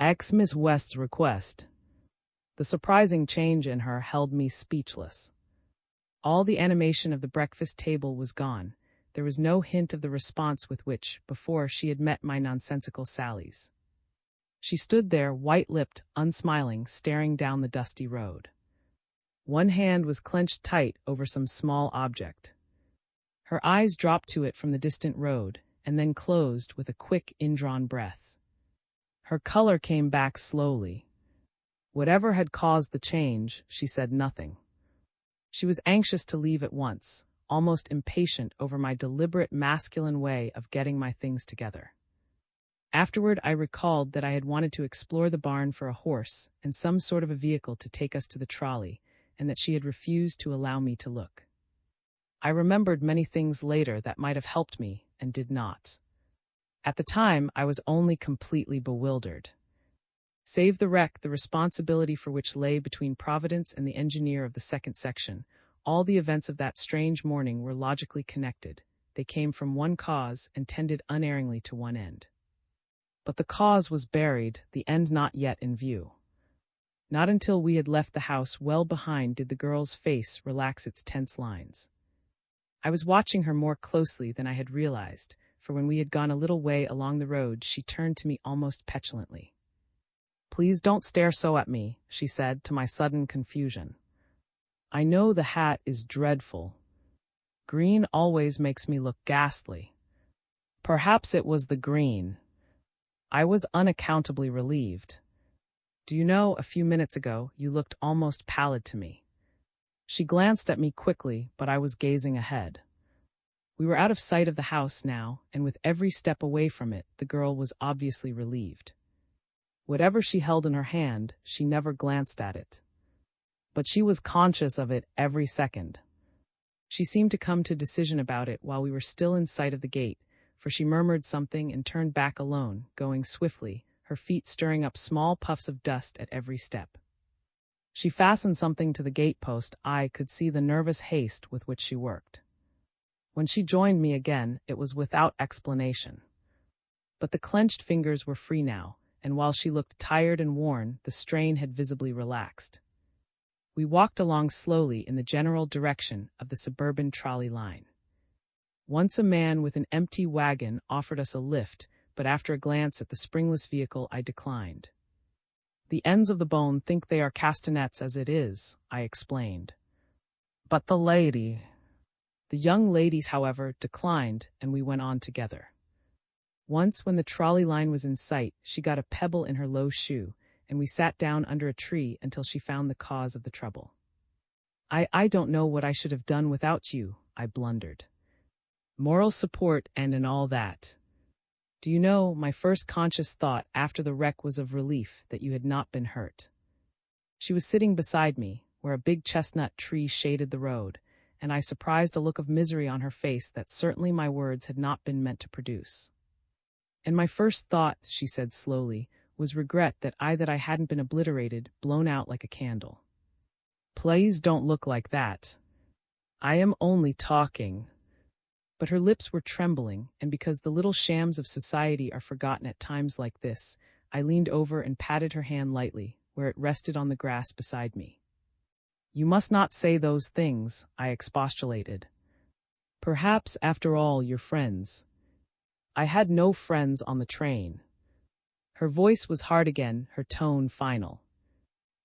X Miss West's request. The surprising change in her held me speechless. All the animation of the breakfast table was gone. There was no hint of the response with which, before, she had met my nonsensical sallies. She stood there, white-lipped, unsmiling, staring down the dusty road. One hand was clenched tight over some small object. Her eyes dropped to it from the distant road, and then closed with a quick, indrawn breath. Her color came back slowly. Whatever had caused the change, she said nothing. She was anxious to leave at once, almost impatient over my deliberate masculine way of getting my things together. Afterward, I recalled that I had wanted to explore the barn for a horse and some sort of a vehicle to take us to the trolley, and that she had refused to allow me to look. I remembered many things later that might have helped me, and did not. At the time, I was only completely bewildered. Save the wreck, the responsibility for which lay between Providence and the engineer of the second section, all the events of that strange morning were logically connected. They came from one cause and tended unerringly to one end. But the cause was buried, the end not yet in view. Not until we had left the house well behind did the girl's face relax its tense lines. I was watching her more closely than I had realized, for when we had gone a little way along the road, she turned to me almost petulantly. "Please don't stare so at me," she said, to my sudden confusion. "I know the hat is dreadful. Green always makes me look ghastly." Perhaps it was the green. I was unaccountably relieved. "Do you know, a few minutes ago, you looked almost pallid to me." She glanced at me quickly, but I was gazing ahead. We were out of sight of the house now, and with every step away from it, the girl was obviously relieved. Whatever she held in her hand, she never glanced at it. But she was conscious of it every second. She seemed to come to decision about it while we were still in sight of the gate, for she murmured something and turned back alone, going swiftly, her feet stirring up small puffs of dust at every step. She fastened something to the gate-post. I could see the nervous haste with which she worked. When she joined me again, it was without explanation. But the clenched fingers were free now, and while she looked tired and worn, the strain had visibly relaxed. We walked along slowly in the general direction of the suburban trolley line. Once a man with an empty wagon offered us a lift, but after a glance at the springless vehicle, I declined. "The ends of the bone think they are castanets as it is," I explained. "But the lady—" The young ladies, however, declined, and we went on together. Once, when the trolley line was in sight, she got a pebble in her low shoe, and we sat down under a tree until she found the cause of the trouble. I don't know what I should have done without you," I blundered. "Moral support and all that. Do you know, my first conscious thought after the wreck was of relief that you had not been hurt." She was sitting beside me, where a big chestnut tree shaded the road, and I surprised a look of misery on her face that certainly my words had not been meant to produce. "And my first thought," she said slowly, "was regret that I hadn't been obliterated, blown out like a candle." "Please don't look like that. I am only talking." But her lips were trembling, and because the little shams of society are forgotten at times like this, I leaned over and patted her hand lightly, where it rested on the grass beside me. "You must not say those things," I expostulated. "Perhaps, after all, you're friends." "I had no friends on the train." Her voice was hard again, her tone final.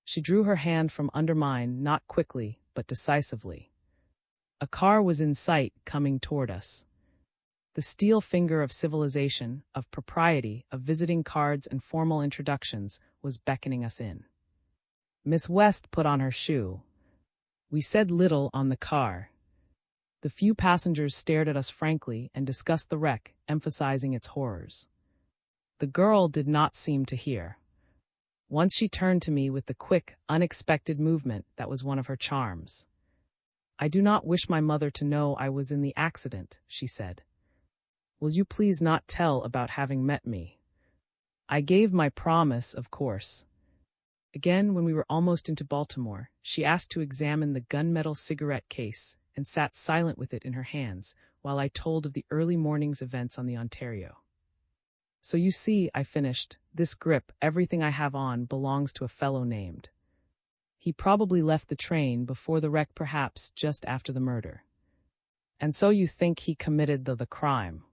She drew her hand from under mine, not quickly, but decisively. A car was in sight, coming toward us. The steel finger of civilization, of propriety, of visiting cards and formal introductions, was beckoning us in. Miss West put on her shoe. We said little on the car. The few passengers stared at us frankly and discussed the wreck, emphasizing its horrors. The girl did not seem to hear. Once she turned to me with the quick, unexpected movement that was one of her charms. "I do not wish my mother to know I was in the accident," she said. "Will you please not tell about having met me?" I gave my promise, of course. Again, when we were almost into Baltimore, she asked to examine the gunmetal cigarette case and sat silent with it in her hands while I told of the early morning's events on the Ontario. So you see, I finished, this grip, everything I have on, belongs to a fellow named. He probably left the train before the wreck, perhaps just after the murder. And so you think he committed the crime?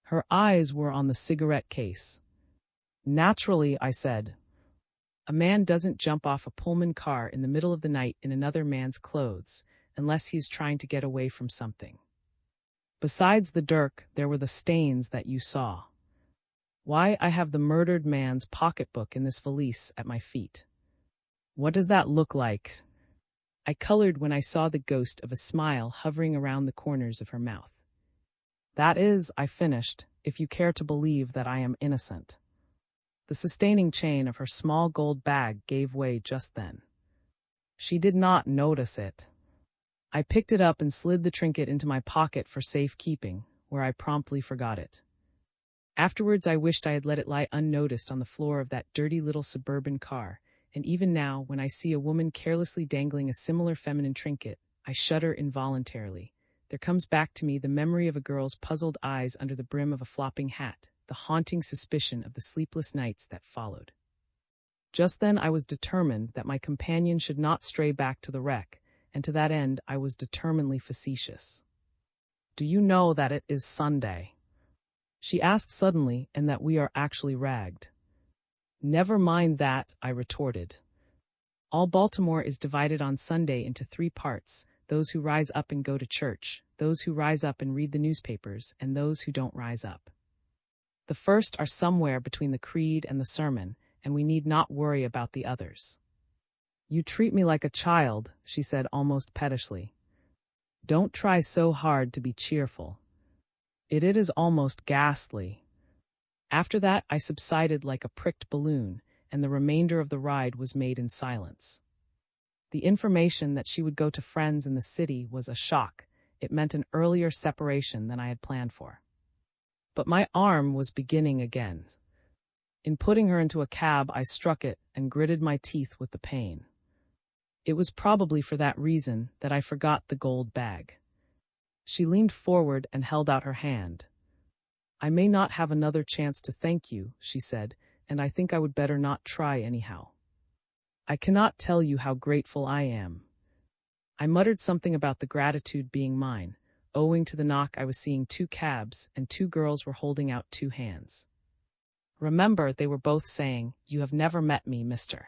Her eyes were on the cigarette case. Naturally, I said. A man doesn't jump off a Pullman car in the middle of the night in another man's clothes, unless he's trying to get away from something. Besides the dirk, there were the stains that you saw. Why, I have the murdered man's pocketbook in this valise at my feet. What does that look like? I colored when I saw the ghost of a smile hovering around the corners of her mouth. That is, I finished, if you care to believe that I am innocent. The sustaining chain of her small gold bag gave way just then. She did not notice it. I picked it up and slid the trinket into my pocket for safekeeping, where I promptly forgot it. Afterwards, I wished I had let it lie unnoticed on the floor of that dirty little suburban car, and even now, when I see a woman carelessly dangling a similar feminine trinket, I shudder involuntarily. There comes back to me the memory of a girl's puzzled eyes under the brim of a flopping hat, the haunting suspicion of the sleepless nights that followed. Just then I was determined that my companion should not stray back to the wreck, and to that end I was determinedly facetious. Do you know that it is Sunday? She asked suddenly, and that we are actually ragged. Never mind that, I retorted. All Baltimore is divided on Sunday into 3 parts, those who rise up and go to church, those who rise up and read the newspapers, and those who don't rise up. The first are somewhere between the creed and the sermon, and we need not worry about the others. You treat me like a child, she said almost pettishly. Don't try so hard to be cheerful. It is almost ghastly. After that I subsided like a pricked balloon, and the remainder of the ride was made in silence. The information that she would go to friends in the city was a shock. It meant an earlier separation than I had planned for. But my arm was beginning again. In putting her into a cab, I struck it and gritted my teeth with the pain. It was probably for that reason that I forgot the gold bag. She leaned forward and held out her hand. I may not have another chance to thank you, she said, and I think I would better not try anyhow. I cannot tell you how grateful I am. I muttered something about the gratitude being mine. Owing to the knock, I was seeing 2 cabs, and 2 girls were holding out 2 hands. Remember, they were both saying, "You have never met me, mister.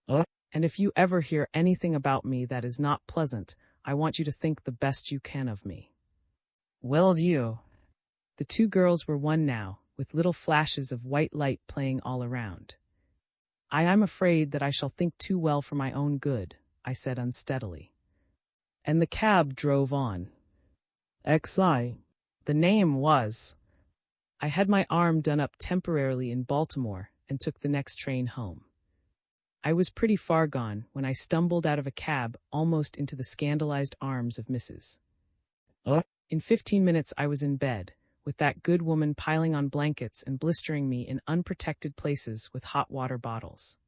And if you ever hear anything about me that is not pleasant, I want you to think the best you can of me." Will you? The 2 girls were one now, with little flashes of white light playing all around. I am afraid that I shall think too well for my own good, I said unsteadily. And the cab drove on. XI. The name was. I had my arm done up temporarily in Baltimore and took the next train home. I was pretty far gone when I stumbled out of a cab almost into the scandalized arms of Mrs. In 15 minutes I was in bed, with that good woman piling on blankets and blistering me in unprotected places with hot water bottles.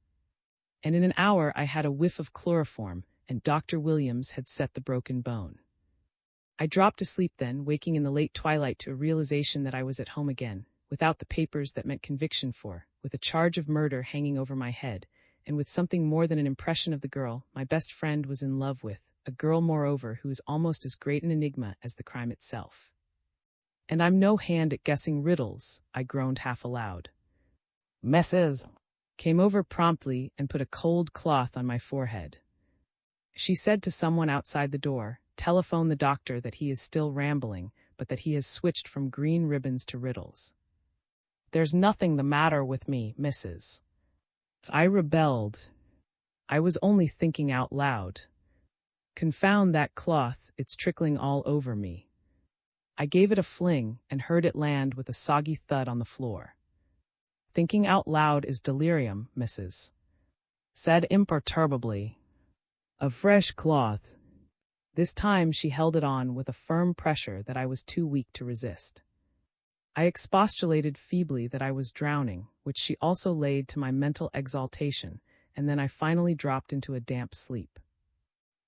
And in an hour I had a whiff of chloroform, and Dr. Williams had set the broken bone. I dropped asleep then, waking in the late twilight to a realization that I was at home again, without the papers that meant conviction for, with a charge of murder hanging over my head, and with something more than an impression of the girl my best friend was in love with, a girl, moreover, who is almost as great an enigma as the crime itself. And I'm no hand at guessing riddles, I groaned half aloud. Mrs. came over promptly and put a cold cloth on my forehead. She said to someone outside the door, "Telephone the doctor that he is still rambling, but that he has switched from green ribbons to riddles." There's nothing the matter with me, Mrs. I rebelled. I was only thinking out loud. Confound that cloth, it's trickling all over me. I gave it a fling and heard it land with a soggy thud on the floor. Thinking out loud is delirium, Mrs. Said imperturbably. A fresh cloth. This time she held it on with a firm pressure that I was too weak to resist. I expostulated feebly that I was drowning, which she also laid to my mental exaltation, and then I finally dropped into a damp sleep.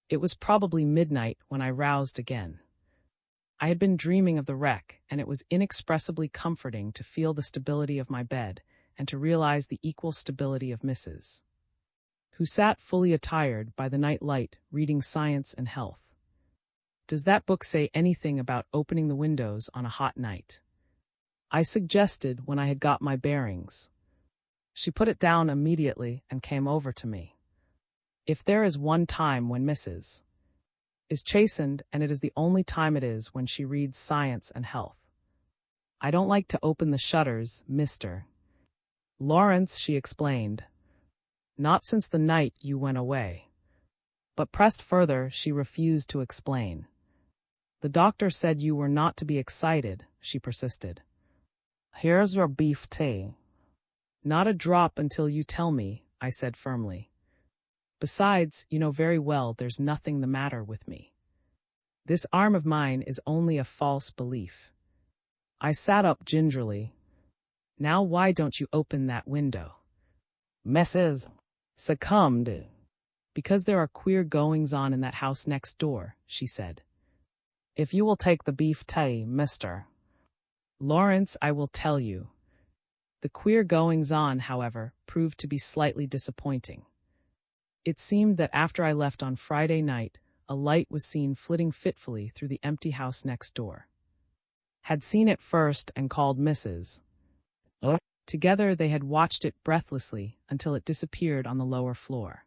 It was probably midnight when I roused again. I had been dreaming of the wreck, and it was inexpressibly comforting to feel the stability of my bed and to realize the equal stability of Mrs., who sat fully attired by the night light reading Science and Health. "Does that book say anything about opening the windows on a hot night?" I suggested when I had got my bearings. She put it down immediately and came over to me. "If there is one time when Mrs. is chastened, and it is the only time it is when she reads Science and Health. I don't like to open the shutters, Mr. Lawrence," she explained. "Not since the night you went away." But pressed further, she refused to explain. "The doctor said you were not to be excited," she persisted. "Here's your beef tea." "Not a drop until you tell me," I said firmly. "Besides, you know very well there's nothing the matter with me. This arm of mine is only a false belief." I sat up gingerly. "Now why don't you open that window?" "Mrs. succumbed." "Because there are queer goings-on in that house next door," she said. "If you will take the beef tea, Mr. Lawrence, I will tell you." The queer goings-on, however, proved to be slightly disappointing. It seemed that after I left on Friday night, a light was seen flitting fitfully through the empty house next door. Had seen it first and called Mrs. Together they had watched it breathlessly until it disappeared on the lower floor.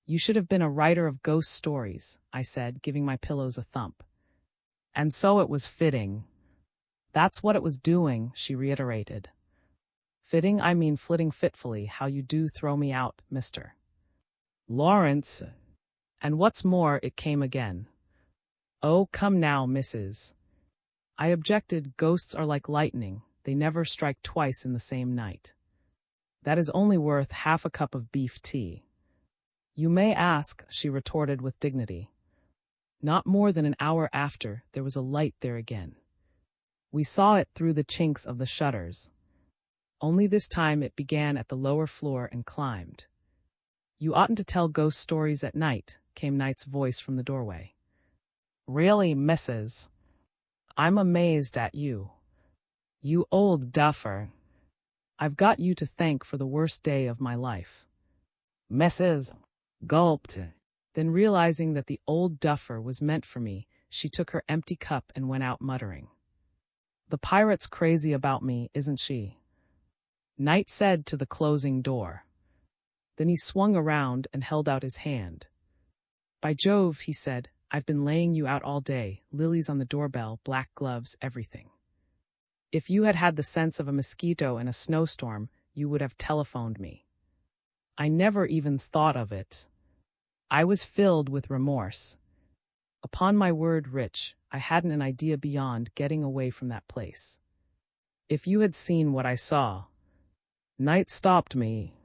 "You should have been a writer of ghost stories," I said, giving my pillows a thump. "And so it was fitting." "That's what it was doing," she reiterated. "Fitting, I mean flitting fitfully, how you do throw me out, Mr. Lawrence." And what's more, it came again. "Oh, come now, Mrs." I objected. "Ghosts are like lightning. They never strike twice in the same night. That is only worth half a cup of beef tea." "You may ask," she retorted with dignity. Not more than an hour after, there was a light there again. We saw it through the chinks of the shutters. Only this time it began at the lower floor and climbed. "You oughtn't to tell ghost stories at night," came Knight's voice from the doorway. "Really, Mrs. I'm amazed at you. You old duffer. I've got you to thank for the worst day of my life." Mrs. gulped. Then realizing that the old duffer was meant for me, she took her empty cup and went out muttering. "The pirate's crazy about me, isn't she?" Knight said to the closing door. Then he swung around and held out his hand. "By Jove," he said, "I've been laying you out all day, lilies on the doorbell, black gloves, everything. If you had had the sense of a mosquito in a snowstorm, you would have telephoned me. I never even thought of it." I was filled with remorse. Upon my word, Rich, I hadn't an idea beyond getting away from that place. If you had seen what I saw. Knight stopped me.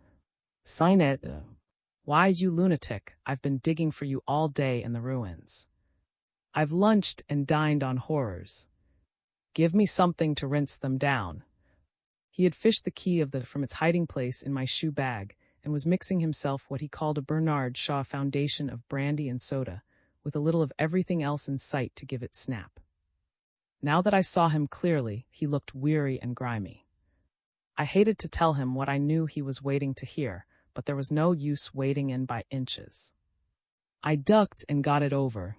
"Sign it." "Why, you lunatic, I've been digging for you all day in the ruins. I've lunched and dined on horrors. Give me something to rinse them down." He had fished the key from its hiding place in my shoe bag and was mixing himself what he called a Bernard Shaw foundation of brandy and soda, with a little of everything else in sight to give it snap. Now that I saw him clearly, he looked weary and grimy. I hated to tell him what I knew he was waiting to hear, but there was no use wading in by inches. I ducked and got it over.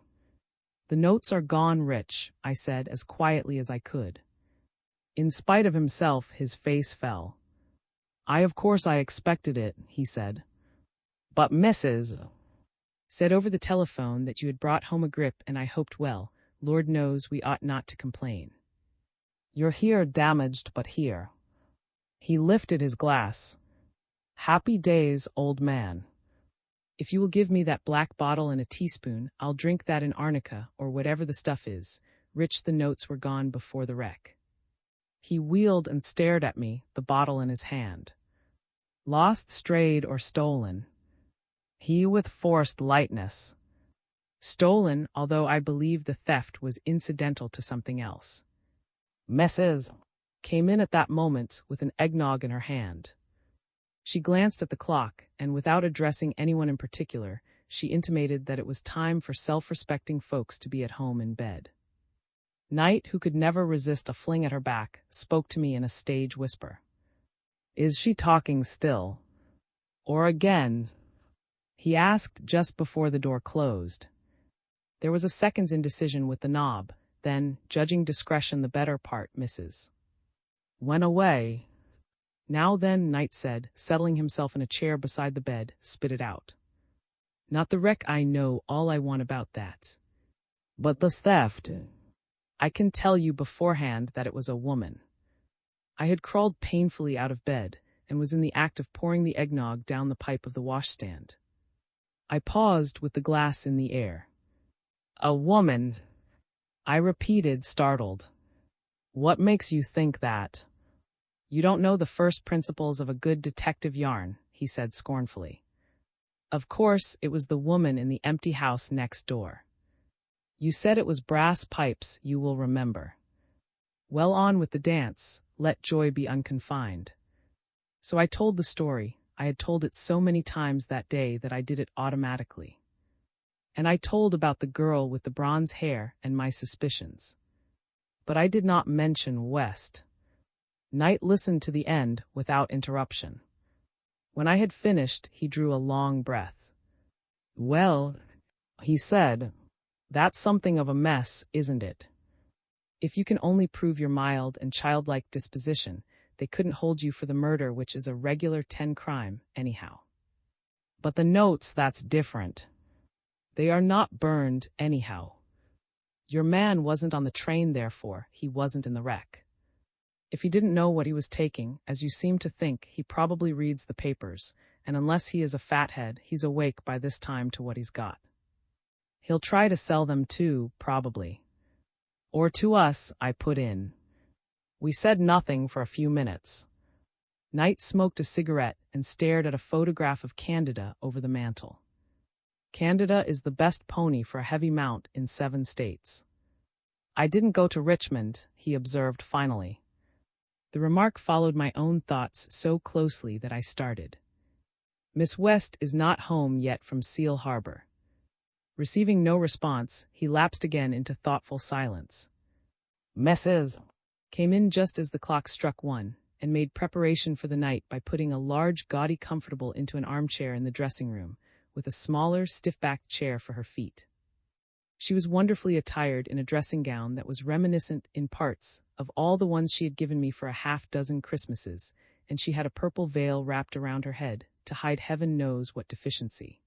"The notes are gone, Rich," I said as quietly as I could. In spite of himself, his face fell. Of course I expected it," he said. "But Mrs. said over the telephone that you had brought home a grip, and I hoped, well, Lord knows we ought not to complain. You're here damaged, but here." He lifted his glass. "Happy days, old man. If you will give me that black bottle and a teaspoon, I'll drink that in arnica, or whatever the stuff is." Rich, the notes were gone before the wreck. He wheeled and stared at me, the bottle in his hand. "Lost, strayed, or stolen?" He with forced lightness. "Stolen, although I believe the theft was incidental to something else." Mrs. came in at that moment with an eggnog in her hand. She glanced at the clock, and without addressing anyone in particular, she intimated that it was time for self-respecting folks to be at home in bed. Knight, who could never resist a fling at her back, spoke to me in a stage whisper. "Is she talking still? Or again?" he asked just before the door closed. There was a second's indecision with the knob, then, judging discretion the better part, Mrs. went away. "Now then," Knight said, settling himself in a chair beside the bed, spit it out. "Not the wreck, I know all I want about that. But the theft. I can tell you beforehand that it was a woman." I had crawled painfully out of bed and was in the act of pouring the eggnog down the pipe of the washstand. I paused with the glass in the air. "A woman," I repeated, startled. "What makes you think that?" "You don't know the first principles of a good detective yarn," he said scornfully. "Of course, it was the woman in the empty house next door. You said it was brass pipes, you will remember. Well, on with the dance, let joy be unconfined." So I told the story. I had told it so many times that day that I did it automatically. And I told about the girl with the bronze hair and my suspicions. But I did not mention West. Knight listened to the end without interruption. When I had finished, he drew a long breath. "Well," he said, "that's something of a mess, isn't it? If you can only prove your mild and childlike disposition, they couldn't hold you for the murder, which is a regular 10 crime, anyhow. But the notes, that's different. They are not burned, anyhow. Your man wasn't on the train, therefore he wasn't in the wreck. If he didn't know what he was taking, as you seem to think, he probably reads the papers, and unless he is a fathead, he's awake by this time to what he's got. He'll try to sell them too, probably. Or to us," I put in. We said nothing for a few minutes. Knight smoked a cigarette and stared at a photograph of Candida over the mantel. "Candida is the best pony for a heavy mount in 7 states. I didn't go to Richmond," he observed finally. The remark followed my own thoughts so closely that I started. "Miss West is not home yet from Seal Harbor." Receiving no response, he lapsed again into thoughtful silence. "Mrs. came in just as the clock struck 1, and made preparation for the night by putting a large, gaudy comfortable into an armchair in the dressing room, with a smaller, stiff-backed chair for her feet. She was wonderfully attired in a dressing gown that was reminiscent, in parts, of all the ones she had given me for a half-dozen Christmases, and she had a purple veil wrapped around her head, to hide heaven knows what deficiency.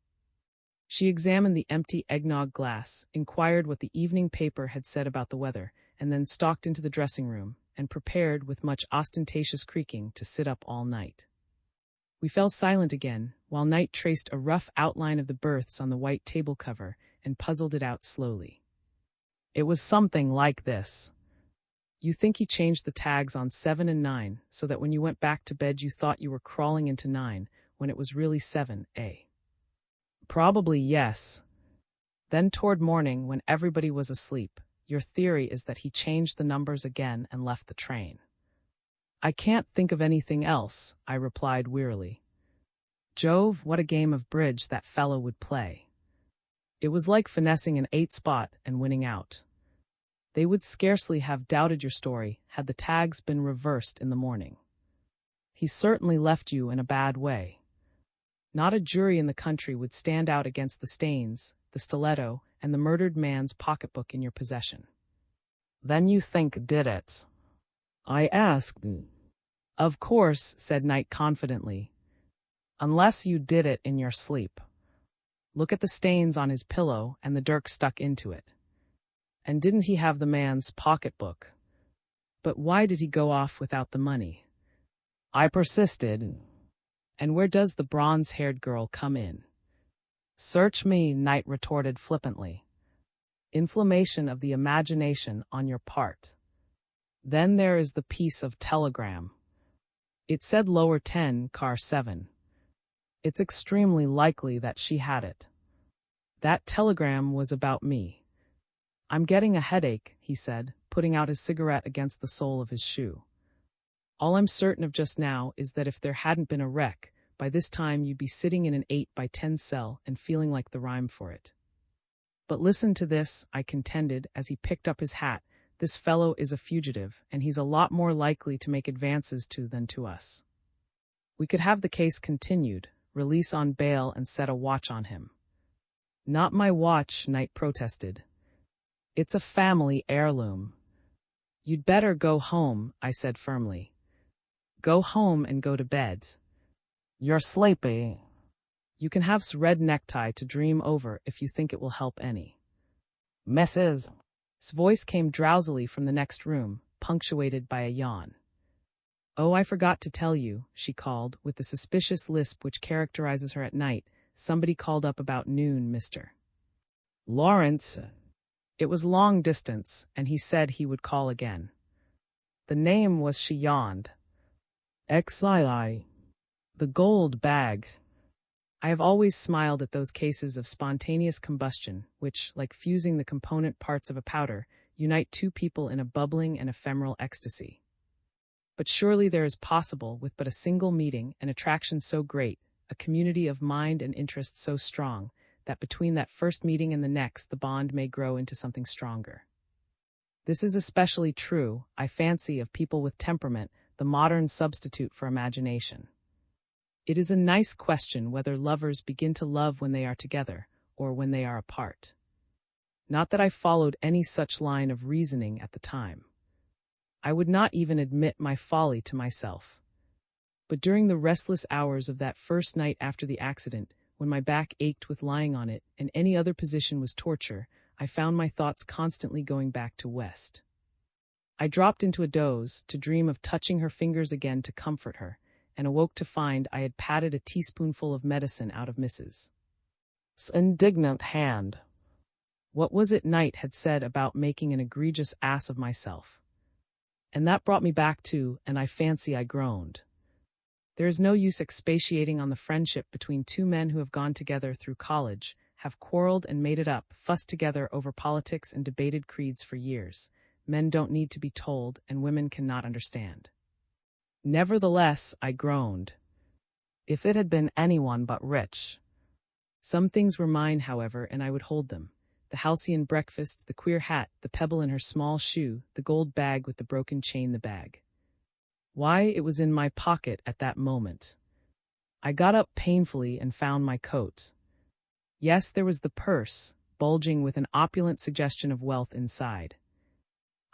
She examined the empty eggnog glass, inquired what the evening paper had said about the weather, and then stalked into the dressing room, and prepared with much ostentatious creaking to sit up all night. We fell silent again, while Knight traced a rough outline of the berths on the white table cover and puzzled it out slowly. "It was something like this. You think he changed the tags on 7 and 9, so that when you went back to bed you thought you were crawling into 9, when it was really 7, eh?" "Probably, yes. Then toward morning, when everybody was asleep, your theory is that he changed the numbers again and left the train." "I can't think of anything else," I replied wearily. Jove, what a game of bridge that fellow would play. It was like finessing an 8 spot and winning out. They would scarcely have doubted your story had the tags been reversed in the morning. He certainly left you in a bad way. Not a jury in the country would stand out against the stains, the stiletto, and the murdered man's pocketbook in your possession. "Then you think did it?" I asked. "Of course," said Knight confidently. "Unless you did it in your sleep. Look at the stains on his pillow and the dirk stuck into it. And didn't he have the man's pocketbook? But why did he go off without the money?" I persisted. "And where does the bronze-haired girl come in?" "Search me," Knight retorted flippantly. "Inflammation of the imagination on your part. Then there is the piece of telegram. It said lower 10, car 7. It's extremely likely that she had it. That telegram was about me." "I'm getting a headache," he said, putting out his cigarette against the sole of his shoe. "All I'm certain of just now is that if there hadn't been a wreck, by this time you'd be sitting in an 8 by 10 cell and feeling like the rhyme for it. But listen to this," I contended as he picked up his hat, This fellow is a fugitive, and he's a lot more likely to make advances to than to us. We could have the case continued, release on bail, and set a watch on him." "Not my watch," Knight protested. "It's a family heirloom." "You'd better go home," I said firmly. "Go home and go to bed. You're sleepy. You can have s red necktie to dream over if you think it will help any." "Mrs." His voice came drowsily from the next room, punctuated by a yawn. "Oh, I forgot to tell you," she called, with the suspicious lisp which characterizes her at night. "Somebody called up about noon, Mr. Lawrence." It was long distance, and he said he would call again. The name was, she yawned, XII. The gold bags. I have always smiled at those cases of spontaneous combustion, which, like fusing the component parts of a powder, unite two people in a bubbling and ephemeral ecstasy. But surely there is possible, with but a single meeting, an attraction so great, a community of mind and interest so strong, that between that first meeting and the next the bond may grow into something stronger. This is especially true, I fancy, of people with temperament, the modern substitute for imagination. It is a nice question whether lovers begin to love when they are together, or when they are apart. Not that I followed any such line of reasoning at the time. I would not even admit my folly to myself. But during the restless hours of that first night after the accident, when my back ached with lying on it, and any other position was torture, I found my thoughts constantly going back to West. I dropped into a doze, to dream of touching her fingers again to comfort her, and awoke to find I had patted a teaspoonful of medicine out of Mrs. 's indignant hand. What was it Knight had said about making an egregious ass of myself? And that brought me back to, and I fancy I groaned. There is no use expatiating on the friendship between two men who have gone together through college, have quarreled and made it up, fussed together over politics and debated creeds for years. Men don't need to be told, and women cannot understand. Nevertheless, I groaned. If it had been anyone but Rich. Some things were mine, however, and I would hold them. The halcyon breakfast, the queer hat, the pebble in her small shoe, the gold bag with the broken chain, the bag. Why, it was in my pocket at that moment. I got up painfully and found my coat. Yes, there was the purse, bulging with an opulent suggestion of wealth inside.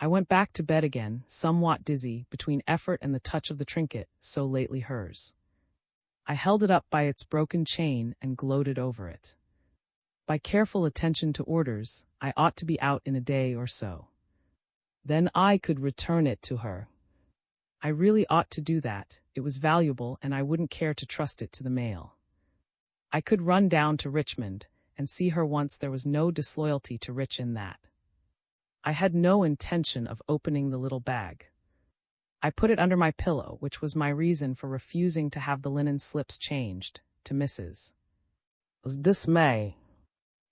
I went back to bed again, somewhat dizzy, between effort and the touch of the trinket, so lately hers. I held it up by its broken chain and gloated over it. By careful attention to orders, I ought to be out in a day or so. Then I could return it to her. I really ought to do that. It was valuable, and I wouldn't care to trust it to the mail. I could run down to Richmond and see her once. There was no disloyalty to Rich in that. I had no intention of opening the little bag. I put it under my pillow, which was my reason for refusing to have the linen slips changed, to Mrs. 's dismay.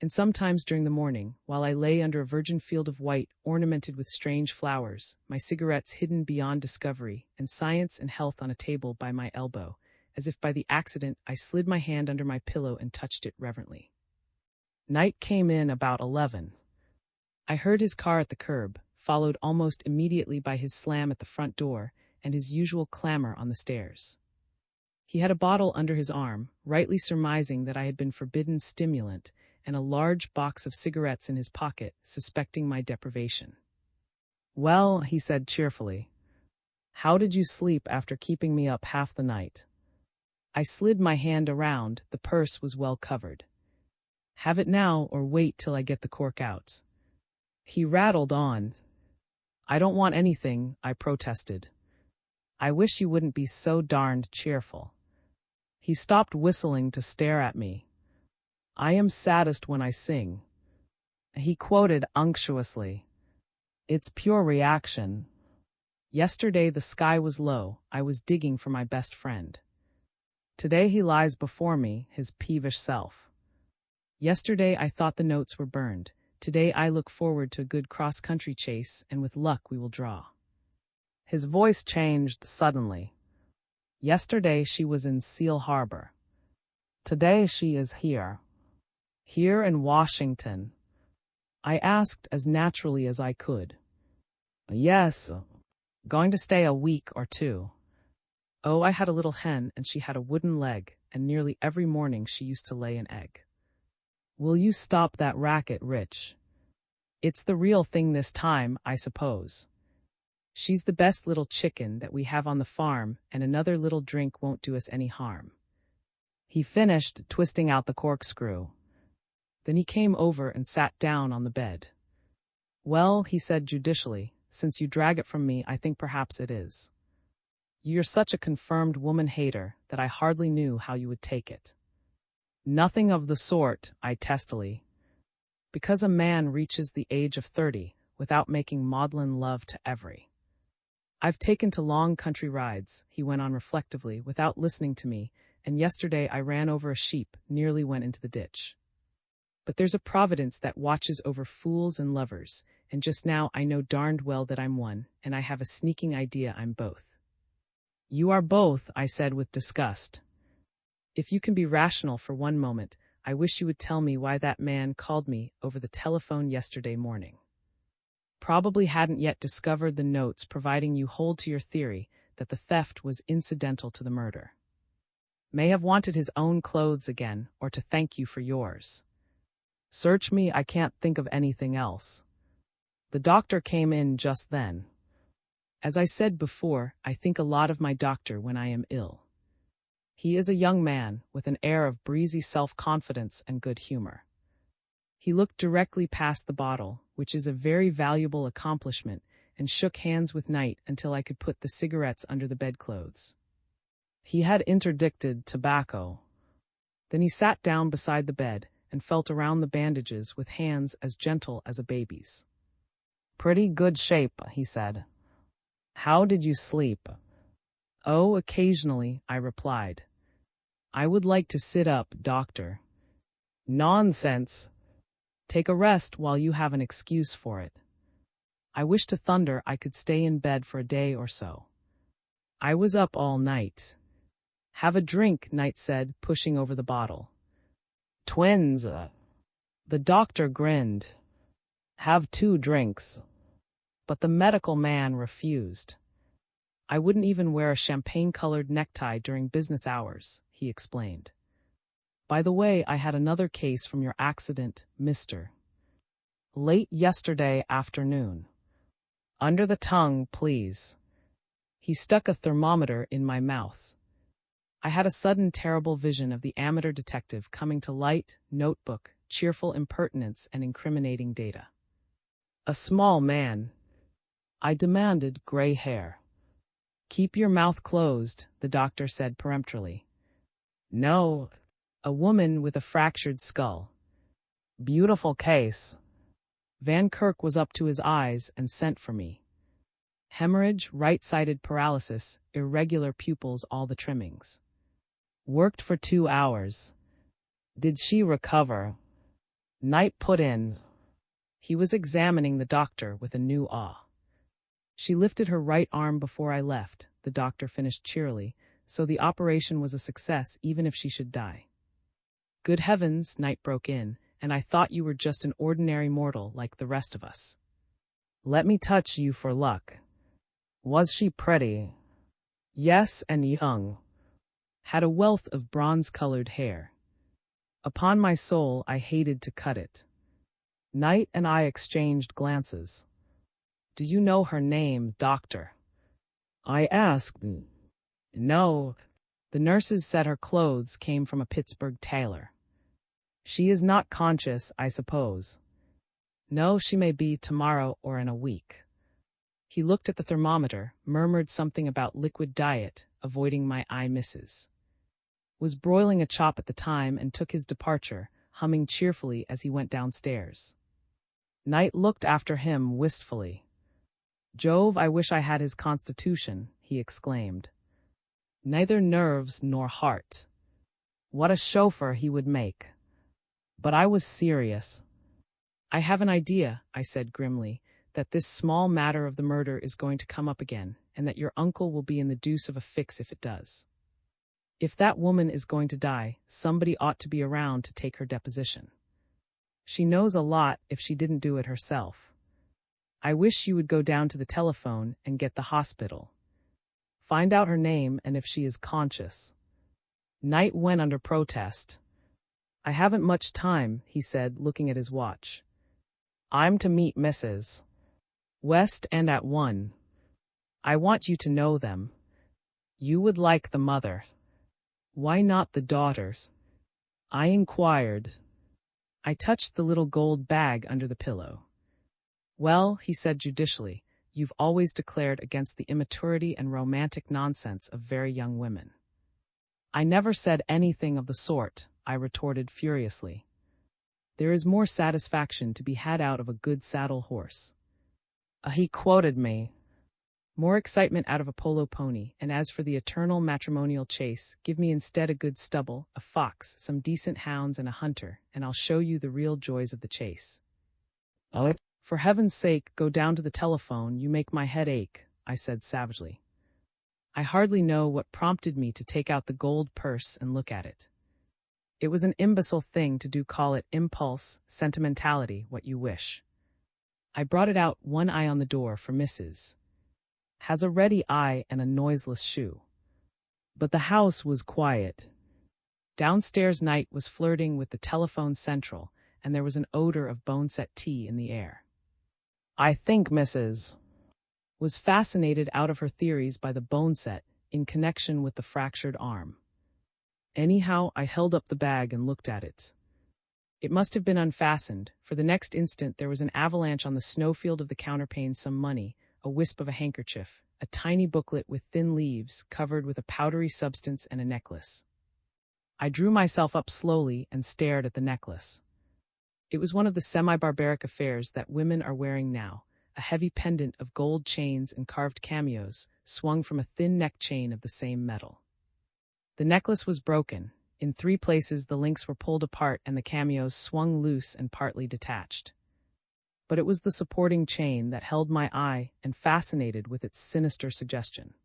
And sometimes during the morning, while I lay under a virgin field of white ornamented with strange flowers, my cigarettes hidden beyond discovery, and science and health on a table by my elbow, as if by the accident I slid my hand under my pillow and touched it reverently. Knight came in about 11. I heard his car at the curb, followed almost immediately by his slam at the front door and his usual clamor on the stairs. He had a bottle under his arm, rightly surmising that I had been forbidden stimulant, and a large box of cigarettes in his pocket, suspecting my deprivation. "Well," he said cheerfully, "how did you sleep after keeping me up half the night?" I slid my hand around. The purse was well covered. "Have it now, or wait till I get the cork out." He rattled on. "I don't want anything," I protested. "I wish you wouldn't be so darned cheerful." He stopped whistling to stare at me. "I am saddest when I sing." He quoted unctuously. "It's pure reaction. Yesterday the sky was low, I was digging for my best friend. Today he lies before me, his peevish self. Yesterday I thought the notes were burned. Today I look forward to a good cross-country chase, and with luck we will draw." His voice changed suddenly. "Yesterday she was in Seal Harbor. Today she is here. Here in Washington." I asked as naturally as I could, Yes, going to stay a week or two. Oh, I had a little hen, and she had a wooden leg, and nearly every morning she used to lay an egg. Will you stop that racket, Rich? It's the real thing this time, I suppose. She's the best little chicken that we have on the farm, and another little drink won't do us any harm. He finished, twisting out the corkscrew. Then he came over and sat down on the bed. Well, he said judicially, since you drag it from me, I think perhaps it is. You're such a confirmed woman-hater that I hardly knew how you would take it. Nothing of the sort, I testily. Because a man reaches the age of 30 without making maudlin love to every. I've taken to long country rides, he went on reflectively, without listening to me, and yesterday I ran over a sheep, nearly went into the ditch. But there's a providence that watches over fools and lovers, and just now I know darned well that I'm one, and I have a sneaking idea I'm both. You are both, I said with disgust. If you can be rational for one moment, I wish you would tell me why that man called me over the telephone yesterday morning. Probably hadn't yet discovered the notes providing you hold to your theory that the theft was incidental to the murder. May have wanted his own clothes again, or to thank you for yours. Search me, I can't think of anything else. The doctor came in just then. As I said before, I think a lot of my doctor when I am ill. He is a young man with an air of breezy self-confidence and good humor. He looked directly past the bottle, which is a very valuable accomplishment, and shook hands with Knight until I could put the cigarettes under the bedclothes. He had interdicted tobacco. Then he sat down beside the bed and felt around the bandages with hands as gentle as a baby's. Pretty good shape, he said. How did you sleep? Oh, occasionally, I replied. I would like to sit up, doctor. Nonsense. Take a rest while you have an excuse for it. I wish to thunder I could stay in bed for a day or so. I was up all night. Have a drink, Knight said, pushing over the bottle. Twins. The doctor grinned. Have 2 drinks. But the medical man refused. I wouldn't even wear a champagne-colored necktie during business hours, he explained. By the way, I had another case from your accident, mister. Late yesterday afternoon. Under the tongue, please. He stuck a thermometer in my mouth. I had a sudden terrible vision of the amateur detective coming to light, notebook, cheerful impertinence, and incriminating data. A small man. I demanded gray hair. Keep your mouth closed, the doctor said peremptorily. No. A woman with a fractured skull. Beautiful case. Van Kirk was up to his eyes and sent for me. Hemorrhage, right-sided paralysis, irregular pupils, all the trimmings. Worked for 2 hours. Did she recover? Knight put in. He was examining the doctor with a new awe. She lifted her right arm before I left, the doctor finished cheerily, so the operation was a success even if she should die. Good heavens, Knight broke in, and I thought you were just an ordinary mortal like the rest of us. Let me touch you for luck. Was she pretty? Yes, and young. Had a wealth of bronze-colored hair. Upon my soul, I hated to cut it. Knight and I exchanged glances. Do you know her name, doctor? I asked. No. The nurses said her clothes came from a Pittsburgh tailor. She is not conscious, I suppose. No, she may be tomorrow or in a week. He looked at the thermometer, murmured something about liquid diet, avoiding my eye misses. Was broiling a chop at the time and took his departure, humming cheerfully as he went downstairs. Knight looked after him wistfully. Jove, I wish I had his constitution, he exclaimed. Neither nerves nor heart. What a chauffeur he would make. But I was serious. I have an idea, I said grimly, that this small matter of the murder is going to come up again, and that your uncle will be in the deuce of a fix if it does. If that woman is going to die, somebody ought to be around to take her deposition. She knows a lot if she didn't do it herself. I wish you would go down to the telephone and get the hospital. Find out her name and if she is conscious." Knight went under protest. "I haven't much time," he said, looking at his watch. "I'm to meet Mrs. West and at 1. I want you to know them. You would like the mother. Why not the daughters?" I inquired. I touched the little gold bag under the pillow. "Well," he said judicially, "you've always declared against the immaturity and romantic nonsense of very young women." "I never said anything of the sort," I retorted furiously. "There is more satisfaction to be had out of a good saddle horse." He quoted me. "More excitement out of a polo pony, and as for the eternal matrimonial chase, give me instead a good stubble, a fox, some decent hounds, and a hunter, and I'll show you the real joys of the chase." "For heaven's sake, go down to the telephone, you make my head ache," I said savagely. I hardly know what prompted me to take out the gold purse and look at it. It was an imbecile thing to do, call it impulse, sentimentality, what you wish. I brought it out, one eye on the door for Mrs. Has a ready eye and a noiseless shoe. But the house was quiet. Downstairs Knight was flirting with the telephone central, and there was an odor of bone-set tea in the air. I think Mrs. was fascinated out of her theories by the bone-set in connection with the fractured arm. Anyhow, I held up the bag and looked at it. It must have been unfastened, for the next instant there was an avalanche on the snowfield of the counterpane, some money, a wisp of a handkerchief, a tiny booklet with thin leaves covered with a powdery substance, and a necklace. I drew myself up slowly and stared at the necklace. It was one of the semi-barbaric affairs that women are wearing now, a heavy pendant of gold chains and carved cameos, swung from a thin neck chain of the same metal. The necklace was broken. In 3 places the links were pulled apart and the cameos swung loose and partly detached. But it was the supporting chain that held my eye and fascinated with its sinister suggestion.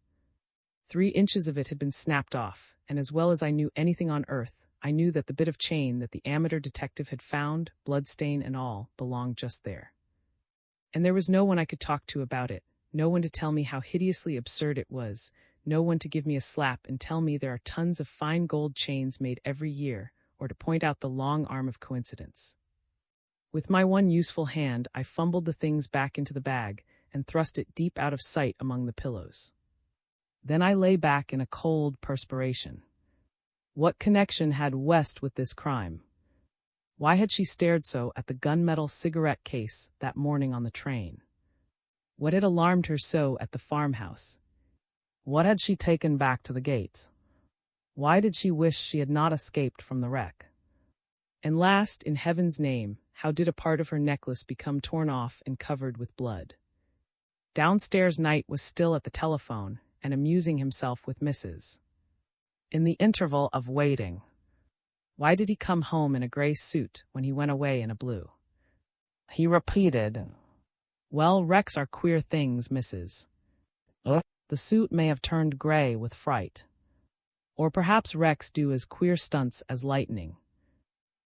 3 inches of it had been snapped off, and as well as I knew anything on earth, I knew that the bit of chain that the amateur detective had found, bloodstain and all, belonged just there. And there was no one I could talk to about it, no one to tell me how hideously absurd it was, no one to give me a slap and tell me there are tons of fine gold chains made every year, or to point out the long arm of coincidence. With my one useful hand, I fumbled the things back into the bag and thrust it deep out of sight among the pillows. Then I lay back in a cold perspiration. What connection had West with this crime? Why had she stared so at the gunmetal cigarette case that morning on the train? What had alarmed her so at the farmhouse? What had she taken back to the gates? Why did she wish she had not escaped from the wreck? And last, in heaven's name, how did a part of her necklace become torn off and covered with blood? Downstairs Knight was still at the telephone and amusing himself with Mrs. In the interval of waiting. Why did he come home in a gray suit when he went away in a blue? He repeated, "Well, wrecks are queer things, Mrs. The suit may have turned gray with fright. Or perhaps wrecks do as queer stunts as lightning.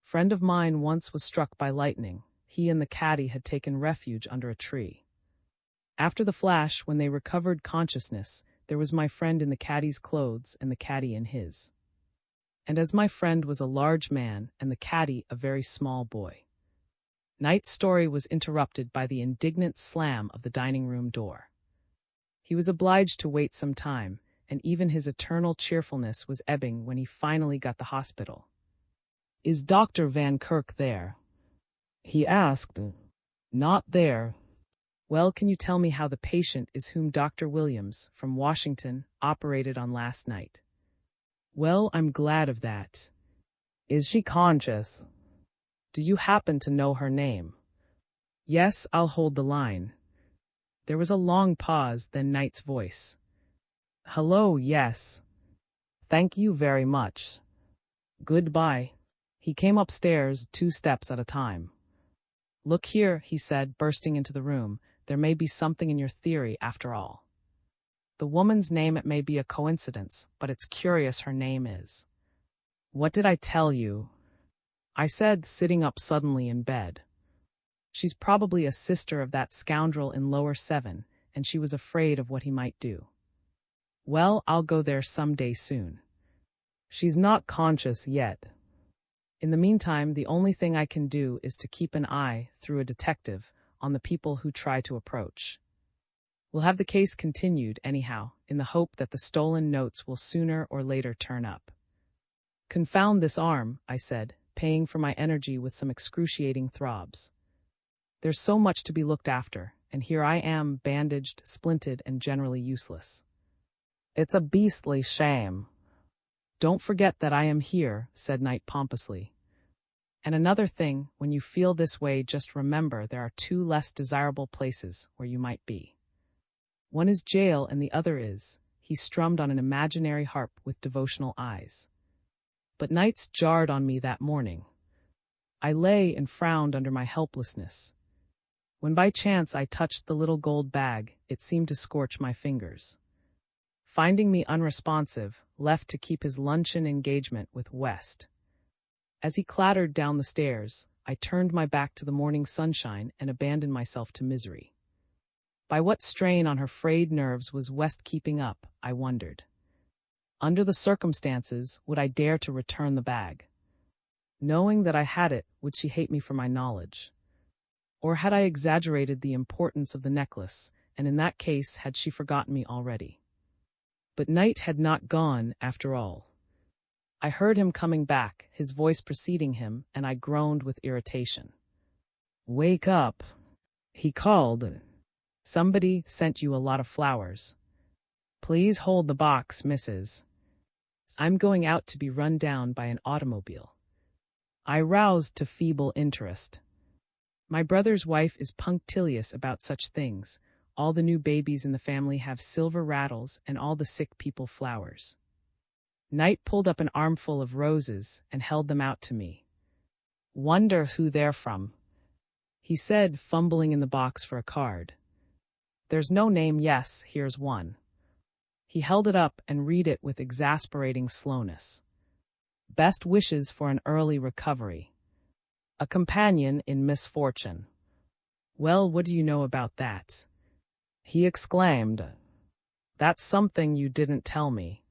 Friend of mine once was struck by lightning. He and the caddy had taken refuge under a tree. After the flash, when they recovered consciousness, there was my friend in the caddy's clothes and the caddy in his. And as my friend was a large man and the caddy a very small boy." Knight's story was interrupted by the indignant slam of the dining room door. He was obliged to wait some time, and even his eternal cheerfulness was ebbing when he finally got the hospital. "Is Dr. Van Kirk there?" he asked. "Not there." "Well, can you tell me how the patient is whom Dr. Williams, from Washington, operated on last night?" "Well, I'm glad of that." "Is she conscious?" "Do you happen to know her name?" "Yes, I'll hold the line." There was a long pause, then Knight's voice. "Hello, yes. Thank you very much. Goodbye." He came upstairs 2 steps at a time. "Look here," he said, bursting into the room, "there may be something in your theory after all. The woman's name, it may be a coincidence, but it's curious her name is." "What did I tell you?" I said, sitting up suddenly in bed. She's probably a sister of that scoundrel in lower 7, and she was afraid of what he might do. Well, I'll go there someday soon. She's not conscious yet. In the meantime, the only thing I can do is to keep an eye, through a detective, on the people who try to approach. We'll have the case continued, anyhow, in the hope that the stolen notes will sooner or later turn up. Confound this arm, I said, paying for my energy with some excruciating throbs. There's so much to be looked after, and here I am, bandaged, splinted, and generally useless. It's a beastly shame. Don't forget that I am here, said Knight pompously. And another thing, when you feel this way, just remember there are 2 less desirable places where you might be. One is jail and the other is, he strummed on an imaginary harp with devotional eyes. But nights jarred on me that morning. I lay and frowned under my helplessness. When by chance I touched the little gold bag, it seemed to scorch my fingers. Finding me unresponsive, left to keep his luncheon engagement with West. As he clattered down the stairs, I turned my back to the morning sunshine and abandoned myself to misery. By what strain on her frayed nerves was West keeping up, I wondered. Under the circumstances, would I dare to return the bag? Knowing that I had it, would she hate me for my knowledge? Or had I exaggerated the importance of the necklace, and in that case had she forgotten me already? But Knight had not gone, after all. I heard him coming back, his voice preceding him, and I groaned with irritation. "Wake up," he called. "Somebody sent you a lot of flowers. Please hold the box, Mrs. I'm going out to be run down by an automobile." I roused to feeble interest. My brother's wife is punctilious about such things. All the new babies in the family have silver rattles and all the sick people flowers. Knight pulled up an armful of roses and held them out to me. "Wonder who they're from," he said, fumbling in the box for a card. "There's no name. Yes, here's one." He held it up and read it with exasperating slowness. "Best wishes for an early recovery. A companion in misfortune." "Well, what do you know about that?" he exclaimed. "That's something you didn't tell me."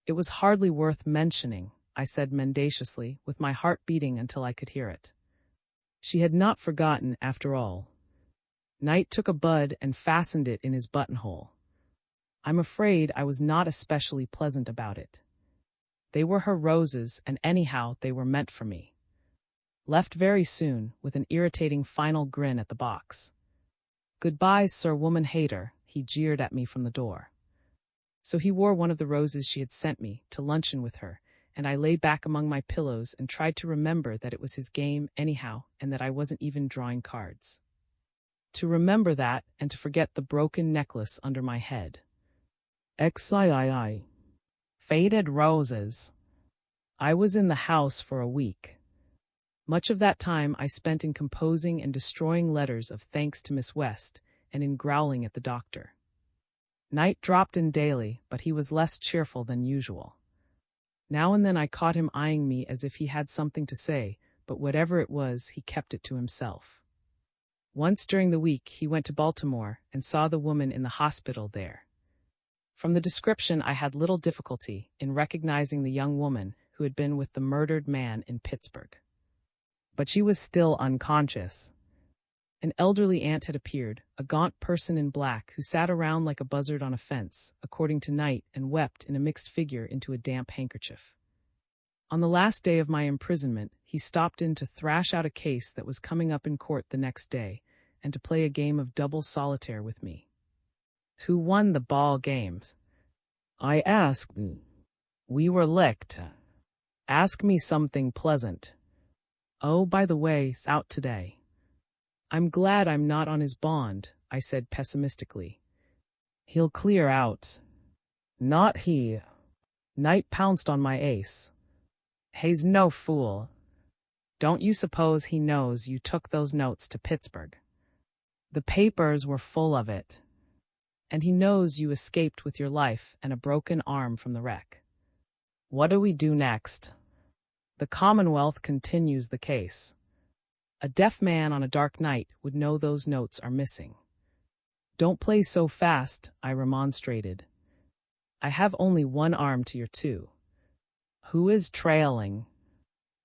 "It was hardly worth mentioning," I said mendaciously, with my heart beating until I could hear it. She had not forgotten, after all. Knight took a bud and fastened it in his buttonhole. I'm afraid I was not especially pleasant about it. They were her roses, and anyhow they were meant for me. Left very soon, with an irritating final grin at the box. "Goodbye, Sir Woman Hater," he jeered at me from the door. So he wore one of the roses she had sent me to luncheon with her, and I lay back among my pillows and tried to remember that it was his game anyhow and that I wasn't even drawing cards. To remember that and to forget the broken necklace under my head. XIII. Faded roses. I was in the house for a week. Much of that time I spent in composing and destroying letters of thanks to Miss West and in growling at the doctor. Knight dropped in daily, but he was less cheerful than usual. Now and then I caught him eyeing me as if he had something to say, but whatever it was, he kept it to himself. Once during the week, he went to Baltimore and saw the woman in the hospital there. From the description, I had little difficulty in recognizing the young woman who had been with the murdered man in Pittsburgh. But she was still unconscious. An elderly aunt had appeared, a gaunt person in black who sat around like a buzzard on a fence, according to Knight, and wept in a mixed figure into a damp handkerchief. On the last day of my imprisonment, he stopped in to thrash out a case that was coming up in court the next day, and to play a game of double solitaire with me. "Who won the ball games?" I asked. "We were licked." "Ask me something pleasant." "Oh, by the way, it's out today." "I'm glad I'm not on his bond," I said pessimistically. "He'll clear out." "Not he." Knight pounced on my ace. "He's no fool. Don't you suppose he knows you took those notes to Pittsburgh? The papers were full of it. And he knows you escaped with your life and a broken arm from the wreck. What do we do next?" "The Commonwealth continues the case." A deaf man on a dark night would know those notes are missing. Don't play so fast, I remonstrated. I have only one arm to your two. Who is trailing?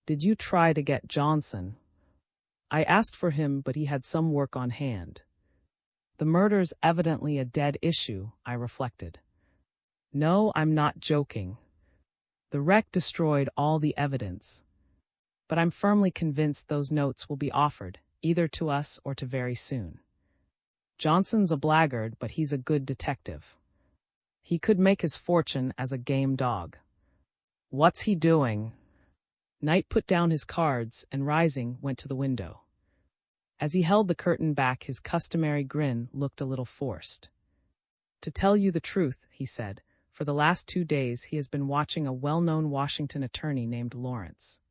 Did you try to get Johnson? I asked for him, but he had some work on hand. The murder's evidently a dead issue, I reflected. No, I'm not joking. The wreck destroyed all the evidence. But I'm firmly convinced those notes will be offered, either to us or to very soon. Johnson's a blackguard, but he's a good detective. He could make his fortune as a game dog. What's he doing? Knight put down his cards and, rising, went to the window. As he held the curtain back, his customary grin looked a little forced. To tell you the truth, he said, for the last 2 days he has been watching a well-known Washington attorney named Lawrence.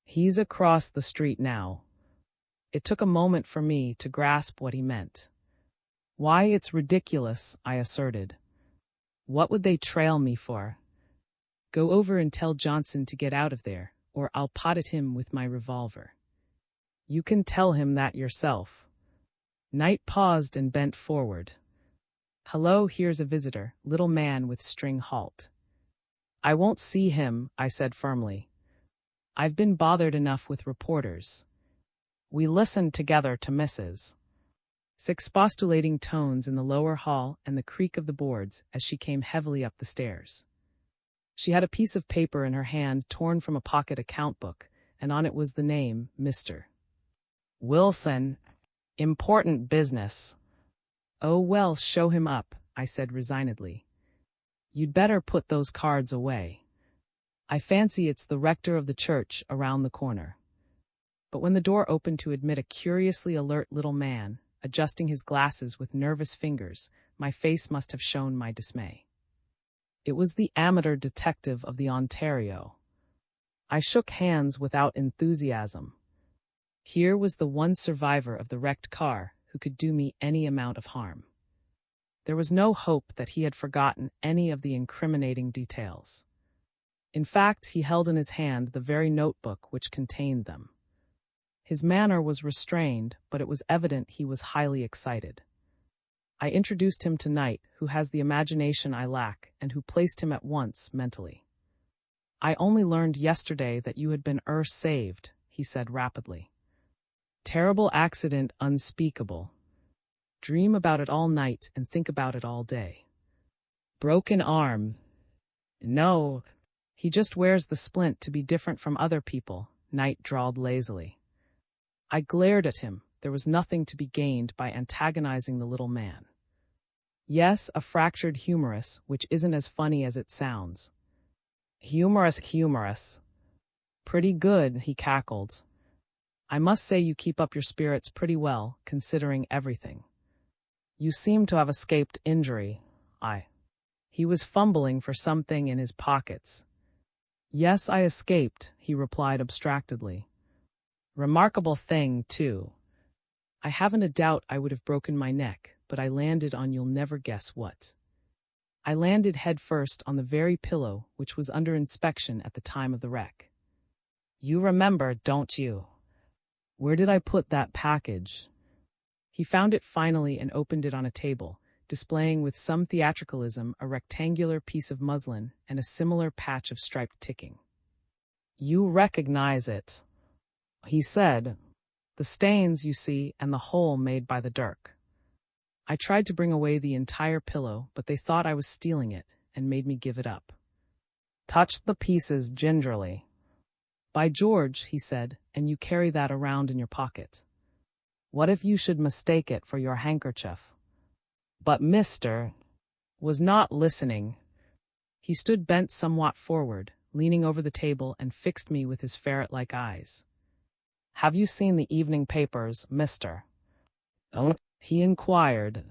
He's across the street now. It took a moment for me to grasp what he meant. Why, it's ridiculous, I asserted. What would they trail me for? Go over and tell Johnson to get out of there, or I'll pot at him with my revolver. You can tell him that yourself. Knight paused and bent forward. Hello, here's a visitor, little man with string halt. I won't see him, I said firmly. I've been bothered enough with reporters. We listened together to Mrs. Expostulating tones in the lower hall and the creak of the boards as she came heavily up the stairs. She had a piece of paper in her hand torn from a pocket account book, and on it was the name, Mr. Wilson. Important business. Oh well, show him up, I said resignedly. You'd better put those cards away. I fancy it's the rector of the church around the corner. But when the door opened to admit a curiously alert little man, adjusting his glasses with nervous fingers, my face must have shown my dismay. It was the amateur detective of the Ontario. I shook hands without enthusiasm. Here was the one survivor of the wrecked car who could do me any amount of harm. There was no hope that he had forgotten any of the incriminating details. In fact, he held in his hand the very notebook which contained them. His manner was restrained, but it was evident he was highly excited. I introduced him to Knight, who has the imagination I lack, and who placed him at once mentally. I only learned yesterday that you had been saved, he said rapidly. Terrible accident unspeakable. Dream about it all night and think about it all day. Broken arm. No, he just wears the splint to be different from other people, Knight drawled lazily. I glared at him. There was nothing to be gained by antagonizing the little man. Yes, a fractured humerus, which isn't as funny as it sounds. Humorous. Pretty good, he cackled. I must say you keep up your spirits pretty well, considering everything. You seem to have escaped injury. He was fumbling for something in his pockets. Yes, I escaped, he replied abstractedly. Remarkable thing, too. I haven't a doubt I would have broken my neck, but I landed on you'll never guess what. I landed head first on the very pillow which was under inspection at the time of the wreck. You remember, don't you? Where did I put that package? He found it finally and opened it on a table, displaying with some theatricalism a rectangular piece of muslin and a similar patch of striped ticking. You recognize it, he said. The stains, you see, and the hole made by the dirk. I tried to bring away the entire pillow, but they thought I was stealing it and made me give it up. Touched the pieces gingerly. By George, he said, and you carry that around in your pocket. What if you should mistake it for your handkerchief? But Mr. was not listening. He stood bent somewhat forward, leaning over the table and fixed me with his ferret-like eyes. Have you seen the evening papers, mister? Oh, he inquired.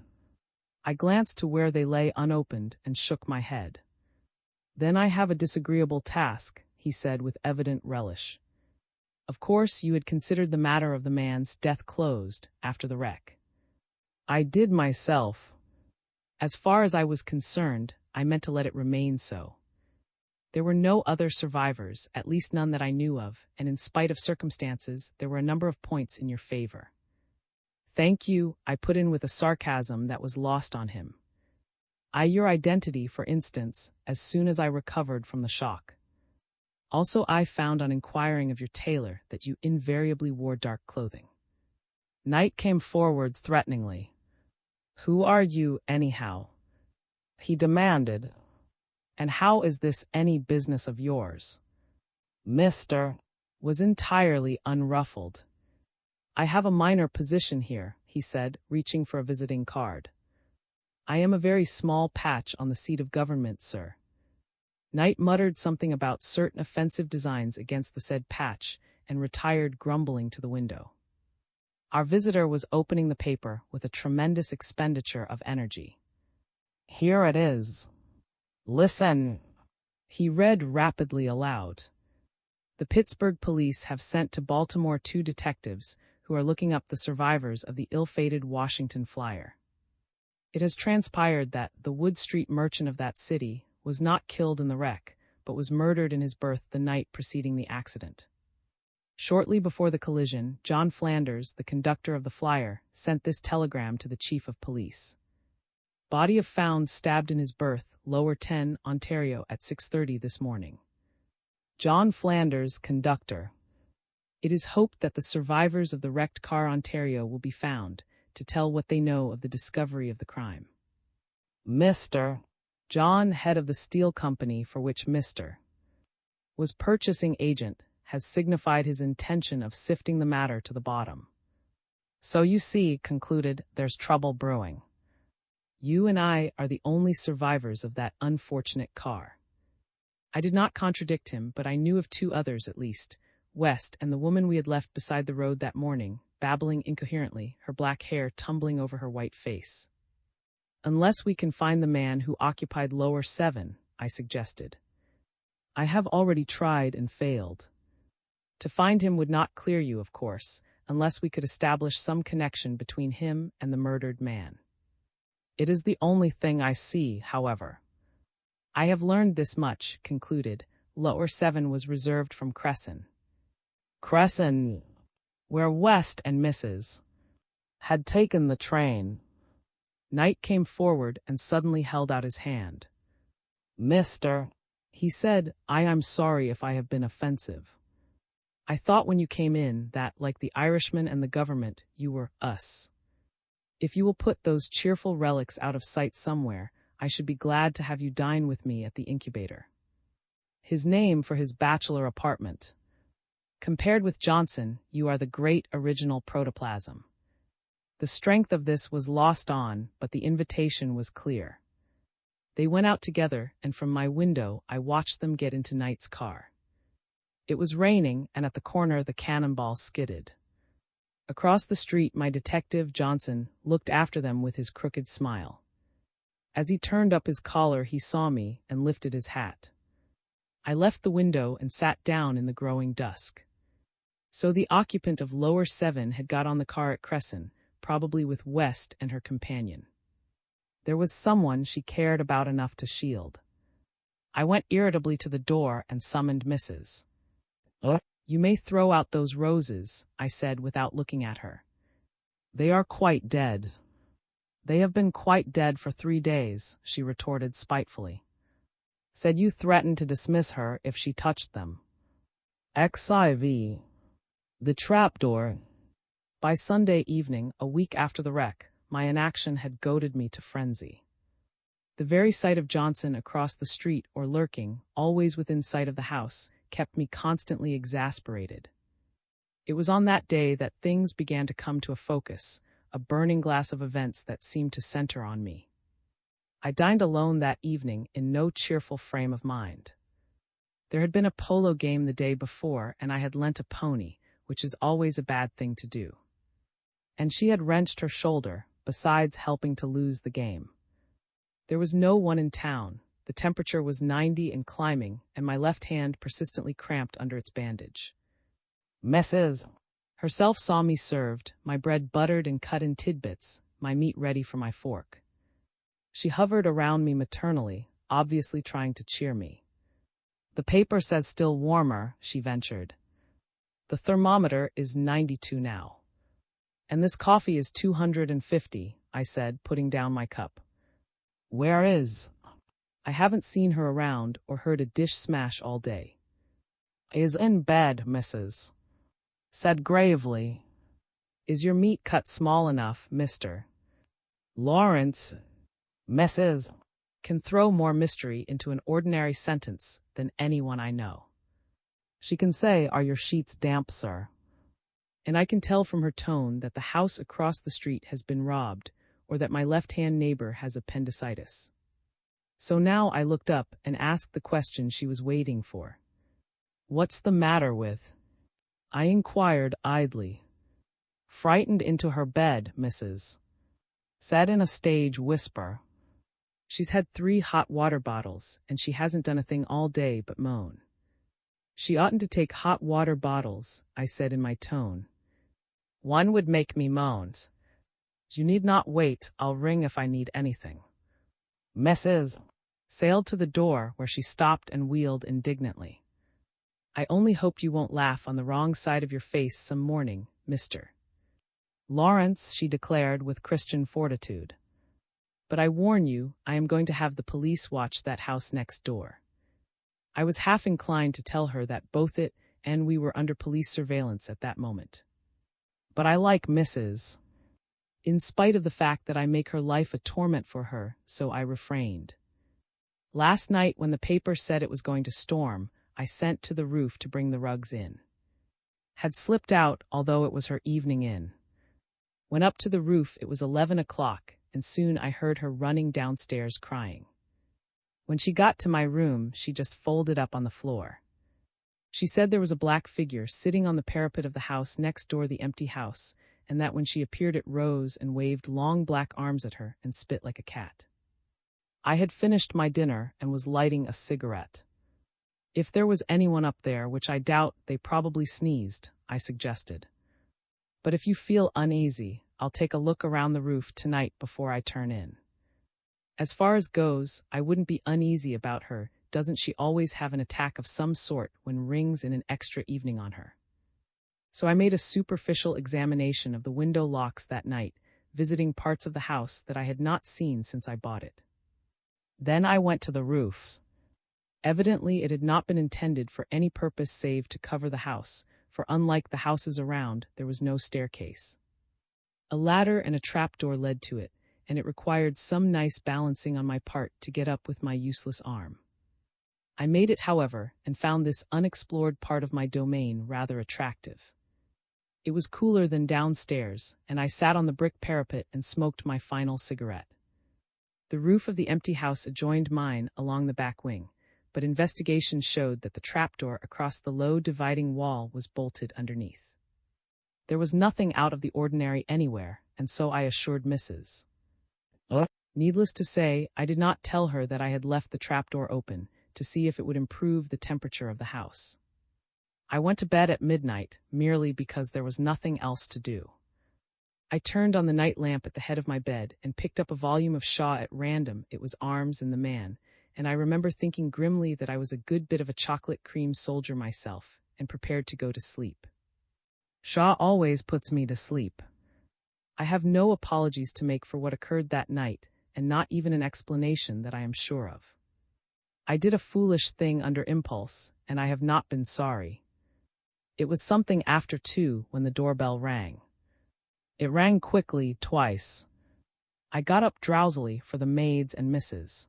I glanced to where they lay unopened and shook my head. Then I have a disagreeable task, he said with evident relish. Of course, you had considered the matter of the man's death closed after the wreck. I did myself. As far as I was concerned, I meant to let it remain so. There were no other survivors, at least none that I knew of, and in spite of circumstances, there were a number of points in your favor. Thank you, I put in with a sarcasm that was lost on him. Your identity, for instance, as soon as I recovered from the shock. Also, I found on inquiring of your tailor that you invariably wore dark clothing. Knight came forwards threateningly. Who are you, anyhow? He demanded. And how is this any business of yours? Mr. was entirely unruffled. I have a minor position here, he said, reaching for a visiting card. I am a very small patch on the seat of government, sir. Knight muttered something about certain offensive designs against the said patch and retired grumbling to the window. Our visitor was opening the paper with a tremendous expenditure of energy. Here it is. Listen. He read rapidly aloud. The Pittsburgh police have sent to Baltimore 2 detectives who are looking up the survivors of the ill-fated Washington flyer. It has transpired that the Wood Street merchant of that city was not killed in the wreck, but was murdered in his berth the night preceding the accident. Shortly before the collision, John Flanders, the conductor of the flyer, sent this telegram to the chief of police. Body of found stabbed in his berth, Lower 10, Ontario, at 6:30 this morning. John Flanders, conductor. It is hoped that the survivors of the wrecked car Ontario will be found to tell what they know of the discovery of the crime. Mr. John, head of the steel company for which Mr. was purchasing agent, has signified his intention of sifting the matter to the bottom. So you see, concluded, there's trouble brewing. You and I are the only survivors of that unfortunate car. I did not contradict him, but I knew of 2 others at least, West and the woman we had left beside the road that morning, babbling incoherently, her black hair tumbling over her white face. Unless we can find the man who occupied Lower 7, I suggested. I have already tried and failed. To find him would not clear you, of course, unless we could establish some connection between him and the murdered man. It is the only thing I see, however. I have learned this much, concluded. Lower 7 was reserved from Cresson. Cresson, where West and Mrs. had taken the train. Knight came forward and suddenly held out his hand. Mr. he said, I am sorry if I have been offensive. I thought when you came in that, like the Irishman and the government, you were us. If you will put those cheerful relics out of sight somewhere, I should be glad to have you dine with me at the incubator. His name for his bachelor apartment. Compared with Johnson, you are the great original protoplasm. The strength of this was lost on, but the invitation was clear. They went out together, and from my window I watched them get into Knight's car. It was raining, and at the corner the cannonball skidded. Across the street, my detective, Johnson, looked after them with his crooked smile. As he turned up his collar, he saw me and lifted his hat. I left the window and sat down in the growing dusk. So the occupant of Lower 7 had got on the car at Cresson, probably with West and her companion. There was someone she cared about enough to shield. I went irritably to the door and summoned Mrs. You may throw out those roses, I said without looking at her. They are quite dead. They have been quite dead for 3 days, she retorted spitefully. Said you threatened to dismiss her if she touched them. XIV. The trapdoor. By Sunday evening, a week after the wreck, my inaction had goaded me to frenzy. The very sight of Johnson across the street or lurking, always within sight of the house, kept me constantly exasperated. It was on that day that things began to come to a focus, a burning glass of events that seemed to center on me. I dined alone that evening in no cheerful frame of mind. There had been a polo game the day before, and I had lent a pony, which is always a bad thing to do. And she had wrenched her shoulder, besides helping to lose the game. There was no one in town. The temperature was 90 and climbing, and my left hand persistently cramped under its bandage. Mrs. herself saw me served, my bread buttered and cut in tidbits, my meat ready for my fork. She hovered around me maternally, obviously trying to cheer me. The paper says still warmer, she ventured. The thermometer is 92 now. And this coffee is 250, I said, putting down my cup. Where is? I haven't seen her around or heard a dish smash all day. Is in bed, Mrs. Said gravely. Is your meat cut small enough, Mr. Lawrence? Mrs. Can throw more mystery into an ordinary sentence than anyone I know. She can say, "Are your sheets damp, sir?" And I can tell from her tone that the house across the street has been robbed, or that my left-hand neighbor has appendicitis. So now I looked up and asked the question she was waiting for. What's the matter with? I inquired idly. Frightened into her bed, Mrs. Said in a stage whisper. She's had 3 hot water bottles, and she hasn't done a thing all day but moan. She oughtn't to take hot water bottles, I said in my tone. One would make me moan. You need not wait, I'll ring if I need anything. Mrs. Sailed to the door where she stopped and wheeled indignantly. I only hope you won't laugh on the wrong side of your face some morning, Mr. Lawrence, she declared with Christian fortitude. But I warn you, I am going to have the police watch that house next door. I was half inclined to tell her that both it and we were under police surveillance at that moment. But I like Mrs. In spite of the fact that I make her life a torment for her, so I refrained. Last night when the paper said it was going to storm, I sent to the roof to bring the rugs in. Had slipped out, although it was her evening in. Went up to the roof, it was 11 o'clock, and soon I heard her running downstairs crying. When she got to my room, she just folded up on the floor. She said there was a black figure sitting on the parapet of the house next door the empty house, and that when she appeared it rose and waved long black arms at her and spit like a cat. I had finished my dinner and was lighting a cigarette. If there was anyone up there, which I doubt, they probably sneezed, I suggested. But if you feel uneasy, I'll take a look around the roof tonight before I turn in. As far as goes, I wouldn't be uneasy about her. Doesn't she always have an attack of some sort when rings in an extra evening on her? So I made a superficial examination of the window locks that night, visiting parts of the house that I had not seen since I bought it. Then I went to the roof. Evidently it had not been intended for any purpose save to cover the house, for unlike the houses around, there was no staircase. A ladder and a trapdoor led to it, and it required some nice balancing on my part to get up with my useless arm. I made it, however, and found this unexplored part of my domain rather attractive. It was cooler than downstairs, and I sat on the brick parapet and smoked my final cigarette. The roof of the empty house adjoined mine along the back wing, but investigation showed that the trapdoor across the low dividing wall was bolted underneath. There was nothing out of the ordinary anywhere, and so I assured Mrs. Needless to say, I did not tell her that I had left the trapdoor open to see if it would improve the temperature of the house. I went to bed at midnight merely because there was nothing else to do. I turned on the night lamp at the head of my bed and picked up a volume of Shaw at random. It was Arms and the Man, and I remember thinking grimly that I was a good bit of a chocolate cream soldier myself and prepared to go to sleep. Shaw always puts me to sleep. I have no apologies to make for what occurred that night, and not even an explanation that I am sure of. I did a foolish thing under impulse, and I have not been sorry. It was something after 2 when the doorbell rang. It rang quickly, twice. I got up drowsily, for the maids and Mrs.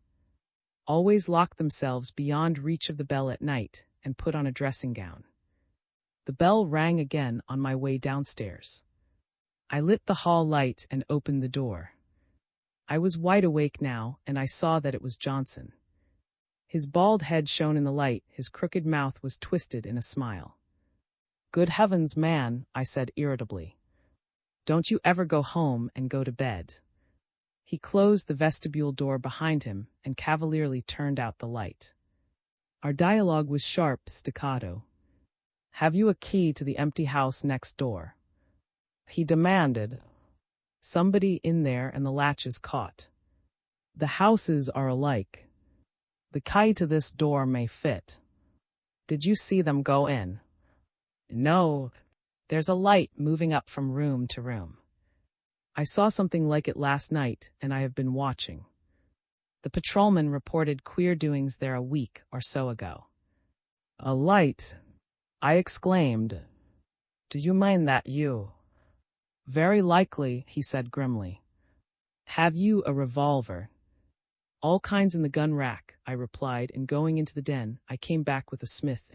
always lock themselves beyond reach of the bell at night, and put on a dressing gown. The bell rang again on my way downstairs. I lit the hall light and opened the door. I was wide awake now, and I saw that it was Johnson. His bald head shone in the light, his crooked mouth was twisted in a smile. "Good heavens, man," I said irritably. "Don't you ever go home and go to bed?" He closed the vestibule door behind him and cavalierly turned out the light. Our dialogue was sharp, staccato. "Have you a key to the empty house next door?" he demanded. "Somebody in there and the latch is caught. The houses are alike. The key to this door may fit." Did you see them go in? No. There's a light moving up from room to room. I saw something like it last night, and I have been watching. The patrolman reported queer doings there a week or so ago. A light? I exclaimed. Do you mind that, you? Very likely, he said grimly. Have you a revolver? All kinds in the gun rack, I replied, and going into the den, I came back with a Smith.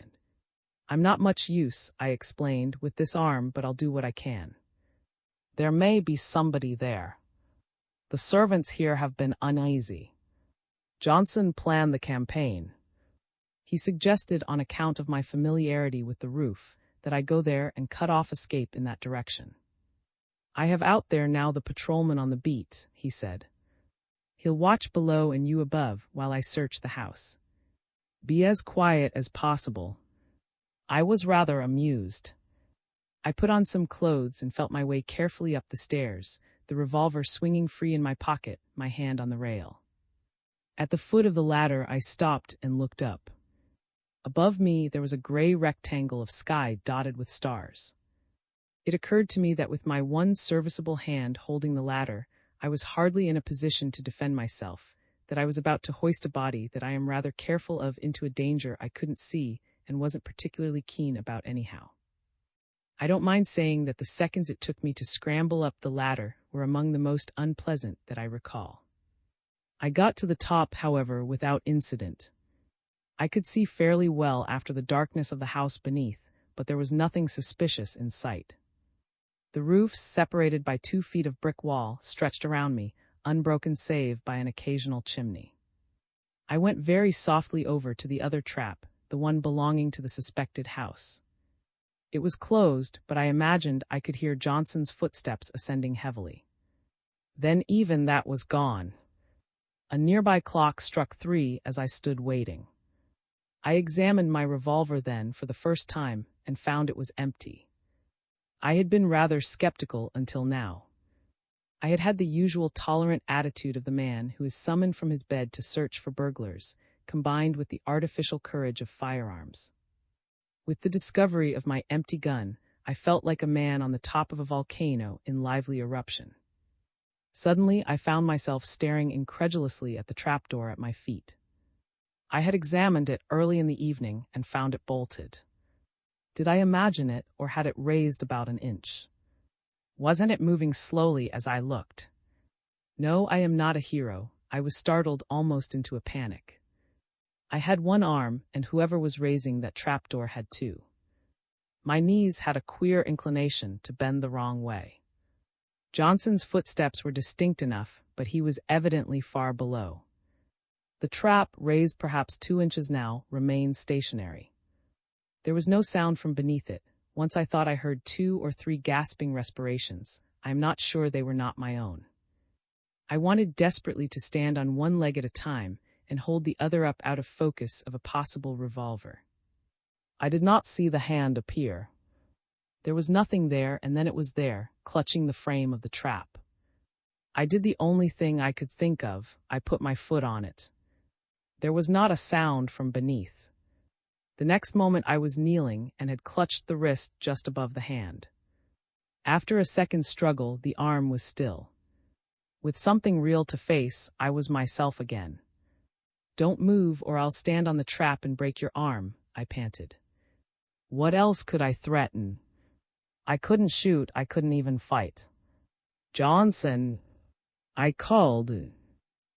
I'm not much use, I explained, with this arm, but I'll do what I can. There may be somebody there. The servants here have been uneasy. Johnson planned the campaign. He suggested, on account of my familiarity with the roof, that I go there and cut off escape in that direction. I have out there now the patrolman on the beat, he said. He'll watch below and you above while I search the house. Be as quiet as possible. I was rather amused. I put on some clothes and felt my way carefully up the stairs, the revolver swinging free in my pocket, my hand on the rail. At the foot of the ladder I stopped and looked up. Above me there was a gray rectangle of sky dotted with stars. It occurred to me that with my one serviceable hand holding the ladder, I was hardly in a position to defend myself, that I was about to hoist a body that I am rather careful of into a danger I couldn't see and wasn't particularly keen about anyhow. I don't mind saying that the seconds it took me to scramble up the ladder were among the most unpleasant that I recall. I got to the top, however, without incident. I could see fairly well after the darkness of the house beneath, but there was nothing suspicious in sight. The roofs, separated by 2 feet of brick wall, stretched around me, unbroken save by an occasional chimney. I went very softly over to the other trap, the one belonging to the suspected house. It was closed, but I imagined I could hear Johnson's footsteps ascending heavily. Then even that was gone. A nearby clock struck 3 as I stood waiting. I examined my revolver then for the first time and found it was empty. I had been rather skeptical until now. I had had the usual tolerant attitude of the man who is summoned from his bed to search for burglars, combined with the artificial courage of firearms. With the discovery of my empty gun, I felt like a man on the top of a volcano in lively eruption. Suddenly, I found myself staring incredulously at the trapdoor at my feet. I had examined it early in the evening and found it bolted. Did I imagine it, or had it raised about an inch? Wasn't it moving slowly as I looked? No, I am not a hero. I was startled almost into a panic. I had one arm, and whoever was raising that trapdoor had 2. My knees had a queer inclination to bend the wrong way. Johnson's footsteps were distinct enough, but he was evidently far below. The trap, raised perhaps 2 inches now, remained stationary. There was no sound from beneath it. Once I thought I heard 2 or 3 gasping respirations. I am not sure they were not my own. I wanted desperately to stand on one leg at a time and hold the other up out of focus of a possible revolver. I did not see the hand appear. There was nothing there, and then it was there, clutching the frame of the trap. I did the only thing I could think of. I put my foot on it. There was not a sound from beneath. The next moment I was kneeling and had clutched the wrist just above the hand. After a second's struggle, the arm was still. With something real to face, I was myself again. Don't move or I'll stand on the trap and break your arm, I panted. What else could I threaten? I couldn't shoot, I couldn't even fight. Johnson, I called.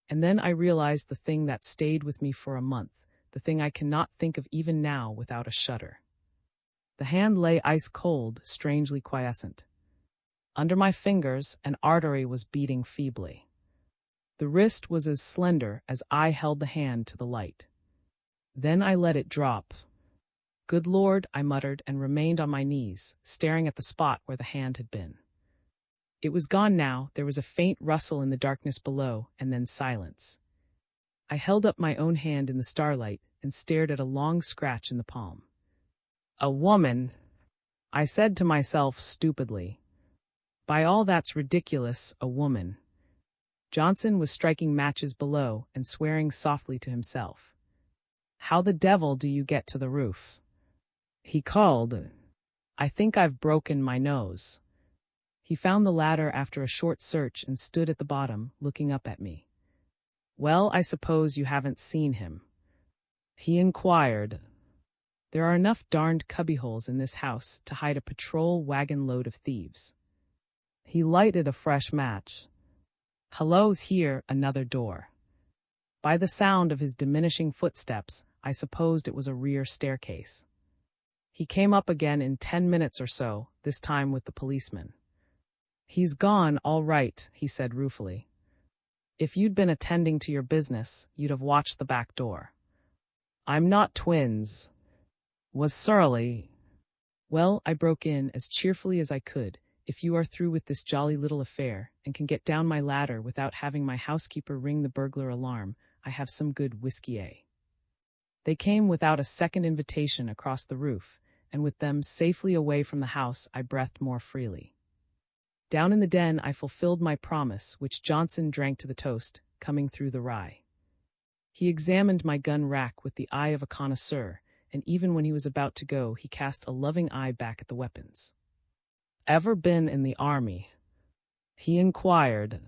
And then I realized the thing that stayed with me for a month, the thing I cannot think of even now without a shudder. The hand lay ice cold, strangely quiescent. Under my fingers, an artery was beating feebly. The wrist was as slender as I held the hand to the light. Then I let it drop. Good Lord, I muttered and remained on my knees, staring at the spot where the hand had been. It was gone now. There was a faint rustle in the darkness below, and then silence. I held up my own hand in the starlight and stared at a long scratch in the palm. A woman, I said to myself stupidly. By all that's ridiculous, a woman. Johnson was striking matches below and swearing softly to himself. How the devil do you get to the roof? He called. I think I've broken my nose. He found the ladder after a short search and stood at the bottom, looking up at me. Well, I suppose you haven't seen him. He inquired. There are enough darned cubbyholes in this house to hide a patrol wagon load of thieves. He lighted a fresh match. Hello's here, another door. By the sound of his diminishing footsteps, I supposed it was a rear staircase. He came up again in 10 minutes or so, this time with the policeman. He's gone, all right, he said ruefully. If you'd been attending to your business, you'd have watched the back door. I'm not twins. Was surly. Well, I broke in as cheerfully as I could. If you are through with this jolly little affair and can get down my ladder without having my housekeeper ring the burglar alarm, I have some good whiskey. They came without a second invitation across the roof, and with them safely away from the house, I breathed more freely. Down in the den, I fulfilled my promise, which Johnson drank to the toast, coming through the rye. He examined my gun rack with the eye of a connoisseur, and even when he was about to go, he cast a loving eye back at the weapons. Ever been in the army? He inquired.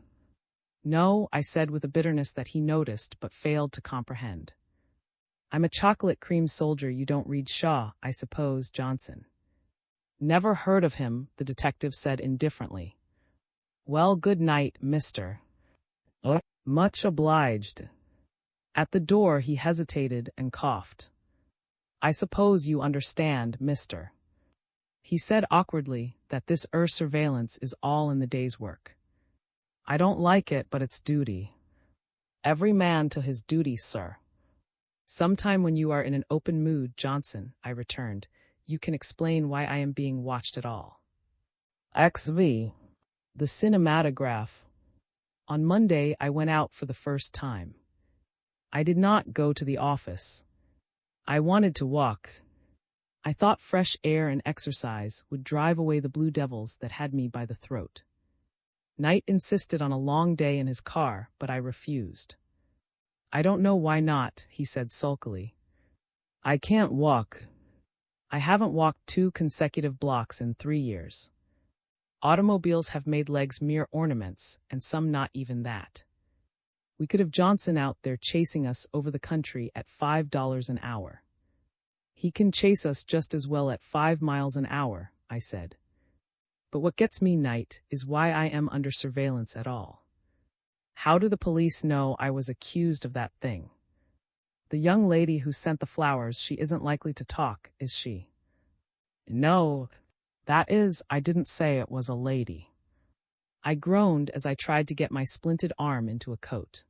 No, I said with a bitterness that he noticed but failed to comprehend. I'm a chocolate cream soldier. You don't read Shaw, I suppose, Johnson. Never heard of him, the detective said indifferently. Well, good night, mister. Much obliged. At the door he hesitated and coughed. I suppose you understand, mister. He said awkwardly that this surveillance is all in the day's work. I don't like it, but it's duty. Every man to his duty, sir. Sometime when you are in an open mood, Johnson, I returned, you can explain why I am being watched at all. XV. The cinematograph. On Monday, I went out for the first time. I did not go to the office. I wanted to walk. I thought fresh air and exercise would drive away the blue devils that had me by the throat. Knight insisted on a long day in his car, but I refused. I don't know why not, he said sulkily. I can't walk. I haven't walked 2 consecutive blocks in 3 years. Automobiles have made legs mere ornaments, and some not even that. We could have Johnson out there chasing us over the country at $5 an hour. He can chase us just as well at 5 miles an hour, I said. But what gets me, Knight, is why I am under surveillance at all. How do the police know I was accused of that thing? The young lady who sent the flowers, she isn't likely to talk, is she? No, that is, I didn't say it was a lady. I groaned as I tried to get my splinted arm into a coat.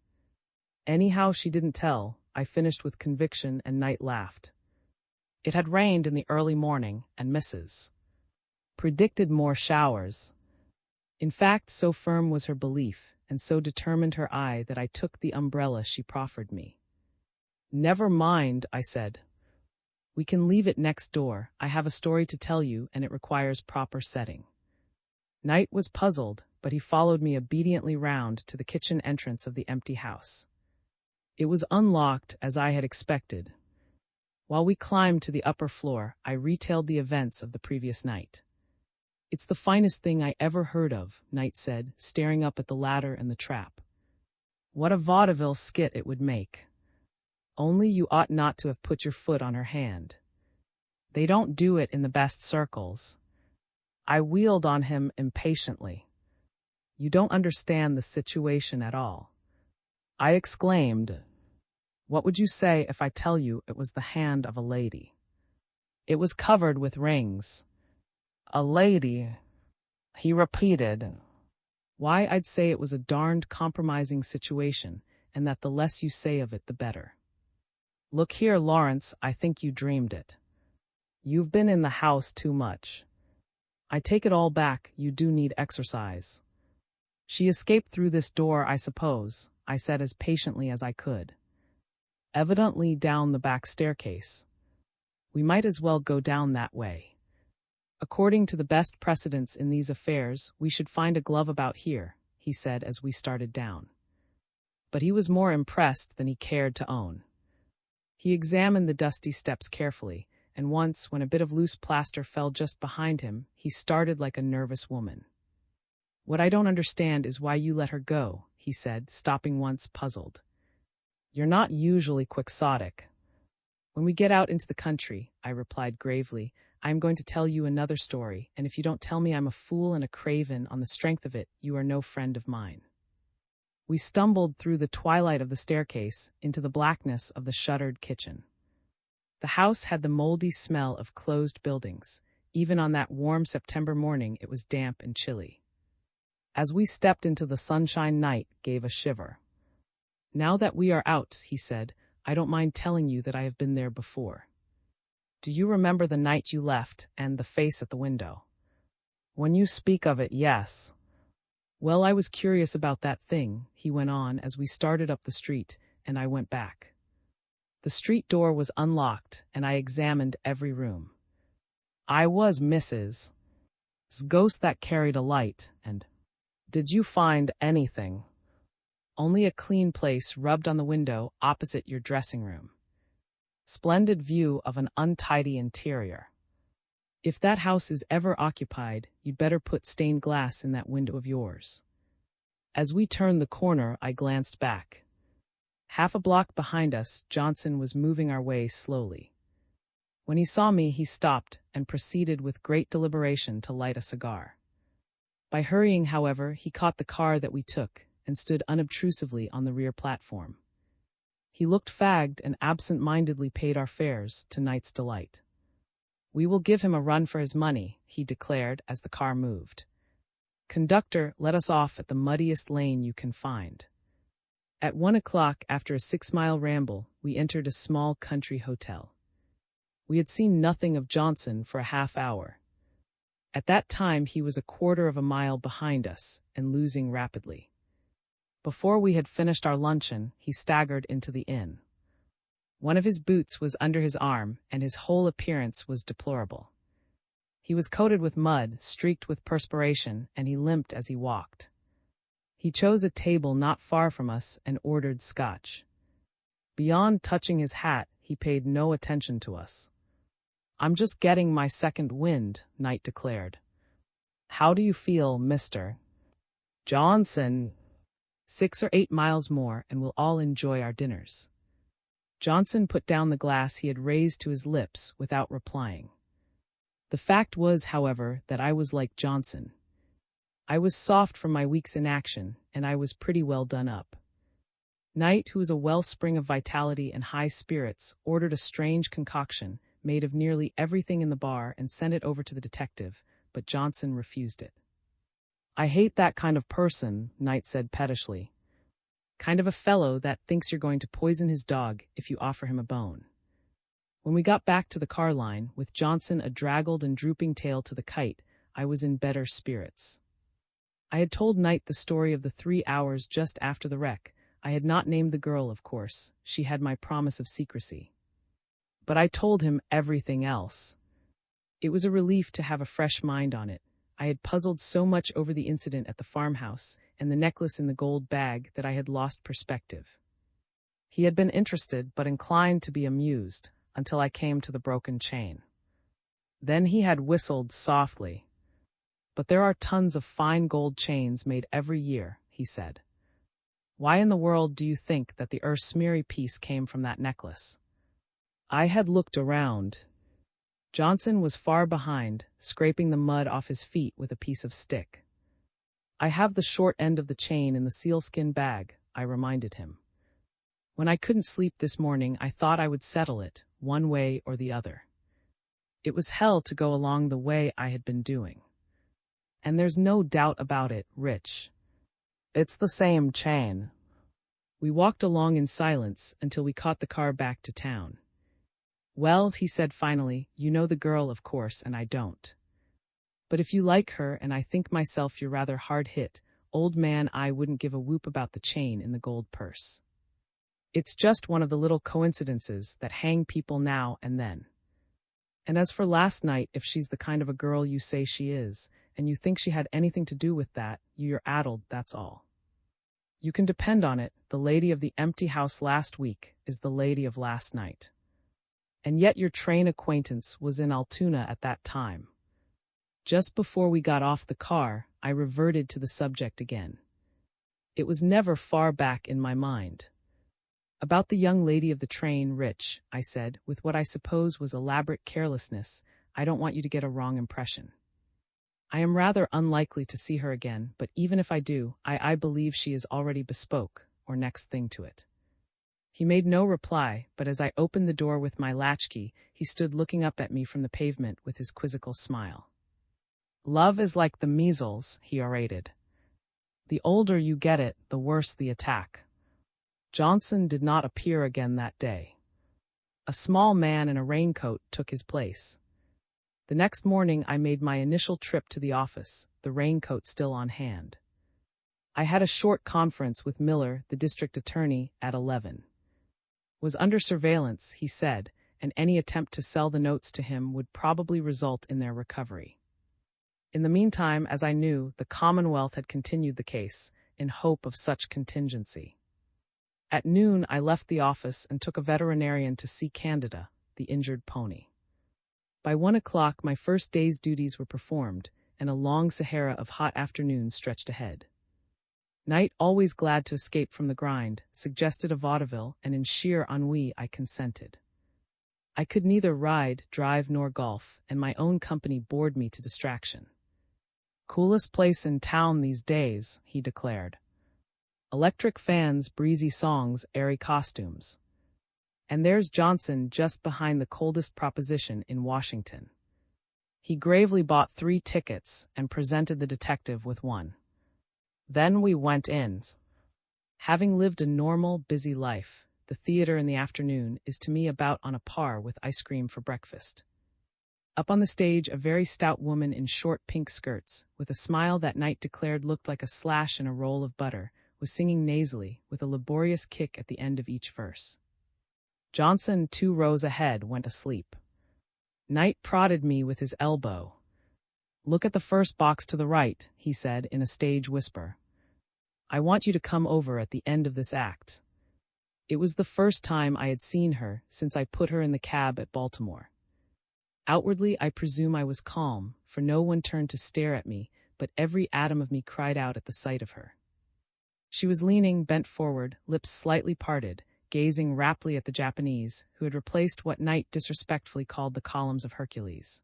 Anyhow, she didn't tell, I finished with conviction, and Knight laughed. It had rained in the early morning, and Mrs. predicted more showers. In fact, so firm was her belief, and so determined her eye, that I took the umbrella she proffered me. Never mind, I said. We can leave it next door. I have a story to tell you, and it requires proper setting. Knight was puzzled, but he followed me obediently round to the kitchen entrance of the empty house. It was unlocked, as I had expected. While we climbed to the upper floor, I retailed the events of the previous night. It's the finest thing I ever heard of, Knight said, staring up at the ladder and the trap. What a vaudeville skit it would make. Only you ought not to have put your foot on her hand. They don't do it in the best circles. I wheeled on him impatiently. You don't understand the situation at all. I exclaimed. What would you say if I tell you it was the hand of a lady? It was covered with rings. A lady, he repeated. Why, I'd say it was a darned compromising situation, and that the less you say of it, the better. Look here, Lawrence, I think you dreamed it. You've been in the house too much. I take it all back, you do need exercise. She escaped through this door, I suppose, I said as patiently as I could. Evidently down the back staircase. We might as well go down that way. According to the best precedents in these affairs, we should find a glove about here, he said as we started down. But he was more impressed than he cared to own. He examined the dusty steps carefully, and once, when a bit of loose plaster fell just behind him, he started like a nervous woman. "What I don't understand is why you let her go," he said, stopping once, puzzled. "You're not usually quixotic." "When we get out into the country," I replied gravely, "I am going to tell you another story, and if you don't tell me I'm a fool and a craven on the strength of it, you are no friend of mine." We stumbled through the twilight of the staircase into the blackness of the shuttered kitchen. The house had the moldy smell of closed buildings. Even on that warm September morning, it was damp and chilly. As we stepped into the sunshine, Knight gave a shiver. "Now that we are out," he said, "I don't mind telling you that I have been there before. Do you remember the night you left and the face at the window?" "When you speak of it, yes." "Well, I was curious about that thing," he went on as we started up the street, and I went back. The street door was unlocked, and I examined every room. I was Mrs. 's ghost that carried a light, and "Did you find anything?" "Only a clean place rubbed on the window opposite your dressing room. Splendid view of an untidy interior. If that house is ever occupied, you'd better put stained glass in that window of yours." As we turned the corner, I glanced back. Half a block behind us, Johnson was moving our way slowly. When he saw me, he stopped and proceeded with great deliberation to light a cigar. By hurrying, however, he caught the car that we took and stood unobtrusively on the rear platform. He looked fagged and absent-mindedly paid our fares, to Knight's delight. "We will give him a run for his money," he declared as the car moved. "Conductor, let us off at the muddiest lane you can find." At 1 o'clock, after a 6-mile ramble, we entered a small country hotel. We had seen nothing of Johnson for a half hour. At that time he was a quarter of a mile behind us and losing rapidly. Before we had finished our luncheon, he staggered into the inn. One of his boots was under his arm, and his whole appearance was deplorable. He was coated with mud, streaked with perspiration, and he limped as he walked. He chose a table not far from us and ordered scotch. Beyond touching his hat, he paid no attention to us. "I'm just getting my second wind," Knight declared. "How do you feel, Mr. Johnson?" 6 or 8 miles more, and we'll all enjoy our dinners." Johnson put down the glass he had raised to his lips without replying. The fact was, however, that I was like Johnson. I was soft from my week's inaction, and I was pretty well done up. Knight, who was a wellspring of vitality and high spirits, ordered a strange concoction made of nearly everything in the bar and sent it over to the detective, but Johnson refused it. "I hate that kind of person," Knight said pettishly. "Kind of a fellow that thinks you're going to poison his dog if you offer him a bone." When we got back to the car line, with Johnson a draggled and drooping tail to the kite, I was in better spirits. I had told Knight the story of the 3 hours just after the wreck. I had not named the girl, of course. She had my promise of secrecy. But I told him everything else. It was a relief to have a fresh mind on it. I had puzzled so much over the incident at the farmhouse and the necklace in the gold bag that I had lost perspective. He had been interested but inclined to be amused until I came to the broken chain. Then he had whistled softly. "But there are tons of fine gold chains made every year," he said. "Why in the world do you think that the Ersmiri piece came from that necklace?" I had looked around. Johnson was far behind, scraping the mud off his feet with a piece of stick. "I have the short end of the chain in the sealskin bag," I reminded him. "When I couldn't sleep this morning, I thought I would settle it, one way or the other. It was hell to go along the way I had been doing. And there's no doubt about it, Rich. It's the same chain." We walked along in silence until we caught the car back to town. "Well," he said finally, "you know the girl, of course, and I don't. But if you like her, and I think myself you're rather hard hit, old man, I wouldn't give a whoop about the chain in the gold purse. It's just one of the little coincidences that hang people now and then. And as for last night, if she's the kind of a girl you say she is, and you think she had anything to do with that, you're addled, that's all. You can depend on it, the lady of the empty house last week is the lady of last night." And yet your train acquaintance was in Altoona at that time. Just before we got off the car, I reverted to the subject again. It was never far back in my mind. About the young lady of the train, Rich, I said, with what I suppose was elaborate carelessness. I don't want you to get a wrong impression. I am rather unlikely to see her again, but even if I do, I believe she is already bespoke, or next thing to it. He made no reply, but as I opened the door with my latchkey, he stood looking up at me from the pavement with his quizzical smile. Love is like the measles, he orated. The older you get it, the worse the attack. Johnson did not appear again that day. A small man in a raincoat took his place. The next morning I made my initial trip to the office, the raincoat still on hand. I had a short conference with Miller, the district attorney, at 11. Was under surveillance, he said, and any attempt to sell the notes to him would probably result in their recovery. In the meantime, as I knew, the Commonwealth had continued the case, in hope of such contingency. At noon I left the office and took a veterinarian to see Candida, the injured pony. By 1 o'clock my first day's duties were performed, and a long Sahara of hot afternoons stretched ahead. Night, always glad to escape from the grind, suggested a vaudeville, and in sheer ennui I consented. I could neither ride, drive, nor golf, and my own company bored me to distraction. Coolest place in town these days, he declared. Electric fans, breezy songs, airy costumes. And there's Johnson just behind the coldest proposition in Washington. He gravely bought 3 tickets and presented the detective with one. Then we went in. Having lived a normal, busy life, the theater in the afternoon is to me about on a par with ice cream for breakfast. Up on the stage, a very stout woman in short pink skirts, with a smile that Knight declared looked like a slash in a roll of butter, was singing nasally, with a laborious kick at the end of each verse. Johnson, 2 rows ahead, went asleep. Knight prodded me with his elbow. Look at the first box to the right, he said in a stage whisper. I want you to come over at the end of this act. It was the first time I had seen her since I put her in the cab at Baltimore. Outwardly, I presume I was calm, for no one turned to stare at me, but every atom of me cried out at the sight of her. She was leaning, bent forward, lips slightly parted, gazing raptly at the Japanese, who had replaced what Knight disrespectfully called the columns of Hercules.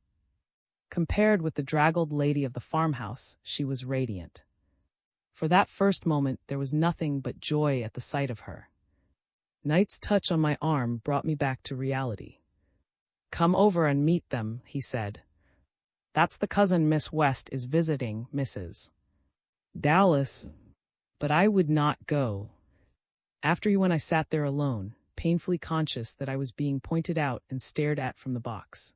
Compared with the draggled lady of the farmhouse, she was radiant. For that first moment there was nothing but joy at the sight of her. Knight's touch on my arm brought me back to reality. Come over and meet them, he said. That's the cousin Miss West is visiting, Mrs. Dallas. But I would not go. After you, when I sat there alone, painfully conscious that I was being pointed out and stared at from the box.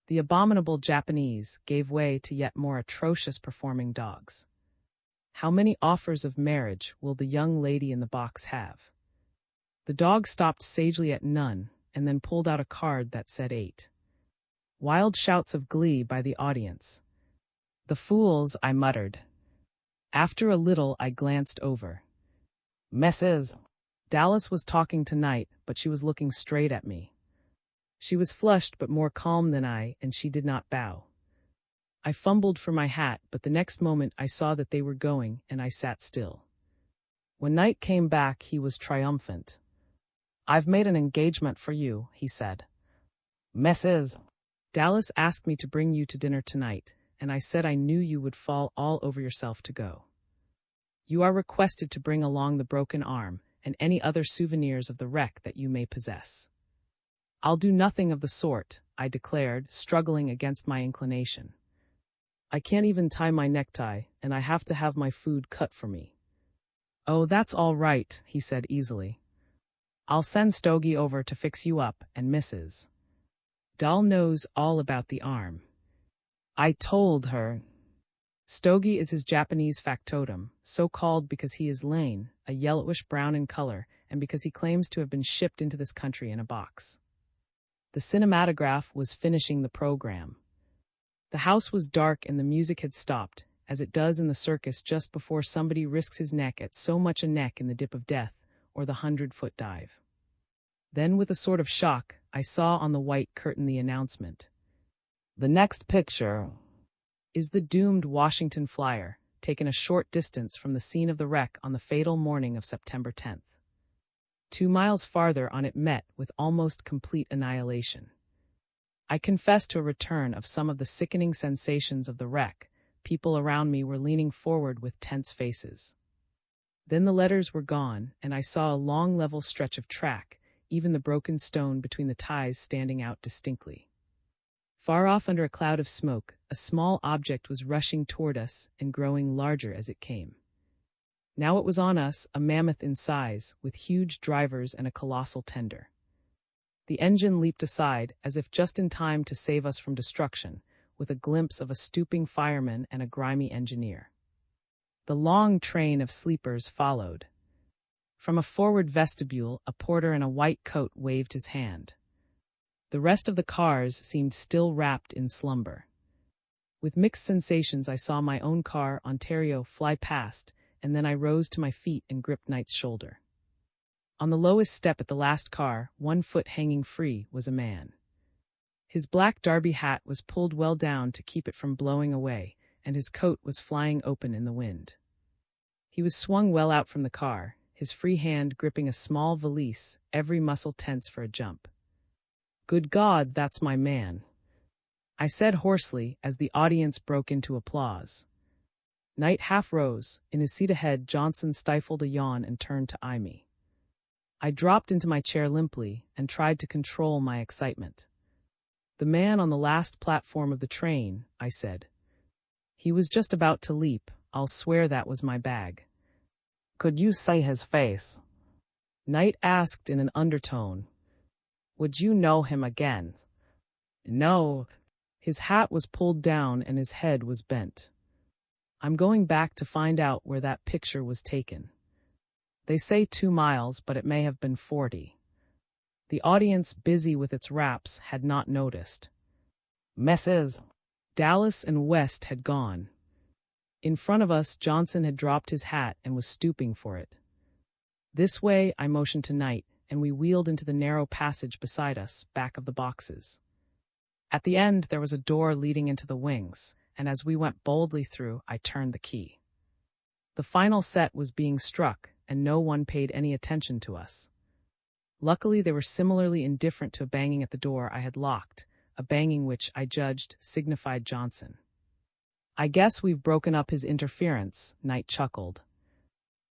The abominable Japanese gave way to yet more atrocious performing dogs. How many offers of marriage will the young lady in the box have? The dog stopped sagely at none, and then pulled out a card that said 8. Wild shouts of glee by the audience. The fools, I muttered. After a little I glanced over. Mrs. Dallas was talking to Knight, but she was looking straight at me. She was flushed but more calm than I, and she did not bow. I fumbled for my hat, but the next moment I saw that they were going, and I sat still. When Knight came back, he was triumphant. I've made an engagement for you, he said. Mrs. Dallas asked me to bring you to dinner tonight, and I said I knew you would fall all over yourself to go. You are requested to bring along the broken arm and any other souvenirs of the wreck that you may possess. I'll do nothing of the sort, I declared, struggling against my inclination. I can't even tie my necktie, and I have to have my food cut for me. Oh, that's all right, he said easily. I'll send Stogie over to fix you up, and Mrs. Dahl knows all about the arm. I told her. Stogie is his Japanese factotum, so called because he is lane, a yellowish-brown in color, and because he claims to have been shipped into this country in a box. The cinematograph was finishing the program. The house was dark and the music had stopped, as it does in the circus just before somebody risks his neck at so much a neck in the dip of death, or the 100-foot dive. Then, with a sort of shock, I saw on the white curtain the announcement. The next picture is the doomed Washington flyer, taken a short distance from the scene of the wreck on the fatal morning of September 10th. 2 miles farther on it met with almost complete annihilation. I confess to a return of some of the sickening sensations of the wreck. People around me were leaning forward with tense faces. Then the letters were gone, and I saw a long level stretch of track, even the broken stone between the ties standing out distinctly. Far off under a cloud of smoke, a small object was rushing toward us and growing larger as it came. Now it was on us, a mammoth in size, with huge drivers and a colossal tender. The engine leaped aside, as if just in time to save us from destruction, with a glimpse of a stooping fireman and a grimy engineer. The long train of sleepers followed. From a forward vestibule, a porter in a white coat waved his hand. The rest of the cars seemed still wrapped in slumber. With mixed sensations, I saw my own car, Ontario, fly past, and then I rose to my feet and gripped Knight's shoulder. On the lowest step at the last car, 1 foot hanging free, was a man. His black derby hat was pulled well down to keep it from blowing away, and his coat was flying open in the wind. He was swung well out from the car, his free hand gripping a small valise, every muscle tense for a jump. "Good God, that's my man," I said hoarsely as the audience broke into applause. Knight half rose. In his seat ahead, Johnson stifled a yawn and turned to eye me. I dropped into my chair limply and tried to control my excitement. "The man on the last platform of the train," I said. "He was just about to leap. I'll swear that was my bag." "Could you see his face?" Knight asked in an undertone. "Would you know him again?" "No." His hat was pulled down and his head was bent. "I'm going back to find out where that picture was taken. They say 2 miles, but it may have been 40. The audience, busy with its wraps, had not noticed. Mrs. Dallas and West had gone. In front of us, Johnson had dropped his hat and was stooping for it. "This way," I motioned to Knight, and we wheeled into the narrow passage beside us, back of the boxes. At the end, there was a door leading into the wings, and as we went boldly through, I turned the key. The final set was being struck, and no one paid any attention to us. Luckily, they were similarly indifferent to a banging at the door I had locked, a banging which, I judged, signified Johnson. "I guess we've broken up his interference," Knight chuckled.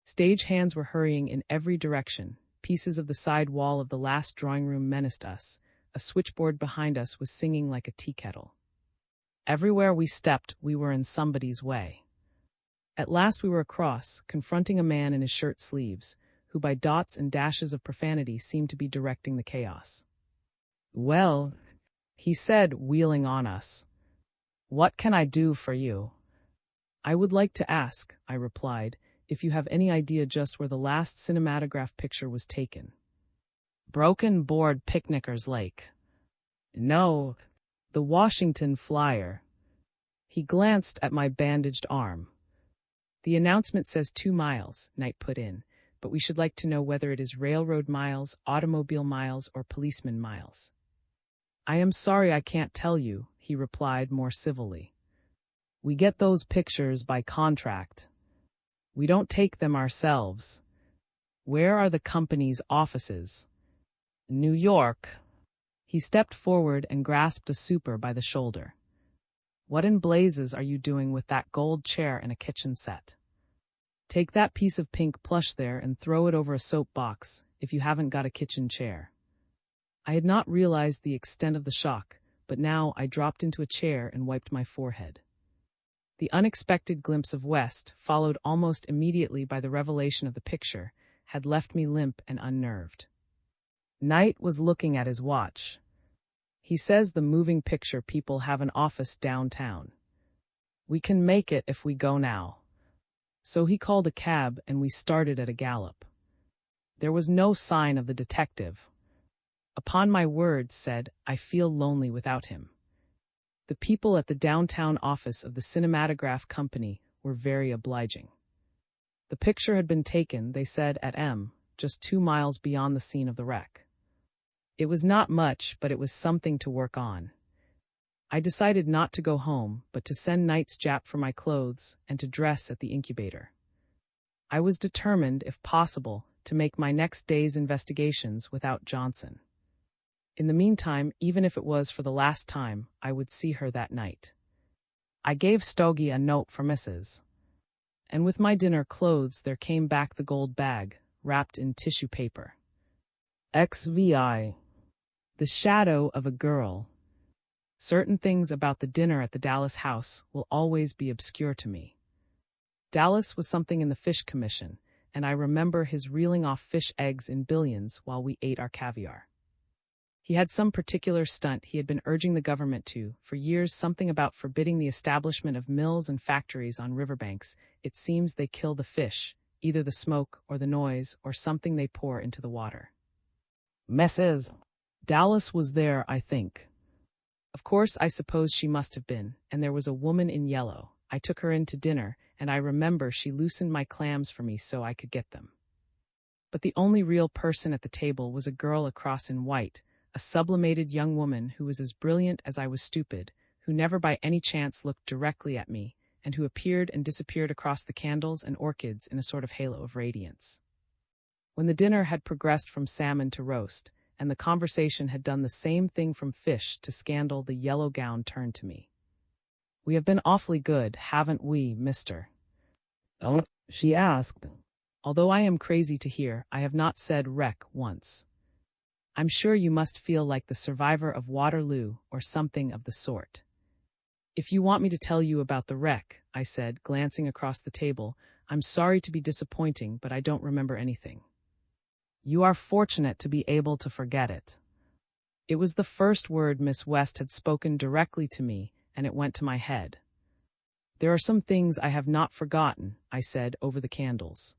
Stage hands were hurrying in every direction. Pieces of the side wall of the last drawing room menaced us. A switchboard behind us was singing like a tea kettle. Everywhere we stepped, we were in somebody's way. At last we were across, confronting a man in his shirt sleeves, who by dots and dashes of profanity seemed to be directing the chaos. "Well," he said, wheeling on us, "what can I do for you?" "I would like to ask," I replied, "if you have any idea just where the last cinematograph picture was taken." "Broken Board Picnickers Lake." "No, the Washington flyer." He glanced at my bandaged arm. "The announcement says 2 miles, Knight put in, but we should like to know whether it is railroad miles, automobile miles, or policeman miles." "I am sorry I can't tell you," he replied more civilly. "We get those pictures by contract. We don't take them ourselves." "Where are the company's offices?" "New York." He stepped forward and grasped a super by the shoulder. "What in blazes are you doing with that gold chair and a kitchen set? Take that piece of pink plush there and throw it over a soap box, if you haven't got a kitchen chair." I had not realized the extent of the shock, but now I dropped into a chair and wiped my forehead. The unexpected glimpse of West, followed almost immediately by the revelation of the picture, had left me limp and unnerved. Knight was looking at his watch. "He says the moving picture people have an office downtown. We can make it if we go now." So he called a cab and we started at a gallop. There was no sign of the detective. Upon my word, said, I feel lonely without him. The people at the downtown office of the cinematograph company were very obliging. The picture had been taken, they said, at M, just 2 miles beyond the scene of the wreck. It was not much, but it was something to work on. I decided not to go home, but to send Knight's Jap for my clothes and to dress at the incubator. I was determined, if possible, to make my next day's investigations without Johnson. In the meantime, even if it was for the last time, I would see her that night. I gave Stogie a note for Mrs. And with my dinner clothes there came back the gold bag, wrapped in tissue paper. XVI. The shadow of a girl. Certain things about the dinner at the Dallas house will always be obscure to me. Dallas was something in the fish commission, and I remember his reeling off fish eggs in billions while we ate our caviar. He had some particular stunt he had been urging the government to, for years, something about forbidding the establishment of mills and factories on riverbanks. It seems they kill the fish, either the smoke or the noise or something they pour into the water. Mrs. Dallas was there, I think. Of course, I suppose she must have been, and there was a woman in yellow. I took her in to dinner, and I remember she loosened my clams for me so I could get them. But the only real person at the table was a girl across in white, a sublimated young woman who was as brilliant as I was stupid, who never by any chance looked directly at me, and who appeared and disappeared across the candles and orchids in a sort of halo of radiance. When the dinner had progressed from salmon to roast, and the conversation had done the same thing from fish to scandal, the yellow gown turned to me. "We have been awfully good, haven't we, mister?" "Oh?" she asked. Although I am crazy to hear, I have not said wreck once. I'm sure you must feel like the survivor of Waterloo or something of the sort. "If you want me to tell you about the wreck," I said, glancing across the table, "I'm sorry to be disappointing, but I don't remember anything." "You are fortunate to be able to forget it." It was the first word Miss West had spoken directly to me, and it went to my head. "There are some things I have not forgotten," I said over the candles.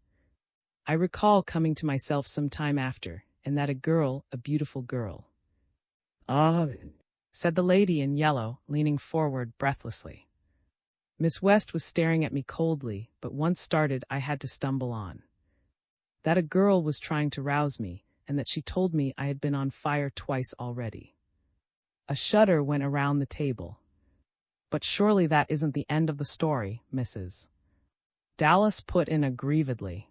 I recall coming to myself some time after, and that a beautiful girl. "Ah," said the lady in yellow, leaning forward breathlessly. Miss West was staring at me coldly, but once started I had to stumble on. That a girl was trying to rouse me, and that she told me I had been on fire twice already. A shudder went around the table. "But surely that isn't the end of the story, Mrs. Dallas put in aggrievedly.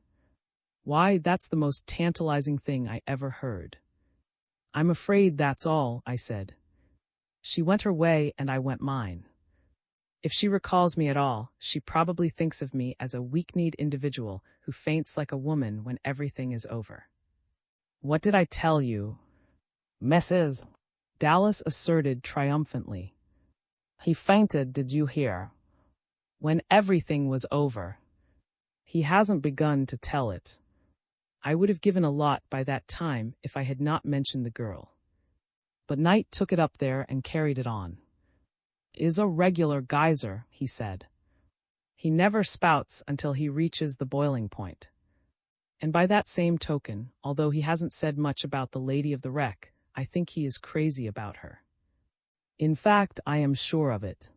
"Why, that's the most tantalizing thing I ever heard." "I'm afraid that's all," I said. She went her way and I went mine. If she recalls me at all, she probably thinks of me as a weak-kneed individual who faints like a woman when everything is over. "What did I tell you, Mrs. Dallas asserted triumphantly. "He fainted, did you hear? When everything was over. He hasn't begun to tell it." I would have given a lot by that time if I had not mentioned the girl. But Knight took it up there and carried it on. "Is a regular geyser," he said. "He never spouts until he reaches the boiling point. And by that same token, although he hasn't said much about the lady of the wreck, I think he is crazy about her. In fact, I am sure of it.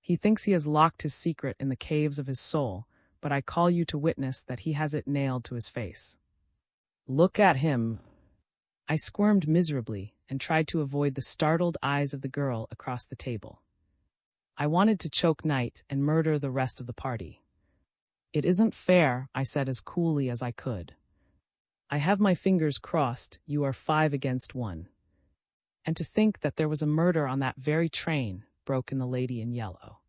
He thinks he has locked his secret in the caves of his soul, but I call you to witness that he has it nailed to his face. Look at him." I squirmed miserably and tried to avoid the startled eyes of the girl across the table. I wanted to choke Knight and murder the rest of the party. "It isn't fair," I said as coolly as I could. "I have my fingers crossed you are 5 against 1. And to think that there was a murder on that very train," broke in the lady in yellow.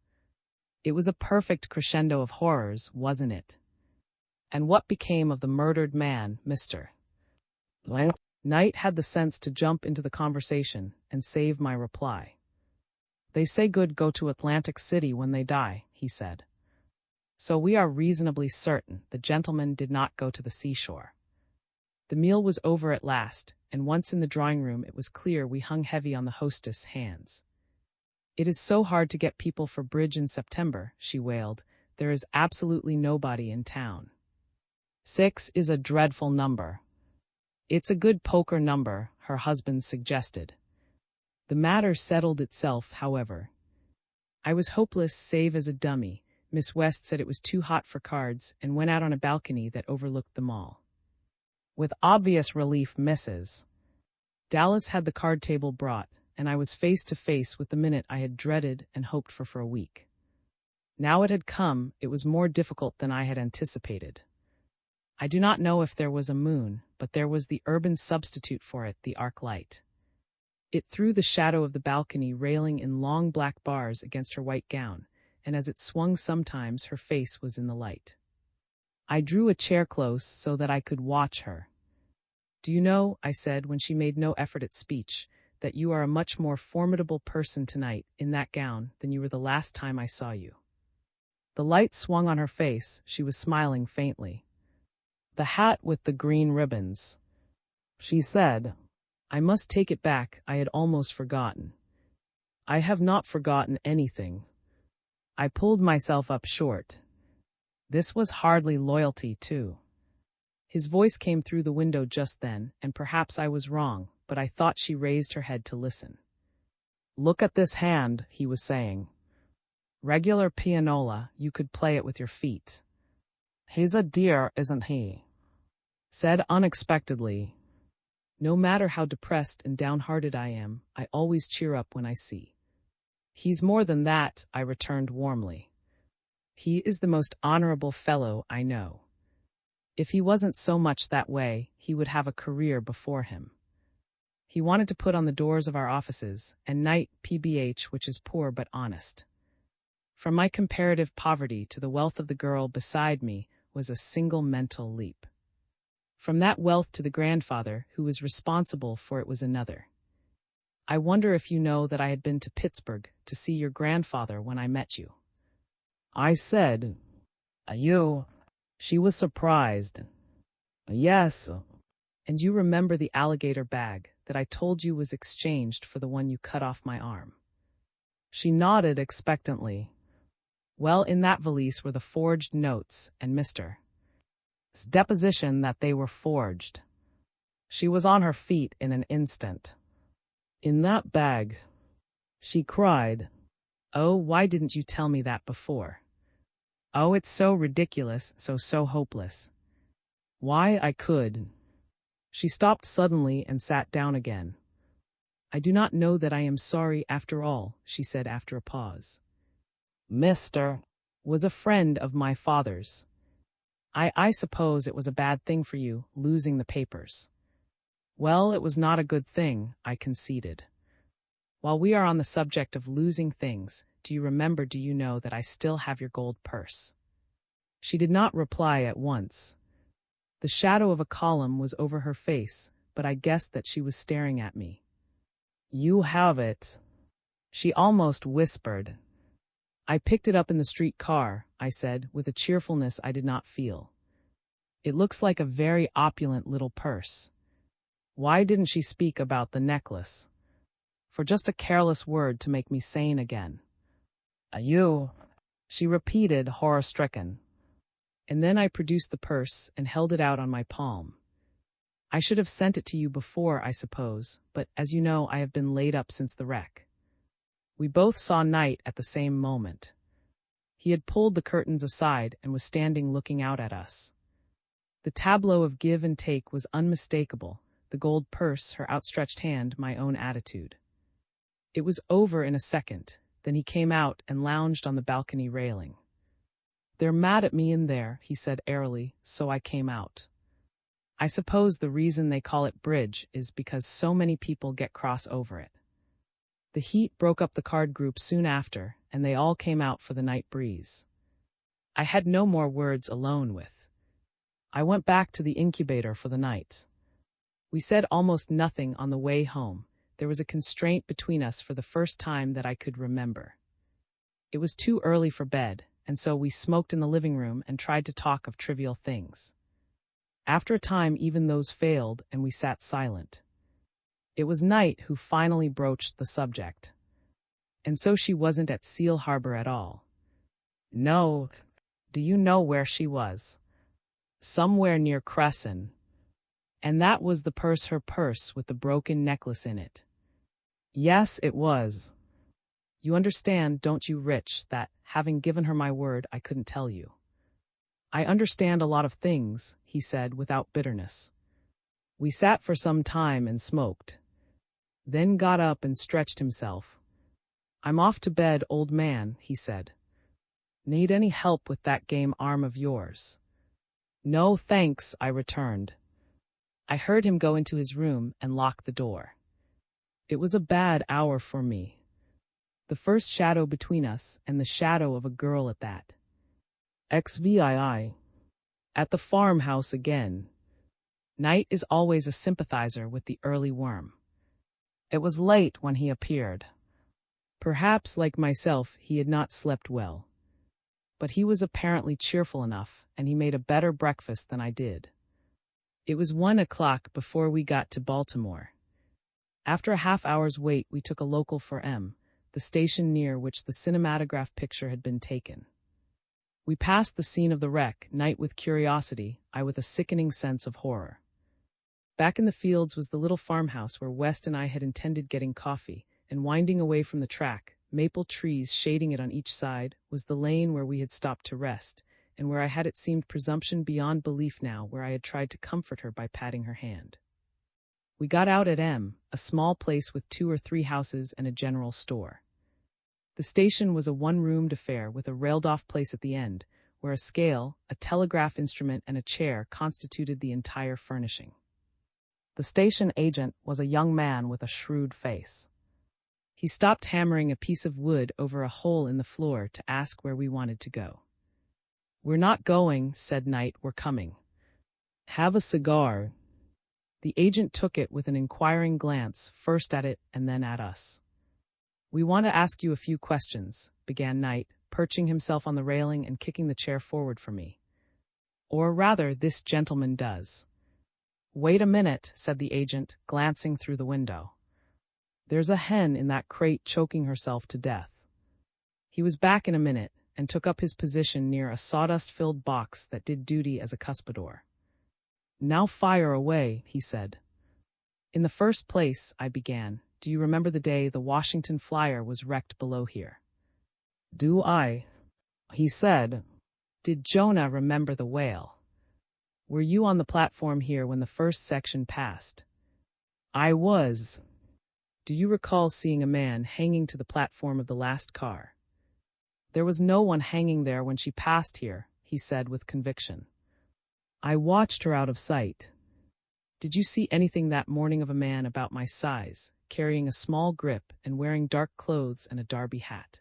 "It was a perfect crescendo of horrors, wasn't it? And what became of the murdered man, Mr. Knight had the sense to jump into the conversation and save my reply. "They say good go to Atlantic City when they die," he said. "So we are reasonably certain the gentleman did not go to the seashore." The meal was over at last, and once in the drawing room it was clear we hung heavy on the hostess' hands. "It is so hard to get people for bridge in September," she wailed. "There is absolutely nobody in town." 6 is a dreadful number. "It's a good poker number," her husband suggested. The matter settled itself, however. I was hopeless save as a dummy. Miss West said it was too hot for cards and went out on a balcony that overlooked the mall. With obvious relief, Mrs. Dallas had the card table brought, and I was face to face with the minute I had dreaded and hoped for a week. Now it had come. It was more difficult than I had anticipated. I do not know if there was a moon, but there was the urban substitute for it, the arc light. It threw the shadow of the balcony railing in long black bars against her white gown, and as it swung sometimes her face was in the light. I drew a chair close so that I could watch her. "Do you know," I said when she made no effort at speech, "that you are a much more formidable person tonight in that gown than you were the last time I saw you?" The light swung on her face. She was smiling faintly. "The hat with the green ribbons," she said. I must take it back. I had almost forgotten. "I have not forgotten anything." I pulled myself up short. This was hardly loyalty, too. His voice came through the window just then, and perhaps I was wrong, but I thought she raised her head to listen. "Look at this hand," he was saying. "Regular pianola, you could play it with your feet." "He's a dear, isn't he?" said unexpectedly. No matter how depressed and downhearted I am, I always cheer up when I see. "He's more than that," I returned warmly. "He is the most honorable fellow I know. If he wasn't so much that way, he would have a career before him." He wanted to put on the doors of our offices, and Knight, PBH, which is poor but honest. From my comparative poverty to the wealth of the girl beside me was a single mental leap. From that wealth to the grandfather who was responsible for it was another. "I wonder if you know that I had been to Pittsburgh to see your grandfather when I met you?" I said. "You?" She was surprised. "Yes." "And you remember the alligator bag that I told you was exchanged for the one you cut off my arm?" She nodded expectantly. "Well, in that valise were the forged notes and Mr. S deposition that they were forged." She was on her feet in an instant. "In that bag," she cried. "Oh, why didn't you tell me that before? Oh, it's so ridiculous, so hopeless. Why, I could." She stopped suddenly and sat down again. "I do not know that I am sorry after all," she said after a pause. "Mr. was a friend of my father's. I suppose it was a bad thing for you, losing the papers." "Well, it was not a good thing," I conceded. "While we are on the subject of losing things, do you know that I still have your gold purse?" She did not reply at once. The shadow of a column was over her face, but I guessed that she was staring at me. "You have it," she almost whispered. "I picked it up in the street car," I said, with a cheerfulness I did not feel. "It looks like a very opulent little purse." Why didn't she speak about the necklace? For just a careless word to make me sane again. "You," she repeated, horror-stricken. And then I produced the purse and held it out on my palm. "I should have sent it to you before, I suppose, but as you know, I have been laid up since the wreck." We both saw Knight at the same moment. He had pulled the curtains aside and was standing looking out at us. The tableau of give and take was unmistakable, the gold purse, her outstretched hand, my own attitude. It was over in a second, then he came out and lounged on the balcony railing. "They're mad at me in there," he said airily, "so I came out. I suppose the reason they call it bridge is because so many people get cross over it." The heat broke up the card group soon after, and they all came out for the night breeze. I had no more words alone with. I went back to the incubator for the night. We said almost nothing on the way home. There was a constraint between us for the first time that I could remember. It was too early for bed, and so we smoked in the living room and tried to talk of trivial things. After a time, even those failed, and we sat silent. It was Knight who finally broached the subject. "And so she wasn't at Seal Harbor at all?" "No." "Do you know where she was?" "Somewhere near Cresson." "And that was the purse, her purse with the broken necklace in it?" "Yes, it was." "You understand, don't you, Rich, that, having given her my word, I couldn't tell you?" "I understand a lot of things," he said without bitterness. We sat for some time and smoked. then got up and stretched himself. "I'm off to bed, old man," he said. "Need any help with that game arm of yours?" "No, thanks," I returned. I heard him go into his room and lock the door. It was a bad hour for me. The first shadow between us, and the shadow of a girl at that. XVII. At the farmhouse again. Night is always a sympathizer with the early worm. It was late when he appeared. Perhaps, like myself, he had not slept well. But he was apparently cheerful enough, and he made a better breakfast than I did. It was 1 o'clock before we got to Baltimore. After a half-hour's wait, we took a local for M, the station near which the cinematograph picture had been taken. We passed the scene of the wreck, Night with curiosity, I with a sickening sense of horror. Back in the fields was the little farmhouse where West and I had intended getting coffee, and winding away from the track, maple trees shading it on each side, was the lane where we had stopped to rest, and where I had it seemed presumption beyond belief now, where I had tried to comfort her by patting her hand. We got out at M, a small place with 2 or 3 houses and a general store. The station was a one-roomed affair with a railed-off place at the end, where a scale, a telegraph instrument, and a chair constituted the entire furnishing. The station agent was a young man with a shrewd face. He stopped hammering a piece of wood over a hole in the floor to ask where we wanted to go. "We're not going," said Knight, "we're coming." "Have a cigar." The agent took it with an inquiring glance, first at it and then at us. "We want to ask you a few questions," began Knight, perching himself on the railing and kicking the chair forward for me. "Or rather, this gentleman does." "Wait a minute," said the agent, glancing through the window. "There's a hen in that crate choking herself to death." He was back in a minute, and took up his position near a sawdust-filled box that did duty as a cuspidor. "Now fire away," he said. "In the first place," I began, "do you remember the day the Washington Flyer was wrecked below here?" "Do I?" he said. "Did Jonah remember the whale? Were you on the platform here when the first section passed?" "I was." "Do you recall seeing a man hanging to the platform of the last car?" "There was no one hanging there when she passed here," he said with conviction. "I watched her out of sight." "Did you see anything that morning of a man about my size, carrying a small grip and wearing dark clothes and a derby hat?"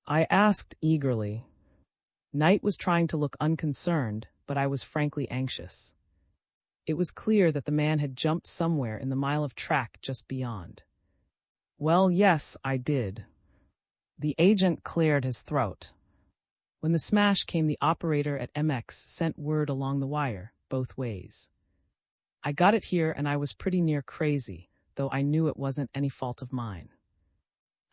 I asked eagerly. Knight was trying to look unconcerned, but I was frankly anxious. It was clear that the man had jumped somewhere in the mile of track just beyond. "Well, yes, I did." The agent cleared his throat. When the smash came, the operator at MX sent word along the wire, both ways. I got it here and I was pretty near crazy, though I knew it wasn't any fault of mine.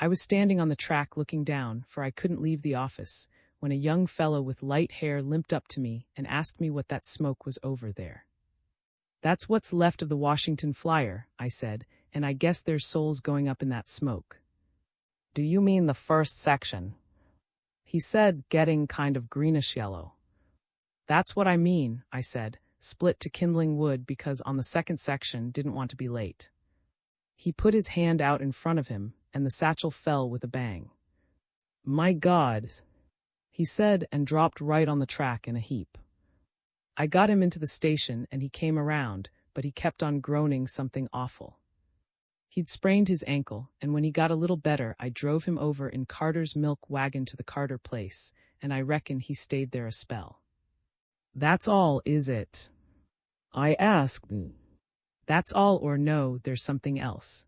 I was standing on the track looking down, for I couldn't leave the office, when a young fellow with light hair limped up to me and asked me what that smoke was over there. "That's what's left of the Washington Flyer," I said, "and I guess there's souls going up in that smoke." "Do you mean the first section?" he said, getting kind of greenish-yellow. "That's what I mean," I said, split to kindling wood because on the second section didn't want to be late. He put his hand out in front of him, and the satchel fell with a bang. "My God," he said, and dropped right on the track in a heap. I got him into the station and he came around, but he kept on groaning something awful. He'd sprained his ankle, and when he got a little better, I drove him over in Carter's milk wagon to the Carter place, and I reckon he stayed there a spell. "That's all, is it?" I asked. "That's all, or no, there's something else."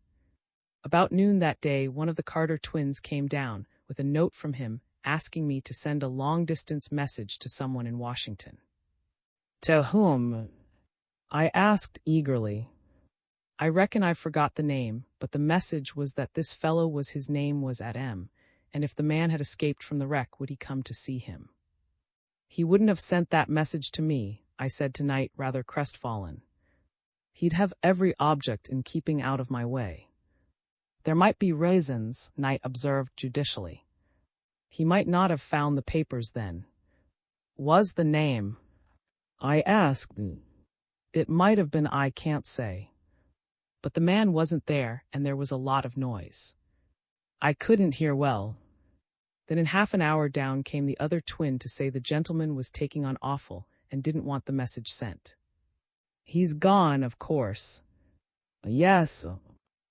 About noon that day, one of the Carter twins came down with a note from him asking me to send a long-distance message to someone in Washington. "To whom?" I asked eagerly. I reckon I forgot the name, but the message was that this fellow was his name was at M, and if the man had escaped from the wreck, would he come to see him? "He wouldn't have sent that message to me," I said to Knight, rather crestfallen. "He'd have every object in keeping out of my way." "There might be reasons," Knight observed judicially. "He might not have found the papers then." "Was the name?" I asked. "It might have been, I can't say." But the man wasn't there, and there was a lot of noise. I couldn't hear well. Then in half an hour down came the other twin to say the gentleman was taking on awful and didn't want the message sent. He's gone, of course. Yes.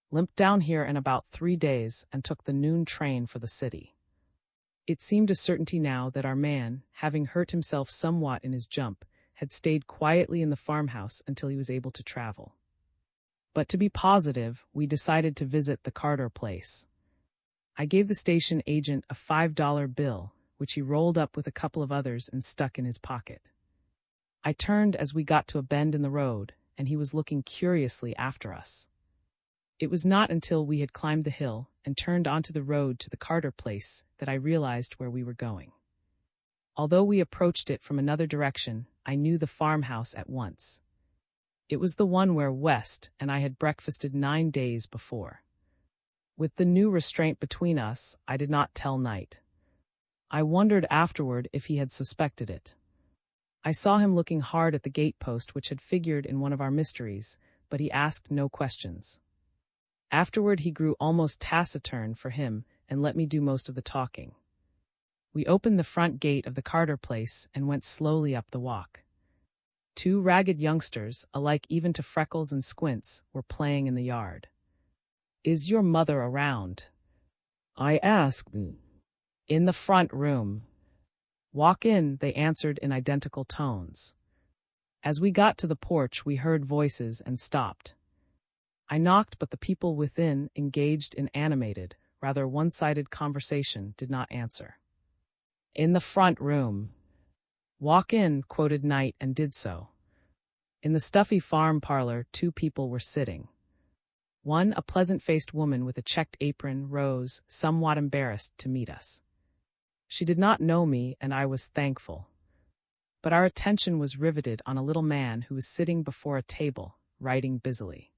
Limped down here in about 3 days and took the noon train for the city. It seemed a certainty now that our man, having hurt himself somewhat in his jump, had stayed quietly in the farmhouse until he was able to travel. But to be positive, we decided to visit the Carter place. I gave the station agent a $5 bill, which he rolled up with a couple of others and stuck in his pocket. I turned as we got to a bend in the road, and he was looking curiously after us. It was not until we had climbed the hill and turned onto the road to the Carter place that I realized where we were going. Although we approached it from another direction, I knew the farmhouse at once. It was the one where West and I had breakfasted 9 days before. With the new restraint between us, I did not tell Knight. I wondered afterward if he had suspected it. I saw him looking hard at the gatepost which had figured in one of our mysteries, but he asked no questions. Afterward he grew almost taciturn for him and let me do most of the talking. We opened the front gate of the Carter place and went slowly up the walk. 2 ragged youngsters, alike even to Freckles and Squints, were playing in the yard. "Is your mother around?" I asked. "In the front room." "Walk in," they answered in identical tones. As we got to the porch, we heard voices and stopped. I knocked, but the people within, engaged in animated, rather one-sided conversation, did not answer. "In the front room." "Walk in," quoted Knight, and did so. In the stuffy farm parlor, 2 people were sitting. One, a pleasant-faced woman with a checked apron, rose, somewhat embarrassed, to meet us. She did not know me, and I was thankful. But our attention was riveted on a little man who was sitting before a table, writing busily.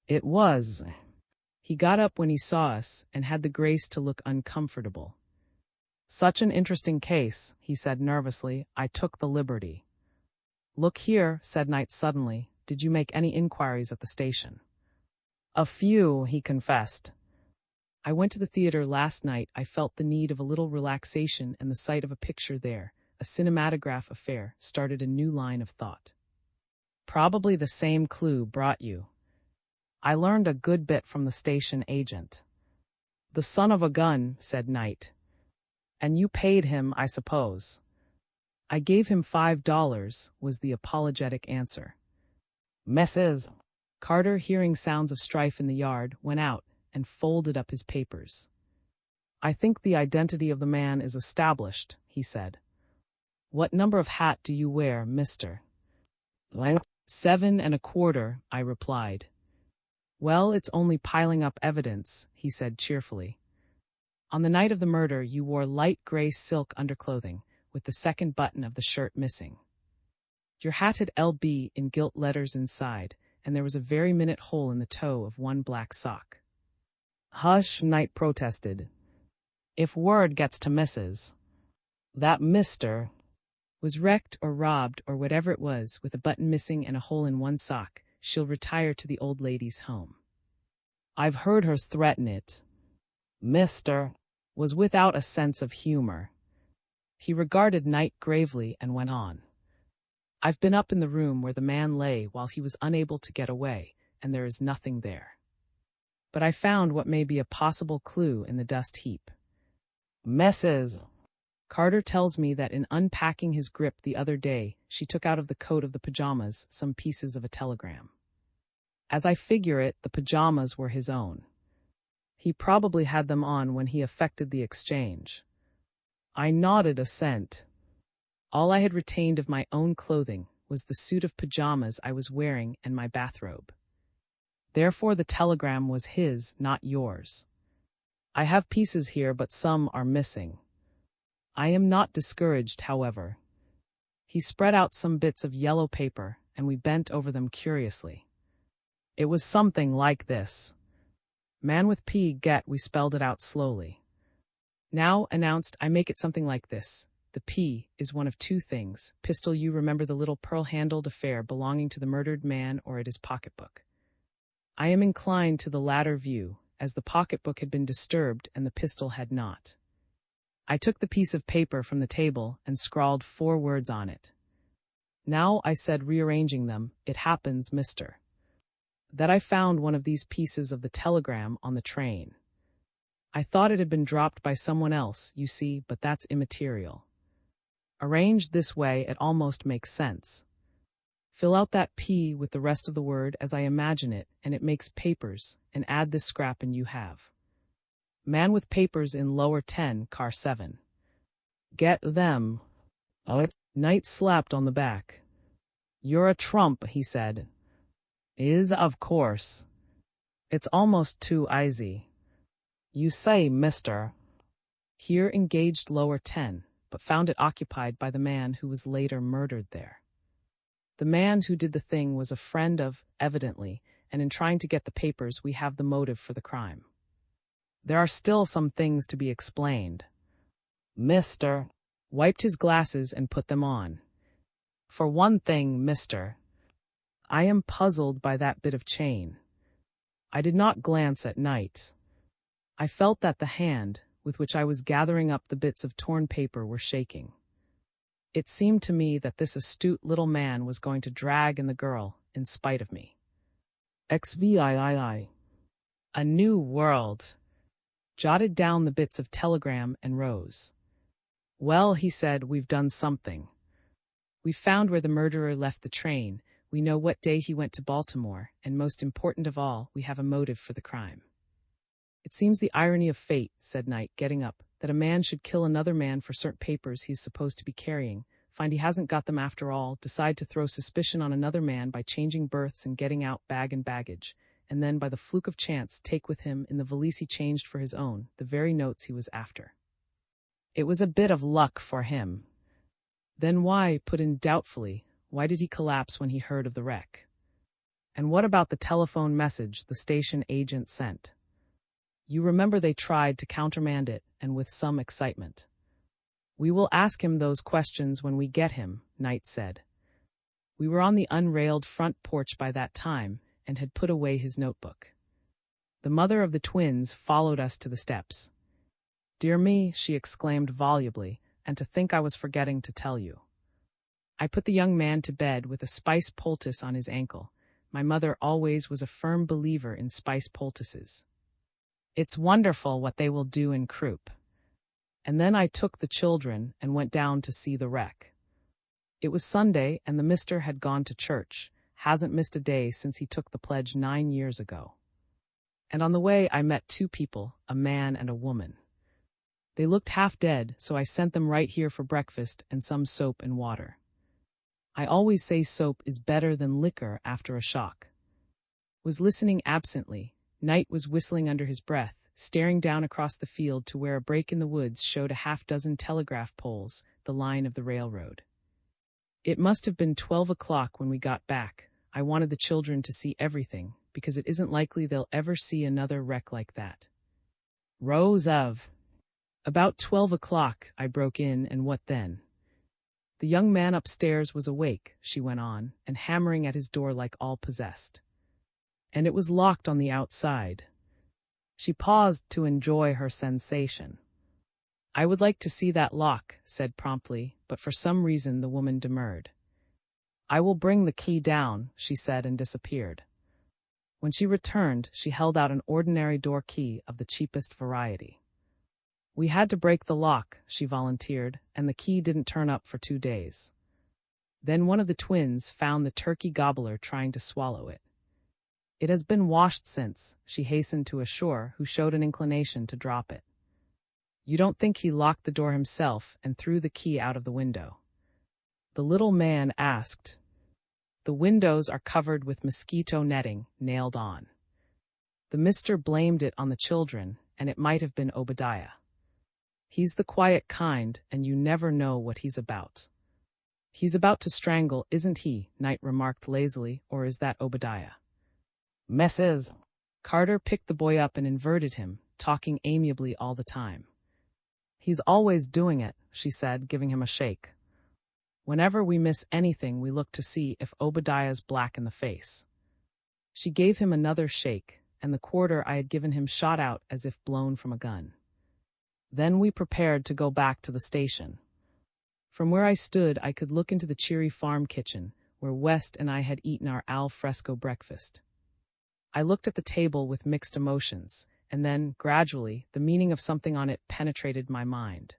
He got up when he saw us and had the grace to look uncomfortable. "Such an interesting case," he said nervously. "I took the liberty." "Look here," said Knight suddenly, "did you make any inquiries at the station?" "A few," he confessed. "I went to the theater last night. I felt the need of a little relaxation, and the sight of a picture there, a cinematograph affair, started a new line of thought." "Probably the same clue brought you." "I learned a good bit from the station agent." "The son of a gun," said Knight. "And you paid him, I suppose?" "I gave him $5, was the apologetic answer. "Mrs. Carter, hearing sounds of strife in the yard, went out and folded up his papers. "I think the identity of the man is established," he said. "What number of hat do you wear, mister?" 7 1/4, I replied. "Well, it's only piling up evidence," he said cheerfully. "On the night of the murder, you wore light gray silk underclothing, with the second button of the shirt missing. Your hat had LB in gilt letters inside, and there was a very minute hole in the toe of one black sock." "Hush," Knight protested. "If word gets to Mrs. that Mr. was wrecked or robbed or whatever it was, with a button missing and a hole in one sock, she'll retire to the old lady's home. I've heard her threaten it." Mr. was without a sense of humor. He regarded Knight gravely and went on. "I've been up in the room where the man lay while he was unable to get away, and there is nothing there. But I found what may be a possible clue in the dust heap. Mrs. Carter tells me that in unpacking his grip the other day, she took out of the coat of the pajamas some pieces of a telegram. As I figure it, the pajamas were his own. He probably had them on when he effected the exchange." I nodded assent. All I had retained of my own clothing was the suit of pajamas I was wearing and my bathrobe. Therefore the telegram was his, not yours. I have pieces here, but some are missing. I am not discouraged, however. He spread out some bits of yellow paper, and we bent over them curiously. It was something like this. "Man with P, get," we spelled it out slowly. "Now," announced, "I make it something like this. The P is one of 2 things. Pistol, you remember the little pearl-handled affair belonging to the murdered man, or it is pocketbook. I am inclined to the latter view, as the pocketbook had been disturbed and the pistol had not. I took the piece of paper from the table and scrawled 4 words on it. Now, I said, rearranging them, it happens, mister, that I found one of these pieces of the telegram on the train. I thought it had been dropped by someone else, you see, but that's immaterial. Arranged this way, it almost makes sense. Fill out that P with the rest of the word as I imagine it, and it makes papers, and add this scrap and you have. Man with papers in lower 10, car 7. Get them. Knight slapped on the back. You're a trump, he said. Is, of course. It's almost too easy. You say, mister. Here engaged lower 10, but found it occupied by the man who was later murdered there. The man who did the thing was a friend of, evidently, and in trying to get the papers we have the motive for the crime. There are still some things to be explained. Mister wiped his glasses and put them on. For one thing, mister, I am puzzled by that bit of chain. I did not glance at Knight. I felt that the hand, with which I was gathering up the bits of torn paper, were shaking. It seemed to me that this astute little man was going to drag in the girl, in spite of me. XVIII. A new world. Jotted down the bits of telegram and rose. Well, he said, we've done something. We found where the murderer left the train, we know what day he went to Baltimore, and most important of all, we have a motive for the crime. It seems the irony of fate, said Knight, getting up, that a man should kill another man for certain papers he's supposed to be carrying, find he hasn't got them after all, decide to throw suspicion on another man by changing berths and getting out bag and baggage, and then by the fluke of chance take with him in the valise he changed for his own, the very notes he was after. It was a bit of luck for him. Then why, put in doubtfully, why did he collapse when he heard of the wreck? And what about the telephone message the station agent sent? You remember they tried to countermand it, and with some excitement. We will ask him those questions when we get him, Knight said. We were on the unrailed front porch by that time, and had put away his notebook. The mother of the twins followed us to the steps. Dear me, she exclaimed volubly, and to think I was forgetting to tell you. I put the young man to bed with a spice poultice on his ankle. My mother always was a firm believer in spice poultices. It's wonderful what they will do in croup. And then I took the children and went down to see the wreck. It was Sunday, and the mister had gone to church, hasn't missed a day since he took the pledge 9 years ago. And on the way I met 2 people, a man and a woman. They looked half dead, so I sent them right here for breakfast and some soap and water. I always say soap is better than liquor after a shock. Was listening absently. Knight was whistling under his breath, staring down across the field to where a break in the woods showed a half-dozen telegraph poles, the line of the railroad. It must have been 12 o'clock when we got back. I wanted the children to see everything, because it isn't likely they'll ever see another wreck like that. Rows of. About 12 o'clock, I broke in, and what then? The young man upstairs was awake, she went on, and hammering at his door like all possessed. And it was locked on the outside. She paused to enjoy her sensation. I would like to see that lock, said promptly, but for some reason the woman demurred. I will bring the key down, she said, and disappeared. When she returned, she held out an ordinary door key of the cheapest variety. We had to break the lock, she volunteered, and the key didn't turn up for 2 days. Then one of the twins found the turkey gobbler trying to swallow it. It has been washed since, she hastened to assure, who showed an inclination to drop it. You don't think he locked the door himself and threw the key out of the window? The little man asked. The windows are covered with mosquito netting, nailed on. The mister blamed it on the children, and it might have been Obadiah. He's the quiet kind, and you never know what he's about. He's about to strangle, isn't he? Knight remarked lazily, or is that Obadiah? Mrs. Carter picked the boy up and inverted him, talking amiably all the time. He's always doing it, she said, giving him a shake. Whenever we miss anything, we look to see if Obadiah's black in the face. She gave him another shake, and the quarter I had given him shot out as if blown from a gun. Then we prepared to go back to the station. From where I stood, I could look into the cheery farm kitchen, where West and I had eaten our al fresco breakfast. I looked at the table with mixed emotions, and then, gradually, the meaning of something on it penetrated my mind.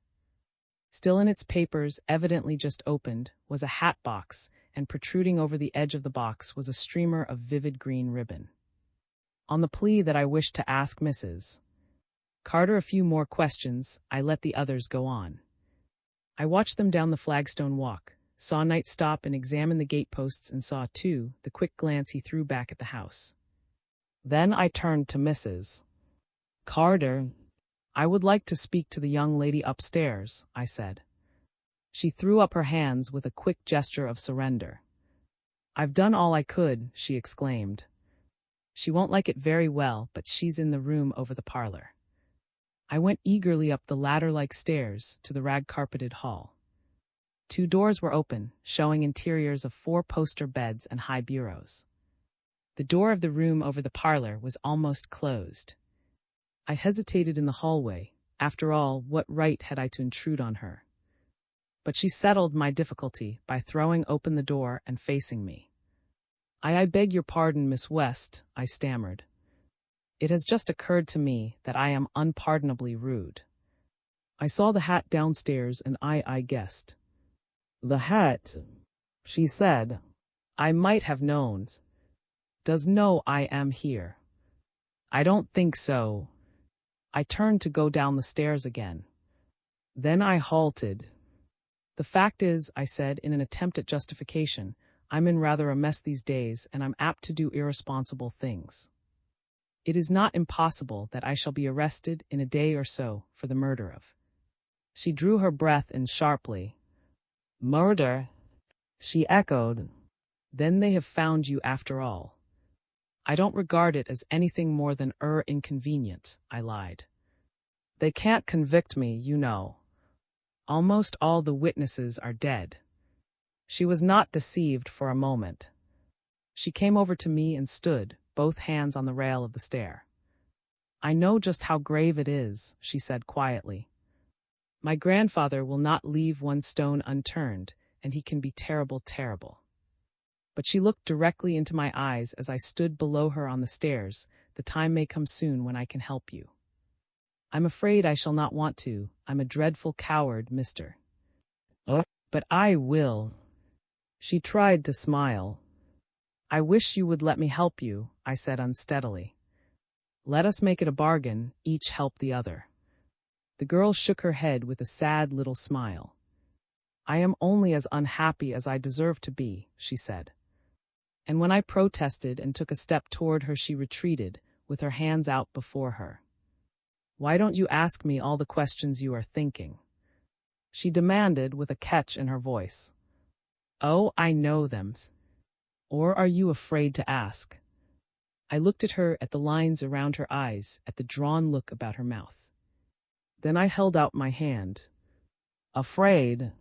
Still in its papers, evidently just opened, was a hat box, and protruding over the edge of the box was a streamer of vivid green ribbon. On the plea that I wished to ask Mrs. Carter a few more questions, I let the others go on. I watched them down the flagstone walk, saw Knight stop and examine the gateposts, and saw, too, the quick glance he threw back at the house. Then I turned to Mrs. Carter. "I would like to speak to the young lady upstairs," I said. She threw up her hands with a quick gesture of surrender. "I've done all I could," she exclaimed. "She won't like it very well, but she's in the room over the parlor." I went eagerly up the ladder-like stairs to the rag-carpeted hall. 2 doors were open, showing interiors of 4 poster beds and high bureaus. The door of the room over the parlor was almost closed. I hesitated in the hallway. After all, what right had I to intrude on her? But she settled my difficulty by throwing open the door and facing me. I beg your pardon, Miss West," I stammered. "It has just occurred to me that I am unpardonably rude. I saw the hat downstairs and I guessed." "The hat," she said. "I might have known. Does know I am here?" "I don't think so." I turned to go down the stairs again. Then I halted. "The fact is," I said in an attempt at justification, "I'm in rather a mess these days, and I'm apt to do irresponsible things. It is not impossible that I shall be arrested in a day or so for the murder of—" She drew her breath in sharply. "Murder?" she echoed. "Then they have found you after all." "I don't regard it as anything more than inconvenient," I lied. "They can't convict me, you know. Almost all the witnesses are dead." She was not deceived for a moment. She came over to me and stood, both hands on the rail of the stair. "I know just how grave it is," she said quietly. "My grandfather will not leave one stone unturned, and he can be terrible, terrible." But she looked directly into my eyes as I stood below her on the stairs. "The time may come soon when I can help you." "I'm afraid I shall not want to. I'm a dreadful coward, Mr. But I will." She tried to smile. "I wish you would let me help you," I said unsteadily. "Let us make it a bargain, each help the other." The girl shook her head with a sad little smile. "I am only as unhappy as I deserve to be," she said. And when I protested and took a step toward her, she retreated, with her hands out before her. "Why don't you ask me all the questions you are thinking?" she demanded with a catch in her voice. "Oh, I know them. Or are you afraid to ask?" I looked at her, at the lines around her eyes, at the drawn look about her mouth. Then I held out my hand. "Afraid?"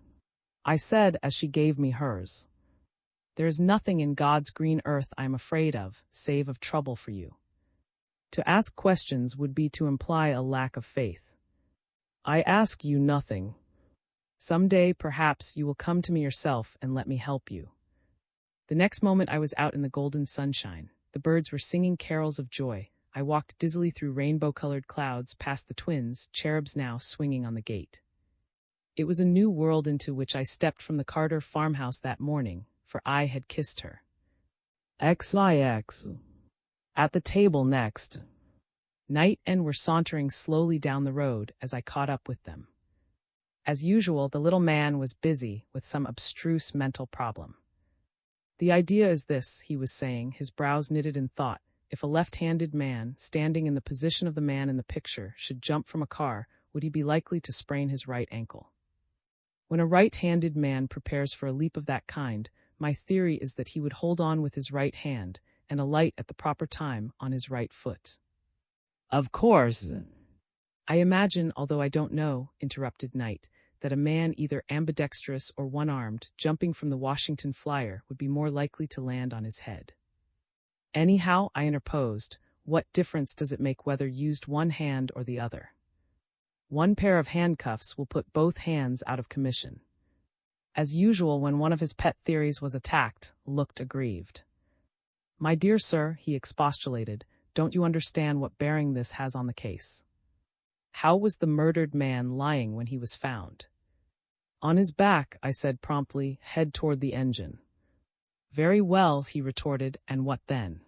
I said as she gave me hers. "There is nothing in God's green earth I am afraid of, save of trouble for you. To ask questions would be to imply a lack of faith. I ask you nothing. Some day, perhaps, you will come to me yourself and let me help you." The next moment I was out in the golden sunshine. The birds were singing carols of joy. I walked dizzily through rainbow-colored clouds past the twins, cherubs now swinging on the gate. It was a new world into which I stepped from the Carter farmhouse that morning, for I had kissed her. XIX. At the table next. Knight and were sauntering slowly down the road as I caught up with them. As usual, the little man was busy with some abstruse mental problem. "The idea is this," he was saying, his brows knitted in thought. "If a left-handed man, standing in the position of the man in the picture, should jump from a car, would he be likely to sprain his right ankle? When a right-handed man prepares for a leap of that kind, my theory is that he would hold on with his right hand and alight at the proper time on his right foot." "Of course." "I imagine, although I don't know," interrupted Knight, "that a man either ambidextrous or one-armed, jumping from the Washington Flyer, would be more likely to land on his head." Anyhow, I interposed, what difference does it make whether used one hand or the other? One pair of handcuffs will put both hands out of commission. As usual, when one of his pet theories was attacked, looked aggrieved. My dear sir, he expostulated, don't you understand what bearing this has on the case? How was the murdered man lying when he was found? On his back, I said promptly, head toward the engine. Very well, he retorted, and what then?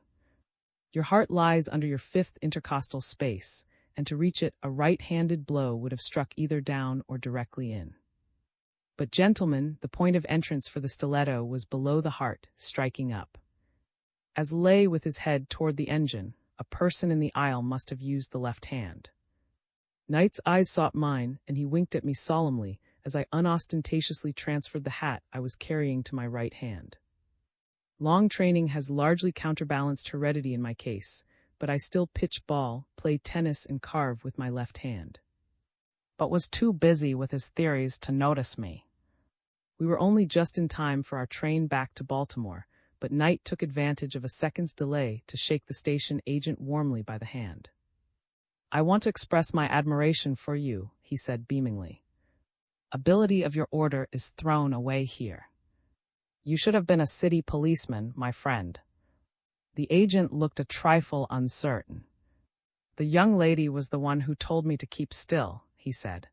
Your heart lies under your fifth intercostal space, and to reach it, a right-handed blow would have struck either down or directly in. But gentlemen, the point of entrance for the stiletto was below the heart, striking up. As lay with his head toward the engine, a person in the aisle must have used the left hand. Knight's eyes sought mine, and he winked at me solemnly as I unostentatiously transferred the hat I was carrying to my right hand. Long training has largely counterbalanced heredity in my case, but I still pitch ball, play tennis, and carve with my left hand. But was too busy with his theories to notice me. We were only just in time for our train back to Baltimore, but Knight took advantage of a second's delay to shake the station agent warmly by the hand. I want to express my admiration for you, he said beamingly. Ability of your order is thrown away here. You should have been a city policeman, my friend. The agent looked a trifle uncertain. The young lady was the one who told me to keep still, he said.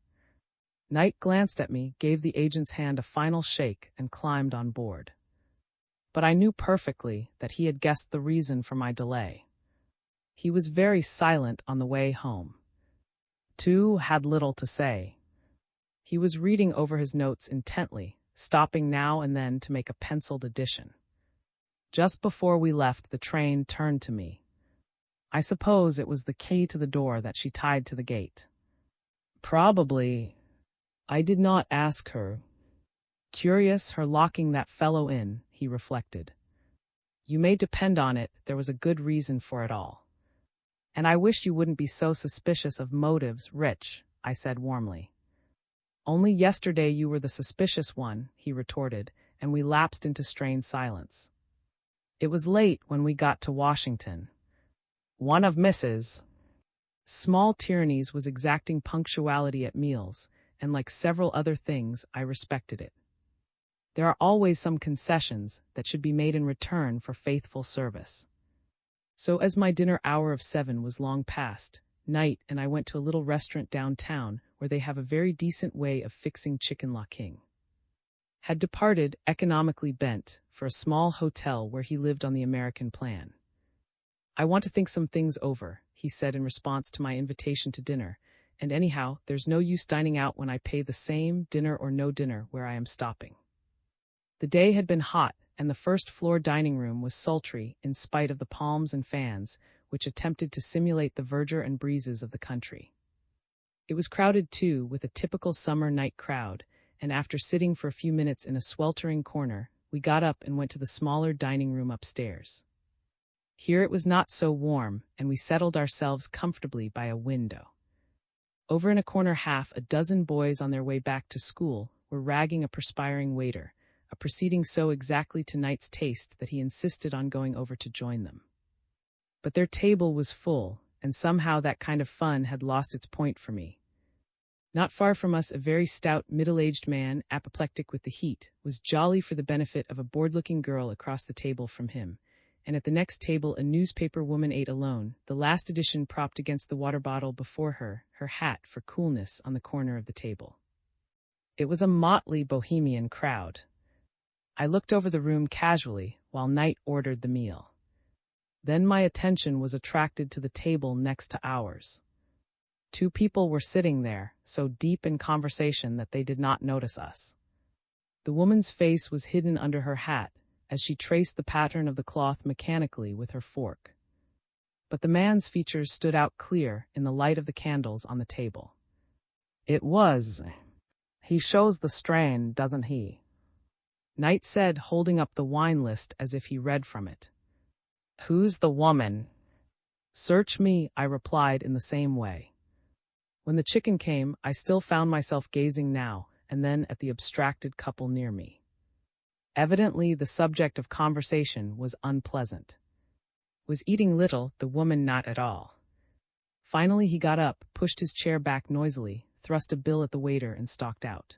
Knight glanced at me, gave the agent's hand a final shake, and climbed on board. But I knew perfectly that he had guessed the reason for my delay. He was very silent on the way home. Two had little to say. He was reading over his notes intently, stopping now and then to make a penciled addition. Just before we left, the train turned to me. I suppose it was the key to the door that she tied to the gate. Probably. I did not ask her. Curious, her locking that fellow in, he reflected. You may depend on it, there was a good reason for it all. And I wish you wouldn't be so suspicious of motives, Rich, I said warmly. Only yesterday you were the suspicious one, he retorted, and we lapsed into strained silence. It was late when we got to Washington. One of Mrs. Small Tyranny's was exacting punctuality at meals, and like several other things, I respected it. There are always some concessions that should be made in return for faithful service. So as my dinner hour of 7 was long past, Knight and I went to a little restaurant downtown where they have a very decent way of fixing chicken la king. Had departed, economically bent, for a small hotel where he lived on the American plan. I want to think some things over, he said in response to my invitation to dinner, and anyhow, there's no use dining out when I pay the same, dinner or no dinner, where I am stopping. The day had been hot, and the first-floor dining room was sultry in spite of the palms and fans, which attempted to simulate the verdure and breezes of the country. It was crowded, too, with a typical summer night crowd, and after sitting for a few minutes in a sweltering corner, we got up and went to the smaller dining room upstairs. Here it was not so warm, and we settled ourselves comfortably by a window. Over in a corner, half a dozen boys on their way back to school were ragging a perspiring waiter, a proceeding so exactly to Knight's taste that he insisted on going over to join them. But their table was full, and somehow that kind of fun had lost its point for me. Not far from us, a very stout, middle-aged man, apoplectic with the heat, was jolly for the benefit of a bored-looking girl across the table from him, and at the next table a newspaper woman ate alone, the last edition propped against the water bottle before her, her hat for coolness on the corner of the table. It was a motley bohemian crowd. I looked over the room casually while Knight ordered the meal. Then my attention was attracted to the table next to ours. Two people were sitting there, so deep in conversation that they did not notice us. The woman's face was hidden under her hat, as she traced the pattern of the cloth mechanically with her fork. But the man's features stood out clear in the light of the candles on the table. He shows the strain, doesn't he? Knight said, holding up the wine list as if he read from it. Who's the woman? Search me, I replied in the same way. When the chicken came, I still found myself gazing now and then at the abstracted couple near me. Evidently, the subject of conversation was unpleasant. was eating little, the woman not at all. Finally he got up, pushed his chair back noisily, thrust a bill at the waiter and stalked out.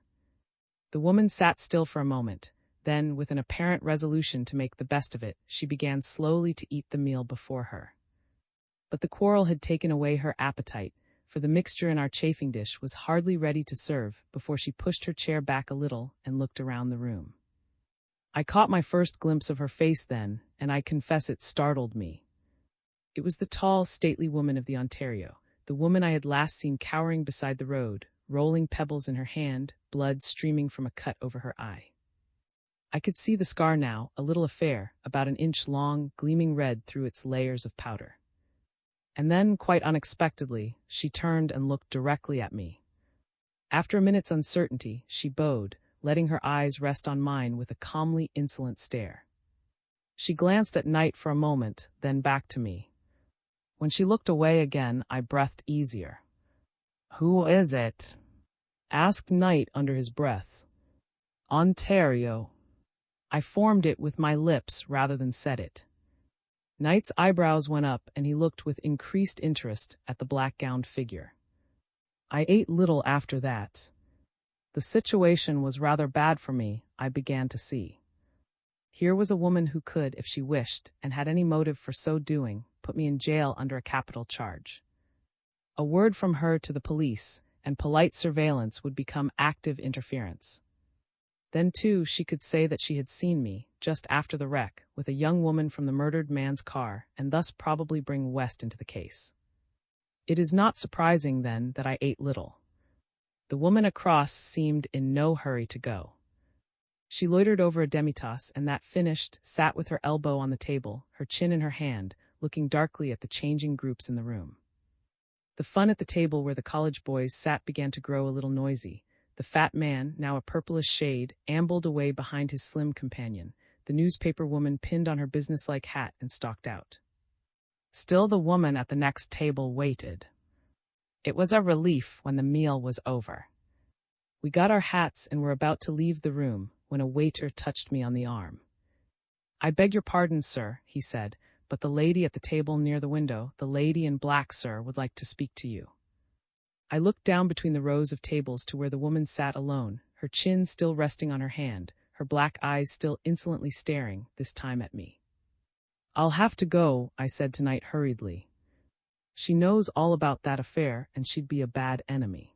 The woman sat still for a moment. Then, with an apparent resolution to make the best of it, she began slowly to eat the meal before her. But the quarrel had taken away her appetite, for the mixture in our chafing dish was hardly ready to serve before she pushed her chair back a little and looked around the room. I caught my first glimpse of her face then, and I confess it startled me. It was the tall, stately woman of the Ontario, the woman I had last seen cowering beside the road, rolling pebbles in her hand, blood streaming from a cut over her eye. I could see the scar now, a little affair, about an inch long, gleaming red through its layers of powder. And then, quite unexpectedly, she turned and looked directly at me. After a minute's uncertainty, she bowed, letting her eyes rest on mine with a calmly insolent stare. She glanced at Knight for a moment, then back to me. When she looked away again, I breathed easier. "Who is it?" asked Knight under his breath. "Ontario." I formed it with my lips rather than said it. Knight's eyebrows went up and he looked with increased interest at the black-gowned figure. I ate little after that. The situation was rather bad for me, I began to see. Here was a woman who could, if she wished, and had any motive for so doing, put me in jail under a capital charge. A word from her to the police, and polite surveillance would become active interference. Then, too, she could say that she had seen me, just after the wreck, with a young woman from the murdered man's car, and thus probably bring West into the case. It is not surprising, then, that I ate little. The woman across seemed in no hurry to go. She loitered over a demitasse, and that finished, sat with her elbow on the table, her chin in her hand, looking darkly at the changing groups in the room. The fun at the table where the college boys sat began to grow a little noisy. The fat man, now a purplish shade, ambled away behind his slim companion. The newspaper woman pinned on her businesslike hat and stalked out. Still the woman at the next table waited. It was a relief when the meal was over. We got our hats and were about to leave the room when a waiter touched me on the arm. "I beg your pardon, sir," he said, "but the lady at the table near the window, the lady in black, sir, would like to speak to you." I looked down between the rows of tables to where the woman sat alone, her chin still resting on her hand, her black eyes still insolently staring, this time at me. "I'll have to go," I said to Knight hurriedly. "She knows all about that affair, and she'd be a bad enemy."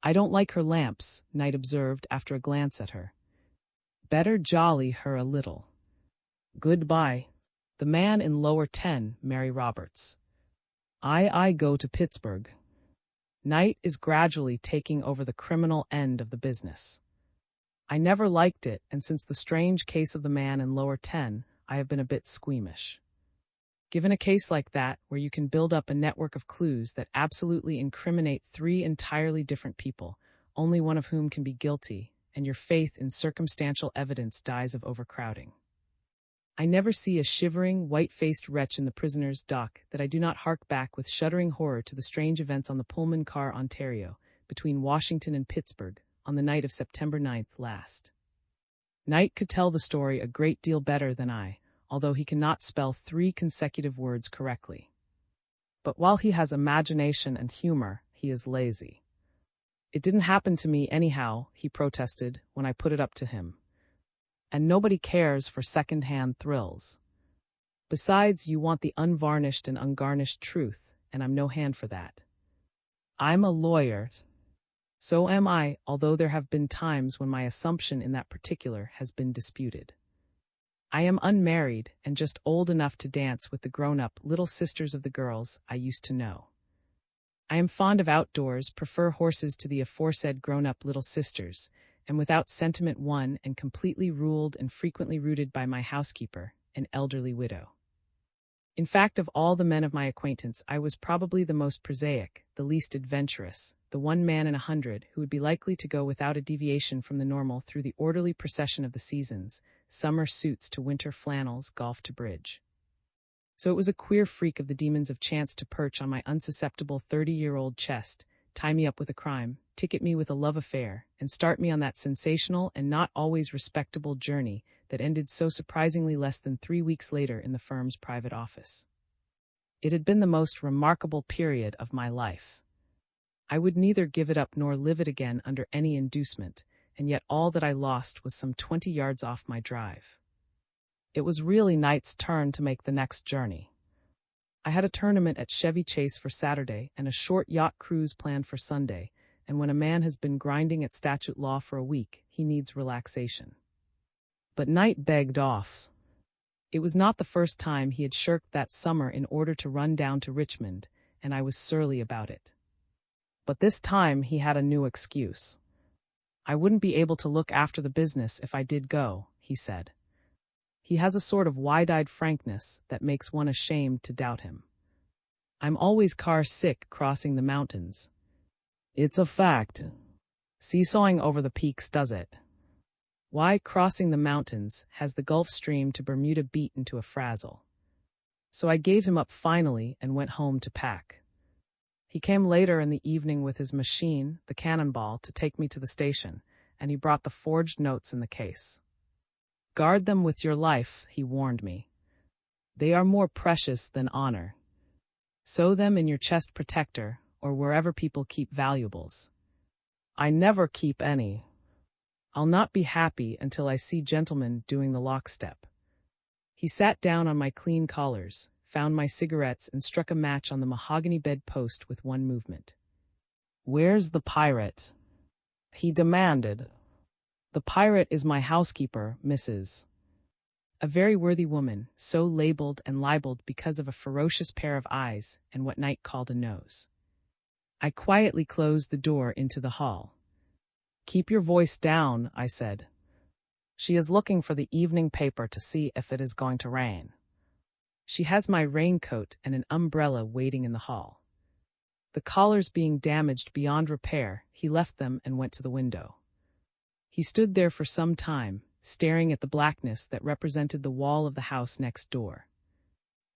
"I don't like her lamps," Knight observed after a glance at her. "Better jolly her a little. Goodbye." The man in lower 10, Mary Roberts. I go to Pittsburgh. Knight is gradually taking over the criminal end of the business. I never liked it, and since the strange case of the man in lower 10, I have been a bit squeamish. Given a case like that, where you can build up a network of clues that absolutely incriminate 3 entirely different people, only one of whom can be guilty, and your faith in circumstantial evidence dies of overcrowding. I never see a shivering, white-faced wretch in the prisoner's dock that I do not hark back with shuddering horror to the strange events on the Pullman car Ontario, between Washington and Pittsburgh, on the night of September 9th last. Knight could tell the story a great deal better than I, although he cannot spell 3 consecutive words correctly. But while he has imagination and humor, he is lazy. "It didn't happen to me anyhow," he protested when I put it up to him. "And nobody cares for second-hand thrills. Besides, you want the unvarnished and ungarnished truth, and I'm no hand for that. I'm a lawyer. So am I, although there have been times when my assumption in that particular has been disputed. I am unmarried and just old enough to dance with the grown-up little sisters of the girls I used to know. I am fond of outdoors, prefer horses to the aforesaid grown-up little sisters, and without sentiment won and completely ruled and frequently rooted by my housekeeper, an elderly widow. In fact, of all the men of my acquaintance, I was probably the most prosaic, the least adventurous, the one man in 100 who would be likely to go without a deviation from the normal through the orderly procession of the seasons, summer suits to winter flannels, golf to bridge. So it was a queer freak of the demons of chance to perch on my unsusceptible 30-year-old chest, tie me up with a crime, ticket me with a love affair, and start me on that sensational and not always respectable journey that ended so surprisingly less than 3 weeks later in the firm's private office. It had been the most remarkable period of my life. I would neither give it up nor live it again under any inducement, and yet all that I lost was some 20 yards off my drive. It was really Knight's turn to make the next journey. I had a tournament at Chevy Chase for Saturday and a short yacht cruise planned for Sunday, and when a man has been grinding at statute law for a week, he needs relaxation. But Knight begged off. It was not the first time he had shirked that summer in order to run down to Richmond, and I was surly about it. But this time he had a new excuse. I wouldn't be able to look after the business if I did go, he said. He has a sort of wide-eyed frankness that makes one ashamed to doubt him. I'm always car sick crossing the mountains. It's a fact. Seesawing over the peaks does it. Why, crossing the mountains has the Gulf Stream to Bermuda beat into a frazzle. So I gave him up finally and went home to pack. He came later in the evening with his machine, the Cannonball, to take me to the station, and he brought the forged notes in the case. Guard them with your life, he warned me. They are more precious than honor. Sew them in your chest protector, or wherever people keep valuables. I never keep any. I'll not be happy until I see gentlemen doing the lockstep. He sat down on my clean collars, found my cigarettes, and struck a match on the mahogany bedpost with one movement. Where's the pirate? He demanded. The pirate is my housekeeper, Mrs. A very worthy woman, so labeled and libeled because of a ferocious pair of eyes and what Knight called a nose. I quietly closed the door into the hall. Keep your voice down, I said. She is looking for the evening paper to see if it is going to rain. She has my raincoat and an umbrella waiting in the hall. The collars being damaged beyond repair, he left them and went to the window. He stood there for some time, staring at the blackness that represented the wall of the house next door.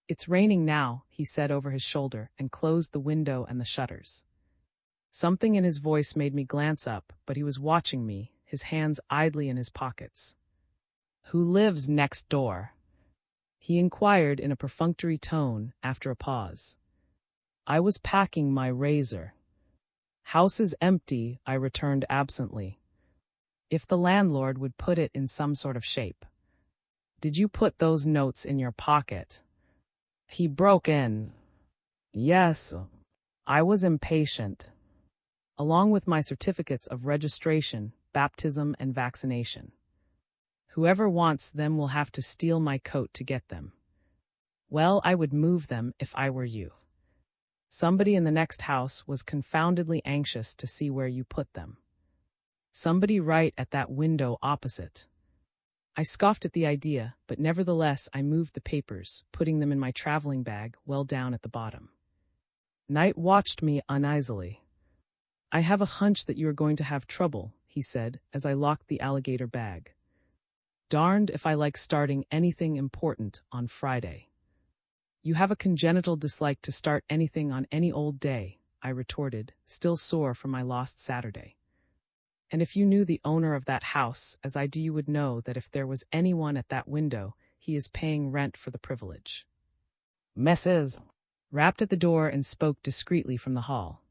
It's raining now, he said over his shoulder, and closed the window and the shutters. Something in his voice made me glance up, but he was watching me, his hands idly in his pockets. Who lives next door? He inquired in a perfunctory tone after a pause. I was packing my razor. House is empty, I returned absently. If the landlord would put it in some sort of shape. Did you put those notes in your pocket? He broke in. Yes. I was impatient. Along with my certificates of registration, baptism, and vaccination. Whoever wants them will have to steal my coat to get them. Well, I would move them if I were you. Somebody in the next house was confoundedly anxious to see where you put them. Somebody right at that window opposite. I scoffed at the idea, but nevertheless I moved the papers, putting them in my traveling bag well down at the bottom. Knight watched me uneasily. I have a hunch that you are going to have trouble, he said, as I locked the alligator bag. Darned if I like starting anything important on Friday. You have a congenital dislike to start anything on any old day, I retorted, still sore from my lost Saturday. And if you knew the owner of that house, as I do, you would know that if there was anyone at that window, he is paying rent for the privilege. Mrs. rapped at the door and spoke discreetly from the hall.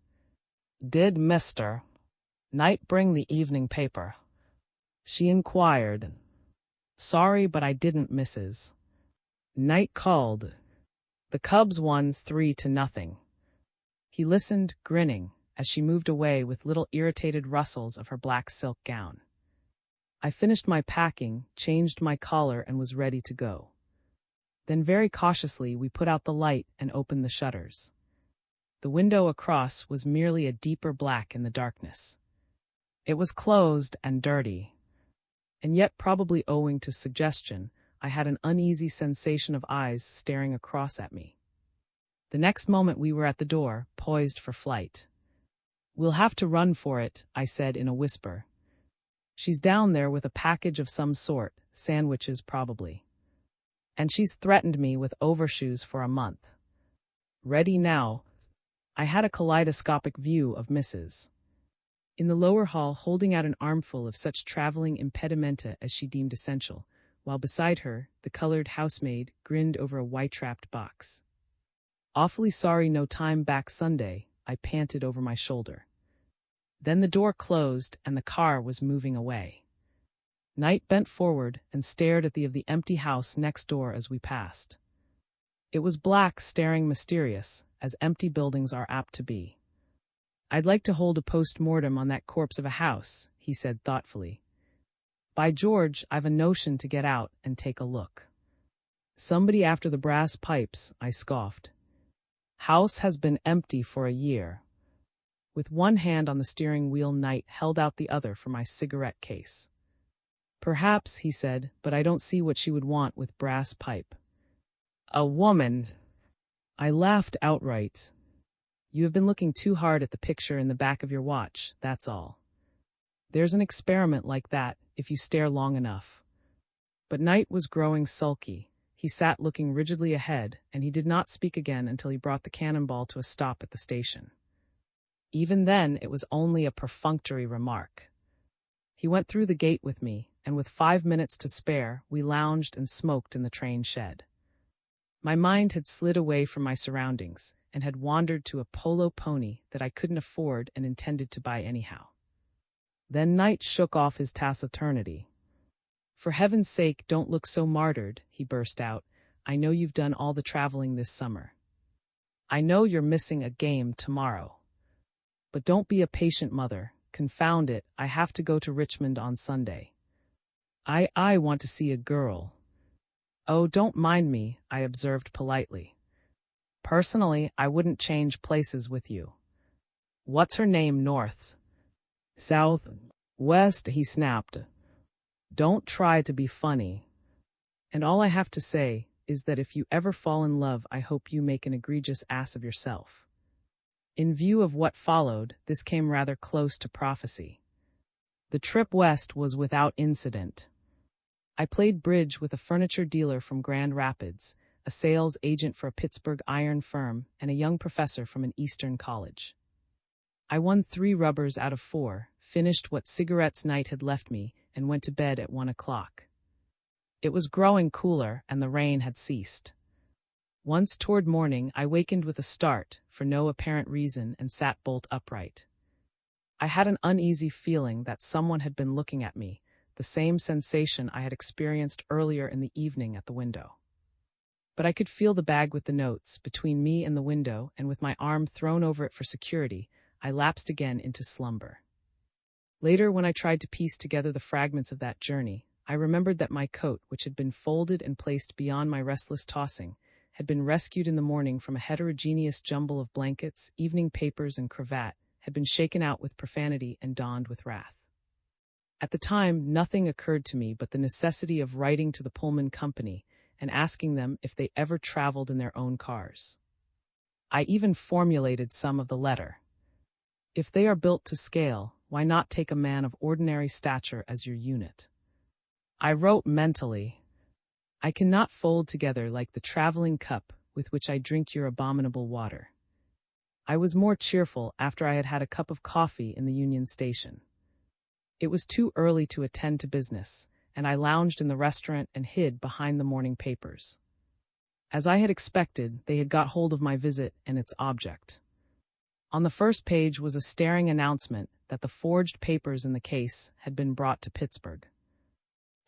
Did Mr. Knight bring the evening paper? She inquired. Sorry, but I didn't, Mrs. Knight called. The Cubs won 3-0. He listened, grinning, as she moved away with little irritated rustles of her black silk gown. I finished my packing, changed my collar, and was ready to go. Then very cautiously we put out the light and opened the shutters. The window across was merely a deeper black in the darkness. It was closed and dirty. And yet, probably owing to suggestion, I had an uneasy sensation of eyes staring across at me. The next moment we were at the door, poised for flight. We'll have to run for it, I said in a whisper. She's down there with a package of some sort, sandwiches probably. And she's threatened me with overshoes for a month. Ready now. I had a kaleidoscopic view of Mrs. In the lower hall, holding out an armful of such traveling impedimenta as she deemed essential, while beside her, the colored housemaid grinned over a white-wrapped box. "Awfully sorry no time back Sunday," I panted over my shoulder. Then the door closed and the car was moving away. Knight bent forward and stared at the empty house next door as we passed. It was black, staring mysterious, as empty buildings are apt to be. "I'd like to hold a post-mortem on that corpse of a house," he said thoughtfully. "By George, I've a notion to get out and take a look." "Somebody after the brass pipes," I scoffed. "House has been empty for a year." With one hand on the steering wheel, Knight held out the other for my cigarette case. "Perhaps," he said, "but I don't see what she would want with brass pipe." "A woman!" I laughed outright. "You have been looking too hard at the picture in the back of your watch, that's all. There's an experiment like that, if you stare long enough." But Knight was growing sulky. He sat looking rigidly ahead, and he did not speak again until he brought the cannonball to a stop at the station. Even then, it was only a perfunctory remark. He went through the gate with me, and with 5 minutes to spare, we lounged and smoked in the train shed. My mind had slid away from my surroundings and had wandered to a polo pony that I couldn't afford and intended to buy anyhow. Then Knight shook off his taciturnity. "For heaven's sake, don't look so martyred," he burst out. "I know you've done all the traveling this summer. I know you're missing a game tomorrow. But don't be a patient mother. Confound it, I have to go to Richmond on Sunday. I want to see a girl." "Oh, don't mind me," I observed politely. "Personally, I wouldn't change places with you." "What's her name, north? South? West?" he snapped. "Don't try to be funny. And all I have to say is that if you ever fall in love, I hope you make an egregious ass of yourself." In view of what followed, this came rather close to prophecy. The trip west was without incident. I played bridge with a furniture dealer from Grand Rapids, a sales agent for a Pittsburgh iron firm, and a young professor from an Eastern college. I won 3 rubbers out of 4, finished what cigarettes Knight had left me, and went to bed at 1 o'clock. It was growing cooler, and the rain had ceased. Once toward morning, I wakened with a start, for no apparent reason, and sat bolt upright. I had an uneasy feeling that someone had been looking at me, the same sensation I had experienced earlier in the evening at the window. But I could feel the bag with the notes between me and the window, and with my arm thrown over it for security, I lapsed again into slumber. Later, when I tried to piece together the fragments of that journey, I remembered that my coat, which had been folded and placed beyond my restless tossing, had been rescued in the morning from a heterogeneous jumble of blankets, evening papers, and cravat, had been shaken out with profanity and donned with wrath. At the time, nothing occurred to me but the necessity of writing to the Pullman Company and asking them if they ever traveled in their own cars. I even formulated some of the letter. If they are built to scale, why not take a man of ordinary stature as your unit? I wrote mentally, "I cannot fold together like the traveling cup with which I drink your abominable water." I was more cheerful after I had had a cup of coffee in the Union Station. It was too early to attend to business, and I lounged in the restaurant and hid behind the morning papers. As I had expected, they had got hold of my visit and its object. On the first page was a staring announcement that the forged papers in the case had been brought to Pittsburgh.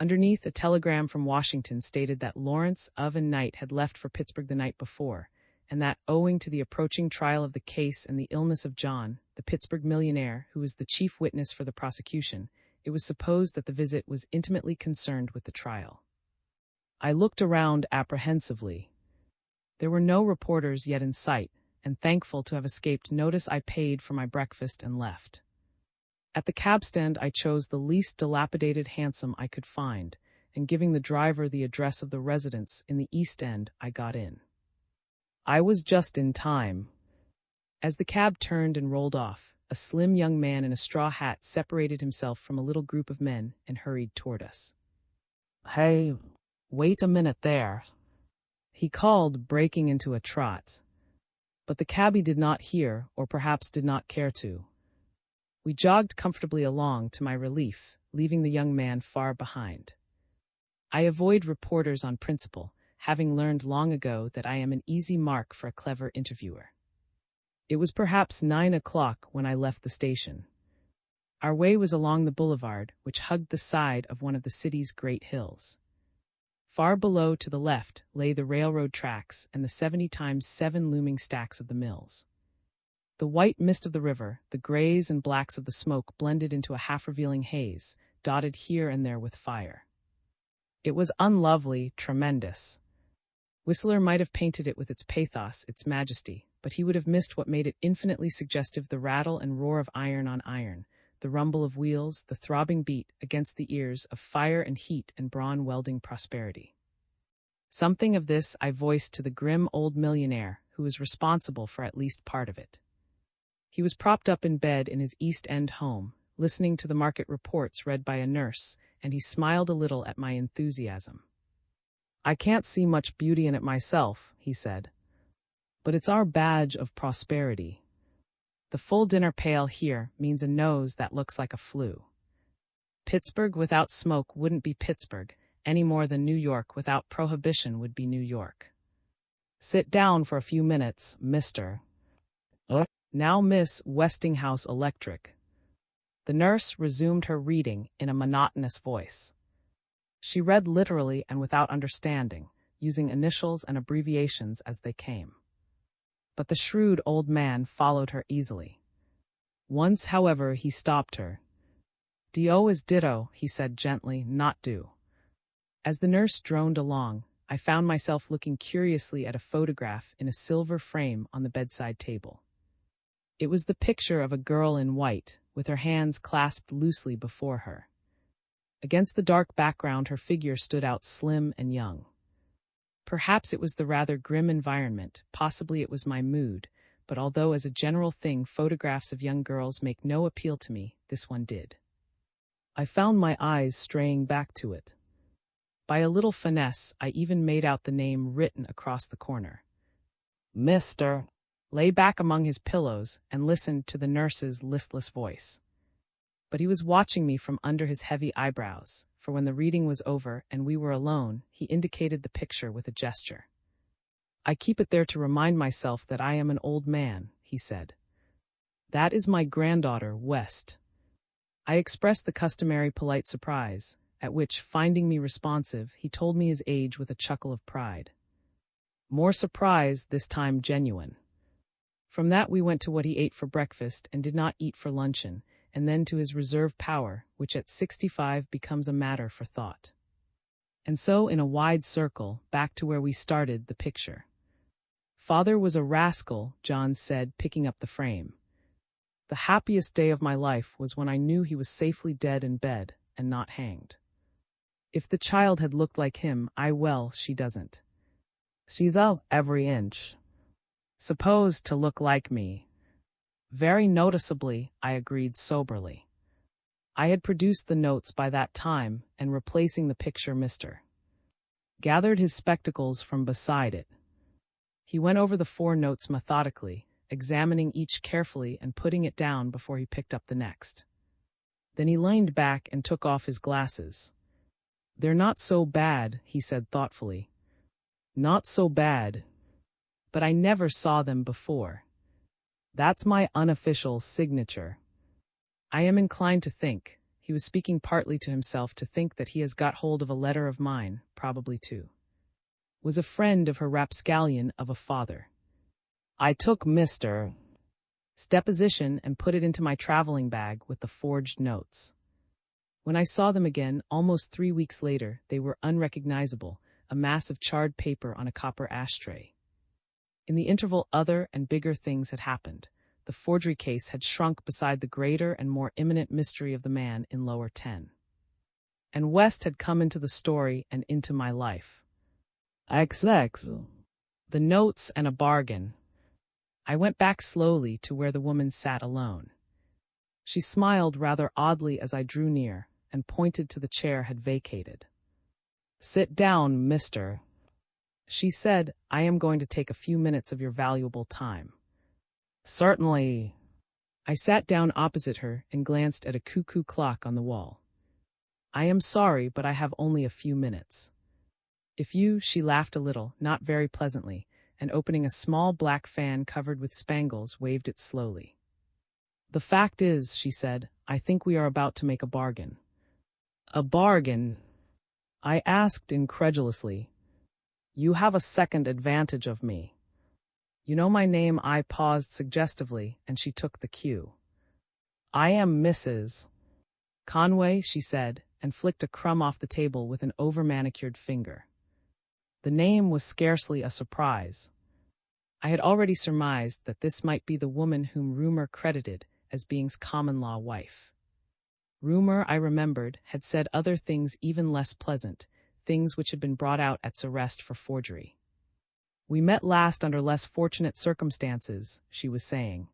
Underneath, a telegram from Washington stated that Lawrence of and Knight had left for Pittsburgh the night before, and that, owing to the approaching trial of the case and the illness of John, the Pittsburgh millionaire, who was the chief witness for the prosecution, it was supposed that the visit was intimately concerned with the trial. I looked around apprehensively. There were no reporters yet in sight, and thankful to have escaped notice, I paid for my breakfast and left. At the cab stand, I chose the least dilapidated hansom I could find, and giving the driver the address of the residence in the East End, I got in. I was just in time. As the cab turned and rolled off, a slim young man in a straw hat separated himself from a little group of men and hurried toward us. "Hey, wait a minute there," he called, breaking into a trot. But the cabbie did not hear, or perhaps did not care to. We jogged comfortably along, to my relief, leaving the young man far behind. I avoid reporters on principle, having learned long ago that I am an easy mark for a clever interviewer. It was perhaps 9 o'clock when I left the station. Our way was along the boulevard, which hugged the side of one of the city's great hills. Far below to the left lay the railroad tracks and the 70x7 looming stacks of the mills. The white mist of the river, the grays and blacks of the smoke blended into a half-revealing haze, dotted here and there with fire. It was unlovely, tremendous. Whistler might have painted it with its pathos, its majesty, but he would have missed what made it infinitely suggestive: the rattle and roar of iron on iron, the rumble of wheels, the throbbing beat against the ears of fire and heat and brawn welding prosperity. Something of this I voiced to the grim old millionaire who was responsible for at least part of it. He was propped up in bed in his East End home, listening to the market reports read by a nurse, and he smiled a little at my enthusiasm. "I can't see much beauty in it myself," he said, "but it's our badge of prosperity. The full dinner pail here means a nose that looks like a flue. Pittsburgh without smoke wouldn't be Pittsburgh, any more than New York without prohibition would be New York. Sit down for a few minutes, Mr. Now Miss Westinghouse Electric." The nurse resumed her reading in a monotonous voice. She read literally and without understanding, using initials and abbreviations as they came. But the shrewd old man followed her easily. Once, however, he stopped her. "Do is ditto," he said gently, "not do." As the nurse droned along, I found myself looking curiously at a photograph in a silver frame on the bedside table. It was the picture of a girl in white, with her hands clasped loosely before her. Against the dark background, her figure stood out slim and young. Perhaps it was the rather grim environment, possibly it was my mood, but although as a general thing photographs of young girls make no appeal to me, this one did. I found my eyes straying back to it. By a little finesse, I even made out the name written across the corner. Mr. lay back among his pillows and listened to the nurse's listless voice. But he was watching me from under his heavy eyebrows, for when the reading was over and we were alone, he indicated the picture with a gesture. "I keep it there to remind myself that I am an old man," he said. "That is my granddaughter, West." I expressed the customary polite surprise, at which, finding me responsive, he told me his age with a chuckle of pride. More surprise, this time genuine. From that we went to what he ate for breakfast and did not eat for luncheon, and then to his reserve power, which at 65 becomes a matter for thought. And so, in a wide circle, back to where we started, the picture. "Father was a rascal," John said, picking up the frame. "The happiest day of my life was when I knew he was safely dead in bed and not hanged. If the child had looked like him, she doesn't. She's up every inch. Supposed to look like me." "Very noticeably," I agreed soberly. I had produced the notes by that time, and replacing the picture, Mr. gathered his spectacles from beside it. He went over the 4 notes methodically, examining each carefully and putting it down before he picked up the next. Then he leaned back and took off his glasses. "They're not so bad," he said thoughtfully. "Not so bad. But I never saw them before. That's my unofficial signature. I am inclined to think," he was speaking partly to himself, "to think that he has got hold of a letter of mine, probably too. Was a friend of her rapscallion of a father. I took Mr. deposition and put it into my traveling bag with the forged notes. When I saw them again, almost 3 weeks later, they were unrecognizable, a mass of charred paper on a copper ashtray. In the interval, other and bigger things had happened. The forgery case had shrunk beside the greater and more imminent mystery of the man in lower 10. And West had come into the story and into my life. XX. The notes and a bargain. I went back slowly to where the woman sat alone. She smiled rather oddly as I drew near and pointed to the chair had vacated. "Sit down, Mr. she said, "I am going to take a few minutes of your valuable time." "Certainly." I sat down opposite her and glanced at a cuckoo clock on the wall. I am sorry, but I have only a few minutes. She laughed a little, not very pleasantly, and opening a small black fan covered with spangles, waved it slowly. The fact is, she said, I think we are about to make a bargain. A bargain? I asked incredulously. You have a second advantage of me. You know my name. I paused suggestively, and she took the cue. I am Mrs. Conway, she said, and flicked a crumb off the table with an over-manicured finger. The name was scarcely a surprise. I had already surmised that this might be the woman whom rumor credited as being's common-law wife. Rumor, I remembered, had said other things even less pleasant, things which had been brought out at arrest for forgery. We met last under less fortunate circumstances, she was saying.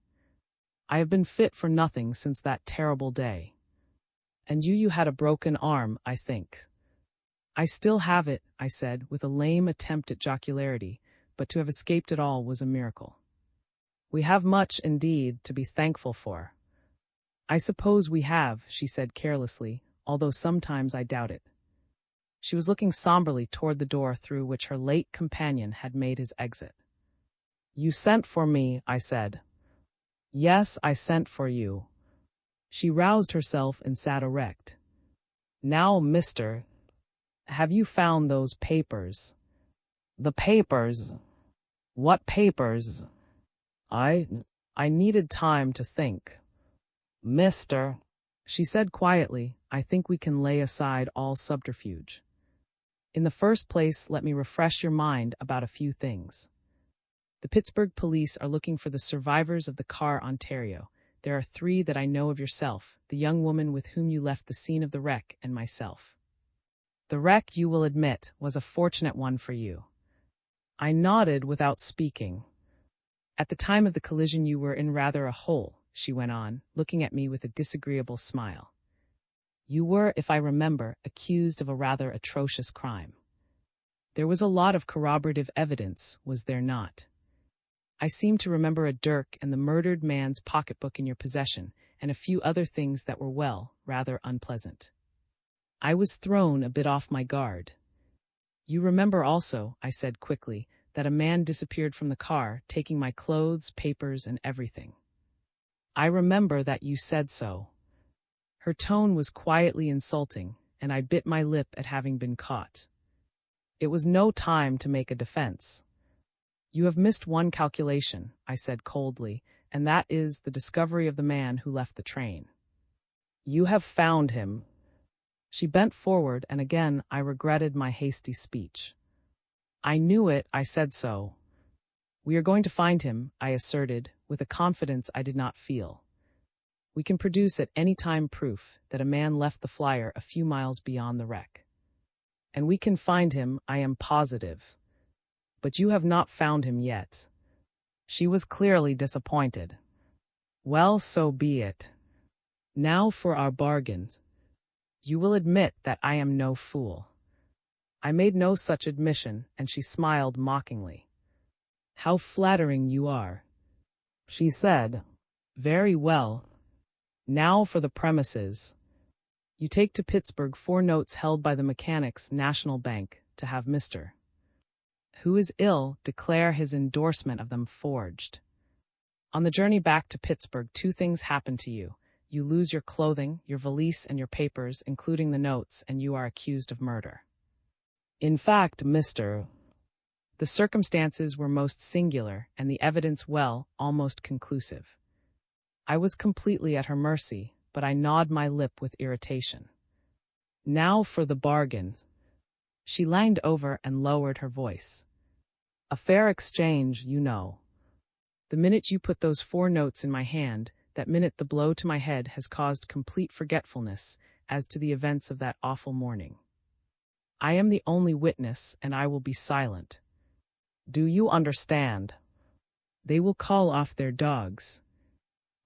I have been fit for nothing since that terrible day. And you had a broken arm, I think. I still have it, I said, with a lame attempt at jocularity, but to have escaped it all was a miracle. We have much, indeed, to be thankful for. I suppose we have, she said carelessly, although sometimes I doubt it. She was looking somberly toward the door through which her late companion had made his exit. You sent for me, I said. Yes, I sent for you. She roused herself and sat erect. Now, mister, have you found those papers? The papers? What papers? I needed time to think. Mister, she said quietly, I think we can lay aside all subterfuge. In the first place, let me refresh your mind about a few things. The Pittsburgh police are looking for the survivors of the car Ontario. There are 3 that I know of: yourself, the young woman with whom you left the scene of the wreck, and myself. The wreck, you will admit, was a fortunate one for you. I nodded without speaking. At the time of the collision you were in rather a hole, she went on, looking at me with a disagreeable smile. You were, if I remember, accused of a rather atrocious crime. There was a lot of corroborative evidence, was there not? I seem to remember a dirk and the murdered man's pocketbook in your possession, and a few other things that were, well, rather unpleasant. I was thrown a bit off my guard. You remember also, I said quickly, that a man disappeared from the car, taking my clothes, papers, and everything. I remember that you said so. Her tone was quietly insulting, and I bit my lip at having been caught. It was no time to make a defense. You have missed one calculation, I said coldly, and that is the discovery of the man who left the train. You have found him. She bent forward, and again I regretted my hasty speech. I knew it, I said so. We are going to find him, I asserted, with a confidence I did not feel. We can produce at any time proof that a man left the flyer a few miles beyond the wreck. And we can find him, I am positive. But you have not found him yet. She was clearly disappointed. Well, so be it. Now for our bargains. You will admit that I am no fool. I made no such admission, and she smiled mockingly. How flattering you are, she said. Very well. Now for the premises. You take to Pittsburgh 4 notes held by the Mechanics' National Bank to have Mr. who is ill declare his endorsement of them forged. On the journey back to Pittsburgh, 2 things happen to you. You lose your clothing, your valise, and your papers, including the notes, and you are accused of murder. In fact, Mr. The circumstances were most singular, and the evidence, well, almost conclusive. I was completely at her mercy, but I gnawed my lip with irritation. Now for the bargain. She leaned over and lowered her voice. A fair exchange, you know. The minute you put those 4 notes in my hand, that minute the blow to my head has caused complete forgetfulness as to the events of that awful morning. I am the only witness, and I will be silent. Do you understand? They will call off their dogs.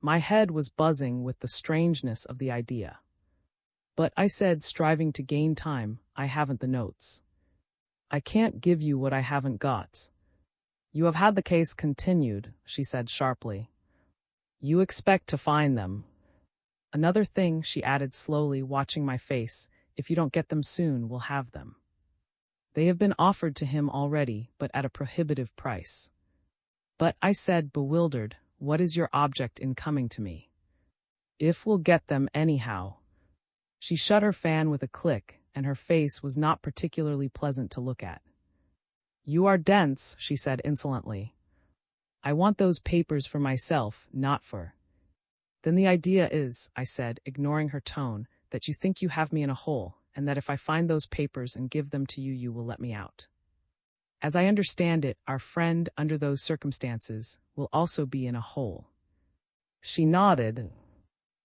My head was buzzing with the strangeness of the idea. But I said, striving to gain time, I haven't the notes. I can't give you what I haven't got. You have had the case continued, she said sharply. You expect to find them. Another thing, she added slowly, watching my face, If you don't get them soon, we'll have them. They have been offered to him already, but at a prohibitive price. But, I said, bewildered, what is your object in coming to me? If we'll get them anyhow. She shut her fan with a click, and her face was not particularly pleasant to look at. You are dense, she said insolently. I want those papers for myself, not for. Then the idea is, I said, ignoring her tone, that you think you have me in a hole, and that if I find those papers and give them to you, you will let me out. As I understand it, our friend, under those circumstances, will also be in a hole. She nodded.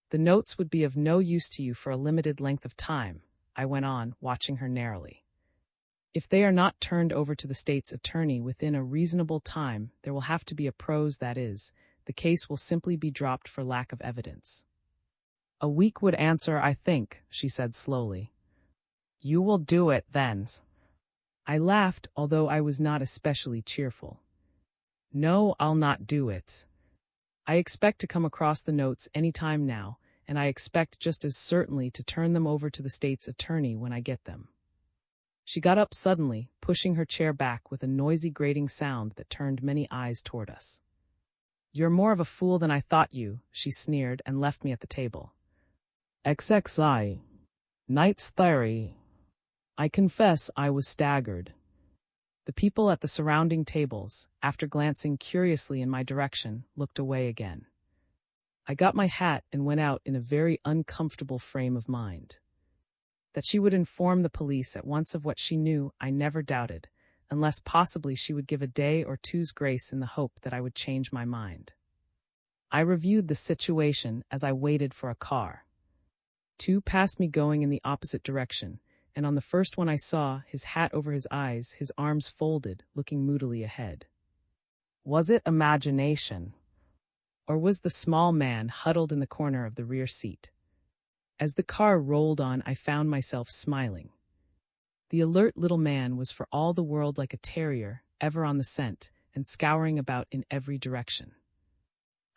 The notes would be of no use to you for a limited length of time, I went on, watching her narrowly. If they are not turned over to the state's attorney within a reasonable time, there will have to be a prose, that is, the case will simply be dropped for lack of evidence. A week would answer, I think, she said slowly. You will do it, then. I laughed, although I was not especially cheerful. No, I'll not do it. I expect to come across the notes any time now, and I expect just as certainly to turn them over to the state's attorney when I get them. She got up suddenly, pushing her chair back with a noisy grating sound that turned many eyes toward us. You're more of a fool than I thought you, she sneered and left me at the table. XXI. Knight's theory. I confess I was staggered. The people at the surrounding tables, after glancing curiously in my direction, looked away again. I got my hat and went out in a very uncomfortable frame of mind. That she would inform the police at once of what she knew, I never doubted, unless possibly she would give a day or two's grace in the hope that I would change my mind. I reviewed the situation as I waited for a car. Two passed me going in the opposite direction, and on the first one I saw, his hat over his eyes, his arms folded, looking moodily ahead. Was it imagination? Or was the small man huddled in the corner of the rear seat? As the car rolled on, I found myself smiling. The alert little man was for all the world like a terrier, ever on the scent, and scouring about in every direction.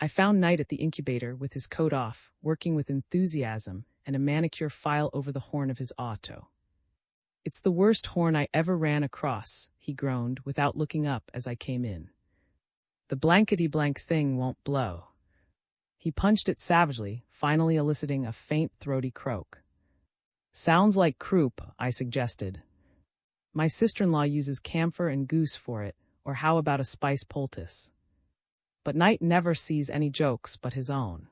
I found Knight at the incubator with his coat off, working with enthusiasm, and a manicure file over the horn of his auto. It's the worst horn I ever ran across, he groaned, without looking up as I came in. The blankety-blank thing won't blow. He punched it savagely, finally eliciting a faint, throaty croak. Sounds like croup, I suggested. My sister-in-law uses camphor and goose for it, or how about a spice poultice? But Knight never sees any jokes but his own.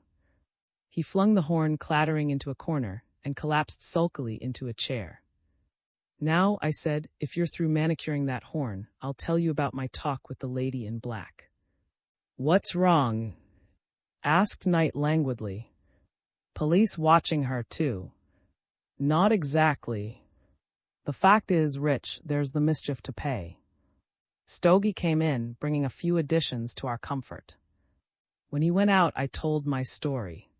He flung the horn clattering into a corner and collapsed sulkily into a chair. Now, I said, if you're through manicuring that horn, I'll tell you about my talk with the lady in black. What's wrong? Asked Knight languidly. Police watching her, too. Not exactly. The fact is, Rich, there's the mischief to pay. Stogie came in, bringing a few additions to our comfort. When he went out, I told my story.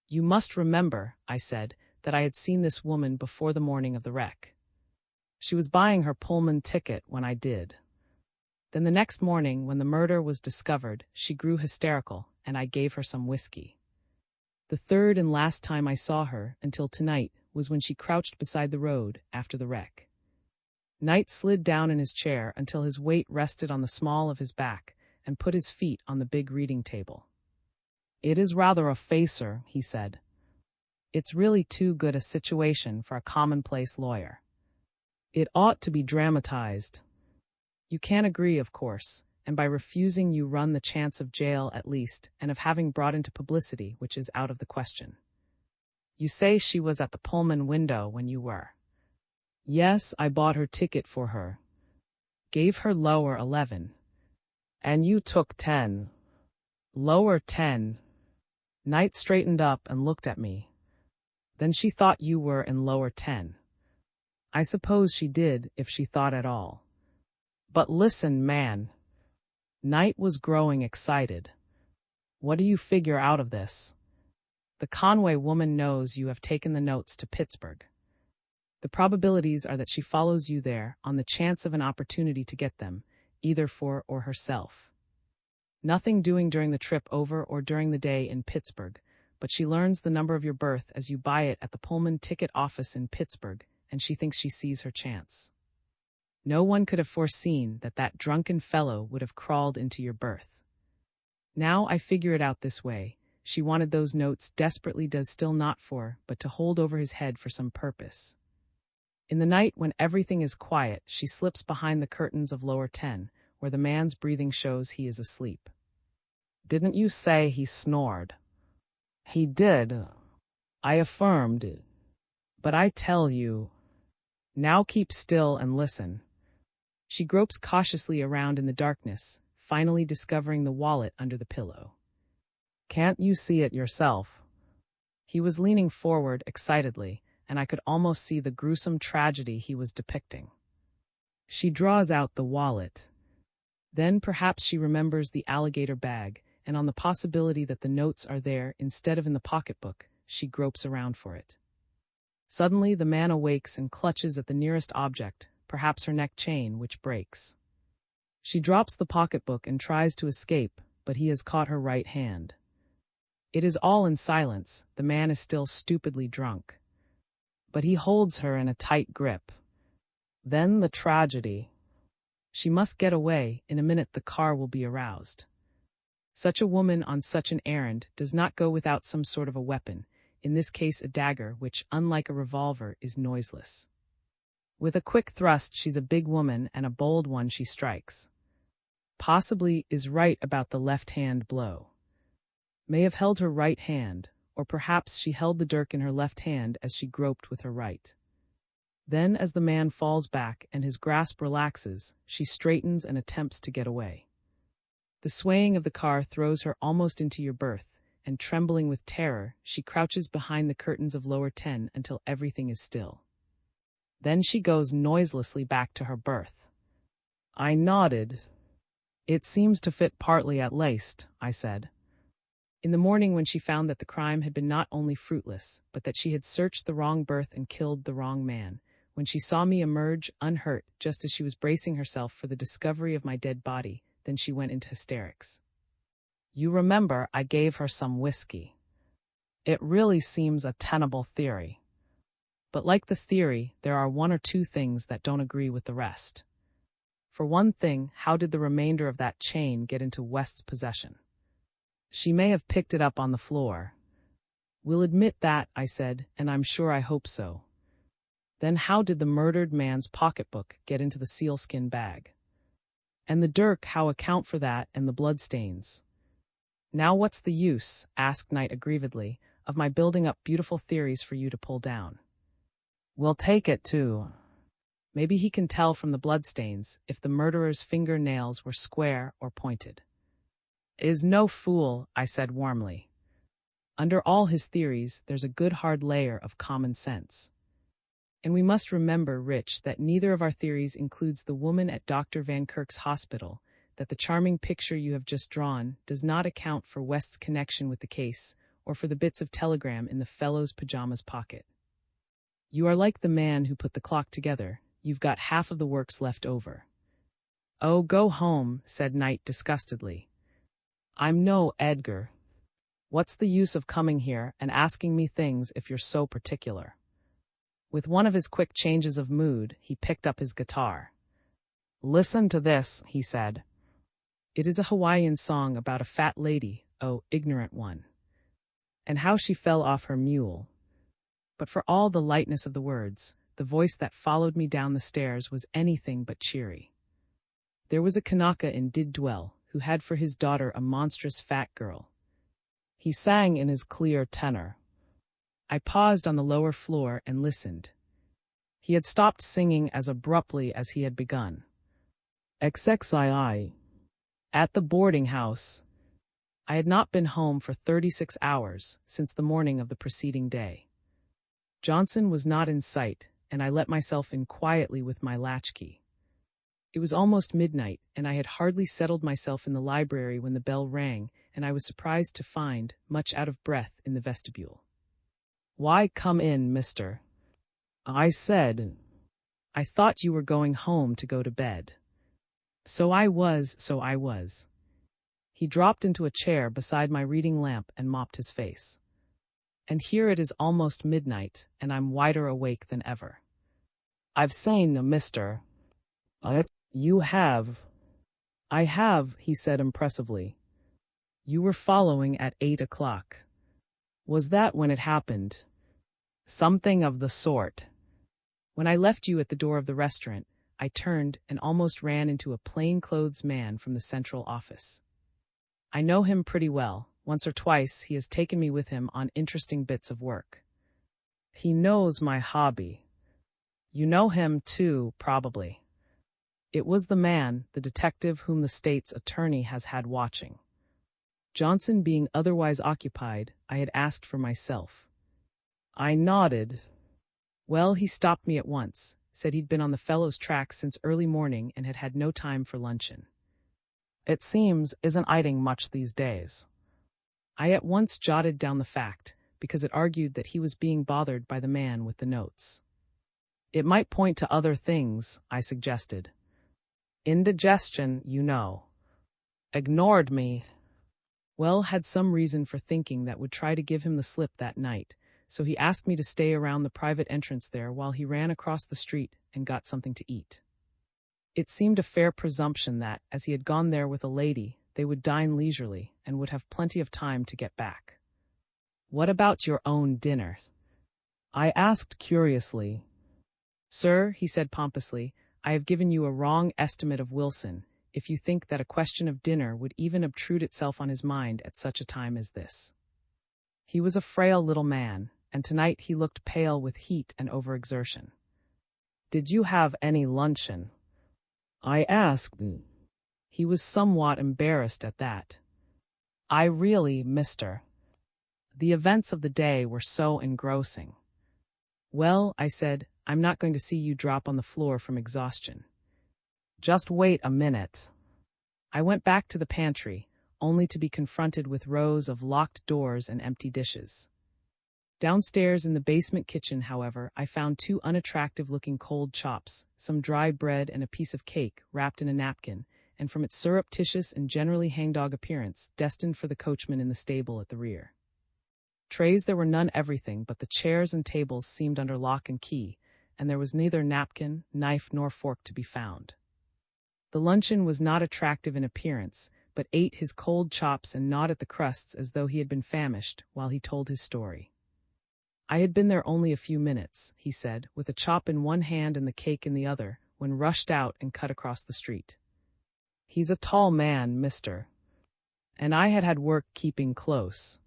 You must remember, I said, that I had seen this woman before the morning of the wreck. She was buying her Pullman ticket when I did. Then the next morning, when the murder was discovered, she grew hysterical, and I gave her some whiskey. The third and last time I saw her, until tonight, was when she crouched beside the road after the wreck. Knight slid down in his chair until his weight rested on the small of his back and put his feet on the big reading table. It is rather a facer, he said. It's really too good a situation for a commonplace lawyer. It ought to be dramatized. You can't agree, of course, and by refusing you run the chance of jail at least, and of having brought into publicity, which is out of the question. You say she was at the Pullman window when you were. Yes, I bought her ticket for her. Gave her lower 11. And you took 10. Lower 10. Knight straightened up and looked at me. Then she thought you were in lower 10. I suppose she did, if she thought at all. But listen, man. Knight was growing excited. What do you figure out of this? The Conway woman knows you have taken the notes to Pittsburgh. The probabilities are that she follows you there on the chance of an opportunity to get them, either for or herself. Nothing doing during the trip over or during the day in Pittsburgh, but she learns the number of your birth as you buy it at the Pullman ticket office in Pittsburgh, and she thinks she sees her chance. No one could have foreseen that that drunken fellow would have crawled into your berth. Now I figure it out this way. She wanted those notes desperately, does still, not for, but to hold over his head for some purpose. In the night when everything is quiet, she slips behind the curtains of lower 10, where the man's breathing shows he is asleep. "Didn't you say he snored?" "He did," I affirmed. "But I tell you." "Now keep still and listen." She gropes cautiously around in the darkness, finally discovering the wallet under the pillow. "Can't you see it yourself?" He was leaning forward excitedly, and I could almost see the gruesome tragedy he was depicting. She draws out the wallet. Then perhaps she remembers the alligator bag, and on the possibility that the notes are there instead of in the pocketbook, she gropes around for it. Suddenly the man awakes and clutches at the nearest object, perhaps her neck chain, which breaks. She drops the pocketbook and tries to escape, but he has caught her right hand. It is all in silence. The man is still stupidly drunk. But he holds her in a tight grip. Then the tragedy. She must get away. In a minute the car will be aroused. Such a woman on such an errand does not go without some sort of a weapon, in this case a dagger, which, unlike a revolver, is noiseless. With a quick thrust, she's a big woman, and a bold one she strikes. Possibly is right about the left-hand blow. May have held her right hand, or perhaps she held the dirk in her left hand as she groped with her right. Then, as the man falls back and his grasp relaxes, she straightens and attempts to get away. The swaying of the car throws her almost into your berth, and trembling with terror, she crouches behind the curtains of lower 10 until everything is still. Then she goes noiselessly back to her berth. I nodded. "It seems to fit partly at least," I said. In the morning, when she found that the crime had been not only fruitless, but that she had searched the wrong berth and killed the wrong man, when she saw me emerge unhurt just as she was bracing herself for the discovery of my dead body, then she went into hysterics. "You remember I gave her some whiskey. It really seems a tenable theory. But like the theory, there are one or two things that don't agree with the rest. For one thing, how did the remainder of that chain get into West's possession? She may have picked it up on the floor." "We'll admit that," I said, "and I'm sure I hope so. Then how did the murdered man's pocketbook get into the sealskin bag? And the dirk, how account for that and the bloodstains?" "Now what's the use," asked Knight aggrievedly, "of my building up beautiful theories for you to pull down? We'll take it too. Maybe he can tell from the bloodstains if the murderer's fingernails were square or pointed." "Is no fool," I said warmly. "Under all his theories, there's a good hard layer of common sense. And we must remember, Rich, that neither of our theories includes the woman at Dr. Van Kirk's hospital, that the charming picture you have just drawn does not account for West's connection with the case, or for the bits of telegram in the fellow's pajamas pocket. You are like the man who put the clock together. You've got half of the works left over." "Oh, go home," said Knight disgustedly. "I'm no Edgar. What's the use of coming here and asking me things if you're so particular?" With one of his quick changes of mood, he picked up his guitar. "Listen to this," he said. It is a Hawaiian song about a fat lady, oh, ignorant one, and how she fell off her mule. But for all the lightness of the words, the voice that followed me down the stairs was anything but cheery. There was a Kanaka in Didwell who had for his daughter a monstrous fat girl. He sang in his clear tenor. I paused on the lower floor and listened. He had stopped singing as abruptly as he had begun. XXII. At the boarding house. I had not been home for 36 hours since the morning of the preceding day. Johnson was not in sight, and I let myself in quietly with my latchkey. It was almost midnight, and I had hardly settled myself in the library when the bell rang, and I was surprised to find, much out of breath, in the vestibule. "Why, come in, mister," I said. "I thought you were going home to go to bed." So I was. He dropped into a chair beside my reading lamp and mopped his face. And here it is almost midnight, and I'm wider awake than ever. I've seen Mr. You have. I have, he said impressively. You were following at 8 o'clock. Was that when it happened? Something of the sort. When I left you at the door of the restaurant, I turned and almost ran into a plainclothes man from the central office. I know him pretty well. Once or twice he has taken me with him on interesting bits of work. He knows my hobby. You know him too, probably. It was the man, the detective whom the state's attorney has had watching. Johnson being otherwise occupied, I had asked for myself. I nodded. Well, he stopped me at once, said he'd been on the fellow's track since early morning and had had no time for luncheon. It seems isn't eating much these days. I at once jotted down the fact, because it argued that he was being bothered by the man with the notes. It might point to other things, I suggested. Indigestion, you know. Ignored me. Well, had some reason for thinking that would try to give him the slip that night, so he asked me to stay around the private entrance there while he ran across the street and got something to eat. It seemed a fair presumption that, as he had gone there with a lady, they would dine leisurely and would have plenty of time to get back. What about your own dinner? I asked curiously. Sir, he said pompously, I have given you a wrong estimate of Wilson, if you think that a question of dinner would even obtrude itself on his mind at such a time as this. He was a frail little man, and tonight he looked pale with heat and overexertion. Did you have any luncheon? I asked. He was somewhat embarrassed at that. I really, mister. The events of the day were so engrossing. Well, I said, I'm not going to see you drop on the floor from exhaustion. Just wait a minute. I went back to the pantry, only to be confronted with rows of locked doors and empty dishes. Downstairs in the basement kitchen, however, I found 2 unattractive-looking cold chops, some dry bread and a piece of cake wrapped in a napkin, and from its surreptitious and generally hangdog appearance, destined for the coachman in the stable at the rear. Trays there were none everything, but the chairs and tables seemed under lock and key, and there was neither napkin, knife, nor fork to be found. The luncheon was not attractive in appearance, but ate his cold chops and gnawed at the crusts as though he had been famished, while he told his story. I had been there only a few minutes, he said, with a chop in one hand and the cake in the other, when rushed out and cut across the street. He's a tall man, mister. And I had had work keeping close.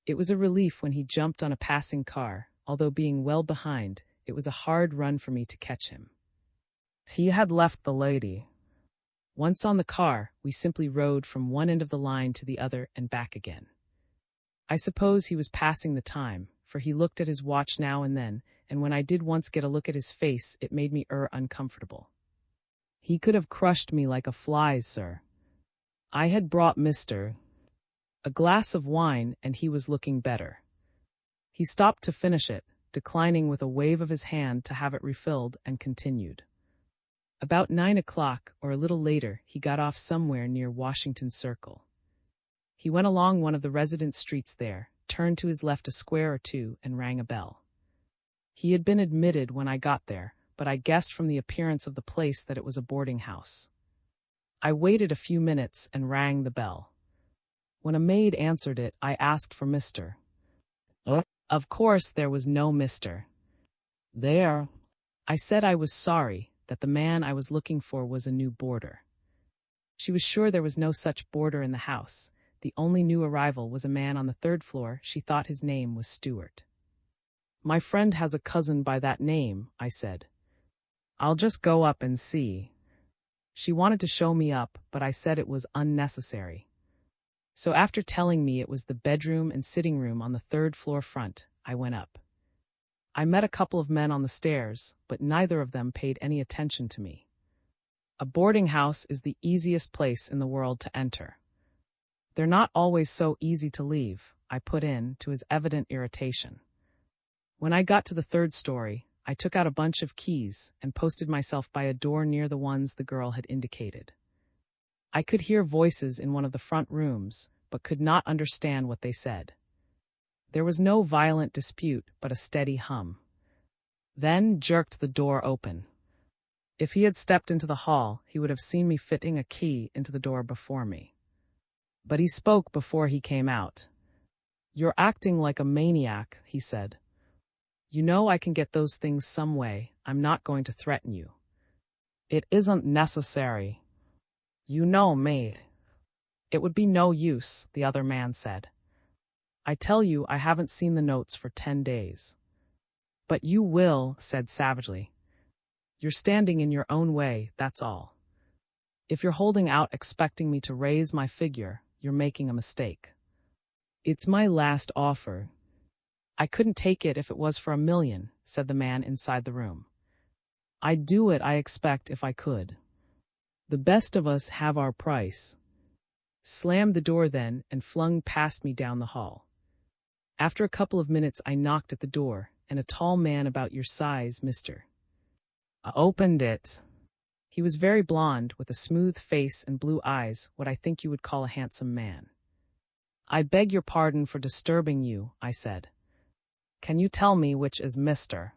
It was a relief when he jumped on a passing car, although being well behind, it was a hard run for me to catch him. He had left the lady. Once on the car, we simply rode from one end of the line to the other and back again. I suppose he was passing the time, for he looked at his watch now and then, and when I did once get a look at his face, it made me uncomfortable. He could have crushed me like a fly, sir. I had brought Mr. a glass of wine, and he was looking better. He stopped to finish it, declining with a wave of his hand to have it refilled, and continued. About 9 o'clock, or a little later, he got off somewhere near Washington Circle. He went along one of the residence streets there, turned to his left a square or two, and rang a bell. He had been admitted when I got there, but I guessed from the appearance of the place that it was a boarding house. I waited a few minutes and rang the bell. When a maid answered it, I asked for Mr. Of course there was no Mr. there. I said I was sorry, that the man I was looking for was a new boarder. She was sure there was no such boarder in the house. The only new arrival was a man on the 3rd floor. She thought his name was Stewart. My friend has a cousin by that name, I said. I'll just go up and see. She wanted to show me up, but I said it was unnecessary. So after telling me it was the bedroom and sitting room on the 3rd floor front, I went up. I met a couple of men on the stairs, but neither of them paid any attention to me. A boarding house is the easiest place in the world to enter. They're not always so easy to leave, I put in, to his evident irritation. When I got to the 3rd story, I took out a bunch of keys and posted myself by a door near the ones the girl had indicated. I could hear voices in one of the front rooms, but could not understand what they said. There was no violent dispute, but a steady hum. Then jerked the door open. If he had stepped into the hall, he would have seen me fitting a key into the door before me. But he spoke before he came out. "You're acting like a maniac," he said. "You know I can get those things some way. I'm not going to threaten you." "It isn't necessary. You know me." "It would be no use," the other man said. "I tell you I haven't seen the notes for 10 days. "But you will," said savagely. "You're standing in your own way, that's all. If you're holding out expecting me to raise my figure, you're making a mistake. It's my last offer." "I couldn't take it if it was for $1 million," said the man inside the room. "I'd do it, I expect, if I could. The best of us have our price." Slammed the door then and flung past me down the hall. After a couple of minutes I knocked at the door, and a tall man about your size, Mr. I opened it. He was very blond, with a smooth face and blue eyes, what I think you would call a handsome man. "I beg your pardon for disturbing you," I said. "Can you tell me which is Mr.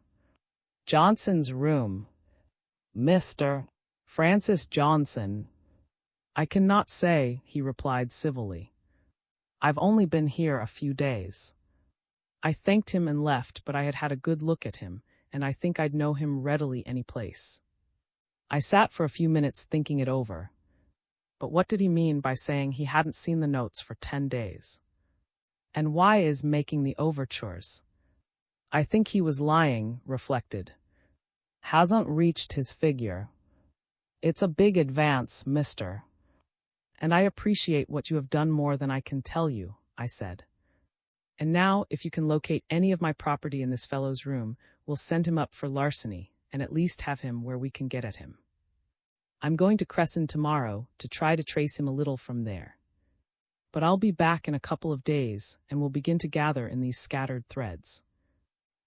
Johnson's room?" "Mr. Francis Johnson." "I cannot say," he replied civilly. "I've only been here a few days." I thanked him and left, but I had had a good look at him, and I think I'd know him readily any place. I sat for a few minutes thinking it over. But what did he mean by saying he hadn't seen the notes for 10 days? And why is making the overtures? I think he was lying, reflected. Hasn't reached his figure. It's a big advance, mister. And I appreciate what you have done more than I can tell you, I said. And now, if you can locate any of my property in this fellow's room, we'll send him up for larceny, and at least have him where we can get at him. I'm going to Crescent tomorrow to try to trace him a little from there. But I'll be back in a couple of days, and we'll begin to gather in these scattered threads.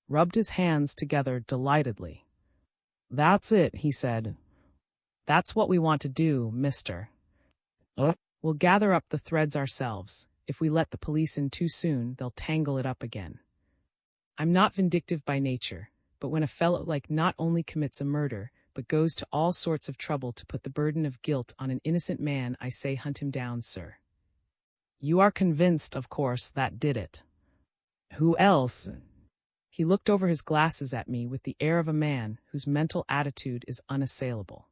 Rubbed his hands together delightedly. That's it, he said. That's what we want to do, mister. We'll gather up the threads ourselves. If we let the police in too soon, they'll tangle it up again. I'm not vindictive by nature, but when a fellow like not only commits a murder, but goes to all sorts of trouble to put the burden of guilt on an innocent man, I say hunt him down, sir. You are convinced, of course, that did it. Who else? He looked over his glasses at me with the air of a man whose mental attitude is unassailable.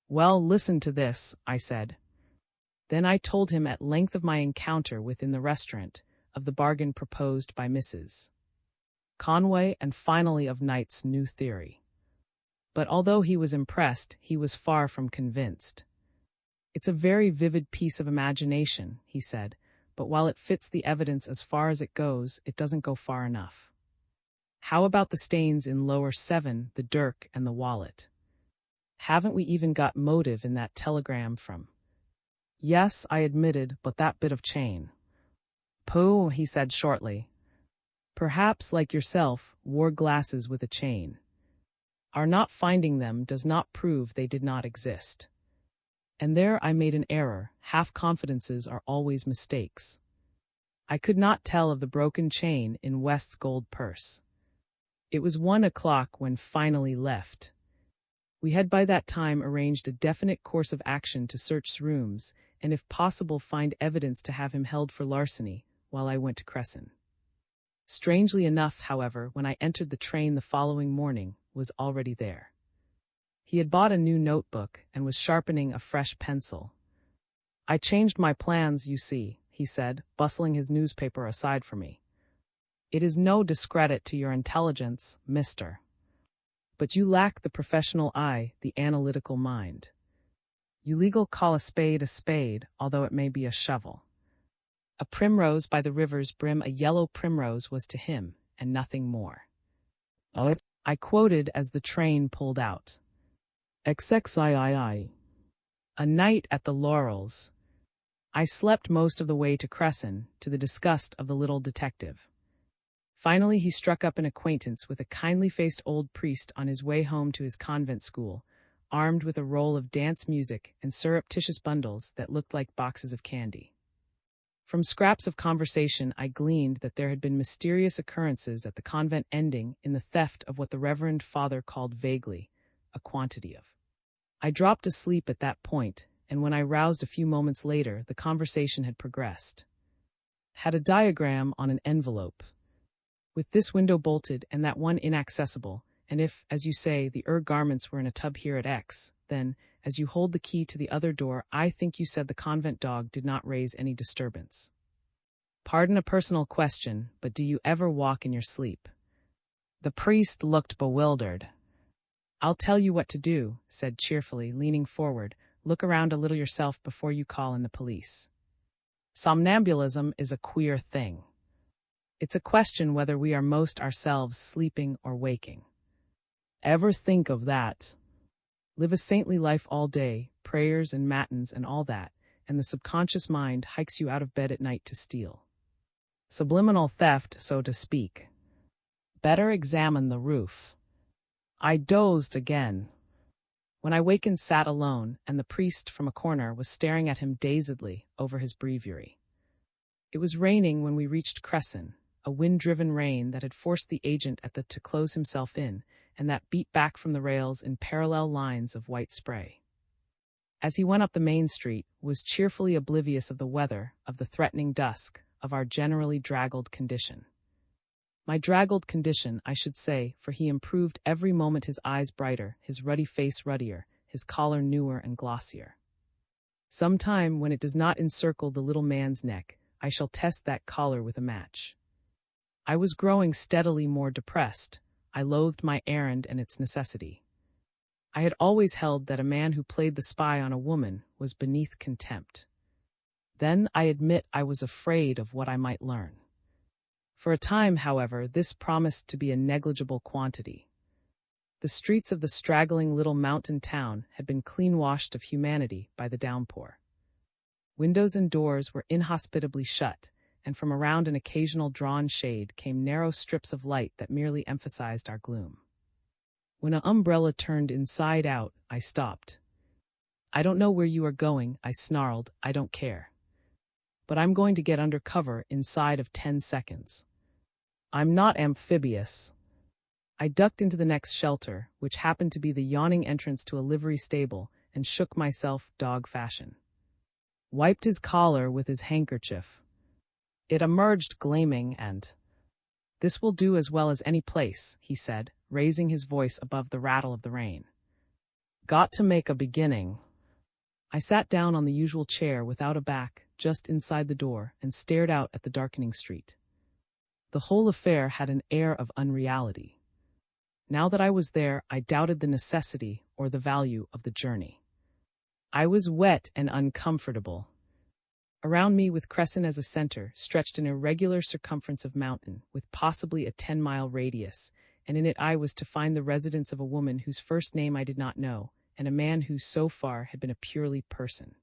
Well, listen to this, I said. Then I told him at length of my encounter within the restaurant, of the bargain proposed by Mrs. Conway, and finally of Knight's new theory. But although he was impressed, he was far from convinced. It's a very vivid piece of imagination, he said, but while it fits the evidence as far as it goes, it doesn't go far enough. How about the stains in lower 7, the dirk and the wallet? Haven't we even got motive in that telegram from... Yes, I admitted, but that bit of chain. Pooh, he said shortly. Perhaps, like yourself, wore glasses with a chain. Our not finding them does not prove they did not exist. And there I made an error. Half-confidences are always mistakes. I could not tell of the broken chain in West's gold purse. It was 1 o'clock when finally left. We had by that time arranged a definite course of action to search rooms, and if possible find evidence to have him held for larceny, while I went to Crescent. Strangely enough, however, when I entered the train the following morning, was already there. He had bought a new notebook and was sharpening a fresh pencil. I changed my plans, you see, he said, bustling his newspaper aside for me. It is no discredit to your intelligence, mister. But you lack the professional eye, the analytical mind. You legal call a spade, although it may be a shovel. A primrose by the river's brim, a yellow primrose was to him, and nothing more. I quoted as the train pulled out. XXIII. A night at the Laurels. I slept most of the way to Crescent, to the disgust of the little detective. Finally he struck up an acquaintance with a kindly-faced old priest on his way home to his convent school, armed with a roll of dance music and surreptitious bundles that looked like boxes of candy. From scraps of conversation, I gleaned that there had been mysterious occurrences at the convent ending in the theft of what the Reverend Father called vaguely a quantity of. I dropped asleep at that point, and when I roused a few moments later, the conversation had progressed. Had a diagram on an envelope. With this window bolted and that one inaccessible, and if, as you say, the garments were in a tub here at X, then, as you hold the key to the other door, I think you said the convent dog did not raise any disturbance. Pardon a personal question, but do you ever walk in your sleep? The priest looked bewildered. I'll tell you what to do, said cheerfully, leaning forward. Look around a little yourself before you call in the police. Somnambulism is a queer thing. It's a question whether we are most ourselves sleeping or waking. Ever think of that? Live a saintly life all day, prayers and matins and all that, and the subconscious mind hikes you out of bed at night to steal. Subliminal theft, so to speak. Better examine the roof. I dozed again. When I wakened, sat alone, and the priest from a corner was staring at him dazedly over his breviary. It was raining when we reached Cresson, a wind-driven rain that had forced the agent at the to close himself in, and that beat back from the rails in parallel lines of white spray. As he went up the main street, was cheerfully oblivious of the weather, of the threatening dusk, of our generally draggled condition. My draggled condition, I should say, for he improved every moment, his eyes brighter, his ruddy face ruddier, his collar newer and glossier. Some time, when it does not encircle the little man's neck, I shall test that collar with a match. I was growing steadily more depressed. I loathed my errand and its necessity. I had always held that a man who played the spy on a woman was beneath contempt. Then, I admit, I was afraid of what I might learn. For a time, however, this promised to be a negligible quantity. The streets of the straggling little mountain town had been clean-washed of humanity by the downpour. Windows and doors were inhospitably shut, and from around an occasional drawn shade came narrow strips of light that merely emphasized our gloom. When an umbrella turned inside out, I stopped. I don't know where you are going, I snarled, I don't care. But I'm going to get under cover inside of 10 seconds. I'm not amphibious. I ducked into the next shelter, which happened to be the yawning entrance to a livery stable, and shook myself dog fashion. Wiped his collar with his handkerchief. It emerged gleaming and, "This will do as well as any place," he said, raising his voice above the rattle of the rain. "Got to make a beginning." I sat down on the usual chair without a back, just inside the door, and stared out at the darkening street. The whole affair had an air of unreality. Now that I was there, I doubted the necessity or the value of the journey. I was wet and uncomfortable. Around me, with Cresson as a center, stretched an irregular circumference of mountain, with possibly a 10-mile radius, and in it I was to find the residence of a woman whose first name I did not know, and a man who, so far, had been a purely person.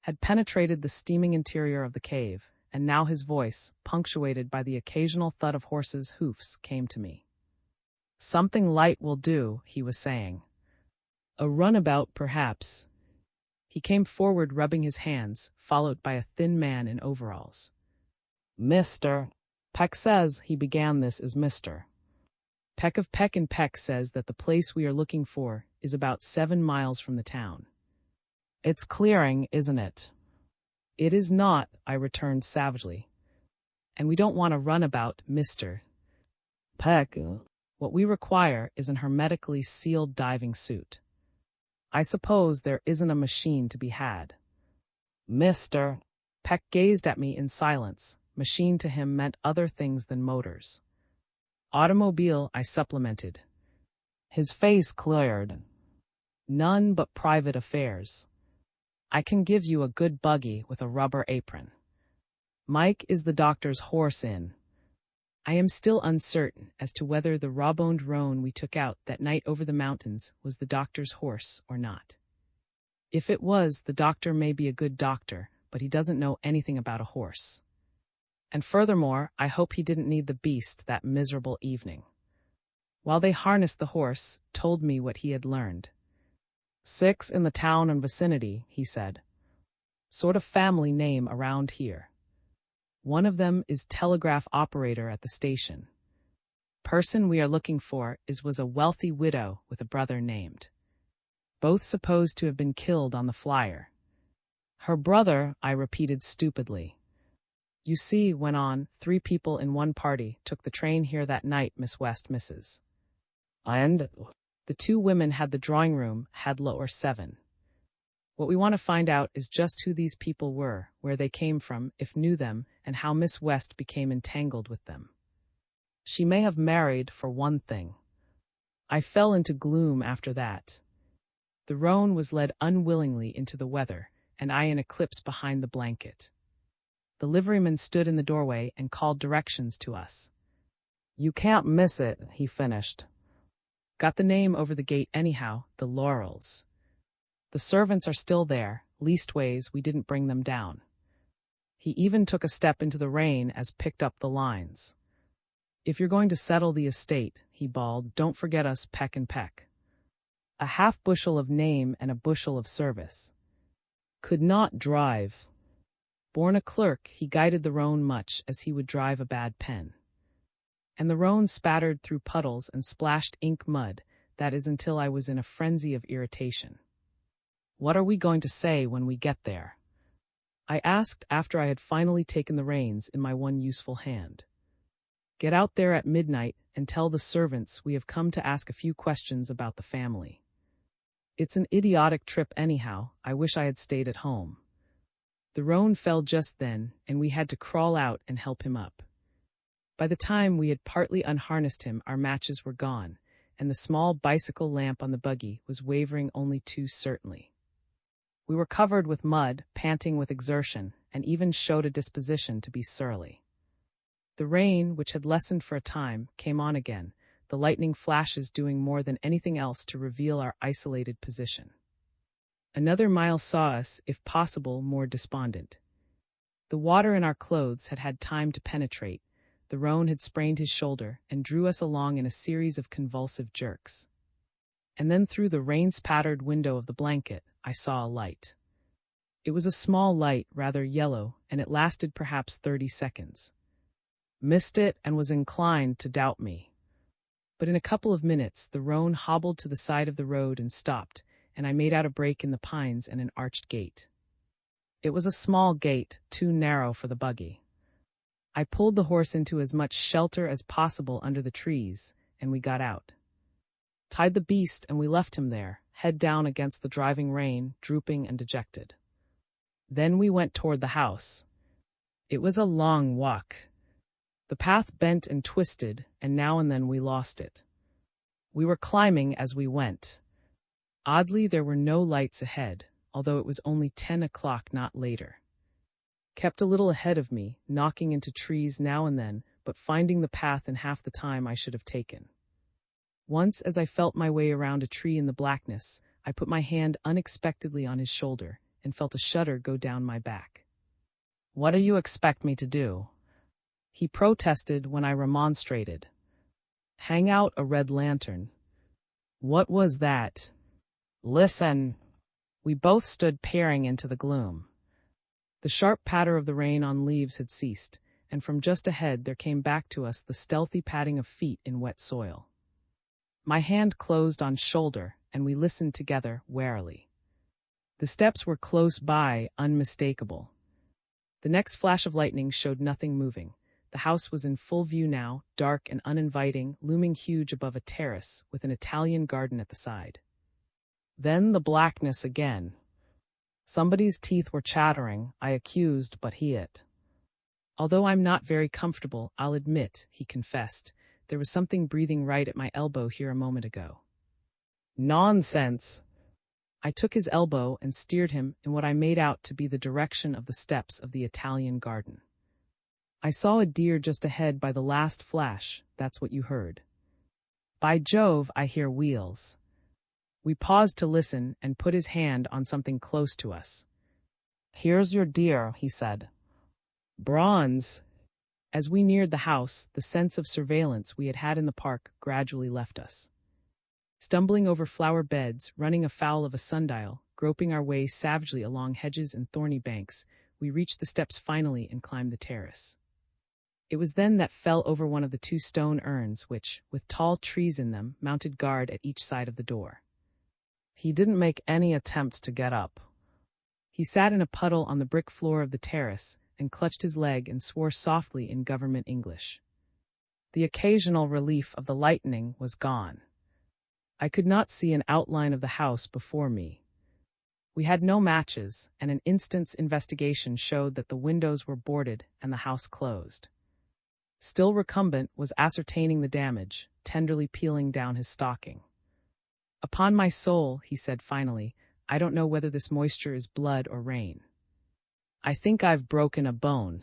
Had penetrated the steaming interior of the cave, and now his voice, punctuated by the occasional thud of horses' hoofs, came to me. "Something light will do," he was saying. "A runabout, perhaps." He came forward rubbing his hands, followed by a thin man in overalls. "Mr. Peck says," he began, "this is Mr. Peck of Peck and Peck says that the place we are looking for is about 7 miles from the town. It's clearing, isn't it?" "It is not," I returned savagely. "And we don't want a runabout, Mr. Peck. What we require is an hermetically sealed diving suit. I suppose there isn't a machine to be had." Mr. Peck gazed at me in silence. Machine to him meant other things than motors. "Automobile," I supplemented. His face cleared. "None but private affairs. I can give you a good buggy with a rubber apron. Mike is the doctor's horse in." I am still uncertain as to whether the raw-boned roan we took out that night over the mountains was the doctor's horse or not. If it was, the doctor may be a good doctor, but he doesn't know anything about a horse. And furthermore, I hope he didn't need the beast that miserable evening. While they harnessed the horse, told me what he had learned. 6 in the town and vicinity, he said. Sort of family name around here. One of them is telegraph operator at the station. Person we are looking for was a wealthy widow with a brother named. Both supposed to have been killed on the flyer. Her brother, I repeated stupidly. You see, went on, 3 people in one party took the train here that night, Miss West, Mrs. And the 2 women had the drawing room, had lower 7. What we want to find out is just who these people were, where they came from, if knew them, and how Miss West became entangled with them. She may have married, for one thing. I fell into gloom after that. The roan was led unwillingly into the weather, and I in eclipse behind the blanket. The liveryman stood in the doorway and called directions to us. You can't miss it, he finished. Got the name over the gate anyhow, the Laurels. The servants are still there, leastways we didn't bring them down. He even took a step into the rain as picked up the lines. If you're going to settle the estate, he bawled, don't forget us, peck and peck. A half bushel of name and a bushel of service. Could not drive. Born a clerk, he guided the roan much as he would drive a bad pen. And the roan spattered through puddles and splashed ink mud, that is until I was in a frenzy of irritation. What are we going to say when we get there? I asked after I had finally taken the reins in my one useful hand. Get out there at midnight and tell the servants we have come to ask a few questions about the family. It's an idiotic trip anyhow, I wish I had stayed at home. The roan fell just then, and we had to crawl out and help him up. By the time we had partly unharnessed him, our matches were gone, and the small bicycle lamp on the buggy was wavering only too certainly. We were covered with mud, panting with exertion, and even showed a disposition to be surly. The rain, which had lessened for a time, came on again, the lightning flashes doing more than anything else to reveal our isolated position. Another mile saw us, if possible, more despondent. The water in our clothes had had time to penetrate. The roan had sprained his shoulder and drew us along in a series of convulsive jerks. And then through the rain-spattered window of the blanket, I saw a light. It was a small light, rather yellow, and it lasted perhaps 30 seconds. Missed it and was inclined to doubt me. But in a couple of minutes, the roan hobbled to the side of the road and stopped, and I made out a break in the pines and an arched gate. It was a small gate, too narrow for the buggy. I pulled the horse into as much shelter as possible under the trees, and we got out. Tied the beast, and we left him there, head down against the driving rain, drooping and dejected. Then we went toward the house. It was a long walk. The path bent and twisted, and now and then we lost it. We were climbing as we went. Oddly, there were no lights ahead, although it was only 10 o'clock, not later. Kept a little ahead of me, knocking into trees now and then, but finding the path in half the time I should have taken. Once, as I felt my way around a tree in the blackness, I put my hand unexpectedly on his shoulder and felt a shudder go down my back. What do you expect me to do? He protested when I remonstrated. Hang out a red lantern. What was that? Listen. We both stood peering into the gloom. The sharp patter of the rain on leaves had ceased, and from just ahead there came back to us the stealthy padding of feet in wet soil. My hand closed on shoulder, and we listened together warily. The steps were close by, unmistakable. The next flash of lightning showed nothing moving. The house was in full view now, dark and uninviting, looming huge above a terrace with an Italian garden at the side. Then the blackness again. Somebody's teeth were chattering, I accused, but he it. Although I'm not very comfortable, I'll admit, he confessed, there was something breathing right at my elbow here a moment ago. Nonsense. I took his elbow and steered him in what I made out to be the direction of the steps of the Italian garden. I saw a deer just ahead by the last flash, that's what you heard. By Jove, I hear wheels. We paused to listen and put his hand on something close to us. Here's your deer, he said. Bronze. As we neared the house, the sense of surveillance we had had in the park gradually left us. Stumbling over flower beds, running afoul of a sundial, groping our way savagely along hedges and thorny banks, we reached the steps finally and climbed the terrace. It was then that fell over one of the two stone urns which, with tall trees in them, mounted guard at each side of the door. He didn't make any attempts to get up. He sat in a puddle on the brick floor of the terrace and clutched his leg and swore softly in government English. The occasional relief of the lightning was gone. I could not see an outline of the house before me. We had no matches, and an instant's investigation showed that the windows were boarded and the house closed. Still recumbent was ascertaining the damage, tenderly peeling down his stocking. "Upon my soul," he said finally, "I don't know whether this moisture is blood or rain. I think I've broken a bone."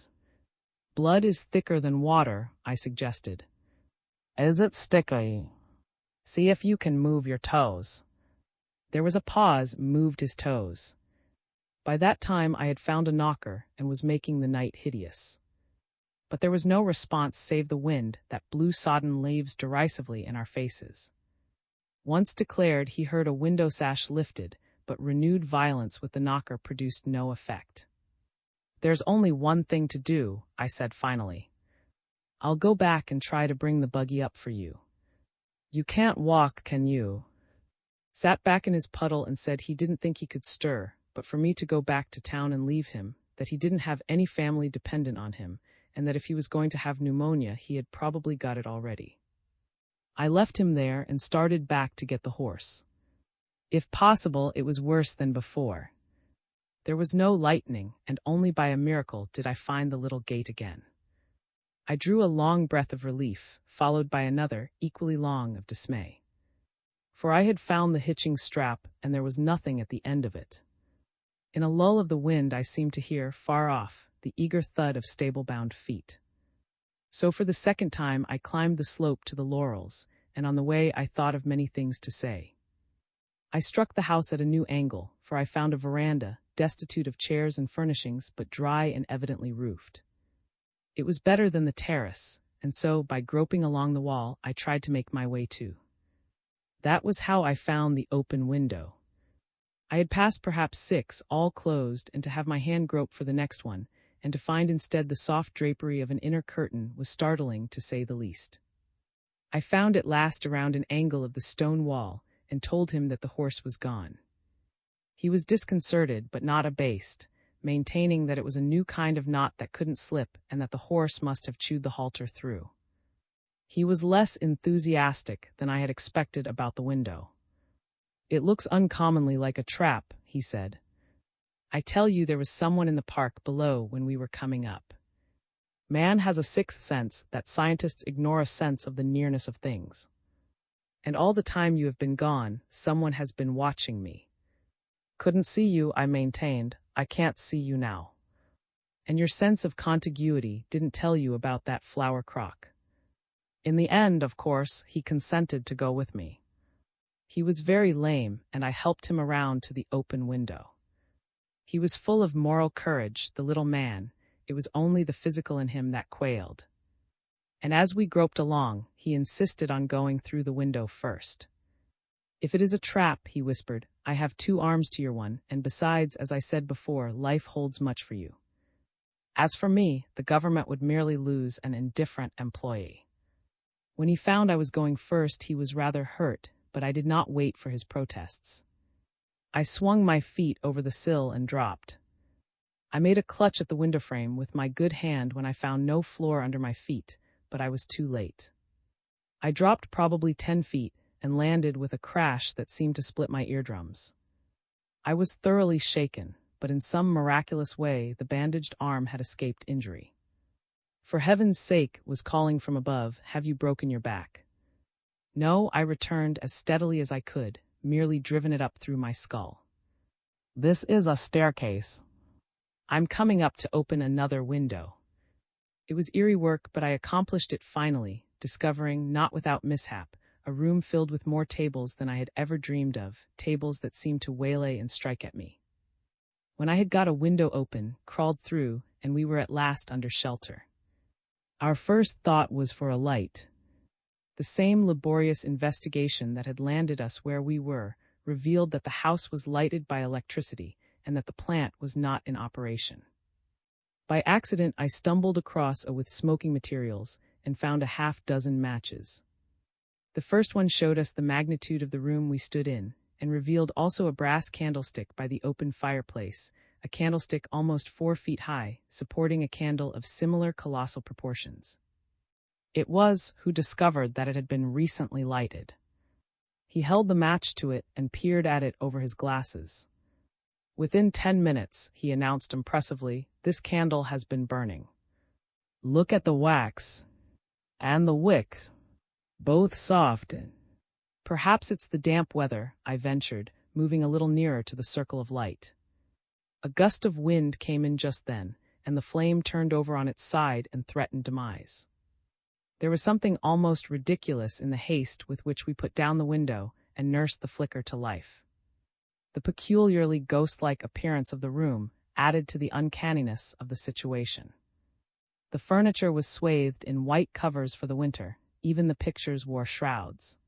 "Blood is thicker than water," I suggested. "Is it sticky? See if you can move your toes." There was a pause, moved his toes. By that time I had found a knocker and was making the night hideous. But there was no response save the wind that blew sodden leaves derisively in our faces. Once declared, he heard a window sash lifted, but renewed violence with the knocker produced no effect. "There's only one thing to do," I said finally. "I'll go back and try to bring the buggy up for you." "You can't walk, can you?" Sat back in his puddle and said he didn't think he could stir, but for me to go back to town and leave him, that he didn't have any family dependent on him, and that if he was going to have pneumonia, he had probably got it already. I left him there and started back to get the horse. If possible, it was worse than before. There was no lightning, and only by a miracle did I find the little gate again. I drew a long breath of relief, followed by another, equally long, of dismay. For I had found the hitching strap, and there was nothing at the end of it. In a lull of the wind I seemed to hear, far off, the eager thud of stable-bound feet. So for the second time I climbed the slope to the laurels, and on the way I thought of many things to say. I struck the house at a new angle, for I found a veranda, destitute of chairs and furnishings, but dry and evidently roofed. It was better than the terrace, and so, by groping along the wall, I tried to make my way to. That was how I found the open window. I had passed perhaps 6, all closed, and to have my hand grope for the next one, and to find instead the soft drapery of an inner curtain, was startling, to say the least. I found at last around an angle of the stone wall, and told him that the horse was gone. He was disconcerted, but not abased, maintaining that it was a new kind of knot that couldn't slip, and that the horse must have chewed the halter through. He was less enthusiastic than I had expected about the window. "It looks uncommonly like a trap," he said. "I tell you there was someone in the park below when we were coming up. Man has a sixth sense that scientists ignore, a sense of the nearness of things. And all the time you have been gone, someone has been watching me. Couldn't see you," I maintained. "I can't see you now. And your sense of contiguity didn't tell you about that flower crock." In the end, of course, he consented to go with me. He was very lame, and I helped him around to the open window. He was full of moral courage, the little man. It was only the physical in him that quailed. And as we groped along, he insisted on going through the window first. "If it is a trap," he whispered, "I have 2 arms to your one, and besides, as I said before, life holds much for you. As for me, the government would merely lose an indifferent employee." When he found I was going first, he was rather hurt, but I did not wait for his protests. I swung my feet over the sill and dropped. I made a clutch at the window frame with my good hand when I found no floor under my feet, but I was too late. I dropped probably 10 feet and landed with a crash that seemed to split my eardrums. I was thoroughly shaken, but in some miraculous way the bandaged arm had escaped injury. "For heaven's sake," was calling from above, "have you broken your back?" "No," I returned as steadily as I could, merely driven it up through my skull. "This is a staircase. I'm coming up to open another window." It was eerie work, but I accomplished it finally, discovering, not without mishap, a room filled with more tables than I had ever dreamed of, tables that seemed to waylay and strike at me. When I had got a window open, crawled through, and we were at last under shelter. Our first thought was for a light. The same laborious investigation that had landed us where we were revealed that the house was lighted by electricity and that the plant was not in operation. By accident, I stumbled across a with smoking materials and found a half-dozen matches. The first one showed us the magnitude of the room we stood in, and revealed also a brass candlestick by the open fireplace, a candlestick almost 4 feet high, supporting a candle of similar colossal proportions. It was who discovered that it had been recently lighted. He held the match to it and peered at it over his glasses. Within 10 minutes, he announced impressively, "This candle has been burning. Look at the wax. And the wick. Both soft." "Perhaps it's the damp weather," I ventured, moving a little nearer to the circle of light. A gust of wind came in just then, and the flame turned over on its side and threatened demise. There was something almost ridiculous in the haste with which we put down the window and nursed the flicker to life. The peculiarly ghost-like appearance of the room added to the uncanniness of the situation. The furniture was swathed in white covers for the winter, even the pictures wore shrouds.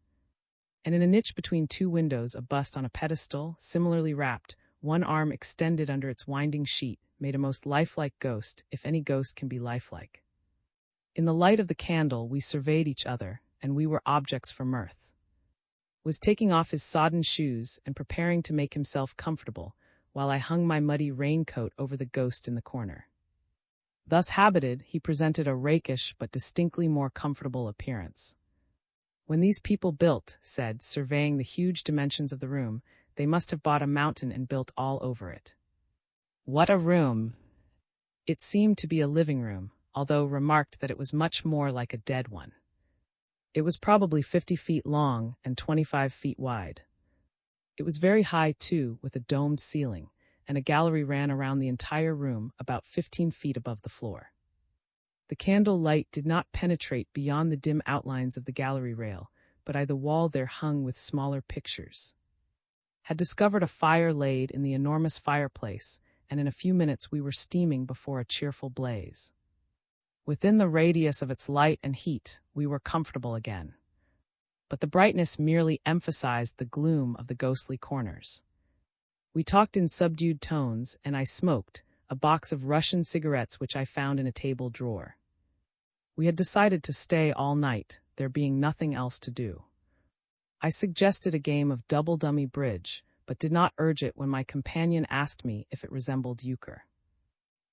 And in a niche between 2 windows, a bust on a pedestal, similarly wrapped, one arm extended under its winding sheet, made a most lifelike ghost, if any ghost can be lifelike. In the light of the candle, we surveyed each other, and we were objects for mirth. Was taking off his sodden shoes and preparing to make himself comfortable, while I hung my muddy raincoat over the ghost in the corner. Thus habited, he presented a rakish but distinctly more comfortable appearance. "When these people built," said, surveying the huge dimensions of the room, "they must have bought a mountain and built all over it. What a room!" It seemed to be a living room, although remarked that it was much more like a dead one. It was probably 50 feet long and 25 feet wide. It was very high, too, with a domed ceiling, and a gallery ran around the entire room about 15 feet above the floor. The candle light did not penetrate beyond the dim outlines of the gallery rail, but by the wall there hung with smaller pictures. Had discovered a fire laid in the enormous fireplace, and in a few minutes we were steaming before a cheerful blaze. Within the radius of its light and heat, we were comfortable again. But the brightness merely emphasized the gloom of the ghostly corners. We talked in subdued tones, and I smoked a box of Russian cigarettes which I found in a table drawer. We had decided to stay all night, there being nothing else to do. I suggested a game of double-dummy bridge, but did not urge it when my companion asked me if it resembled euchre.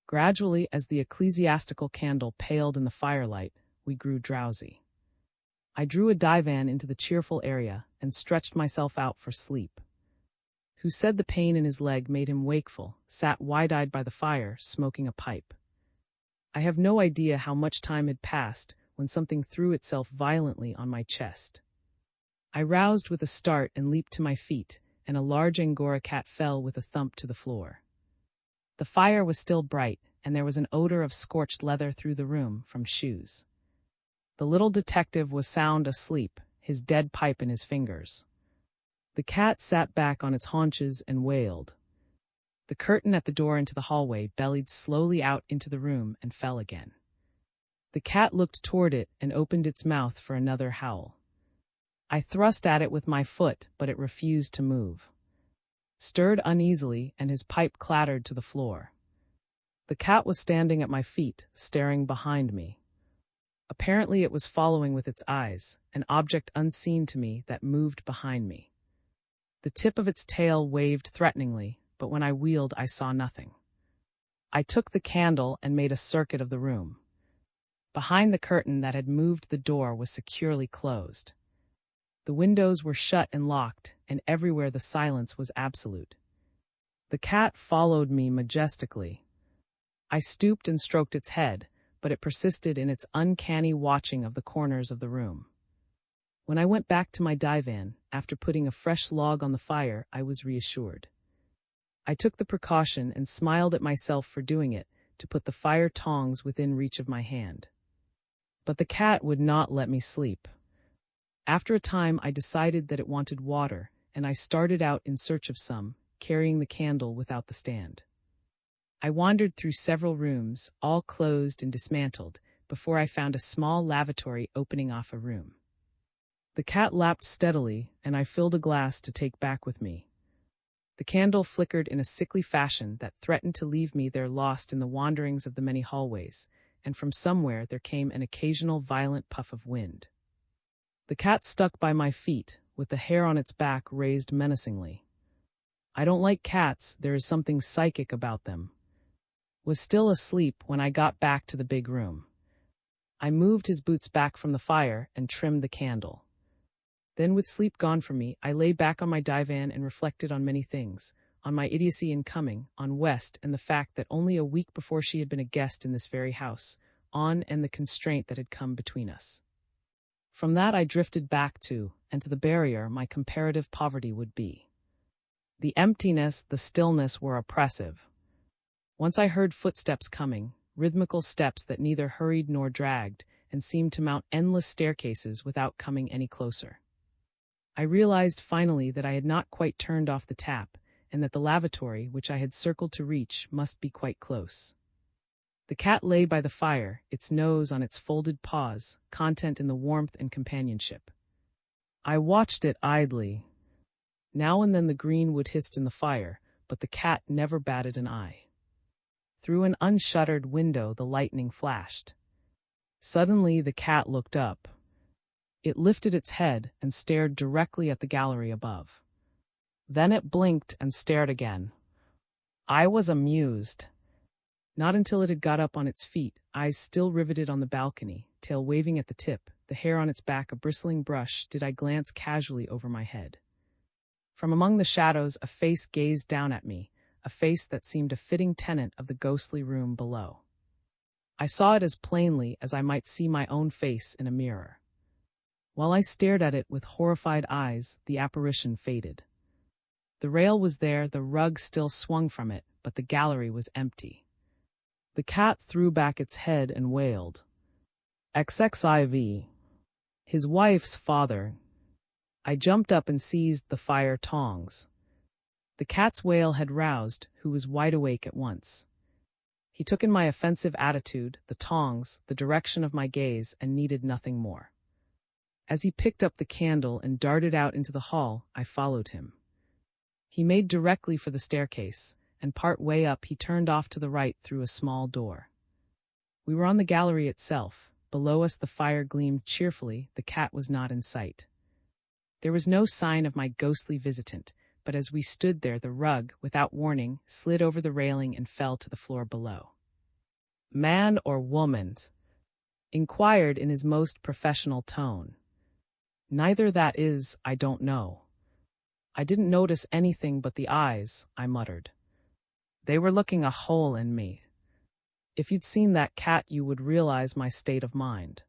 Gradually, as the ecclesiastical candle paled in the firelight, we grew drowsy. I drew a divan into the cheerful area and stretched myself out for sleep. Who said the pain in his leg made him wakeful, sat wide-eyed by the fire, smoking a pipe. I have no idea how much time had passed when something threw itself violently on my chest. I roused with a start and leaped to my feet, and a large Angora cat fell with a thump to the floor. The fire was still bright, and there was an odor of scorched leather through the room from shoes. The little detective was sound asleep, his dead pipe in his fingers. The cat sat back on its haunches and wailed. The curtain at the door into the hallway bellied slowly out into the room and fell again. The cat looked toward it and opened its mouth for another howl. I thrust at it with my foot, but it refused to move. Stirred uneasily, and his pipe clattered to the floor. The cat was standing at my feet, staring behind me. Apparently it was following with its eyes, an object unseen to me that moved behind me. The tip of its tail waved threateningly, but when I wheeled I saw nothing. I took the candle and made a circuit of the room. Behind the curtain that had moved the door was securely closed. The windows were shut and locked, and everywhere the silence was absolute. The cat followed me majestically. I stooped and stroked its head, but it persisted in its uncanny watching of the corners of the room. When I went back to my divan, after putting a fresh log on the fire, I was reassured. I took the precaution and smiled at myself for doing it, to put the fire tongs within reach of my hand. But the cat would not let me sleep. After a time, I decided that it wanted water, and I started out in search of some, carrying the candle without the stand. I wandered through several rooms, all closed and dismantled, before I found a small lavatory opening off a room. The cat lapped steadily, and I filled a glass to take back with me. The candle flickered in a sickly fashion that threatened to leave me there lost in the wanderings of the many hallways, and from somewhere there came an occasional violent puff of wind. The cat stuck by my feet, with the hair on its back raised menacingly. I don't like cats, there is something psychic about them. Was still asleep when I got back to the big room. I moved his boots back from the fire and trimmed the candle. Then, with sleep gone from me, I lay back on my divan and reflected on many things, on my idiocy in coming, on West and the fact that only a week before she had been a guest in this very house, on and the constraint that had come between us. From that I drifted back to, and to the barrier my comparative poverty would be. The emptiness, the stillness were oppressive. Once I heard footsteps coming, rhythmical steps that neither hurried nor dragged, and seemed to mount endless staircases without coming any closer. I realized finally that I had not quite turned off the tap, and that the lavatory, which I had circled to reach, must be quite close. The cat lay by the fire, its nose on its folded paws, content in the warmth and companionship. I watched it idly. Now and then the green wood hissed in the fire, but the cat never batted an eye. Through an unshuttered window the lightning flashed. Suddenly the cat looked up. It lifted its head and stared directly at the gallery above. Then it blinked and stared again. I was amused. Not until it had got up on its feet, eyes still riveted on the balcony, tail waving at the tip, the hair on its back a bristling brush, did I glance casually over my head. From among the shadows a face gazed down at me, a face that seemed a fitting tenant of the ghostly room below. I saw it as plainly as I might see my own face in a mirror. While I stared at it with horrified eyes, the apparition faded. The rail was there, the rug still swung from it, but the gallery was empty. The cat threw back its head and wailed. XXIV. His wife's father. I jumped up and seized the fire tongs. The cat's wail had roused, who was wide awake at once. He took in my offensive attitude, the tongs, the direction of my gaze, and needed nothing more. As he picked up the candle and darted out into the hall, I followed him. He made directly for the staircase, and part way up he turned off to the right through a small door. We were on the gallery itself. Below us the fire gleamed cheerfully, the cat was not in sight. There was no sign of my ghostly visitant, but as we stood there the rug, without warning, slid over the railing and fell to the floor below. "Man or woman?" inquired in his most professional tone. "Neither that is, I don't know. I didn't notice anything but the eyes," I muttered. "They were looking a hole in me. If you'd seen that cat you would realize my state of mind."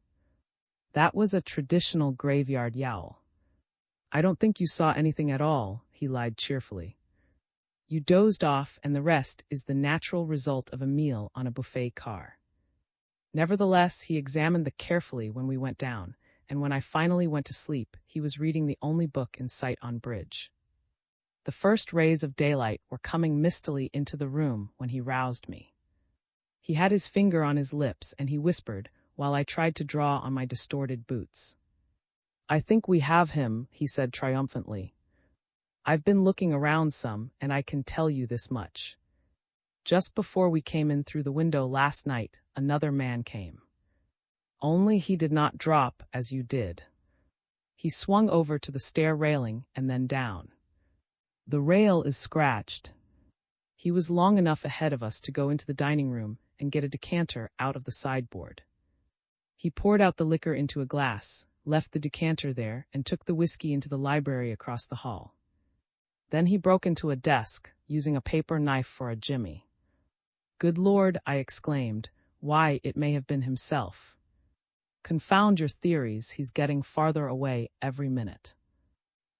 That was a traditional graveyard yowl. "I don't think you saw anything at all," he lied cheerfully. "You dozed off, and the rest is the natural result of a meal on a buffet car." Nevertheless, he examined the carefully when we went down, and when I finally went to sleep, he was reading the only book in sight on bridge. The first rays of daylight were coming mistily into the room when he roused me. He had his finger on his lips, and he whispered, while I tried to draw on my distorted boots. "I think we have him," he said triumphantly. "I've been looking around some, and I can tell you this much. Just before we came in through the window last night, another man came. Only he did not drop as you did. He swung over to the stair railing and then down. The rail is scratched. He was long enough ahead of us to go into the dining room and get a decanter out of the sideboard. He poured out the liquor into a glass, left the decanter there, and took the whiskey into the library across the hall. Then he broke into a desk, using a paper knife for a jimmy. "Good Lord," I exclaimed, "why, it may have been himself. Confound your theories, he's getting farther away every minute."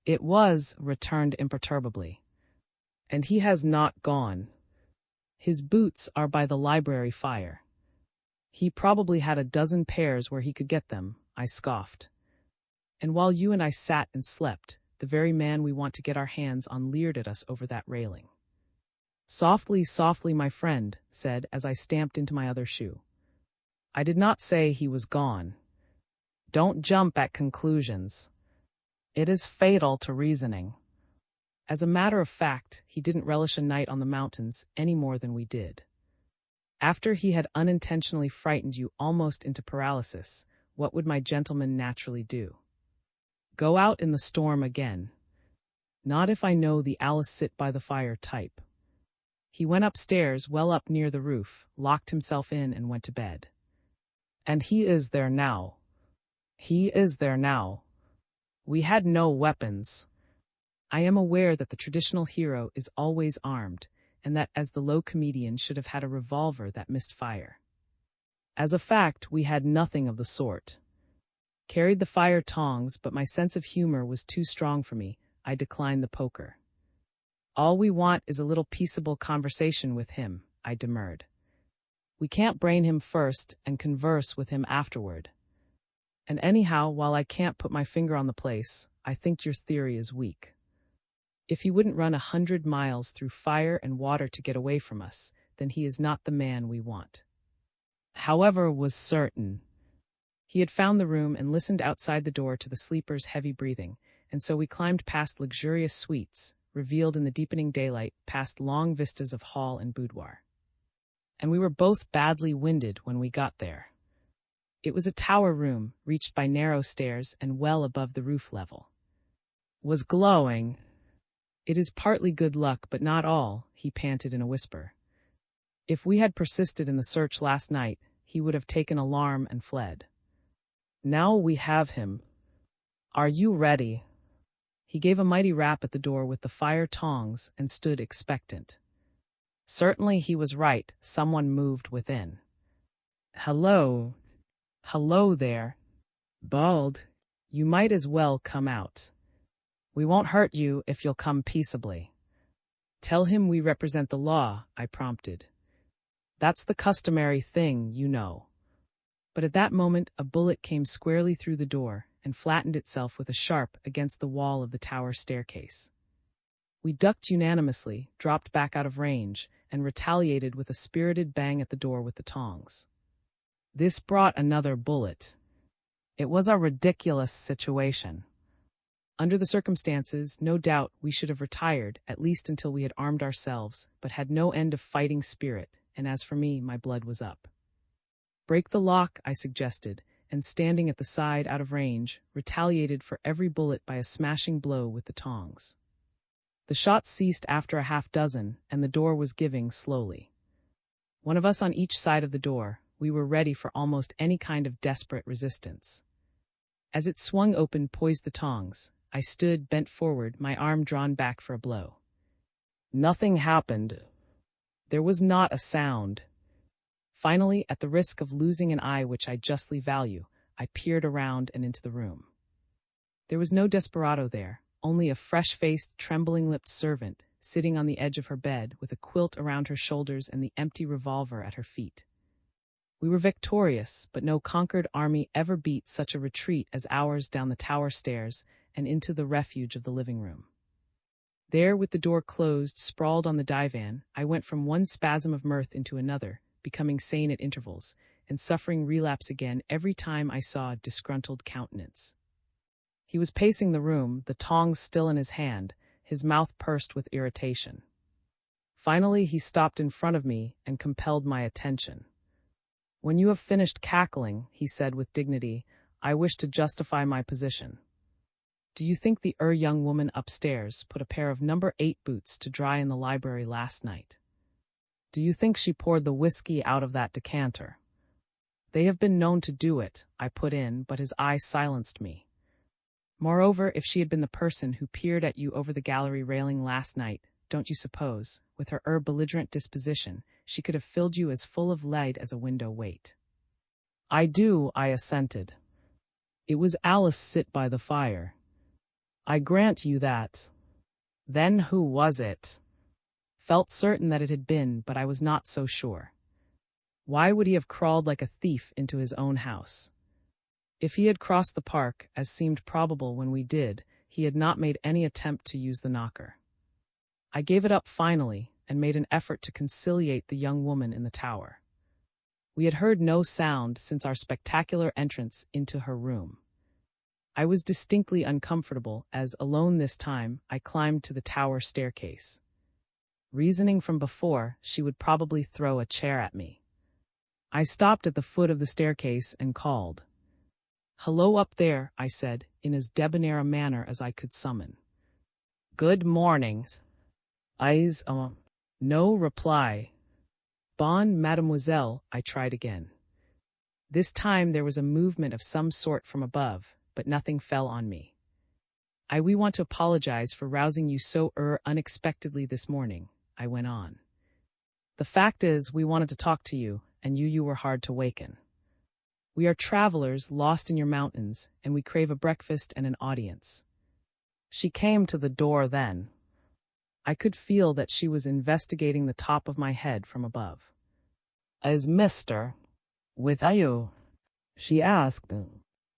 "It was," returned imperturbably. "And he has not gone. His boots are by the library fire. He probably had a dozen pairs where he could get them," I scoffed. "And while you and I sat and slept, the very man we want to get our hands on leered at us over that railing." "Softly, softly, my friend," said as I stamped into my other shoe. "I did not say he was gone. Don't jump at conclusions. It is fatal to reasoning. As a matter of fact, he didn't relish a night on the mountains any more than we did. After he had unintentionally frightened you almost into paralysis, what would my gentleman naturally do? Go out in the storm again. Not if I know the Alice sit-by-the-fire type. He went upstairs, well up near the roof, locked himself in and went to bed. And he is there now. He is there now. We had no weapons. I am aware that the traditional hero is always armed, and that as the low comedian should have had a revolver that missed fire. As a fact, we had nothing of the sort. Carried the fire tongs, but my sense of humor was too strong for me. I declined the poker. All we want is a little peaceable conversation with him, I demurred. We can't brain him first and converse with him afterward. And anyhow, while I can't put my finger on the place, I think your theory is weak. If he wouldn't run 100 miles through fire and water to get away from us, then he is not the man we want. However, was certain. He had found the room and listened outside the door to the sleeper's heavy breathing, and so we climbed past luxurious suites, revealed in the deepening daylight, past long vistas of hall and boudoir. And we were both badly winded when we got there. It was a tower room, reached by narrow stairs and well above the roof level. Was glowing. It is partly good luck, but not all, he panted in a whisper. If we had persisted in the search last night, he would have taken alarm and fled. Now we have him. Are you ready? He gave a mighty rap at the door with the fire tongs and stood expectant. Certainly he was right, someone moved within. Hello. Hello there. Bald. You might as well come out. We won't hurt you if you'll come peaceably. Tell him we represent the law, I prompted. That's the customary thing, you know. But at that moment a bullet came squarely through the door and flattened itself with a sharp against the wall of the tower staircase. We ducked unanimously, dropped back out of range, and retaliated with a spirited bang at the door with the tongs. This brought another bullet. It was a ridiculous situation. Under the circumstances, no doubt we should have retired, at least until we had armed ourselves, but had no end of fighting spirit, and as for me, my blood was up. Break the lock, I suggested, and standing at the side out of range, retaliated for every bullet by a smashing blow with the tongs. The shots ceased after a half-dozen, and the door was giving slowly. One of us on each side of the door, we were ready for almost any kind of desperate resistance. As it swung open, poised the tongs, I stood, bent forward, my arm drawn back for a blow. Nothing happened. There was not a sound. Finally, at the risk of losing an eye which I justly value, I peered around and into the room. There was no desperado there, only a fresh-faced, trembling-lipped servant, sitting on the edge of her bed, with a quilt around her shoulders and the empty revolver at her feet. We were victorious, but no conquered army ever beat such a retreat as ours down the tower stairs and into the refuge of the living room. There, with the door closed, sprawled on the divan, I went from one spasm of mirth into another, becoming sane at intervals, and suffering relapse again every time I saw a disgruntled countenance. He was pacing the room, the tongs still in his hand, his mouth pursed with irritation. Finally, he stopped in front of me and compelled my attention. When you have finished cackling, he said with dignity, I wish to justify my position. Do you think the young woman upstairs put a pair of number 8 boots to dry in the library last night? Do you think she poured the whiskey out of that decanter? They have been known to do it, I put in, but his eye silenced me. Moreover, if she had been the person who peered at you over the gallery railing last night, don't you suppose, with her belligerent disposition, she could have filled you as full of lead as a window weight? I do, I assented. It was Alice sit by the fire. I grant you that. Then who was it? Felt certain that it had been, but I was not so sure. Why would he have crawled like a thief into his own house? If he had crossed the park, as seemed probable when we did, he had not made any attempt to use the knocker. I gave it up finally, and made an effort to conciliate the young woman in the tower. We had heard no sound since our spectacular entrance into her room. I was distinctly uncomfortable as, alone this time, I climbed to the tower staircase. Reasoning from before, she would probably throw a chair at me. I stopped at the foot of the staircase and called. "Hello up there," I said, in as debonair a manner as I could summon. "Good mornings." No reply. "Bon, mademoiselle," I tried again. This time there was a movement of some sort from above, but nothing fell on me. We want to apologize for rousing you so unexpectedly this morning," I went on. "The fact is, we wanted to talk to you, and you were hard to waken. We are travelers lost in your mountains, and we crave a breakfast and an audience." She came to the door then. I could feel that she was investigating the top of my head from above. "Is Mr. with you?" she asked.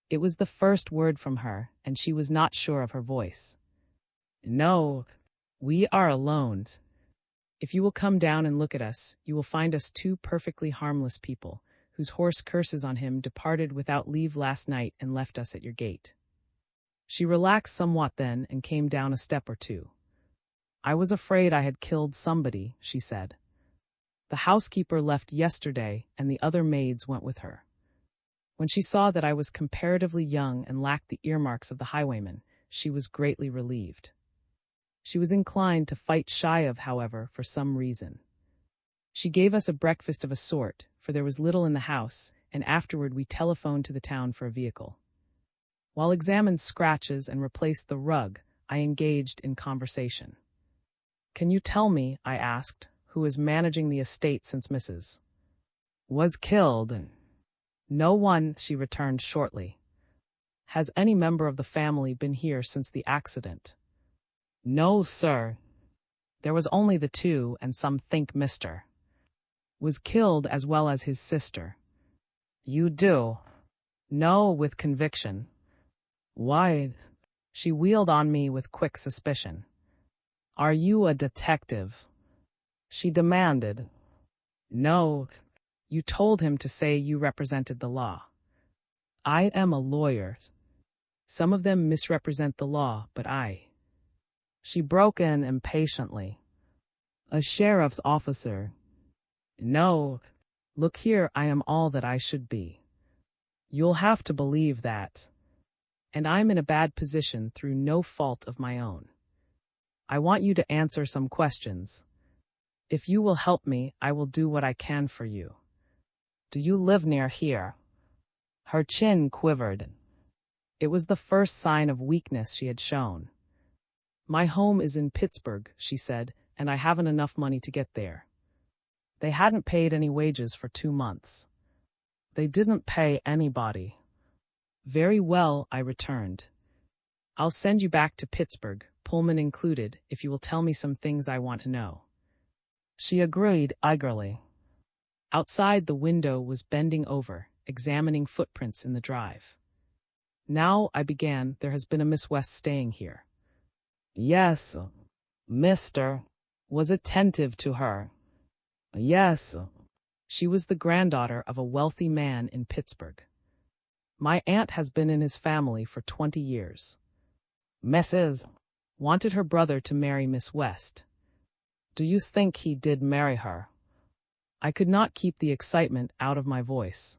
It was the first word from her, and she was not sure of her voice. "No, we are alone. If you will come down and look at us, you will find us two perfectly harmless people, whose horse curses on him departed without leave last night and left us at your gate." She relaxed somewhat then and came down a step or two. "I was afraid I had killed somebody," she said. "The housekeeper left yesterday, and the other maids went with her." When she saw that I was comparatively young and lacked the earmarks of the highwayman, she was greatly relieved. She was inclined to fight shy of, however, for some reason. She gave us a breakfast of a sort, for there was little in the house, and afterward we telephoned to the town for a vehicle. While examined scratches and replaced the rug, I engaged in conversation. "Can you tell me," I asked, "who is managing the estate since Mrs. was killed?" "No one," she returned shortly. "Has any member of the family been here since the accident?" "No, sir. There was only the two, and some think Mr. was killed as well as his sister." "You do?" "No," with conviction. "Why?" She wheeled on me with quick suspicion. "Are you a detective?" she demanded. "No. You told him to say you represented the law." "I am a lawyer. Some of them misrepresent the law, but I..." She broke in impatiently. "A sheriff's officer." "No. Look here, I am all that I should be. You'll have to believe that. And I'm in a bad position through no fault of my own. I want you to answer some questions. If you will help me, I will do what I can for you. Do you live near here?" Her chin quivered. It was the first sign of weakness she had shown. "My home is in Pittsburgh," she said, "and I haven't enough money to get there." They hadn't paid any wages for 2 months. They didn't pay anybody. "Very well," I returned. "I'll send you back to Pittsburgh, Pullman included, if you will tell me some things I want to know." She agreed eagerly. Outside, the window was bending over, examining footprints in the drive. "Now," I began, "there has been a Miss West staying here." "Yes, Mr. was attentive to her." "Yes." She was the granddaughter of a wealthy man in Pittsburgh. My aunt has been in his family for 20 years. Mrs. wanted her brother to marry Miss West. Do you think he did marry her?" I could not keep the excitement out of my voice.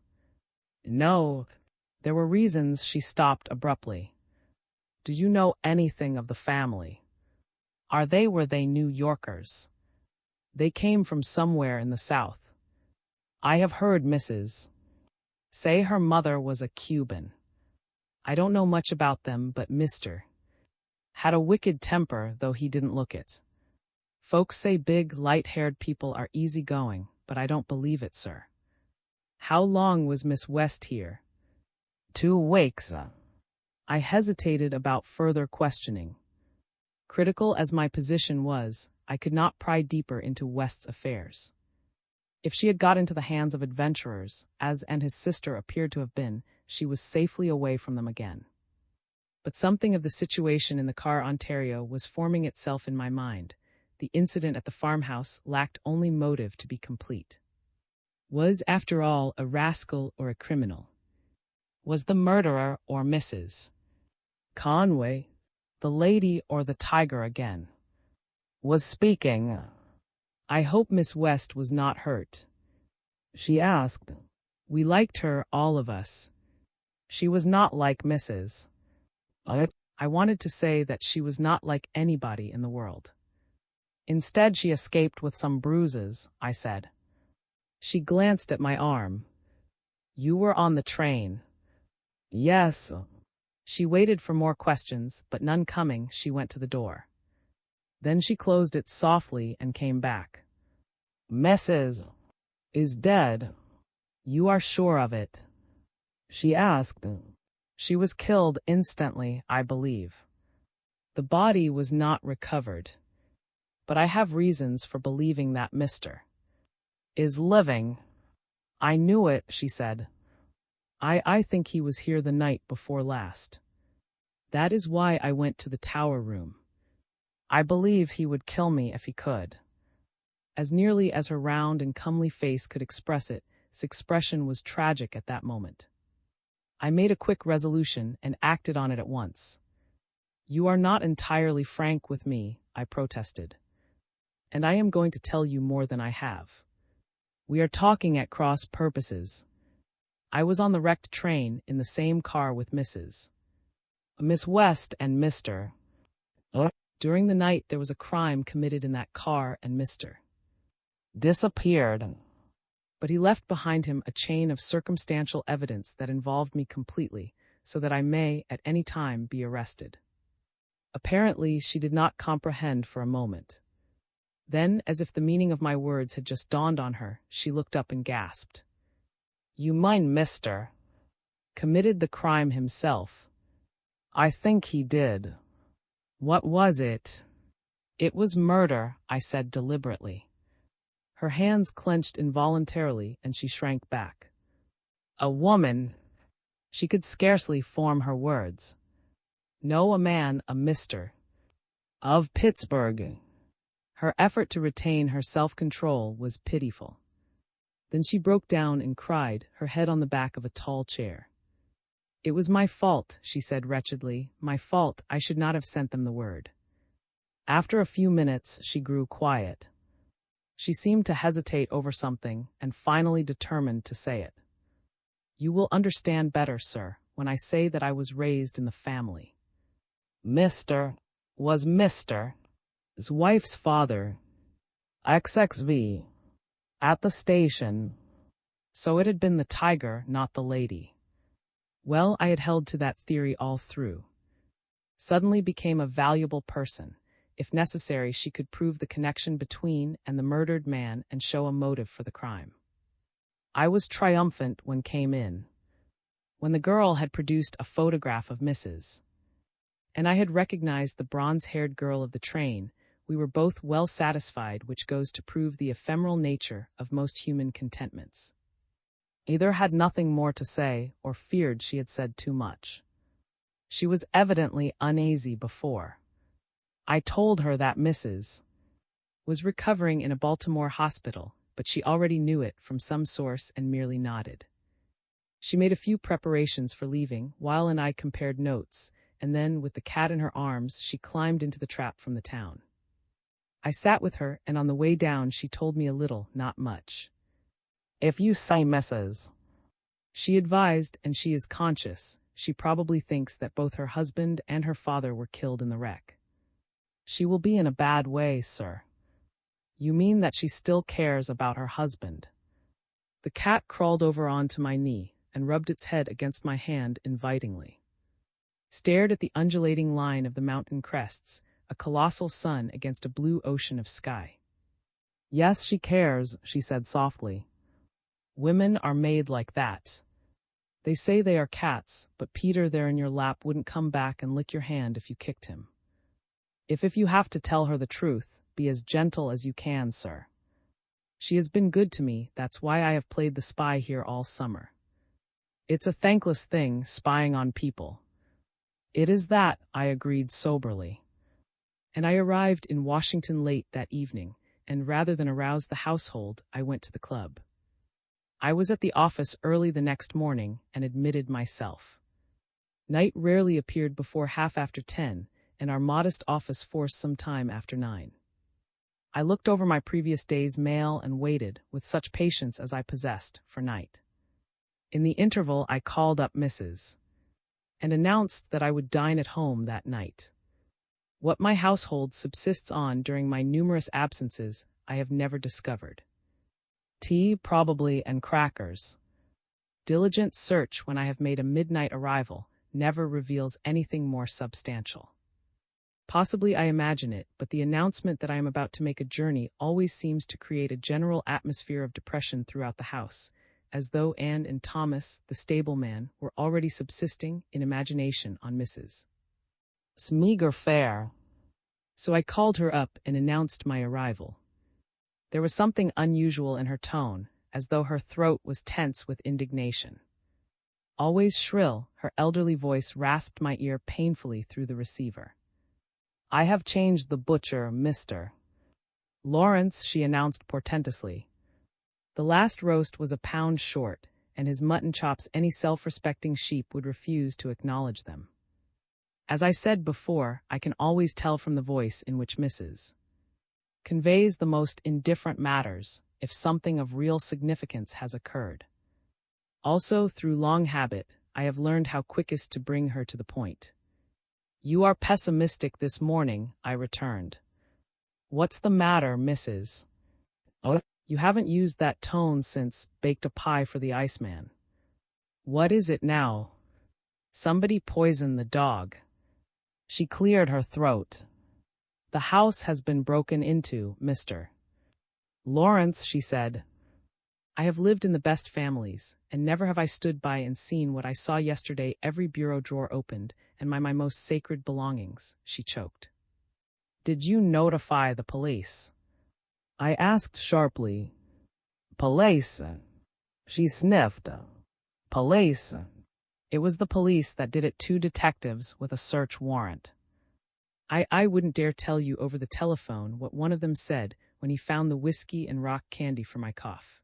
"No." There were reasons. She stopped abruptly. "Do you know anything of the family? Were they New Yorkers? They came from somewhere in the South. I have heard Mrs. say her mother was a Cuban. I don't know much about them, but Mr. had a wicked temper, though he didn't look it. Folks say big, light-haired people are easygoing, but I don't believe it, sir." "How long was Miss West here?" 2 weeks. I hesitated about further questioning. Critical as my position was, I could not pry deeper into West's affairs. If she had got into the hands of adventurers, as and his sister appeared to have been, she was safely away from them again. But something of the situation in the car Ontario was forming itself in my mind. The incident at the farmhouse lacked only motive to be complete. Was, after all, a rascal or a criminal? Was the murderer or Mrs. Conway, the lady or the tiger again, was speaking. I hope Miss West was not hurt, she asked. We liked her, all of us. She was not like Mrs. I wanted to say that she was not like anybody in the world. Instead, she escaped with some bruises, I said. She glanced at my arm. You were on the train. Yes. She waited for more questions, but none coming, she went to the door. Then she closed it softly and came back. Mrs. is dead. You are sure of it? She asked. She was killed instantly, I believe. The body was not recovered. But I have reasons for believing that Mr. is living. I knew it, she said. I think he was here the night before last. That is why I went to the tower room. I believe he would kill me if he could. As nearly as her round and comely face could express it, its expression was tragic at that moment. I made a quick resolution and acted on it at once. You are not entirely frank with me, I protested. And I am going to tell you more than I have. We are talking at cross purposes. I was on the wrecked train in the same car with Miss West and Mr. During the night there was a crime committed in that car and Mr. disappeared. But he left behind him a chain of circumstantial evidence that involved me completely, so that I may, at any time, be arrested. Apparently, she did not comprehend for a moment. Then, as if the meaning of my words had just dawned on her, she looked up and gasped. You mean Mr. committed the crime himself? I think he did. What was it? It was murder, I said deliberately. Her hands clenched involuntarily, and she shrank back. A woman. She could scarcely form her words. No, a man, a Mr. of Pittsburgh. Her effort to retain her self-control was pitiful. Then she broke down and cried, her head on the back of a tall chair. It was my fault, she said wretchedly. My fault, I should not have sent them the word. After a few minutes, she grew quiet. She seemed to hesitate over something and finally determined to say it. You will understand better, sir, when I say that I was raised in the family. Mr. was Mr. his wife's father. XXV. At the station. So it had been the tiger, not the lady. Well, I had held to that theory all through. Suddenly became a valuable person. If necessary, she could prove the connection between and the murdered man and show a motive for the crime. I was triumphant when came in. When the girl had produced a photograph of Mrs. and I had recognized the bronze-haired girl of the train, we were both well satisfied, which goes to prove the ephemeral nature of most human contentments. Either had nothing more to say or feared she had said too much. She was evidently uneasy before. I told her that Mrs. was recovering in a Baltimore hospital, but she already knew it from some source and merely nodded. She made a few preparations for leaving, while and I compared notes, and then, with the cat in her arms, she climbed into the trap from the town. I sat with her, and on the way down she told me a little, not much. If you say Mrs. she advised, and she is conscious, she probably thinks that both her husband and her father were killed in the wreck. She will be in a bad way, sir. You mean that she still cares about her husband? The cat crawled over onto my knee and rubbed its head against my hand invitingly. Stared at the undulating line of the mountain crests, a colossal sun against a blue ocean of sky. Yes, she cares, she said softly. Women are made like that. They say they are cats, but Peter there in your lap wouldn't come back and lick your hand if you kicked him. If you have to tell her the truth, be as gentle as you can, sir. She has been good to me, that's why I have played the spy here all summer. It's a thankless thing, spying on people. It is that, I agreed soberly. And I arrived in Washington late that evening, and rather than arouse the household, I went to the club. I was at the office early the next morning and admitted myself. Night rarely appeared before 10:30, and our modest office forced some time after 9. I looked over my previous day's mail and waited, with such patience as I possessed, for Night. In the interval I called up Mrs. and announced that I would dine at home that night. What my household subsists on during my numerous absences I have never discovered. Tea, probably, and crackers. Diligent search when I have made a midnight arrival never reveals anything more substantial. Possibly I imagine it, but the announcement that I am about to make a journey always seems to create a general atmosphere of depression throughout the house, as though Anne and Thomas, the stableman, were already subsisting in imagination on Mrs. meager fare. So I called her up and announced my arrival. There was something unusual in her tone, as though her throat was tense with indignation. Always shrill, her elderly voice rasped my ear painfully through the receiver. "I have changed the butcher, Mr. Lawrence," she announced portentously. The last roast was a pound short, and his mutton chops any self-respecting sheep would refuse to acknowledge them. As I said before, I can always tell from the voice in which Mrs. conveys the most indifferent matters if something of real significance has occurred. Also, through long habit, I have learned how quickest to bring her to the point. "You are pessimistic this morning," I returned. "What's the matter, Mrs.? Oh, you haven't used that tone since baked a pie for the Iceman. What is it now?" "Somebody poisoned the dog." She cleared her throat. "The house has been broken into, Mr. Lawrence," she said. "I have lived in the best families, and never have I stood by and seen what I saw yesterday, every bureau drawer opened, and my most sacred belongings," she choked. "Did you notify the police?" I asked sharply. "Police?" She sniffed. "Police?" It was the police that did it, 2 detectives with a search warrant. I wouldn't dare tell you over the telephone what one of them said when he found the whiskey and rock candy for my cough.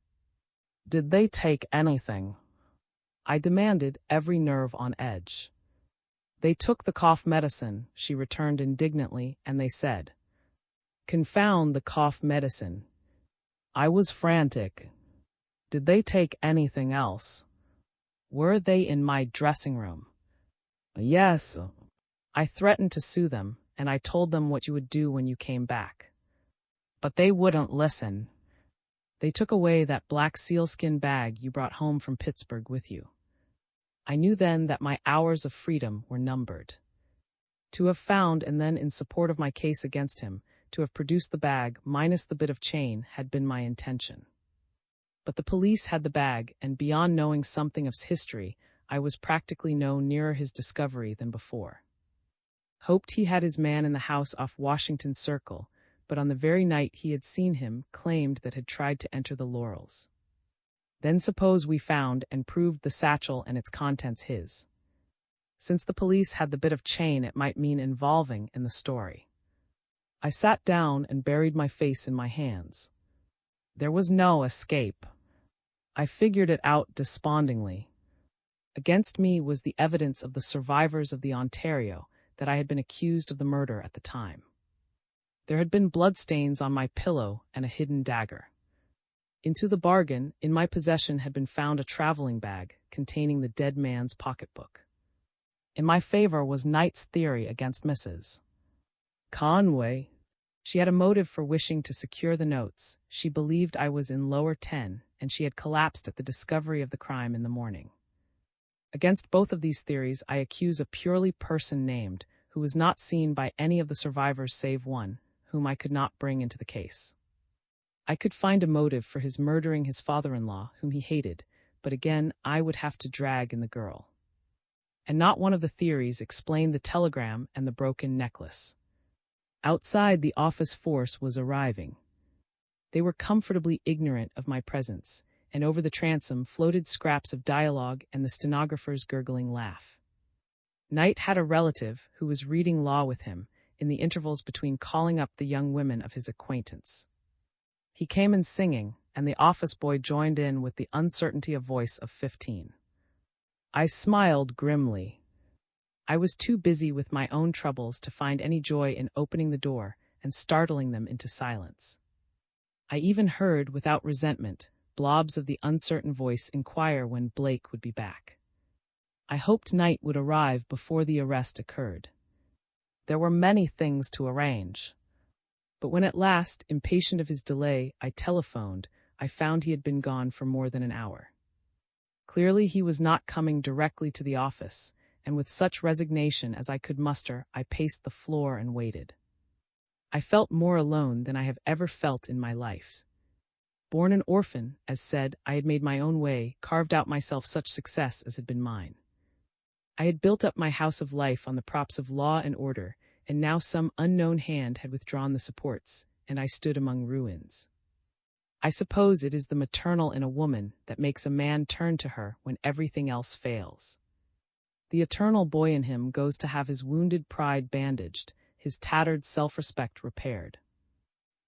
"Did they take anything?" I demanded, every nerve on edge. "They took the cough medicine," she returned indignantly, "and they said, 'Confound the cough medicine.'" I was frantic. "Did they take anything else?" "Were they in my dressing room?" "Yes." I threatened to sue them, and I told them what you would do when you came back. But they wouldn't listen. "They took away that black sealskin bag you brought home from Pittsburgh with you." I knew then that my hours of freedom were numbered. To have found, and then in support of my case against him, to have produced the bag minus the bit of chain had been my intention. But the police had the bag, and beyond knowing something of his history, I was practically no nearer his discovery than before. Hoped he had his man in the house off Washington Circle, but on the very night he had seen him, claimed that had tried to enter the Laurels. Then suppose we found and proved the satchel and its contents his. Since the police had the bit of chain, it might mean involving in the story. I sat down and buried my face in my hands. There was no escape. I figured it out despondingly. Against me was the evidence of the survivors of the Ontario that I had been accused of the murder at the time. There had been bloodstains on my pillow and a hidden dagger. Into the bargain, in my possession had been found a traveling bag containing the dead man's pocketbook. In my favor was Knight's theory against Mrs. Conway. She had a motive for wishing to secure the notes. She believed I was in lower 10, and she had collapsed at the discovery of the crime in the morning. Against both of these theories, I accuse a purely person named, who was not seen by any of the survivors save one, whom I could not bring into the case. I could find a motive for his murdering his father-in-law, whom he hated, but again I would have to drag in the girl. And not one of the theories explained the telegram and the broken necklace. Outside, the office force was arriving. They were comfortably ignorant of my presence, and over the transom floated scraps of dialogue and the stenographer's gurgling laugh. Knight had a relative who was reading law with him in the intervals between calling up the young women of his acquaintance. He came in singing, and the office boy joined in with the uncertainty of voice of 15. I smiled grimly. I was too busy with my own troubles to find any joy in opening the door and startling them into silence. I even heard, without resentment, blobs of the uncertain voice inquire when Blake would be back. I hoped night would arrive before the arrest occurred. There were many things to arrange. But when at last, impatient of his delay, I telephoned, I found he had been gone for more than an hour. Clearly he was not coming directly to the office, and with such resignation as I could muster, I paced the floor and waited. I felt more alone than I have ever felt in my life. Born an orphan, as said, I had made my own way, carved out myself such success as had been mine. I had built up my house of life on the props of law and order, and now some unknown hand had withdrawn the supports, and I stood among ruins. I suppose it is the maternal in a woman that makes a man turn to her when everything else fails. The eternal boy in him goes to have his wounded pride bandaged, his tattered self-respect repaired.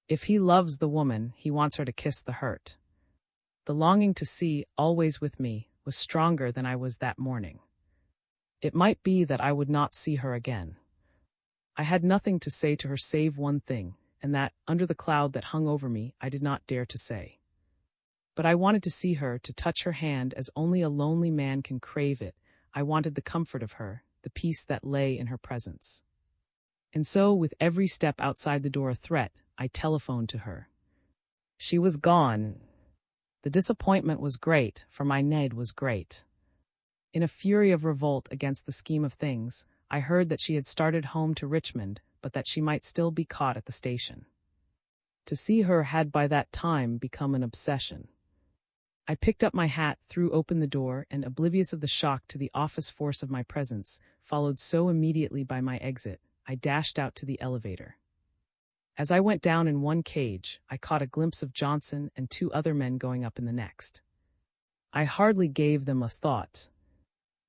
If he loves the woman, he wants her to kiss the hurt. The longing to see, always with me, was stronger than I was that morning. It might be that I would not see her again. I had nothing to say to her save one thing, and that, under the cloud that hung over me, I did not dare to say. But I wanted to see her, to touch her hand as only a lonely man can crave it. I wanted the comfort of her, the peace that lay in her presence. And so, with every step outside the door a threat, I telephoned to her. She was gone. The disappointment was great, for my Ned was great. In a fury of revolt against the scheme of things, I heard that she had started home to Richmond, but that she might still be caught at the station. To see her had by that time become an obsession. I picked up my hat, threw open the door, and, oblivious of the shock to the office force of my presence, followed so immediately by my exit, I dashed out to the elevator. As I went down in one cage, I caught a glimpse of Johnson and two other men going up in the next. I hardly gave them a thought.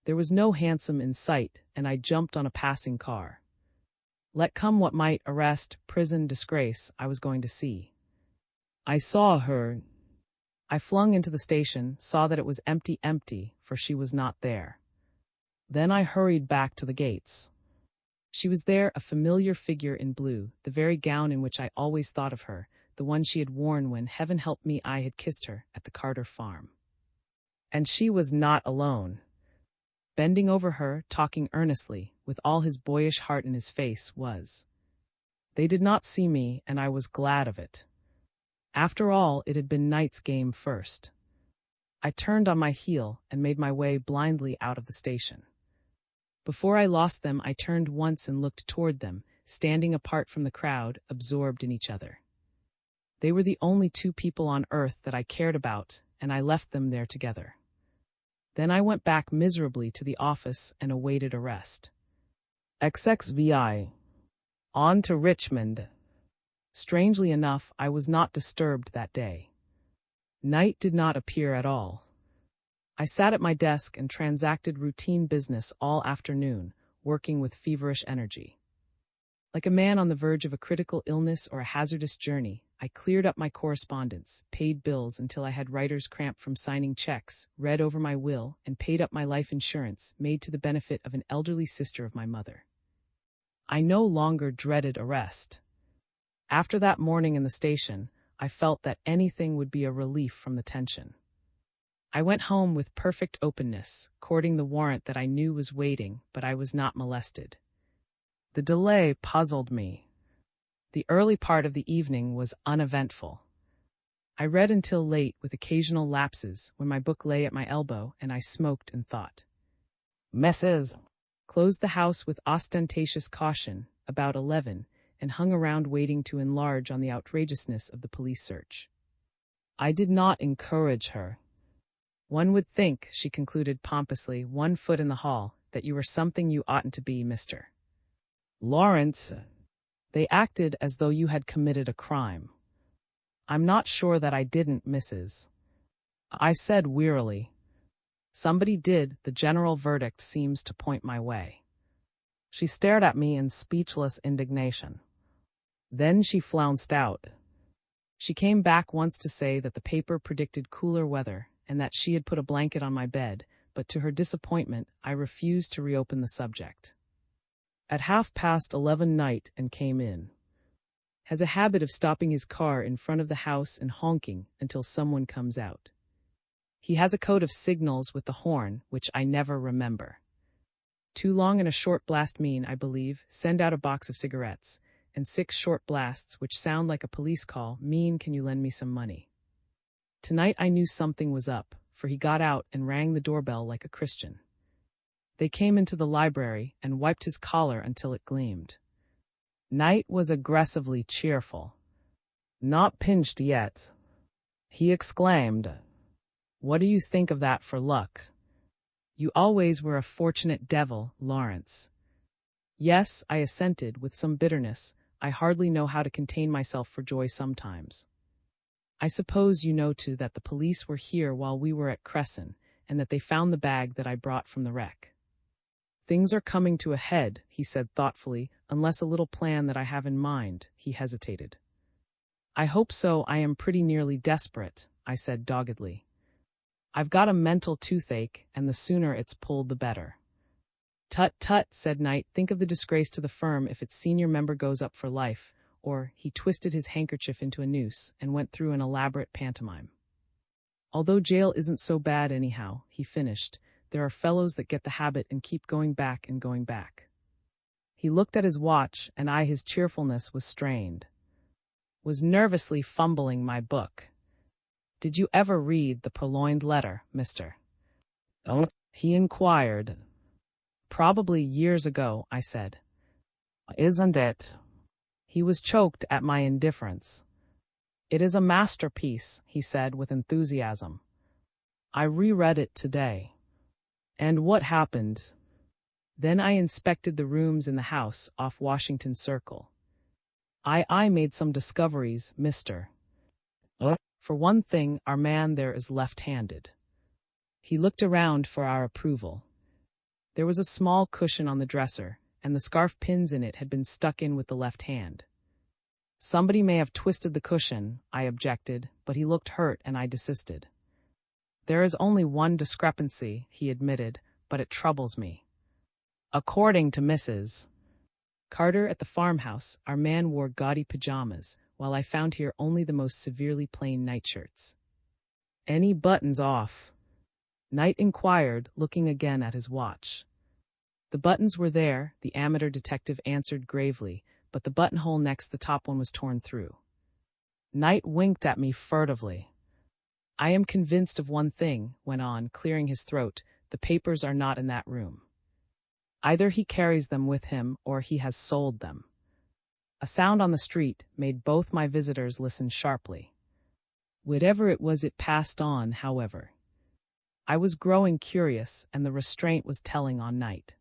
There was no hansom in sight, and I jumped on a passing car. Let come what might, arrest, prison, disgrace, I was going to see. I saw her. I flung into the station, saw that it was empty, for she was not there. Then I hurried back to the gates. She was there, a familiar figure in blue, the very gown in which I always thought of her, the one she had worn when, heaven help me, I had kissed her at the Carter farm. And she was not alone. Bending over her, talking earnestly, with all his boyish heart in his face, was. They did not see me, and I was glad of it. After all, it had been night's game first. I turned on my heel and made my way blindly out of the station. Before I lost them, I turned once and looked toward them, standing apart from the crowd, absorbed in each other. They were the only two people on earth that I cared about, and I left them there together. Then I went back miserably to the office and awaited arrest. XXVI. On to Richmond. Strangely enough, I was not disturbed that day. Night did not appear at all. I sat at my desk and transacted routine business all afternoon, working with feverish energy. Like a man on the verge of a critical illness or a hazardous journey, I cleared up my correspondence, paid bills until I had writer's cramp from signing checks, read over my will, and paid up my life insurance, made to the benefit of an elderly sister of my mother. I no longer dreaded arrest. After that morning in the station, I felt that anything would be a relief from the tension. I went home with perfect openness, courting the warrant that I knew was waiting, but I was not molested. The delay puzzled me. The early part of the evening was uneventful. I read until late with occasional lapses when my book lay at my elbow and I smoked and thought. Mrs. Closed the house with ostentatious caution, about 11, and hung around waiting to enlarge on the outrageousness of the police search. I did not encourage her. One would think, she concluded pompously, 1 foot in the hall, that you were something you oughtn't to be, Mr. Lawrence. They acted as though you had committed a crime. I'm not sure that I didn't, Mrs. I said wearily. Somebody did, the general verdict seems to point my way. She stared at me in speechless indignation. Then she flounced out. She came back once to say that the paper predicted cooler weather and that she had put a blanket on my bed, but to her disappointment, I refused to reopen the subject. at 11:30 night and came in. Has a habit of stopping his car in front of the house and honking until someone comes out. He has a code of signals with the horn, which I never remember. Too long and a short blast mean, I believe, send out a box of cigarettes, and 6 short blasts, which sound like a police call, mean can you lend me some money. Tonight I knew something was up, for he got out and rang the doorbell like a Christian. They came into the library and wiped his collar until it gleamed. Knight was aggressively cheerful. "Not pinched yet," he exclaimed. "What do you think of that for luck? You always were a fortunate devil, Lawrence." "Yes," I assented with some bitterness. "I hardly know how to contain myself for joy sometimes. I suppose you know, too, that the police were here while we were at Cresson, and that they found the bag that I brought from the wreck." "Things are coming to a head," he said thoughtfully, "unless a little plan that I have in mind." He hesitated. "I hope so. I am pretty nearly desperate," I said doggedly. "I've got a mental toothache, and the sooner it's pulled the better." "Tut, tut," said Knight. "Think of the disgrace to the firm if its senior member goes up for life," or he twisted his handkerchief into a noose and went through an elaborate pantomime. "Although jail isn't so bad anyhow," he finished, "there are fellows that get the habit and keep going back and going back." He looked at his watch, and his cheerfulness was strained. Was nervously fumbling my book. "Did you ever read The Purloined Letter, mister?" "Oh?" he inquired. "Probably years ago," I said. "Isn't it?" He was choked at my indifference. "It is a masterpiece," he said with enthusiasm. "I reread it today." "And what happened?" "Then I inspected the rooms in the house off Washington Circle. I made some discoveries, mister. For one thing, our man there is left-handed." He looked around for our approval. There was a small cushion on the dresser, and the scarf pins in it had been stuck in with the left hand. "Somebody may have twisted the cushion," I objected, but he looked hurt and I desisted. "There is only one discrepancy," he admitted, "but it troubles me. According to Mrs. Carter at the farmhouse, our man wore gaudy pajamas, while I found here only the most severely plain nightshirts." "Any buttons off?" Knight inquired, looking again at his watch. "The buttons were there," the amateur detective answered gravely, "but the buttonhole next the top one was torn through." Knight winked at me furtively. "I am convinced of one thing," went on, clearing his throat, "the papers are not in that room. Either he carries them with him or he has sold them." A sound on the street made both my visitors listen sharply. Whatever it was, it passed on, however. I was growing curious, and the restraint was telling on Knight.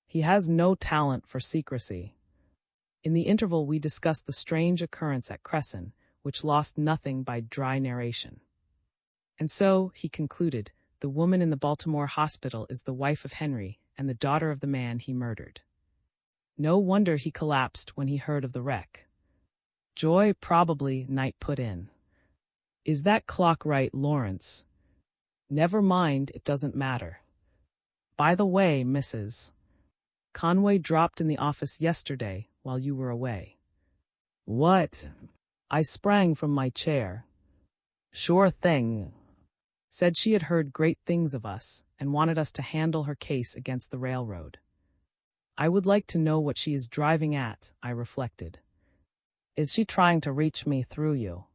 He has no talent for secrecy. In the interval we discussed the strange occurrence at Cresson, which lost nothing by dry narration. "And so," he concluded, "the woman in the Baltimore hospital is the wife of Henry and the daughter of the man he murdered. No wonder he collapsed when he heard of the wreck." "Joy, probably," Knight put in. "Is that clock right, Lawrence?" "Never mind, it doesn't matter. By the way, Mrs. Conway dropped in the office yesterday while you were away." "What?" I sprang from my chair. "Sure thing. Said she had heard great things of us and wanted us to handle her case against the railroad." I would like to know what she is driving at, I reflected. Is she trying to reach me through you?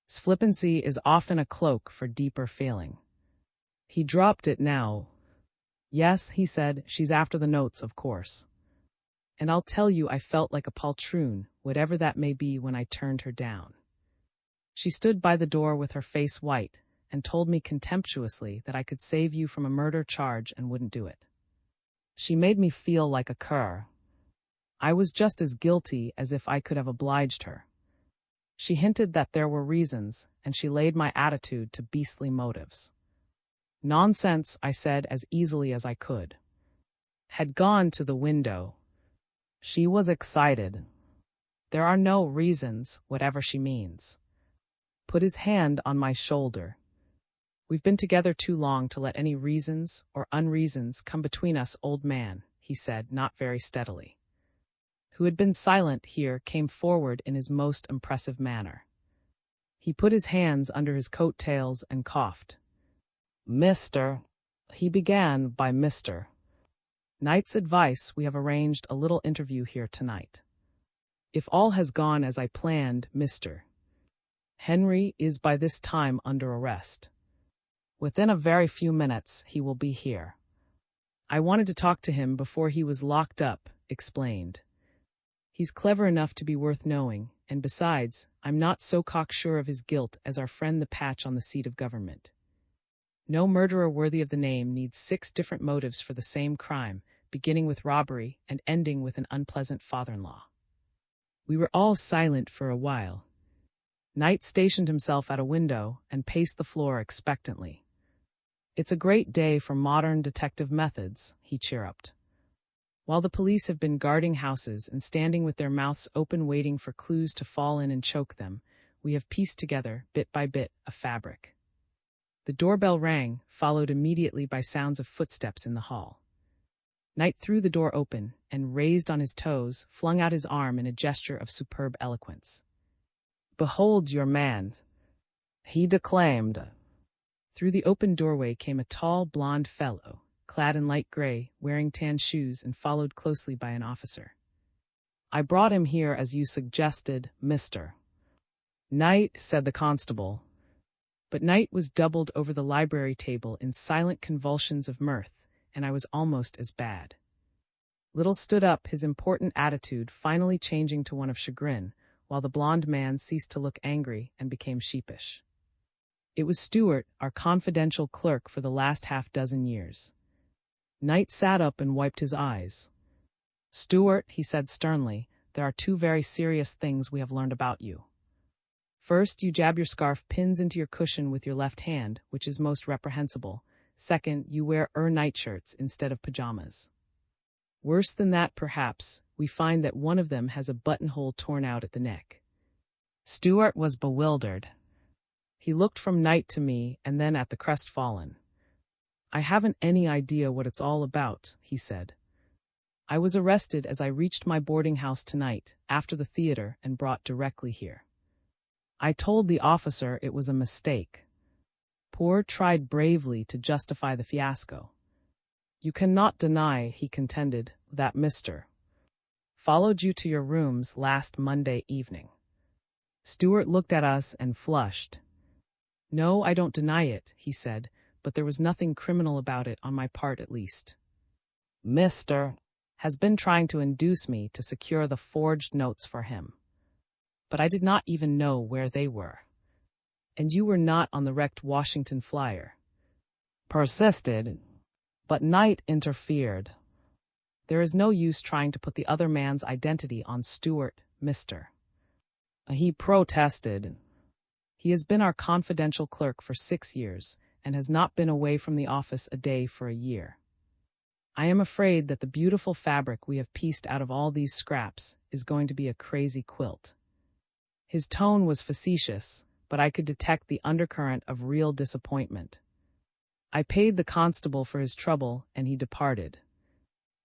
Flippancy is often a cloak for deeper feeling. He dropped it now. "Yes," he said, "she's after the notes, of course. And I'll tell you, I felt like a poltroon, whatever that may be, when I turned her down. She stood by the door with her face white, and told me contemptuously that I could save you from a murder charge and wouldn't do it. She made me feel like a cur. I was just as guilty as if I could have obliged her. She hinted that there were reasons, and she laid my attitude to beastly motives." "Nonsense," I said as easily as I could. Had gone to the window. She was excited. "There are no reasons, whatever she means." Put his hand on my shoulder. "We've been together too long to let any reasons or unreasons come between us, old man," he said, not very steadily. Who had been silent here came forward in his most impressive manner. He put his hands under his coat tails and coughed. Mr. He began by Mr. Knight's advice, we have arranged a little interview here tonight. If all has gone as I planned, Mr. Henry is by this time under arrest. Within a very few minutes, he will be here. I wanted to talk to him before he was locked up, explained. He's clever enough to be worth knowing, and besides, I'm not so cocksure of his guilt as our friend the Patch on the seat of government. No murderer worthy of the name needs 6 different motives for the same crime, beginning with robbery and ending with an unpleasant father-in-law. We were all silent for a while. Knight stationed himself at a window and paced the floor expectantly. It's a great day for modern detective methods, he chirruped. While the police have been guarding houses and standing with their mouths open waiting for clues to fall in and choke them, we have pieced together, bit by bit, a fabric. The doorbell rang, followed immediately by sounds of footsteps in the hall. Knight threw the door open and, raised on his toes, flung out his arm in a gesture of superb eloquence. "Behold your man," he declaimed. Through the open doorway came a tall, blond fellow, clad in light gray, wearing tan shoes and followed closely by an officer. "I brought him here as you suggested, Mr. Knight," said the constable. But Knight was doubled over the library table in silent convulsions of mirth, and I was almost as bad. Little stood up, his important attitude finally changing to one of chagrin, while the blond man ceased to look angry and became sheepish. It was Stewart, our confidential clerk for the last half-dozen years. Knight sat up and wiped his eyes. "Stewart," he said sternly, "there are 2 very serious things we have learned about you. First, you jab your scarf pins into your cushion with your left hand, which is most reprehensible. Second, you wear nightshirts instead of pajamas. Worse than that, perhaps, we find that one of them has a buttonhole torn out at the neck." Stewart was bewildered. He looked from Knight to me and then at the crestfallen. "I haven't any idea what it's all about," he said. "I was arrested as I reached my boarding house tonight, after the theater, and brought directly here. I told the officer it was a mistake." Poor tried bravely to justify the fiasco. "You cannot deny," he contended, "that Mr. followed you to your rooms last Monday evening." Stewart looked at us and flushed. "No, I don't deny it," he said, "but there was nothing criminal about it on my part at least. Mr. has been trying to induce me to secure the forged notes for him. But I did not even know where they were. And you were not on the wrecked Washington flyer." Persisted, but Knight interfered. "There is no use trying to put the other man's identity on Stewart, Mr. He protested. "He has been our confidential clerk for 6 years and has not been away from the office a day for a year. I am afraid that the beautiful fabric we have pieced out of all these scraps is going to be a crazy quilt." His tone was facetious, but I could detect the undercurrent of real disappointment. I paid the constable for his trouble, and he departed.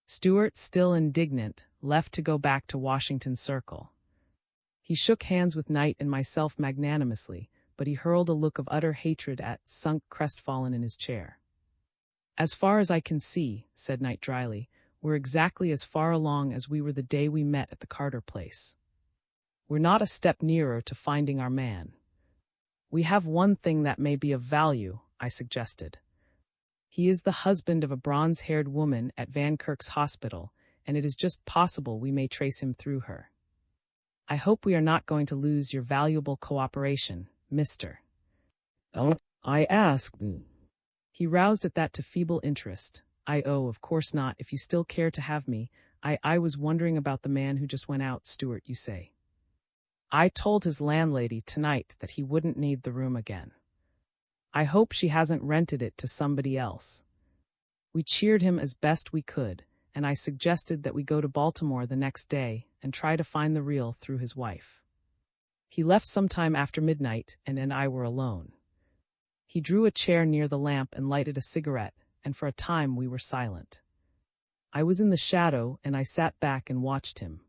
Stewart, still indignant, left to go back to Washington Circle. He shook hands with Knight and myself magnanimously, but he hurled a look of utter hatred at, sunk crestfallen in his chair. "As far as I can see," said Knight dryly, "we're exactly as far along as we were the day we met at the Carter place. We're not a step nearer to finding our man." "We have one thing that may be of value," I suggested. "He is the husband of a bronze-haired woman at Van Kirk's hospital, and it is just possible we may trace him through her. I hope we are not going to lose your valuable cooperation, Mr. I asked. He roused at that to feeble interest. "Oh, of course not, if you still care to have me. I was wondering about the man who just went out, Stewart, you say." "I told his landlady tonight that he wouldn't need the room again. I hope she hasn't rented it to somebody else." We cheered him as best we could, and I suggested that we go to Baltimore the next day and try to find the real through his wife. He left some time after midnight, and I were alone. He drew a chair near the lamp and lighted a cigarette, and for a time we were silent. I was in the shadow, and I sat back and watched him.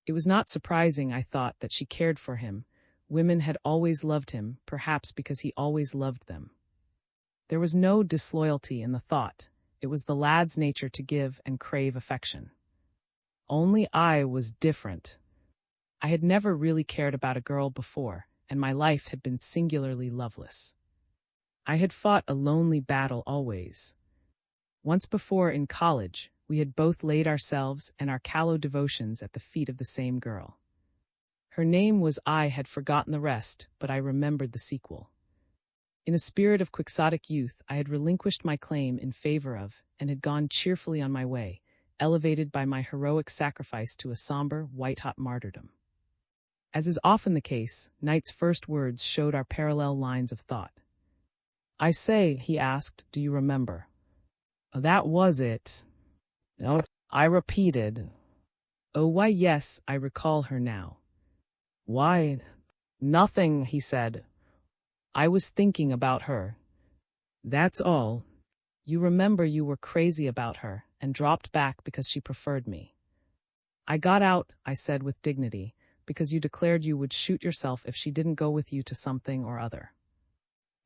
It was not surprising, I thought, that she cared for him. Women had always loved him, perhaps because he always loved them. There was no disloyalty in the thought. It was the lad's nature to give and crave affection. Only I was different. I had never really cared about a girl before, and my life had been singularly loveless. I had fought a lonely battle always. Once before in college, we had both laid ourselves and our callow devotions at the feet of the same girl. Her name was I had forgotten the rest, but I remembered the sequel. In a spirit of quixotic youth, I had relinquished my claim in favor of, and had gone cheerfully on my way, elevated by my heroic sacrifice to a somber, white-hot martyrdom. As is often the case, Knight's first words showed our parallel lines of thought. "I say," he asked, "do you remember?" "That was it." "No," I repeated. "Oh, why, yes, I recall her now." "Why, nothing," he said. "I was thinking about her. That's all. You remember you were crazy about her and dropped back because she preferred me." "I got out," I said with dignity, "because you declared you would shoot yourself if she didn't go with you to something or other."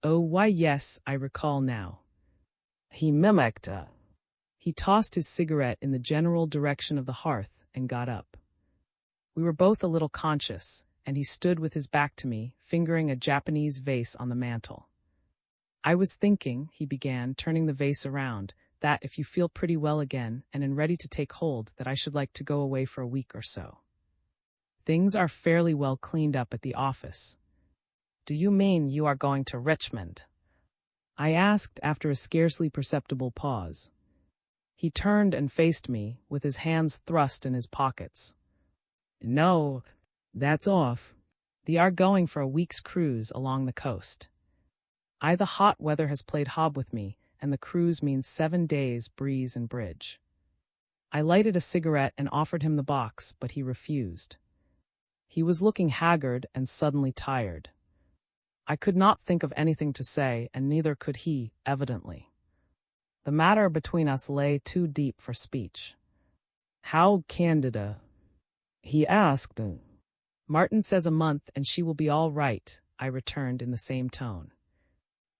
"Oh, why, yes, I recall now." He mimicked. He tossed his cigarette in the general direction of the hearth and got up. We were both a little conscious, and he stood with his back to me, fingering a Japanese vase on the mantel. "I was thinking," he began, turning the vase around, "that if you feel pretty well again and ready to take hold, that I should like to go away for a week or so. Things are fairly well cleaned up at the office." "Do you mean you are going to Richmond?" I asked after a scarcely perceptible pause. He turned and faced me, with his hands thrust in his pockets. "No, that's off. They are going for a week's cruise along the coast. The hot weather has played hob with me, and the cruise means 7 days breeze and bridge." I lighted a cigarette and offered him the box, but he refused. He was looking haggard and suddenly tired. I could not think of anything to say, and neither could he, evidently. The matter between us lay too deep for speech. "How Candida?" he asked. "Martin says a month and she will be all right," I returned in the same tone.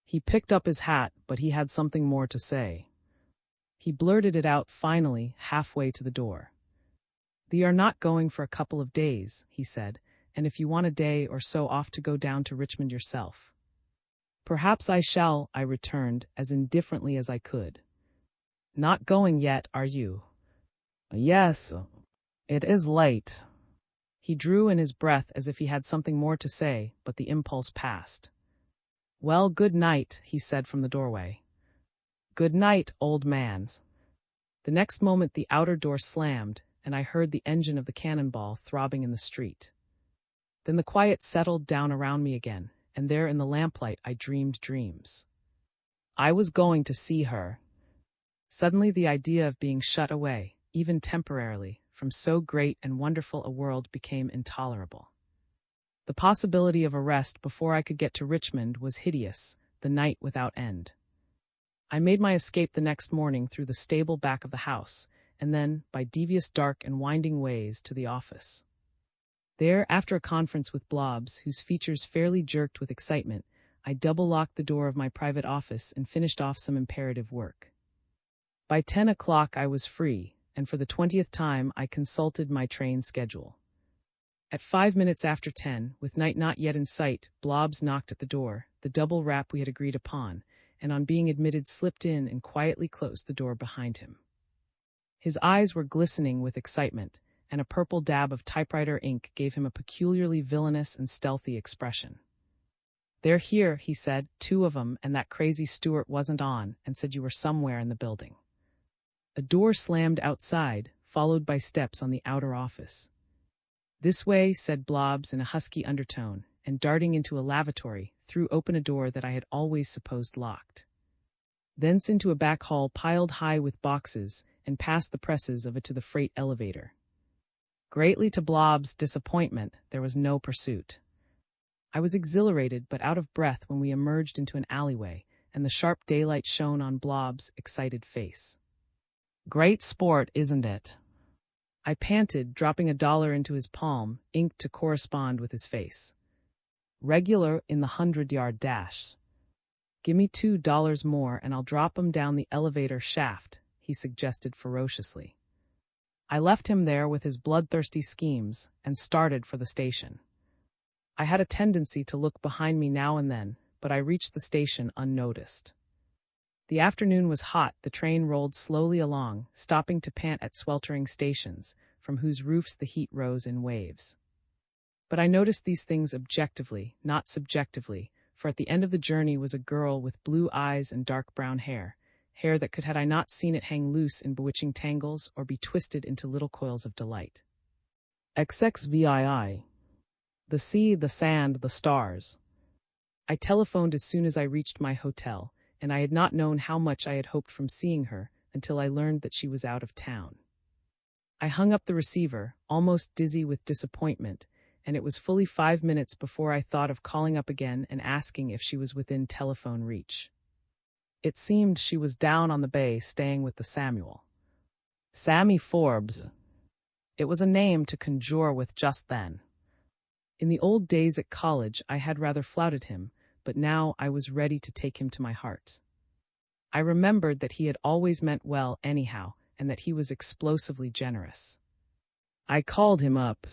He picked up his hat, but he had something more to say. He blurted it out finally, halfway to the door. "They are not going for a couple of days," he said, "and if you want a day or so off to go down to Richmond yourself." "Perhaps I shall," I returned, as indifferently as I could. "Not going yet, are you?" "Yes, it is late." He drew in his breath as if he had something more to say, but the impulse passed. "Well, good night," he said from the doorway. "Good night, old mans." The next moment the outer door slammed, and I heard the engine of the cannonball throbbing in the street. Then the quiet settled down around me again, and there in the lamplight I dreamed dreams. I was going to see her. Suddenly the idea of being shut away, even temporarily, from so great and wonderful a world became intolerable. The possibility of arrest before I could get to Richmond was hideous, the night without end. I made my escape the next morning through the stable back of the house, and then, by devious dark and winding ways, to the office. There, after a conference with Blobbs, whose features fairly jerked with excitement, I double-locked the door of my private office and finished off some imperative work. By 10 o'clock I was free, and for the 20th time I consulted my train schedule. At 5 minutes after 10, with night not yet in sight, Blobbs knocked at the door, the double rap we had agreed upon, and on being admitted slipped in and quietly closed the door behind him. His eyes were glistening with excitement, and a purple dab of typewriter ink gave him a peculiarly villainous and stealthy expression. "They're here," he said, "2 of 'em, and that crazy Stewart wasn't on, and said you were somewhere in the building." A door slammed outside, followed by steps on the outer office. "This way," said Blobbs in a husky undertone, and darting into a lavatory, threw open a door that I had always supposed locked. Thence into a back hall piled high with boxes, and past the presses of it to the freight elevator. Greatly to Blobbs' disappointment, there was no pursuit. I was exhilarated but out of breath when we emerged into an alleyway, and the sharp daylight shone on Blobbs' excited face. Great sport, isn't it? I panted, dropping $1 into his palm, inked to correspond with his face. Regular in the 100-yard dash. Gimme $2 more and I'll drop him down the elevator shaft, he suggested ferociously. I left him there with his bloodthirsty schemes and started for the station. I had a tendency to look behind me now and then, but I reached the station unnoticed. The afternoon was hot, the train rolled slowly along, stopping to pant at sweltering stations, from whose roofs the heat rose in waves. But I noticed these things objectively, not subjectively, for at the end of the journey was a girl with blue eyes and dark brown hair that could, had I not seen it, hang loose in bewitching tangles or be twisted into little coils of delight. XXVII. The sea, the sand, the stars. I telephoned as soon as I reached my hotel, and I had not known how much I had hoped from seeing her until I learned that she was out of town. I hung up the receiver, almost dizzy with disappointment, and it was fully 5 minutes before I thought of calling up again and asking if she was within telephone reach. It seemed she was down on the bay staying with the Samuel. Sammy Forbes. It was a name to conjure with just then. In the old days at college I had rather flouted him, but now I was ready to take him to my heart. I remembered that he had always meant well anyhow, and that he was explosively generous. I called him up.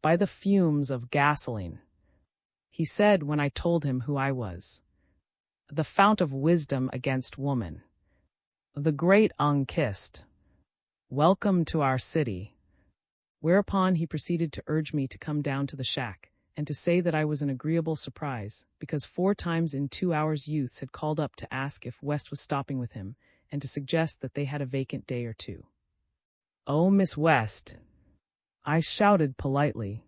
By the fumes of gasoline, he said when I told him who I was. The fount of wisdom against woman. The great unkissed. Welcome to our city. Whereupon he proceeded to urge me to come down to the shack, and to say that I was an agreeable surprise, because 4 times in 2 hours youths had called up to ask if West was stopping with him, and to suggest that they had a vacant day or two. "Oh, Miss West," I shouted politely.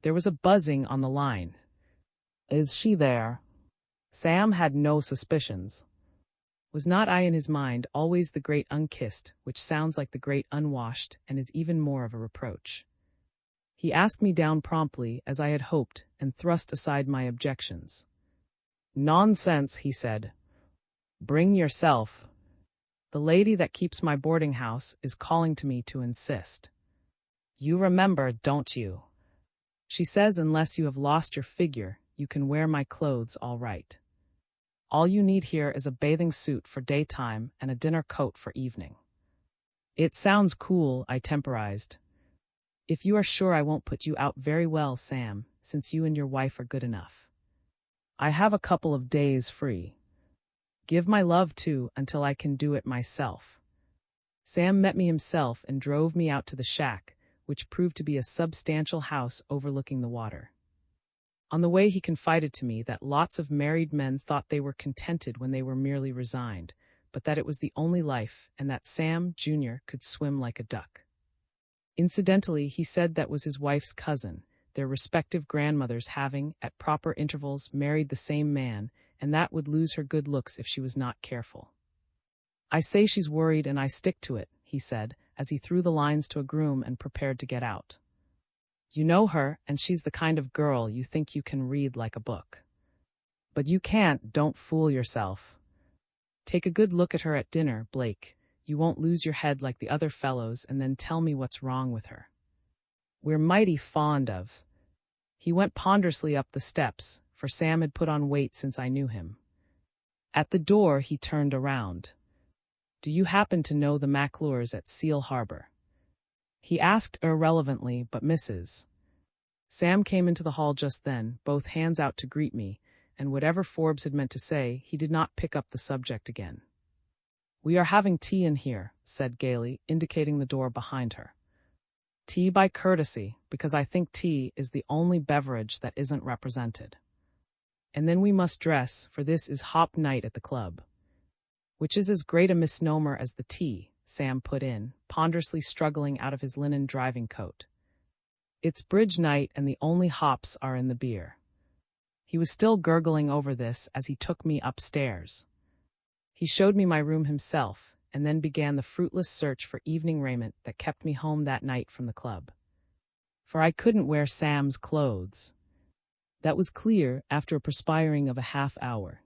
There was a buzzing on the line. "Is she there?" Sam had no suspicions. Was not I in his mind always the great unkissed, which sounds like the great unwashed and is even more of a reproach? He asked me down promptly, as I had hoped, and thrust aside my objections. "Nonsense," he said. "Bring yourself. The lady that keeps my boarding house is calling to me to insist. You remember, don't you? She says unless you have lost your figure, you can wear my clothes all right. All you need here is a bathing suit for daytime and a dinner coat for evening." "It sounds cool," I temporized. "If you are sure I won't put you out very well, Sam, since you and your wife are good enough. I have a couple of days free. Give my love too until I can do it myself." Sam met me himself and drove me out to the shack, which proved to be a substantial house overlooking the water. On the way he confided to me that lots of married men thought they were contented when they were merely resigned, but that it was the only life, and that Sam, Jr., could swim like a duck. Incidentally, he said that was his wife's cousin, their respective grandmothers having, at proper intervals, married the same man, and that would lose her good looks if she was not careful. "I say she's worried and I stick to it," he said, as he threw the lines to a groom and prepared to get out. "You know her, and she's the kind of girl you think you can read like a book. But you can't, don't fool yourself. Take a good look at her at dinner, Blake. You won't lose your head like the other fellows and then tell me what's wrong with her. We're mighty fond of." He went ponderously up the steps, for Sam had put on weight since I knew him. At the door he turned around. "Do you happen to know the McClures at Seal Harbor?" he asked irrelevantly, but Mrs. Sam came into the hall just then, both hands out to greet me, and whatever Forbes had meant to say, he did not pick up the subject again. "We are having tea in here," said gaily, indicating the door behind her. "Tea by courtesy, because I think tea is the only beverage that isn't represented. And then we must dress, for this is hop night at the club." "Which is as great a misnomer as the tea," Sam put in, ponderously struggling out of his linen driving coat. "It's bridge night and the only hops are in the beer." He was still gurgling over this as he took me upstairs. He showed me my room himself, and then began the fruitless search for evening raiment that kept me home that night from the club. For I couldn't wear Sam's clothes. That was clear after a perspiring of a half hour.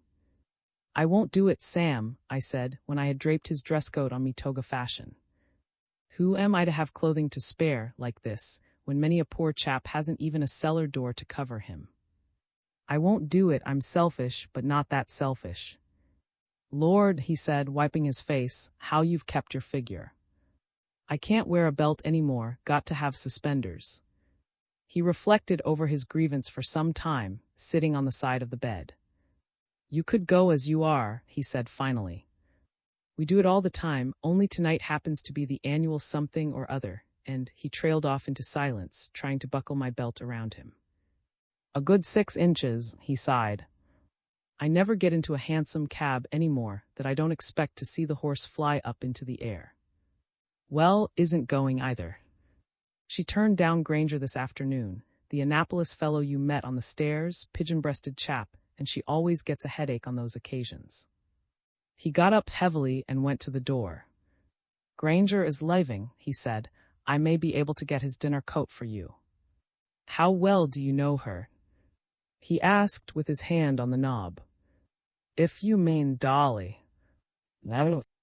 I won't do it, Sam, I said, when I had draped his dress coat on me toga fashion. Who am I to have clothing to spare, like this, when many a poor chap hasn't even a cellar door to cover him? I won't do it, I'm selfish, but not that selfish. Lord, he said, wiping his face, how you've kept your figure. I can't wear a belt anymore, got to have suspenders. He reflected over his grievance for some time, sitting on the side of the bed. You could go as you are, he said finally. We do it all the time, only tonight happens to be the annual something or other, and he trailed off into silence, trying to buckle my belt around him. A good 6 inches, he sighed. I never get into a hansom cab anymore that I don't expect to see the horse fly up into the air. Well, isn't going either. She turned down Granger this afternoon, the Annapolis fellow you met on the stairs, pigeon-breasted chap, and she always gets a headache on those occasions. He got up heavily and went to the door. Granger is leaving, he said. I may be able to get his dinner coat for you. How well do you know her? He asked with his hand on the knob. If you mean Dolly.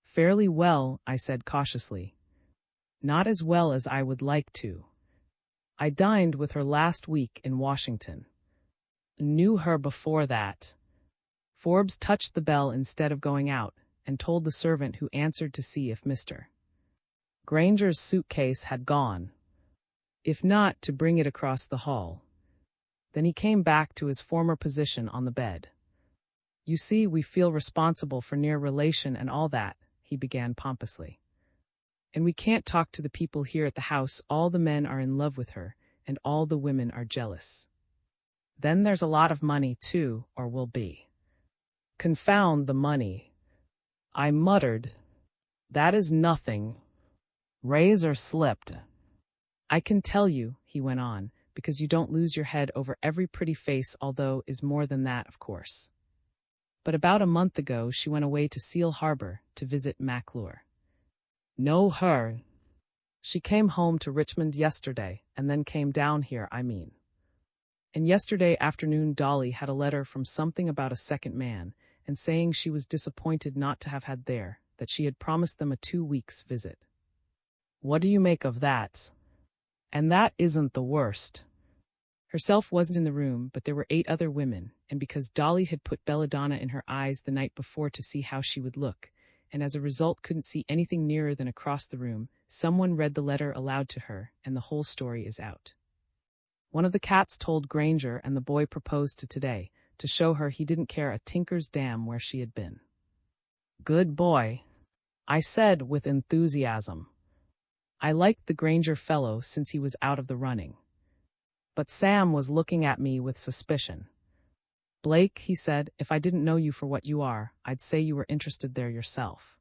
Fairly well, I said cautiously. Not as well as I would like to. I dined with her last week in Washington. Knew her before that. Forbes touched the bell instead of going out, and told the servant who answered to see if Mr. Granger's suitcase had gone. If not, to bring it across the hall. Then he came back to his former position on the bed. You see, we feel responsible for near relation and all that, he began pompously. And we can't talk to the people here at the house. All the men are in love with her, and all the women are jealous. Then there's a lot of money, too, or will be. Confound the money. I muttered. That is nothing. Razor slipped. I can tell you, he went on, because you don't lose your head over every pretty face, although is more than that, of course. But about a month ago she went away to Seal Harbor to visit McClure. Know her. She came home to Richmond yesterday, and then came down here, I mean. And yesterday afternoon Dolly had a letter from something about a second man, and saying she was disappointed not to have had there, that she had promised them a 2 weeks visit. What do you make of that? And that isn't the worst. Herself wasn't in the room, but there were 8 other women, and because Dolly had put belladonna in her eyes the night before to see how she would look, and as a result couldn't see anything nearer than across the room, someone read the letter aloud to her, and the whole story is out. One of the cats told Granger, and the boy proposed to today, to show her he didn't care a tinker's damn where she had been. Good boy, I said with enthusiasm. I liked the Granger fellow since he was out of the running. But Sam was looking at me with suspicion. Blake, he said, if I didn't know you for what you are, I'd say you were interested there yourself.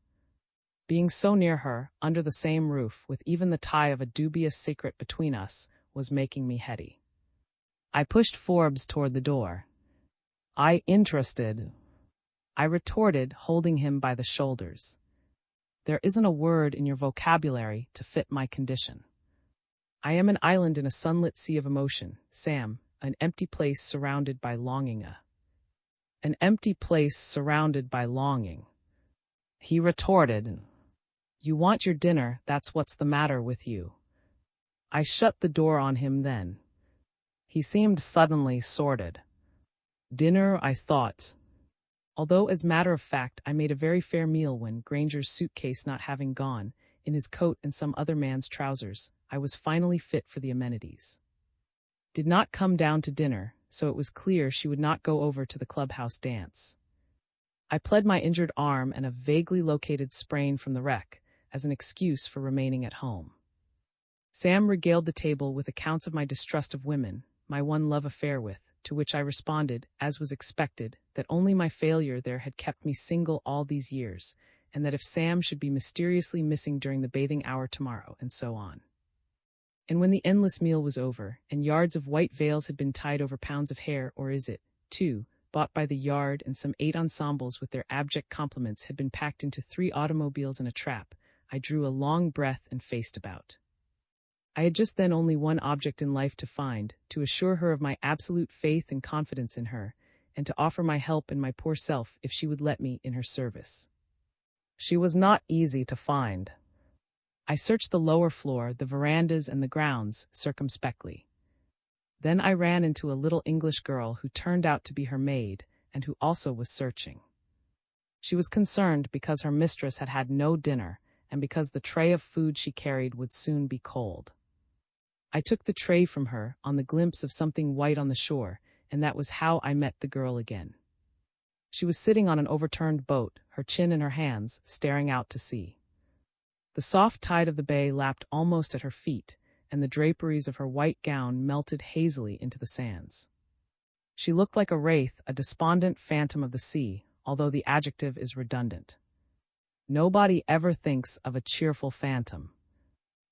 Being so near her, under the same roof, with even the tie of a dubious secret between us, was making me heady. I pushed Forbes toward the door. I interested, I retorted, holding him by the shoulders. There isn't a word in your vocabulary to fit my condition. I am an island in a sunlit sea of emotion, Sam, an empty place surrounded by longing. An empty place surrounded by longing. He retorted. You want your dinner, that's what's the matter with you. I shut the door on him then. He seemed suddenly sordid. Dinner, I thought. Although, as matter of fact, I made a very fair meal when, Granger's suitcase not having gone, in his coat and some other man's trousers, I was finally fit for the amenities. Did not come down to dinner, so it was clear she would not go over to the clubhouse dance. I pled my injured arm and a vaguely located sprain from the wreck as an excuse for remaining at home. Sam regaled the table with accounts of my distrust of women, my one love affair with, to which I responded, as was expected, that only my failure there had kept me single all these years, and that if Sam should be mysteriously missing during the bathing hour tomorrow, and so on. And when the endless meal was over, and yards of white veils had been tied over pounds of hair, or is it, too, bought by the yard, and some 8 ensembles with their abject compliments had been packed into 3 automobiles and a trap, I drew a long breath and faced about. I had just then only one object in life to find, to assure her of my absolute faith and confidence in her, and to offer my help and my poor self if she would let me in her service. She was not easy to find. I searched the lower floor, the verandas, and the grounds circumspectly. Then I ran into a little English girl who turned out to be her maid and who also was searching. She was concerned because her mistress had had no dinner and because the tray of food she carried would soon be cold. I took the tray from her on the glimpse of something white on the shore, and that was how I met the girl again. She was sitting on an overturned boat, her chin in her hands, staring out to sea. The soft tide of the bay lapped almost at her feet, and the draperies of her white gown melted hazily into the sands. She looked like a wraith, a despondent phantom of the sea, although the adjective is redundant. Nobody ever thinks of a cheerful phantom.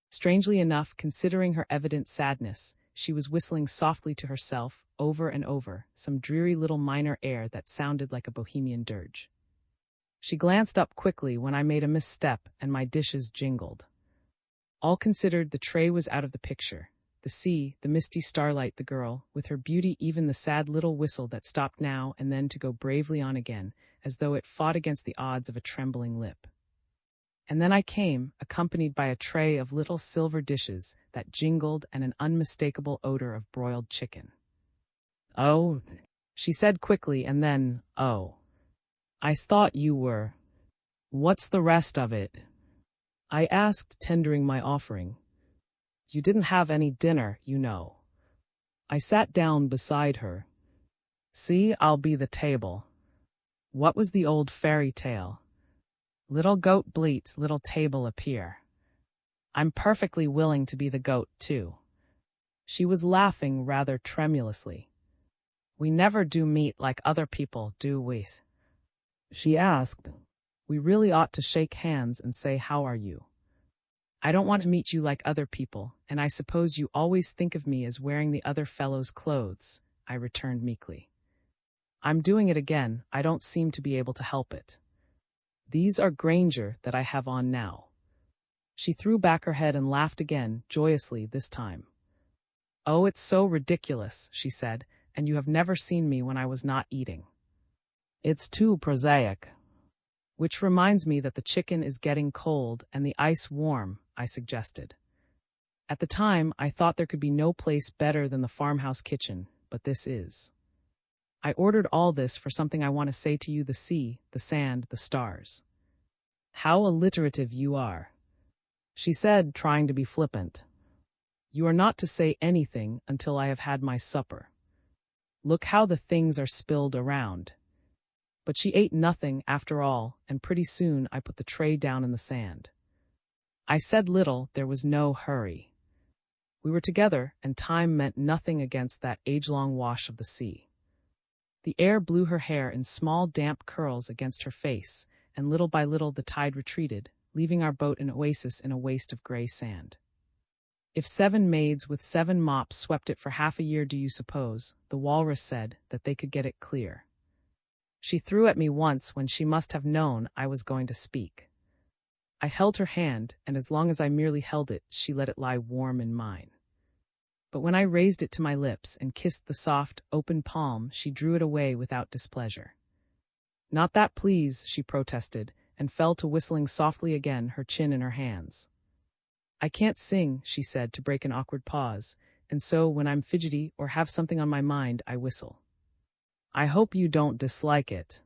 Strangely enough, considering her evident sadness, she was whistling softly to herself, over and over, some dreary little minor air that sounded like a bohemian dirge. She glanced up quickly when I made a misstep and my dishes jingled. All considered, the tray was out of the picture. The sea, the misty starlight, the girl, with her beauty, even the sad little whistle that stopped now and then to go bravely on again, as though it fought against the odds of a trembling lip. And then I came, accompanied by a tray of little silver dishes that jingled and an unmistakable odor of broiled chicken. "Oh," she said quickly, and then, "Oh, I thought you were. What's the rest of it?" I asked, tendering my offering. "You didn't have any dinner, you know." I sat down beside her. "See, I'll be the table." What was the old fairy tale? Little goat bleats, little table appear. I'm perfectly willing to be the goat, too. She was laughing rather tremulously. "We never do meet like other people, do we?" she asked. "We really ought to shake hands and say, 'How are you?'" "I don't want to meet you like other people, and I suppose you always think of me as wearing the other fellow's clothes," I returned meekly. "I'm doing it again, I don't seem to be able to help it. These are Granger that I have on now." She threw back her head and laughed again, joyously this time. "Oh, it's so ridiculous," she said, "and you have never seen me when I was not eating." "It's too prosaic." "Which reminds me that the chicken is getting cold and the ice warm," I suggested. At the time, I thought there could be no place better than the farmhouse kitchen, but this is. I ordered all this for something I want to say to you: the sea, the sand, the stars. "How alliterative you are," she said, trying to be flippant. "You are not to say anything until I have had my supper. Look how the things are spilled around." But she ate nothing after all, and pretty soon I put the tray down in the sand. I said little, there was no hurry. We were together, and time meant nothing against that age-long wash of the sea. The air blew her hair in small damp curls against her face, and little by little the tide retreated, leaving our boat an oasis in a waste of gray sand. If 7 maids with 7 mops swept it for half a year, do you suppose, the walrus said, that they could get it clear? She threw at me once when she must have known I was going to speak. I held her hand, and as long as I merely held it, she let it lie warm in mine. But when I raised it to my lips and kissed the soft, open palm, she drew it away without displeasure. "Not that, please," she protested, and fell to whistling softly again, her chin in her hands. "I can't sing," she said, to break an awkward pause, "and so when I'm fidgety or have something on my mind, I whistle." "I hope you don't dislike it."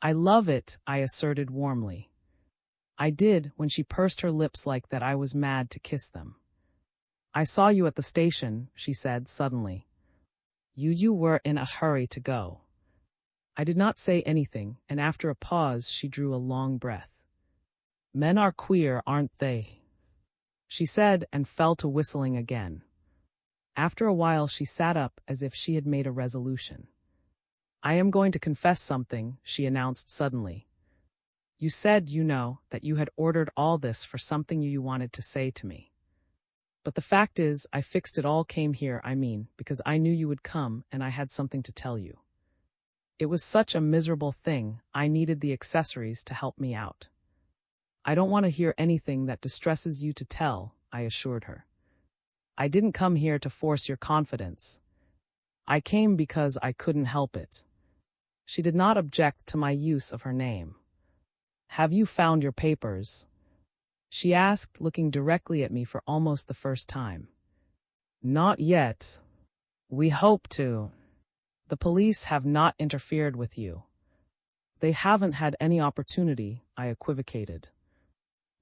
"I love it," I asserted warmly. I did, when she pursed her lips like that I was mad to kiss them. "I saw you at the station," she said suddenly. You were in a hurry to go." I did not say anything, and after a pause she drew a long breath. "Men are queer, aren't they?" she said, and fell to whistling again. After a while she sat up as if she had made a resolution. "I am going to confess something," she announced suddenly. "You said, you know, that you had ordered all this for something you wanted to say to me. But the fact is, I fixed it all, came here, I mean, because I knew you would come and I had something to tell you. It was such a miserable thing, I needed the accessories to help me out." "I don't want to hear anything that distresses you to tell," I assured her. "I didn't come here to force your confidence. I came because I couldn't help it." She did not object to my use of her name. "Have you found your papers?" she asked, looking directly at me for almost the first time. "Not yet. We hope to. The police have not interfered with you." "They haven't had any opportunity," I equivocated.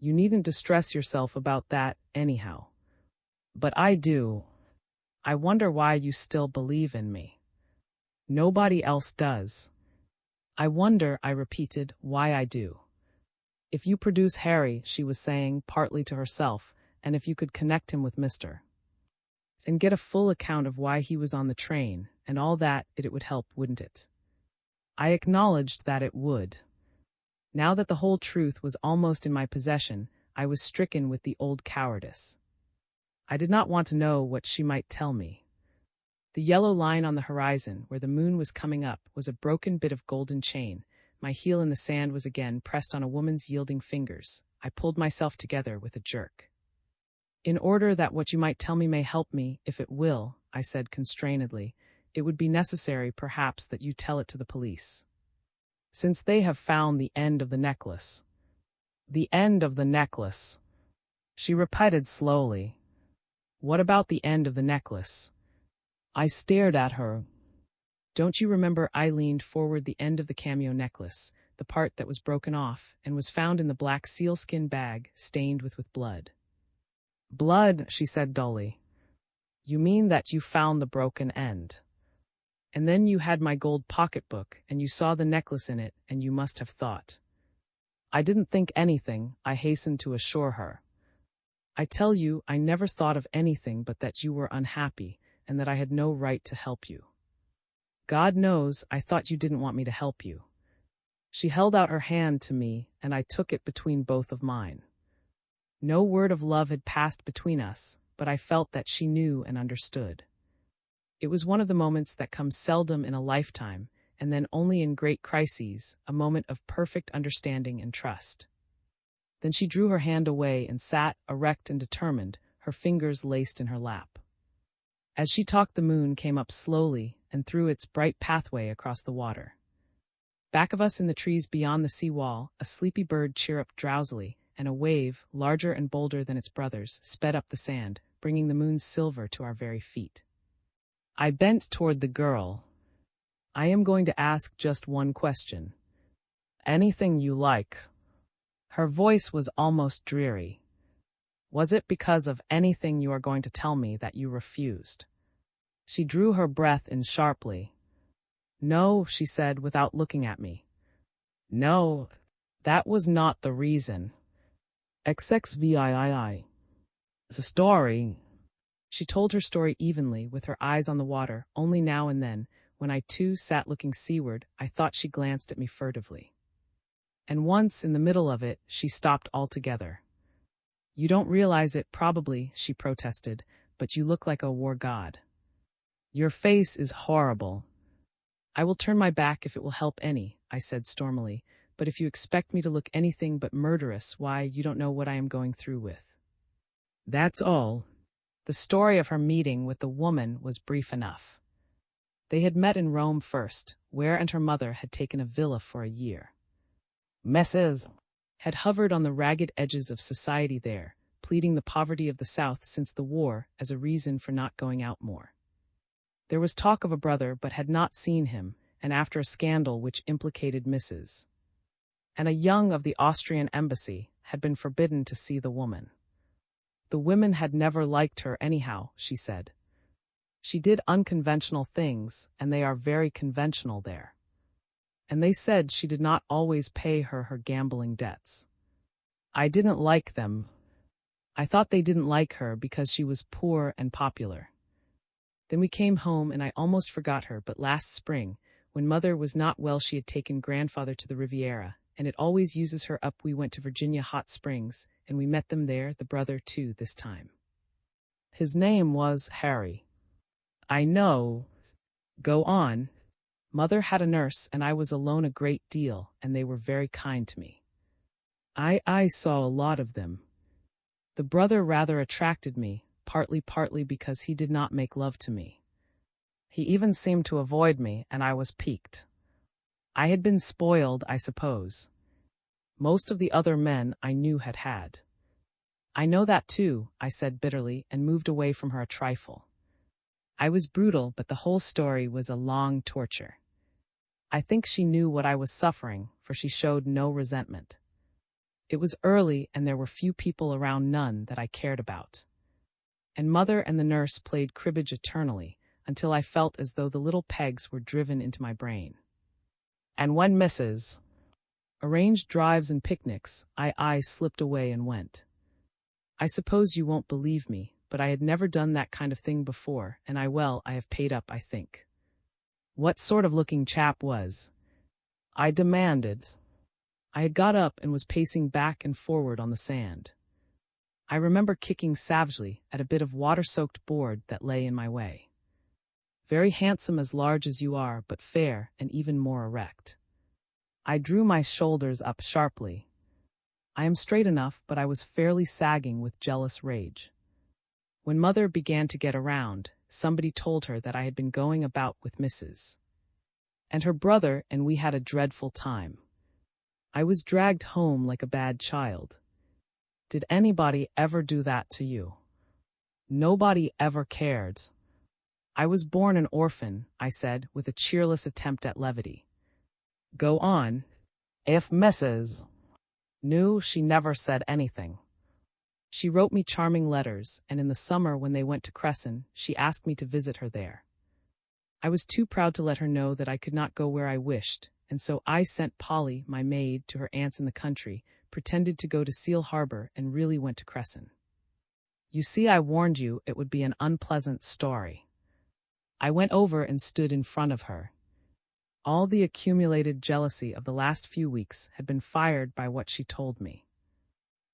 "You needn't distress yourself about that, anyhow." "But I do. I wonder why you still believe in me." "Nobody else does." "I wonder," I repeated, "why I do. If you produce Harry," she was saying, partly to herself, "and if you could connect him with Mr. and get a full account of why he was on the train, and all that, it would help, wouldn't it?" I acknowledged that it would. Now that the whole truth was almost in my possession, I was stricken with the old cowardice. I did not want to know what she might tell me. The yellow line on the horizon, where the moon was coming up, was a broken bit of golden chain. My heel in the sand was again pressed on a woman's yielding fingers. I pulled myself together with a jerk. "In order that what you might tell me may help me, if it will," I said constrainedly, "it would be necessary, perhaps, that you tell it to the police. Since they have found the end of the necklace." "The end of the necklace," she repeated slowly. "What about the end of the necklace?" I stared at her. "Don't you remember?" I leaned forward. "The end of the cameo necklace, the part that was broken off, and was found in the black sealskin bag, stained with blood." "Blood," she said dully. "You mean that you found the broken end. And then you had my gold pocketbook, and you saw the necklace in it, and you must have thought." "I didn't think anything," I hastened to assure her. "I tell you, I never thought of anything but that you were unhappy, and that I had no right to help you. God knows, I thought you didn't want me to help you." She held out her hand to me, and I took it between both of mine. No word of love had passed between us, but I felt that she knew and understood. It was one of the moments that come seldom in a lifetime, and then only in great crises, a moment of perfect understanding and trust. Then she drew her hand away and sat, erect and determined, her fingers laced in her lap. As she talked, the moon came up slowly and threw its bright pathway across the water. Back of us in the trees beyond the sea wall, a sleepy bird chirruped drowsily, and a wave, larger and bolder than its brothers, sped up the sand, bringing the moon's silver to our very feet. I bent toward the girl. "I am going to ask just one question." "Anything you like." Her voice was almost dreary. "Was it because of anything you are going to tell me that you refused?" She drew her breath in sharply. "No," she said without looking at me. "No, that was not the reason. XXVII. The story." She told her story evenly, with her eyes on the water, only now and then, when I too sat looking seaward, I thought she glanced at me furtively. And once, in the middle of it, she stopped altogether. "You don't realize it, probably," she protested, "but you look like a war god. Your face is horrible." "I will turn my back if it will help any," I said stormily, "but if you expect me to look anything but murderous, why, you don't know what I am going through with." That's all. The story of her meeting with the woman was brief enough. They had met in Rome first, where and her mother had taken a villa for a year. Mrs. had hovered on the ragged edges of society there, pleading the poverty of the South since the war as a reason for not going out more. There was talk of a brother, but had not seen him, and after a scandal which implicated Mrs. and a young of the Austrian embassy, had been forbidden to see the woman. The women had never liked her anyhow, she said. She did unconventional things, and they are very conventional there. And they said she did not always pay her gambling debts. I didn't like them. I thought they didn't like her because she was poor and popular. Then we came home and I almost forgot her, but last spring, when Mother was not well, she had taken Grandfather to the Riviera, and it always uses her up. We went to Virginia Hot Springs, and we met them there, the brother too this time. His name was Harry. I know. Go on. Mother had a nurse, and I was alone a great deal, and they were very kind to me. I saw a lot of them. The brother rather attracted me, partly because he did not make love to me. He even seemed to avoid me, and I was piqued. I had been spoiled, I suppose. Most of the other men I knew had had. I know that too, I said bitterly and moved away from her a trifle. I was brutal, but the whole story was a long torture. I think she knew what I was suffering, for she showed no resentment. It was early and there were few people around, none that I cared about. And Mother and the nurse played cribbage eternally, until I felt as though the little pegs were driven into my brain. And when Mrs. arranged drives and picnics, I slipped away and went. I suppose you won't believe me, but I had never done that kind of thing before, and I have paid up, I think. What sort of looking chap was? I demanded. I had got up and was pacing back and forward on the sand. I remember kicking savagely at a bit of water-soaked board that lay in my way. Very handsome, as large as you are, but fair and even more erect. I drew my shoulders up sharply. I am straight enough, but I was fairly sagging with jealous rage. When Mother began to get around, somebody told her that I had been going about with Mrs. and her brother, and we had a dreadful time. I was dragged home like a bad child. Did anybody ever do that to you? Nobody ever cared. I was born an orphan, I said, with a cheerless attempt at levity. Go on. If Mrs. knew, she never said anything. She wrote me charming letters, and in the summer when they went to Cresson, she asked me to visit her there. I was too proud to let her know that I could not go where I wished, and so I sent Polly, my maid, to her aunt's in the country, pretended to go to Seal Harbor, and really went to Cresson. You see, I warned you it would be an unpleasant story. I went over and stood in front of her. All the accumulated jealousy of the last few weeks had been fired by what she told me.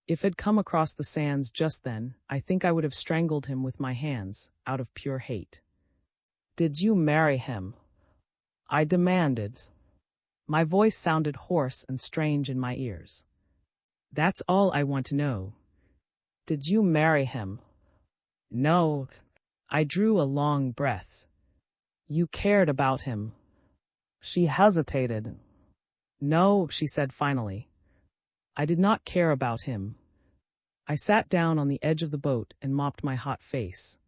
If I'd come across the sands just then, I think I would have strangled him with my hands, out of pure hate. Did you marry him? I demanded. My voice sounded hoarse and strange in my ears. That's all I want to know. Did you marry him? No. I drew a long breath. You cared about him. She hesitated. No, she said finally. I did not care about him. I sat down on the edge of the boat and mopped my hot face.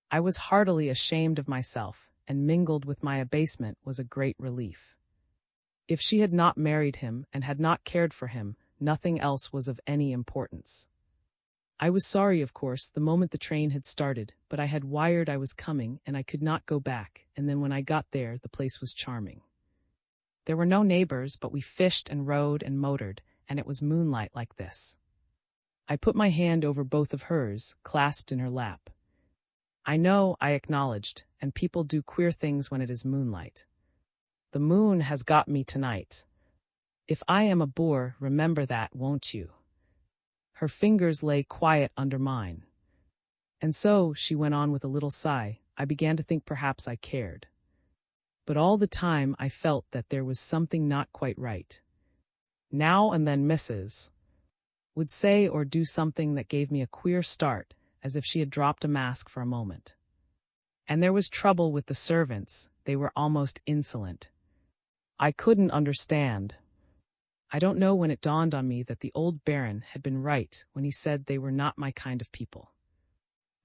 I was heartily ashamed of myself, and mingled with my abasement was a great relief. If she had not married him and had not cared for him, nothing else was of any importance. I was sorry, of course, the moment the train had started, but I had wired I was coming and I could not go back, and then when I got there, the place was charming. There were no neighbors, but we fished and rode and motored, and it was moonlight like this. I put my hand over both of hers, clasped in her lap. I know, I acknowledged, and people do queer things when it is moonlight. The moon has got me tonight. If I am a bore, remember that, won't you? Her fingers lay quiet under mine. And so, she went on with a little sigh, I began to think perhaps I cared. But all the time I felt that there was something not quite right. Now and then Mrs. would say or do something that gave me a queer start, as if she had dropped a mask for a moment. And there was trouble with the servants, they were almost insolent. I couldn't understand. I don't know when it dawned on me that the old Baron had been right when he said they were not my kind of people.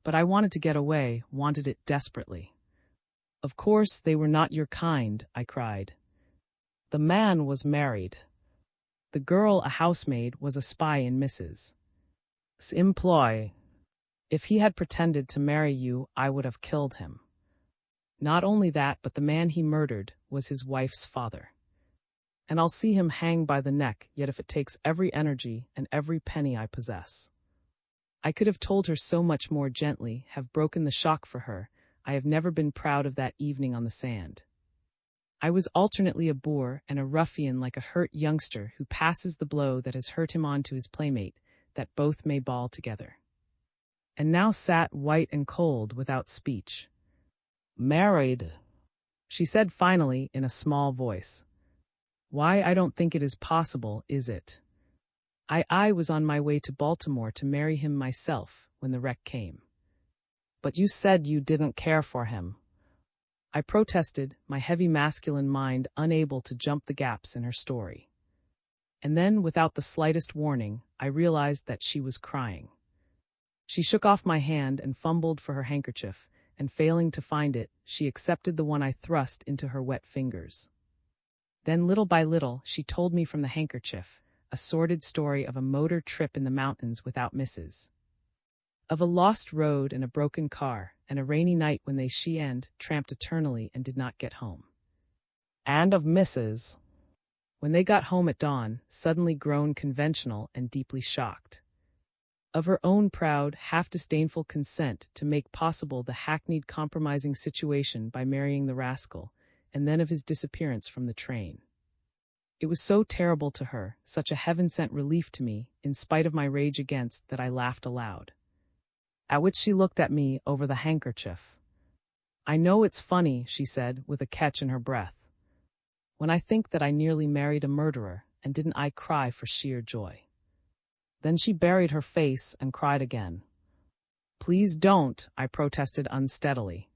But I wanted to get away, wanted it desperately. Of course they were not your kind, I cried. The man was married. The girl, a housemaid, was a spy in Mrs. 's employ. If he had pretended to marry you, I would have killed him. Not only that, but the man he murdered was his wife's father. And I'll see him hang by the neck, yet if it takes every energy and every penny I possess. I could have told her so much more gently, have broken the shock for her. I have never been proud of that evening on the sand. I was alternately a boor and a ruffian, like a hurt youngster who passes the blow that has hurt him on to his playmate, that both may bawl together. And now sat white and cold, without speech. Married, she said finally in a small voice. Why, I don't think it is possible, is it? I was on my way to Baltimore to marry him myself when the wreck came. But you said you didn't care for him. I protested, my heavy masculine mind unable to jump the gaps in her story. And then, without the slightest warning, I realized that she was crying. She shook off my hand and fumbled for her handkerchief, and failing to find it, she accepted the one I thrust into her wet fingers. Then, little by little, she told me from the handkerchief a sordid story of a motor trip in the mountains without misses. Of a lost road and a broken car, and a rainy night when she tramped eternally and did not get home. And of Mrs. when they got home at dawn, suddenly grown conventional and deeply shocked. Of her own proud, half-disdainful consent to make possible the hackneyed compromising situation by marrying the rascal, and then of his disappearance from the train. It was so terrible to her, such a heaven-sent relief to me, in spite of my rage against, that I laughed aloud. At which she looked at me over the handkerchief. "I know it's funny," she said, with a catch in her breath. "When I think that I nearly married a murderer, and didn't I cry for sheer joy?" Then she buried her face and cried again. "Please don't," I protested unsteadily.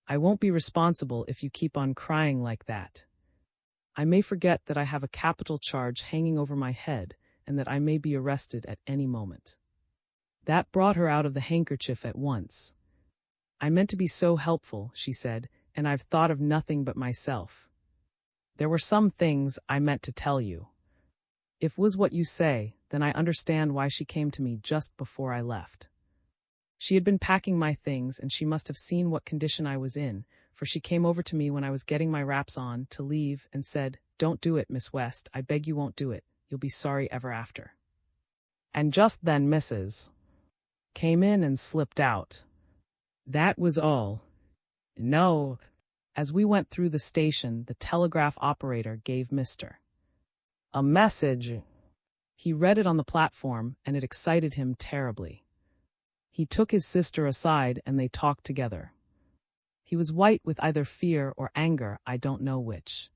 "I won't be responsible if you keep on crying like that. I may forget that I have a capital charge hanging over my head and that I may be arrested at any moment." That brought her out of the handkerchief at once. "I meant to be so helpful," she said, "and I've thought of nothing but myself. There were some things I meant to tell you. If was what you say, then I understand why she came to me just before I left. She had been packing my things, and she must have seen what condition I was in, for she came over to me when I was getting my wraps on to leave and said, 'Don't do it, Miss West, I beg you won't do it, you'll be sorry ever after.' And just then Mrs. came in and slipped out. That was all. No." As we went through the station, the telegraph operator gave Mr. a message. He read it on the platform, and it excited him terribly. He took his sister aside, and they talked together. He was white with either fear or anger, I don't know which.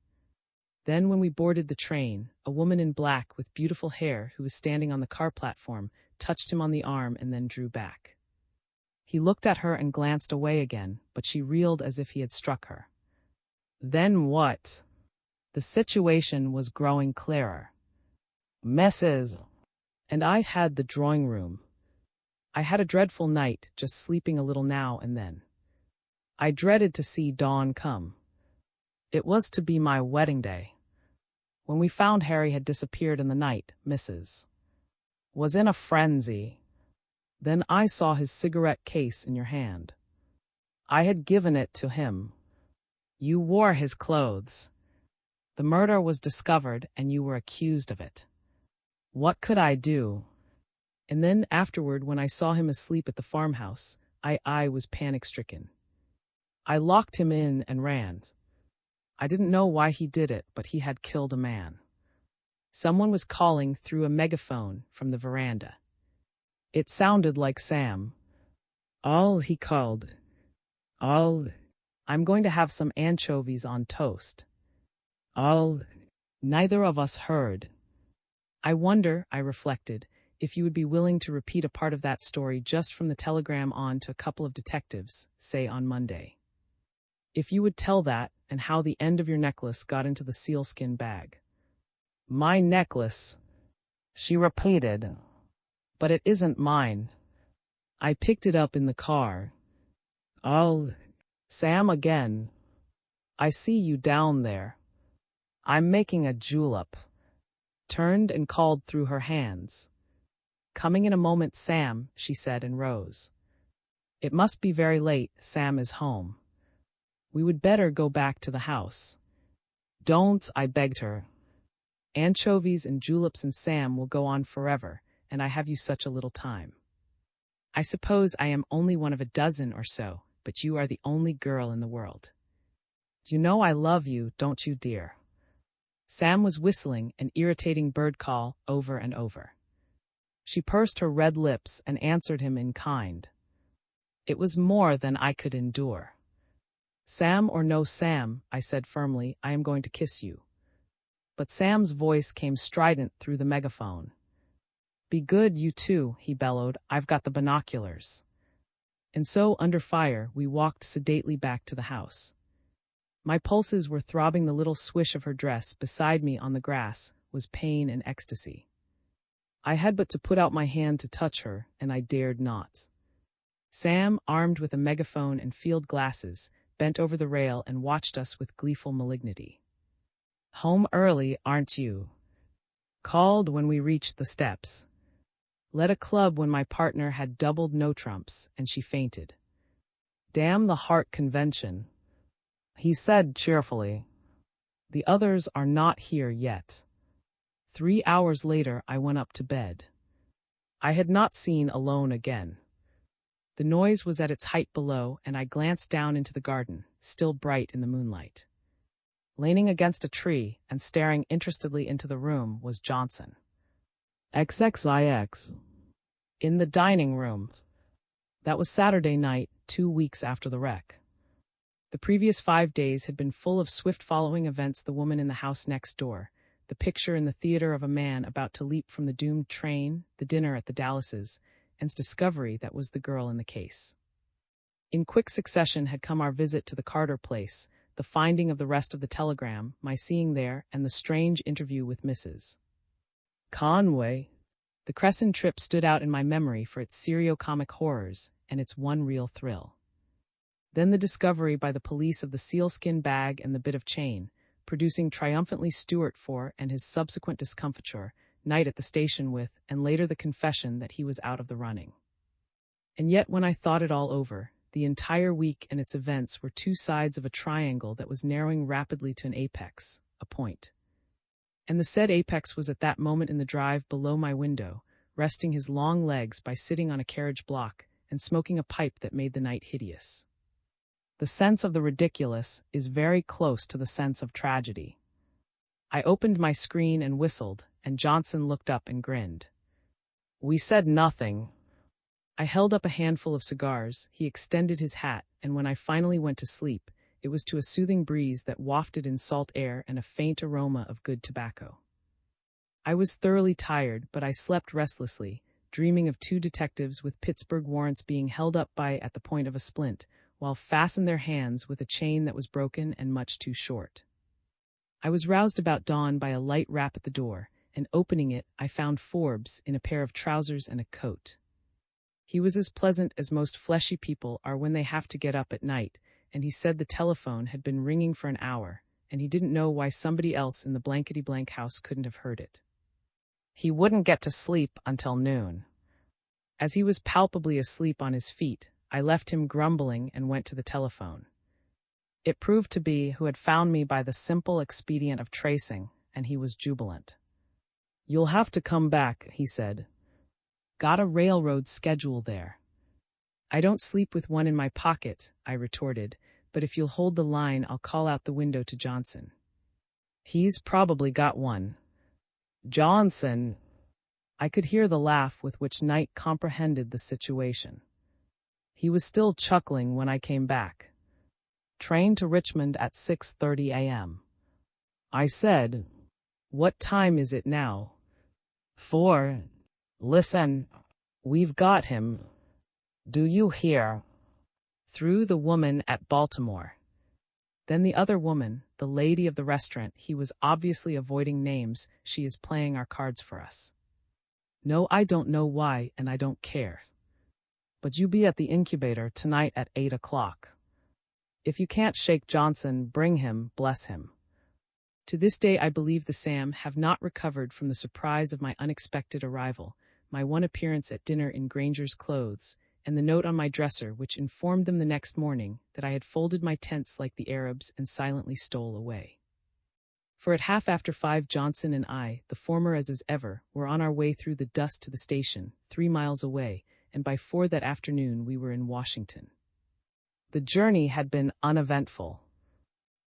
Then, when we boarded the train, a woman in black with beautiful hair who was standing on the car platform touched him on the arm and then drew back. He looked at her and glanced away again, but she reeled as if he had struck her. Then what? The situation was growing clearer. Mrs. and I had the drawing room. I had a dreadful night, just sleeping a little now and then. I dreaded to see dawn come. It was to be my wedding day. When we found Harry had disappeared in the night, Mrs. was in a frenzy. Then I saw his cigarette case in your hand. I had given it to him. You wore his clothes. The murder was discovered, and you were accused of it. What could I do? And then afterward, when I saw him asleep at the farmhouse, I was panic-stricken. I locked him in and ran. I didn't know why he did it, but he had killed a man. Someone was calling through a megaphone from the veranda. It sounded like Sam. All he called. All. I'm going to have some anchovies on toast. All. Neither of us heard. I wonder, I reflected, if you would be willing to repeat a part of that story just from the telegram on to a couple of detectives, say on Monday. If you would tell that, and how the end of your necklace got into the sealskin bag. My necklace, she repeated. But it isn't mine. I picked it up in the car. All. Sam again. I see you down there. I'm making a julep. Turned and called through her hands. Coming in a moment, Sam, she said, and rose. It must be very late, Sam is home. We would better go back to the house. Don't, I begged her. Anchovies and juleps and Sam will go on forever, and I have you such a little time. I suppose I am only one of a dozen or so, but you are the only girl in the world. You know I love you, don't you, dear? Sam was whistling an irritating bird call over and over. She pursed her red lips and answered him in kind. It was more than I could endure. Sam or no Sam, I said firmly, I am going to kiss you. But Sam's voice came strident through the megaphone. Be good, you too, he bellowed, I've got the binoculars. And so, under fire, we walked sedately back to the house. My pulses were throbbing. The little swish of her dress beside me on the grass was pain and ecstasy. I had but to put out my hand to touch her, and I dared not. Sam, armed with a megaphone and field glasses, bent over the rail and watched us with gleeful malignity. "Home early, aren't you?" called when we reached the steps. Led a club when my partner had doubled no trumps, and she fainted. "Damn the Hart convention," he said cheerfully. "The others are not here yet." 3 hours later, I went up to bed. I had not seen Alone again. The noise was at its height below, and I glanced down into the garden, still bright in the moonlight. Leaning against a tree and staring interestedly into the room was Johnson. XXIX. In the dining room. That was Saturday night, 2 weeks after the wreck. The previous 5 days had been full of swift following events: the woman in the house next door, the picture in the theater of a man about to leap from the doomed train, the dinner at the Dallases, and its discovery that was the girl in the case. In quick succession had come our visit to the Carter place, the finding of the rest of the telegram, my seeing there, and the strange interview with Mrs. Conway. The Crescent trip stood out in my memory for its serio-comic horrors and its one real thrill. Then the discovery by the police of the sealskin bag and the bit of chain, producing triumphantly Stuart for and his subsequent discomfiture, night at the station with, and later the confession that he was out of the running. And yet when I thought it all over, the entire week and its events were two sides of a triangle that was narrowing rapidly to an apex, a point. And the said apex was at that moment in the drive below my window, resting his long legs by sitting on a carriage block and smoking a pipe that made the night hideous. The sense of the ridiculous is very close to the sense of tragedy. I opened my screen and whistled, and Johnson looked up and grinned. We said nothing. I held up a handful of cigars, he extended his hat, and when I finally went to sleep, it was to a soothing breeze that wafted in salt air and a faint aroma of good tobacco. I was thoroughly tired, but I slept restlessly, dreaming of 2 detectives with Pittsburgh warrants being held up by at the point of a splint, while fastened their hands with a chain that was broken and much too short. I was roused about dawn by a light rap at the door, and opening it, I found Forbes in a pair of trousers and a coat. He was as pleasant as most fleshy people are when they have to get up at night, and he said the telephone had been ringing for an hour, and he didn't know why somebody else in the blankety-blank house couldn't have heard it. He wouldn't get to sleep until noon. As he was palpably asleep on his feet, I left him grumbling and went to the telephone. It proved to be who had found me by the simple expedient of tracing, and he was jubilant. "You'll have to come back," he said. "Got a railroad schedule there." "I don't sleep with one in my pocket," I retorted, "but if you'll hold the line, I'll call out the window to Johnson." "He's probably got one." "Johnson!" I could hear the laugh with which Knight comprehended the situation. He was still chuckling when I came back. "Train to Richmond at 6:30 a.m. I said, "What time is it now?" "4. Listen, we've got him. Do you hear?" Through the woman at Baltimore. Then the other woman, the lady of the restaurant, he was obviously avoiding names, she is playing our cards for us. "No, I don't know why, and I don't care. But you be at the incubator tonight at 8 o'clock. If you can't shake Johnson, bring him, bless him." To this day I believe the Sam have not recovered from the surprise of my unexpected arrival, my one appearance at dinner in Granger's clothes, and the note on my dresser which informed them the next morning that I had folded my tents like the Arabs and silently stole away. For at 5:30 Johnson and I, the former as ever, were on our way through the dust to the station, 3 miles away, and by 4 that afternoon we were in Washington. The journey had been uneventful.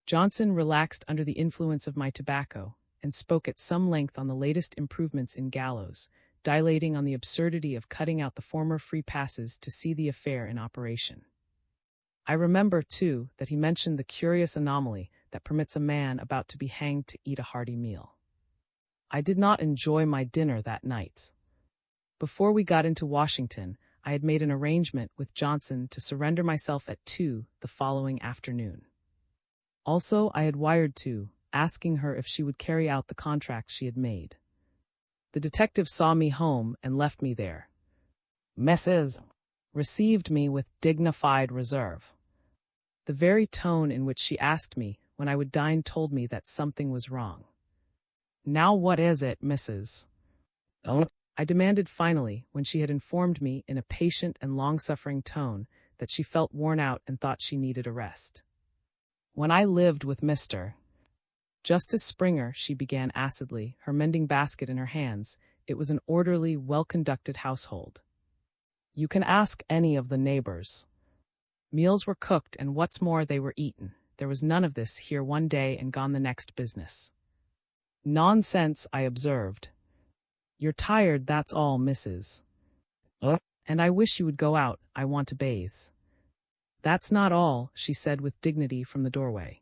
Johnson relaxed under the influence of my tobacco, and spoke at some length on the latest improvements in gallows, dilating on the absurdity of cutting out the former free passes to see the affair in operation. I remember, too, that he mentioned the curious anomaly that permits a man about to be hanged to eat a hearty meal. I did not enjoy my dinner that night. Before we got into Washington, I had made an arrangement with Johnson to surrender myself at 2 the following afternoon. Also, I had wired to, asking her if she would carry out the contract she had made. The detective saw me home and left me there. Mrs. received me with dignified reserve. The very tone in which she asked me when I would dine told me that something was wrong. Now what is it, Mrs.? I demanded finally, when she had informed me in a patient and long-suffering tone that she felt worn out and thought she needed a rest. When I lived with Mr. Justice Springer, she began acidly, her mending basket in her hands, it was an orderly, well-conducted household. You can ask any of the neighbors. Meals were cooked, and what's more, they were eaten. There was none of this here one day and gone the next business. Nonsense, I observed. You're tired, that's all, Mrs. And I wish you would go out, I want to bathe. That's not all, she said with dignity from the doorway.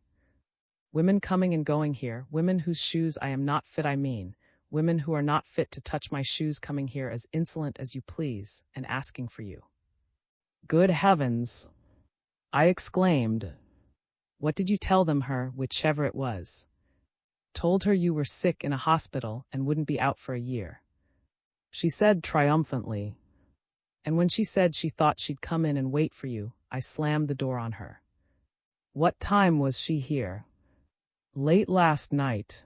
Women coming and going here, women whose shoes I am not fit, I mean, women who are not fit to touch my shoes coming here as insolent as you please, and asking for you. Good heavens! I exclaimed. What did you tell them, her, whichever it was? Told her you were sick in a hospital and wouldn't be out for a year. She said triumphantly. And when she said she thought she'd come in and wait for you, I slammed the door on her. What time was she here? Late last night.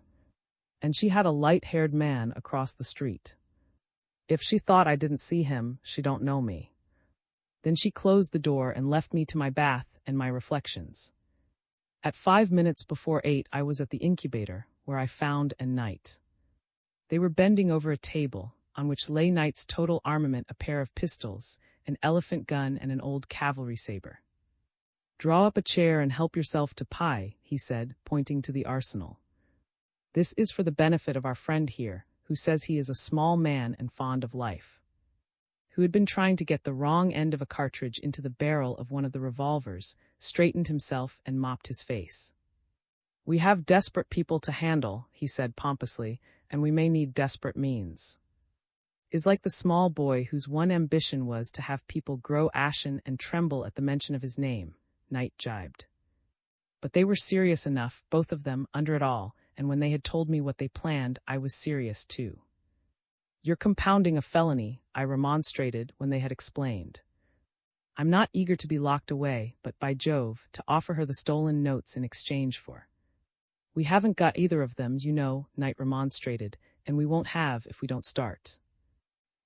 And she had a light-haired man across the street. If she thought I didn't see him, she don't know me. Then she closed the door and left me to my bath and my reflections. At 5 minutes before 8, I was at the incubator, where I found and Knight. They were bending over a table, on which lay Knight's total armament, a pair of pistols, an elephant gun, and an old cavalry saber. Draw up a chair and help yourself to pie, he said, pointing to the arsenal. This is for the benefit of our friend here, who says he is a small man and fond of life, who had been trying to get the wrong end of a cartridge into the barrel of one of the revolvers, straightened himself and mopped his face. We have desperate people to handle, he said pompously, and we may need desperate means. Is like the small boy whose one ambition was to have people grow ashen and tremble at the mention of his name, Knight jibed. But they were serious enough, both of them, under it all, and when they had told me what they planned, I was serious too. You're compounding a felony, I remonstrated when they had explained. I'm not eager to be locked away, but by Jove, to offer her the stolen notes in exchange for. We haven't got either of them, you know, Knight remonstrated, and we won't have if we don't start.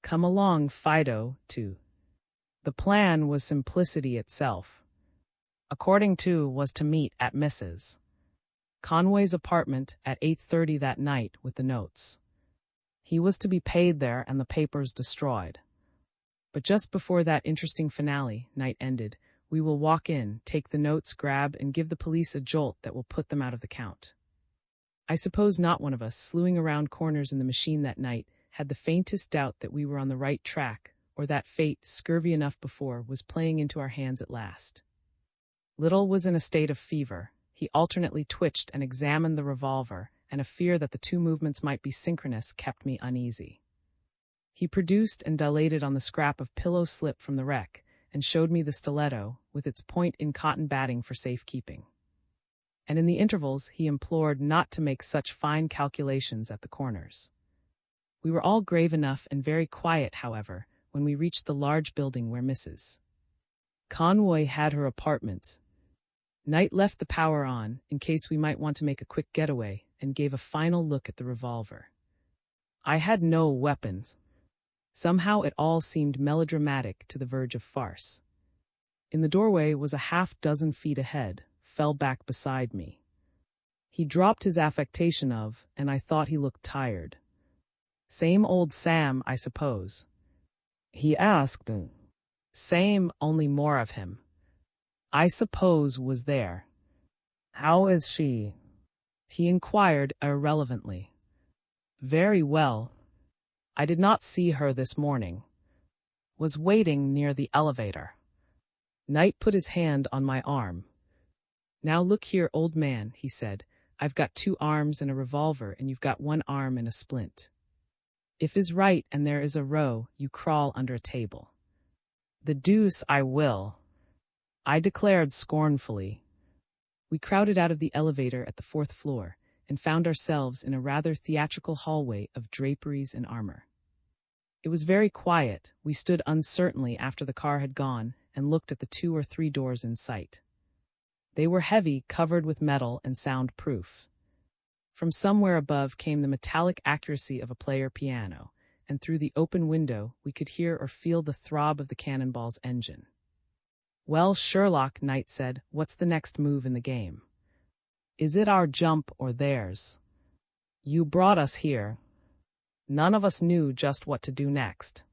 Come along, Fido, too. The plan was simplicity itself. According to was to meet at Mrs. Conway's apartment at 8:30 that night with the notes. He was to be paid there and the papers destroyed. But just before that interesting finale, Knight ended, we will walk in, take the notes, grab, and give the police a jolt that will put them out of the count. I suppose not one of us, slewing around corners in the machine that night, had the faintest doubt that we were on the right track, or that fate, scurvy enough before, was playing into our hands at last. Little was in a state of fever. He alternately twitched and examined the revolver, and a fear that the two movements might be synchronous kept me uneasy. He produced and dilated on the scrap of pillow slip from the wreck, and showed me the stiletto, with its point in cotton batting for safekeeping. And in the intervals he implored not to make such fine calculations at the corners. We were all grave enough and very quiet, however, when we reached the large building where Mrs. Conway had her apartments. Knight left the power on, in case we might want to make a quick getaway, and gave a final look at the revolver. I had no weapons. Somehow it all seemed melodramatic to the verge of farce. In the doorway was a half-dozen feet ahead, fell back beside me. He dropped his affectation of, and I thought he looked tired. Same old Sam, I suppose? He asked. Same, only more of him. I suppose was there. How is she? He inquired irrelevantly. Very well. I did not see her this morning. Was waiting near the elevator. Knight put his hand on my arm. Now look here, old man, he said. I've got 2 arms and a revolver, and you've got 1 arm and a splint. If is right and there is a row, you crawl under a table. The deuce I will, I declared scornfully. We crowded out of the elevator at the 4th floor and found ourselves in a rather theatrical hallway of draperies and armor. It was very quiet. We stood uncertainly after the car had gone and looked at the 2 or 3 doors in sight. They were heavy, covered with metal and soundproof. From somewhere above came the metallic accuracy of a player piano, and through the open window we could hear or feel the throb of the cannonball's engine. "Well, Sherlock," Knight said, "what's the next move in the game? Is it our jump or theirs? You brought us here." None of us knew just what to do next.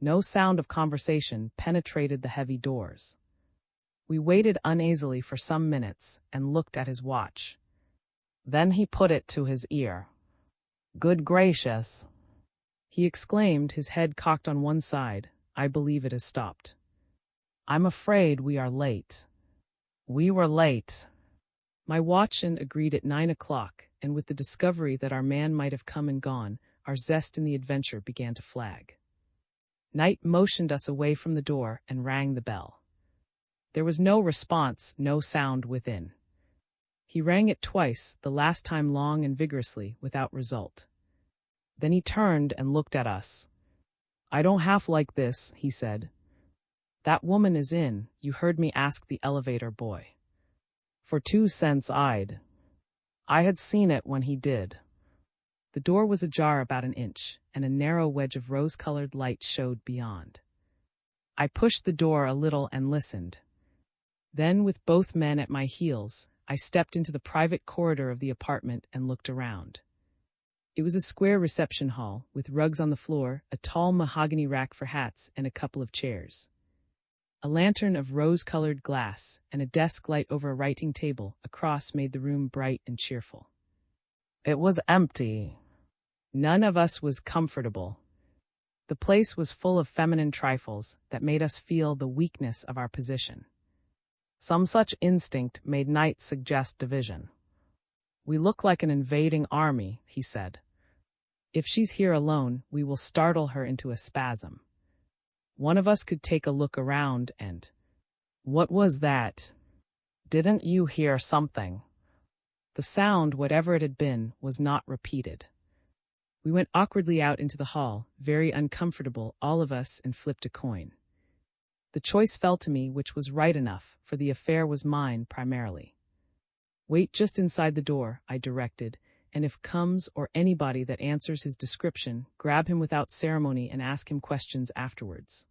No sound of conversation penetrated the heavy doors. We waited uneasily for some minutes and looked at his watch. Then he put it to his ear. "Good gracious!" he exclaimed, his head cocked on one side. "I believe it has stopped. I'm afraid we are late." We were late. My watchman agreed at 9 o'clock, and with the discovery that our man might have come and gone, our zest in the adventure began to flag. Knight motioned us away from the door and rang the bell. There was no response, no sound within. He rang it twice, the last time long and vigorously, without result. Then he turned and looked at us. "I don't half like this," he said. "That woman is in. You heard me ask the elevator boy. For 2 cents I had seen it when he did." The door was ajar about an inch, and a narrow wedge of rose-colored light showed beyond. I pushed the door a little and listened. Then, with both men at my heels, I stepped into the private corridor of the apartment and looked around. It was a square reception hall, with rugs on the floor, a tall mahogany rack for hats, and a couple of chairs. A lantern of rose-colored glass and a desk light over a writing table across made the room bright and cheerful. It was empty. None of us was comfortable. The place was full of feminine trifles that made us feel the weakness of our position. Some such instinct made Knight suggest division. "We look like an invading army," he said. "If she's here alone, we will startle her into a spasm. One of us could take a look around and—" "What was that? Didn't you hear something?" The sound, whatever it had been, was not repeated. We went awkwardly out into the hall, very uncomfortable, all of us, and flipped a coin. The choice fell to me, which was right enough, for the affair was mine primarily. "Wait just inside the door," I directed, "and if comes or anybody that answers his description, grab him without ceremony and ask him questions afterwards."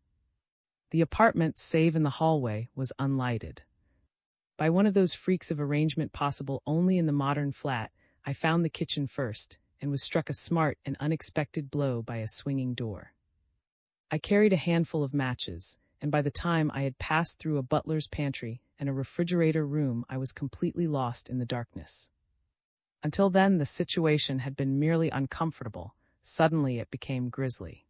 The apartment, save in the hallway, was unlighted. By one of those freaks of arrangement possible only in the modern flat, I found the kitchen first, and was struck a smart and unexpected blow by a swinging door. I carried a handful of matches, and by the time I had passed through a butler's pantry and a refrigerator room, I was completely lost in the darkness. Until then, the situation had been merely uncomfortable. Suddenly it became grisly.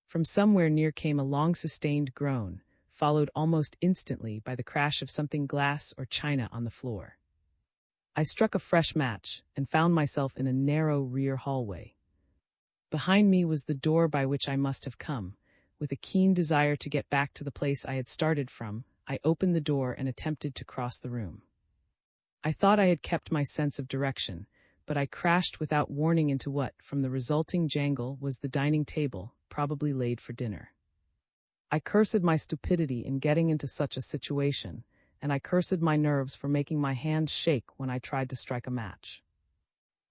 From somewhere near came a long-sustained groan, followed almost instantly by the crash of something glass or china on the floor. I struck a fresh match and found myself in a narrow rear hallway. Behind me was the door by which I must have come. With a keen desire to get back to the place I had started from, I opened the door and attempted to cross the room. I thought I had kept my sense of direction, but I crashed without warning into what, from the resulting jangle, was the dining table, probably laid for dinner. I cursed my stupidity in getting into such a situation, and I cursed my nerves for making my hands shake when I tried to strike a match.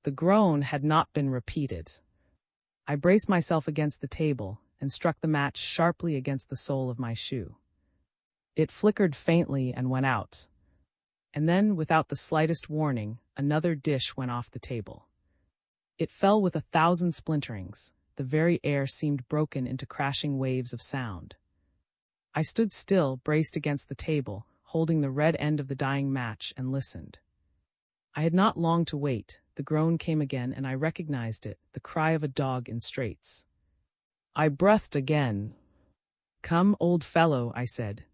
The groan had not been repeated. I braced myself against the table and struck the match sharply against the sole of my shoe. It flickered faintly and went out. And then, without the slightest warning, another dish went off the table. It fell with 1,000 splinterings. The very air seemed broken into crashing waves of sound. I stood still, braced against the table, holding the red end of the dying match, and listened. I had not long to wait. The groan came again, and I recognized it, the cry of a dog in straits. I breathed again. "Come, old fellow," I said.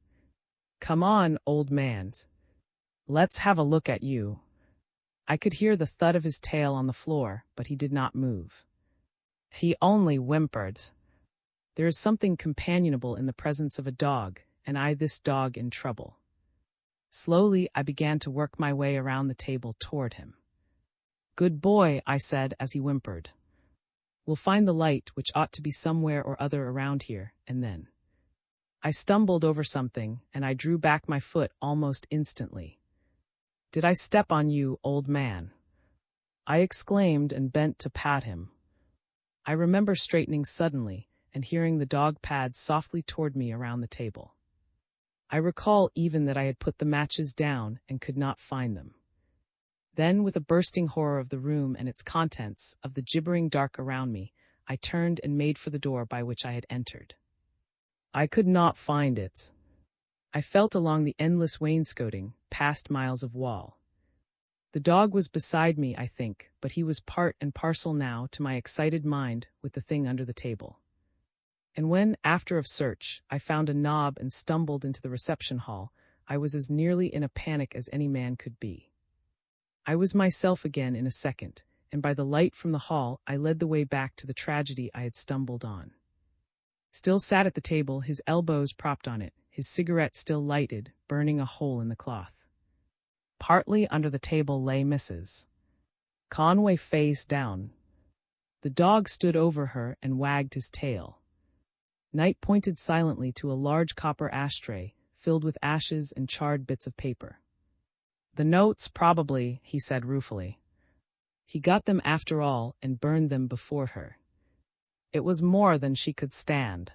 "Come on, old man. Let's have a look at you." I could hear the thud of his tail on the floor, but he did not move. He only whimpered. There is something companionable in the presence of a dog, and this dog in trouble. Slowly, I began to work my way around the table toward him. "Good boy," I said as he whimpered. "We'll find the light, which ought to be somewhere or other around here, and then." I stumbled over something, and I drew back my foot almost instantly. "Did I step on you, old man?" I exclaimed and bent to pat him. I remember straightening suddenly and hearing the dog pad softly toward me around the table. I recall even that I had put the matches down and could not find them. Then, with a bursting horror of the room and its contents, of the gibbering dark around me, I turned and made for the door by which I had entered. I could not find it. I felt along the endless wainscoting, past miles of wall. The dog was beside me, I think, but he was part and parcel now to my excited mind with the thing under the table. And when, after a search, I found a knob and stumbled into the reception hall, I was as nearly in a panic as any man could be. I was myself again in a second, and by the light from the hall I led the way back to the tragedy I had stumbled on. Still sat at the table, his elbows propped on it, his cigarette still lighted, burning a hole in the cloth. Partly under the table lay Mrs. Conway face down. The dog stood over her and wagged his tail. Knight pointed silently to a large copper ashtray, filled with ashes and charred bits of paper. "The notes, probably," he said ruefully. He got them after all and burned them before her. It was more than she could stand.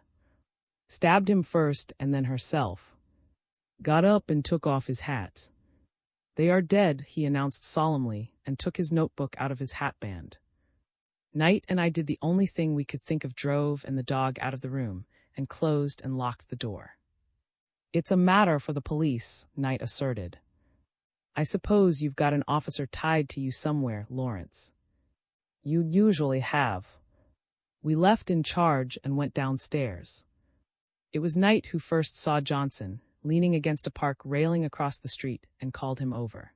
Stabbed him first and then herself. Got up and took off his hat. "They are dead," he announced solemnly, and took his notebook out of his hatband. Knight and I did the only thing we could think of, drove and the dog out of the room, and closed and locked the door. "It's a matter for the police," Knight asserted. "I suppose you've got an officer tied to you somewhere, Lawrence." "You usually have." We left in charge and went downstairs. It was Knight who first saw Johnson, leaning against a park railing across the street, and called him over.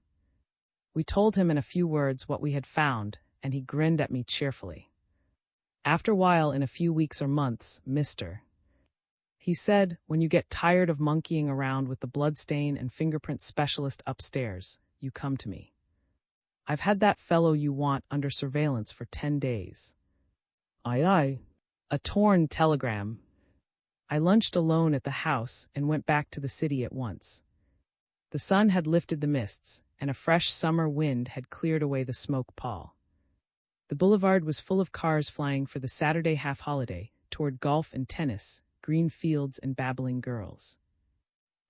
We told him in a few words what we had found, and he grinned at me cheerfully. "After a while, in a few weeks or months, Mr. he said, when you get tired of monkeying around with the bloodstain and fingerprint specialist upstairs, you come to me. I've had that fellow you want under surveillance for 10 days. Aye. A torn telegram. I lunched alone at the house and went back to the city at once. The sun had lifted the mists, and a fresh summer wind had cleared away the smoke pall. The boulevard was full of cars flying for the Saturday half-holiday toward golf and tennis, green fields and babbling girls.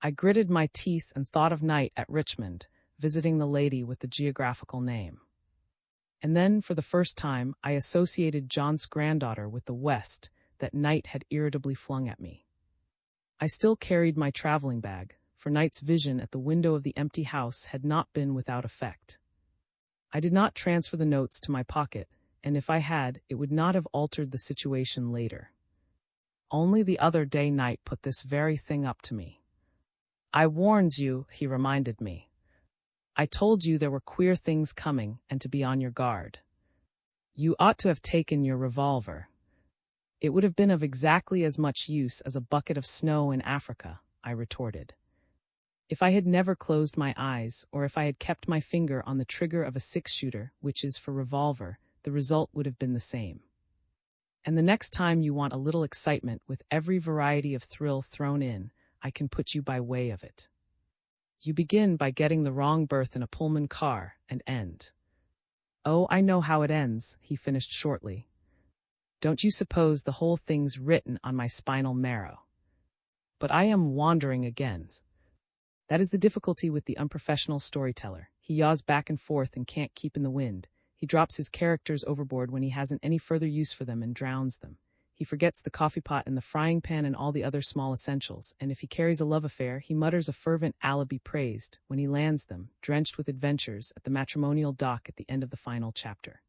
I gritted my teeth and thought of Knight at Richmond, visiting the lady with the geographical name. And then, for the first time, I associated John's granddaughter with the West that Knight had irritably flung at me. I still carried my traveling bag, for Knight's vision at the window of the empty house had not been without effect. I did not transfer the notes to my pocket, and if I had, it would not have altered the situation later. Only the other day Knight put this very thing up to me. "I warned you," he reminded me. "I told you there were queer things coming and to be on your guard. You ought to have taken your revolver. It would have been of exactly as much use as a bucket of snow in Africa," I retorted. If I had never closed my eyes, or if I had kept my finger on the trigger of a 6-shooter, which is for revolver, the result would have been the same. And the next time you want a little excitement with every variety of thrill thrown in, I can put you by way of it. You begin by getting the wrong berth in a Pullman car and end. "Oh, I know how it ends," he finished shortly. "Don't you suppose the whole thing's written on my spinal marrow? But I am wandering again. That is the difficulty with the unprofessional storyteller. He yaws back and forth and can't keep in the wind. He drops his characters overboard when he hasn't any further use for them and drowns them. He forgets the coffee pot and the frying pan and all the other small essentials, and if he carries a love affair, he mutters a fervent alibi praised when he lands them, drenched with adventures, at the matrimonial dock at the end of the final chapter.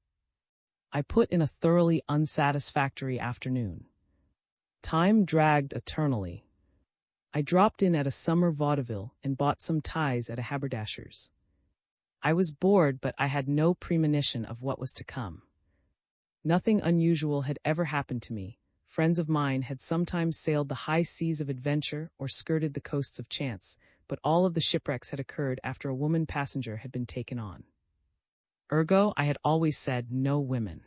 I put in a thoroughly unsatisfactory afternoon. Time dragged eternally. I dropped in at a summer vaudeville and bought some ties at a haberdasher's. I was bored, but I had no premonition of what was to come. Nothing unusual had ever happened to me. Friends of mine had sometimes sailed the high seas of adventure or skirted the coasts of chance, but all of the shipwrecks had occurred after a woman passenger had been taken on. Ergo, I had always said no women.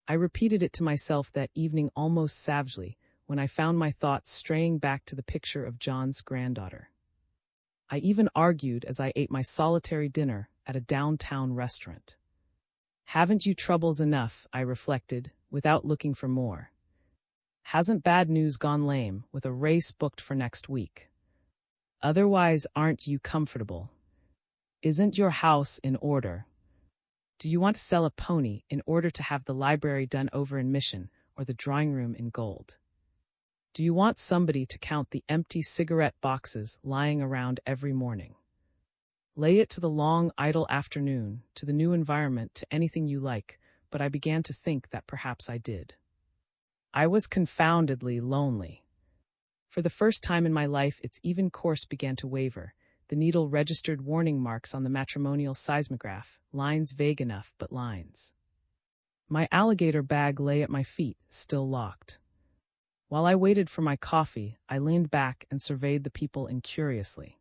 I repeated it to myself that evening almost savagely, when I found my thoughts straying back to the picture of John's granddaughter. I even argued as I ate my solitary dinner at a downtown restaurant. Haven't you troubles enough, I reflected, without looking for more. Hasn't bad news gone lame, with a race booked for next week? Otherwise, aren't you comfortable? Isn't your house in order? Do you want to sell a pony in order to have the library done over in Mission or the drawing room in gold? Do you want somebody to count the empty cigarette boxes lying around every morning? Lay it to the long, idle afternoon, to the new environment, to anything you like, but I began to think that perhaps I did. I was confoundedly lonely. For the first time in my life, its even course began to waver. The needle registered warning marks on the matrimonial seismograph, lines vague enough, but lines. My alligator bag lay at my feet, still locked. While I waited for my coffee, I leaned back and surveyed the people incuriously.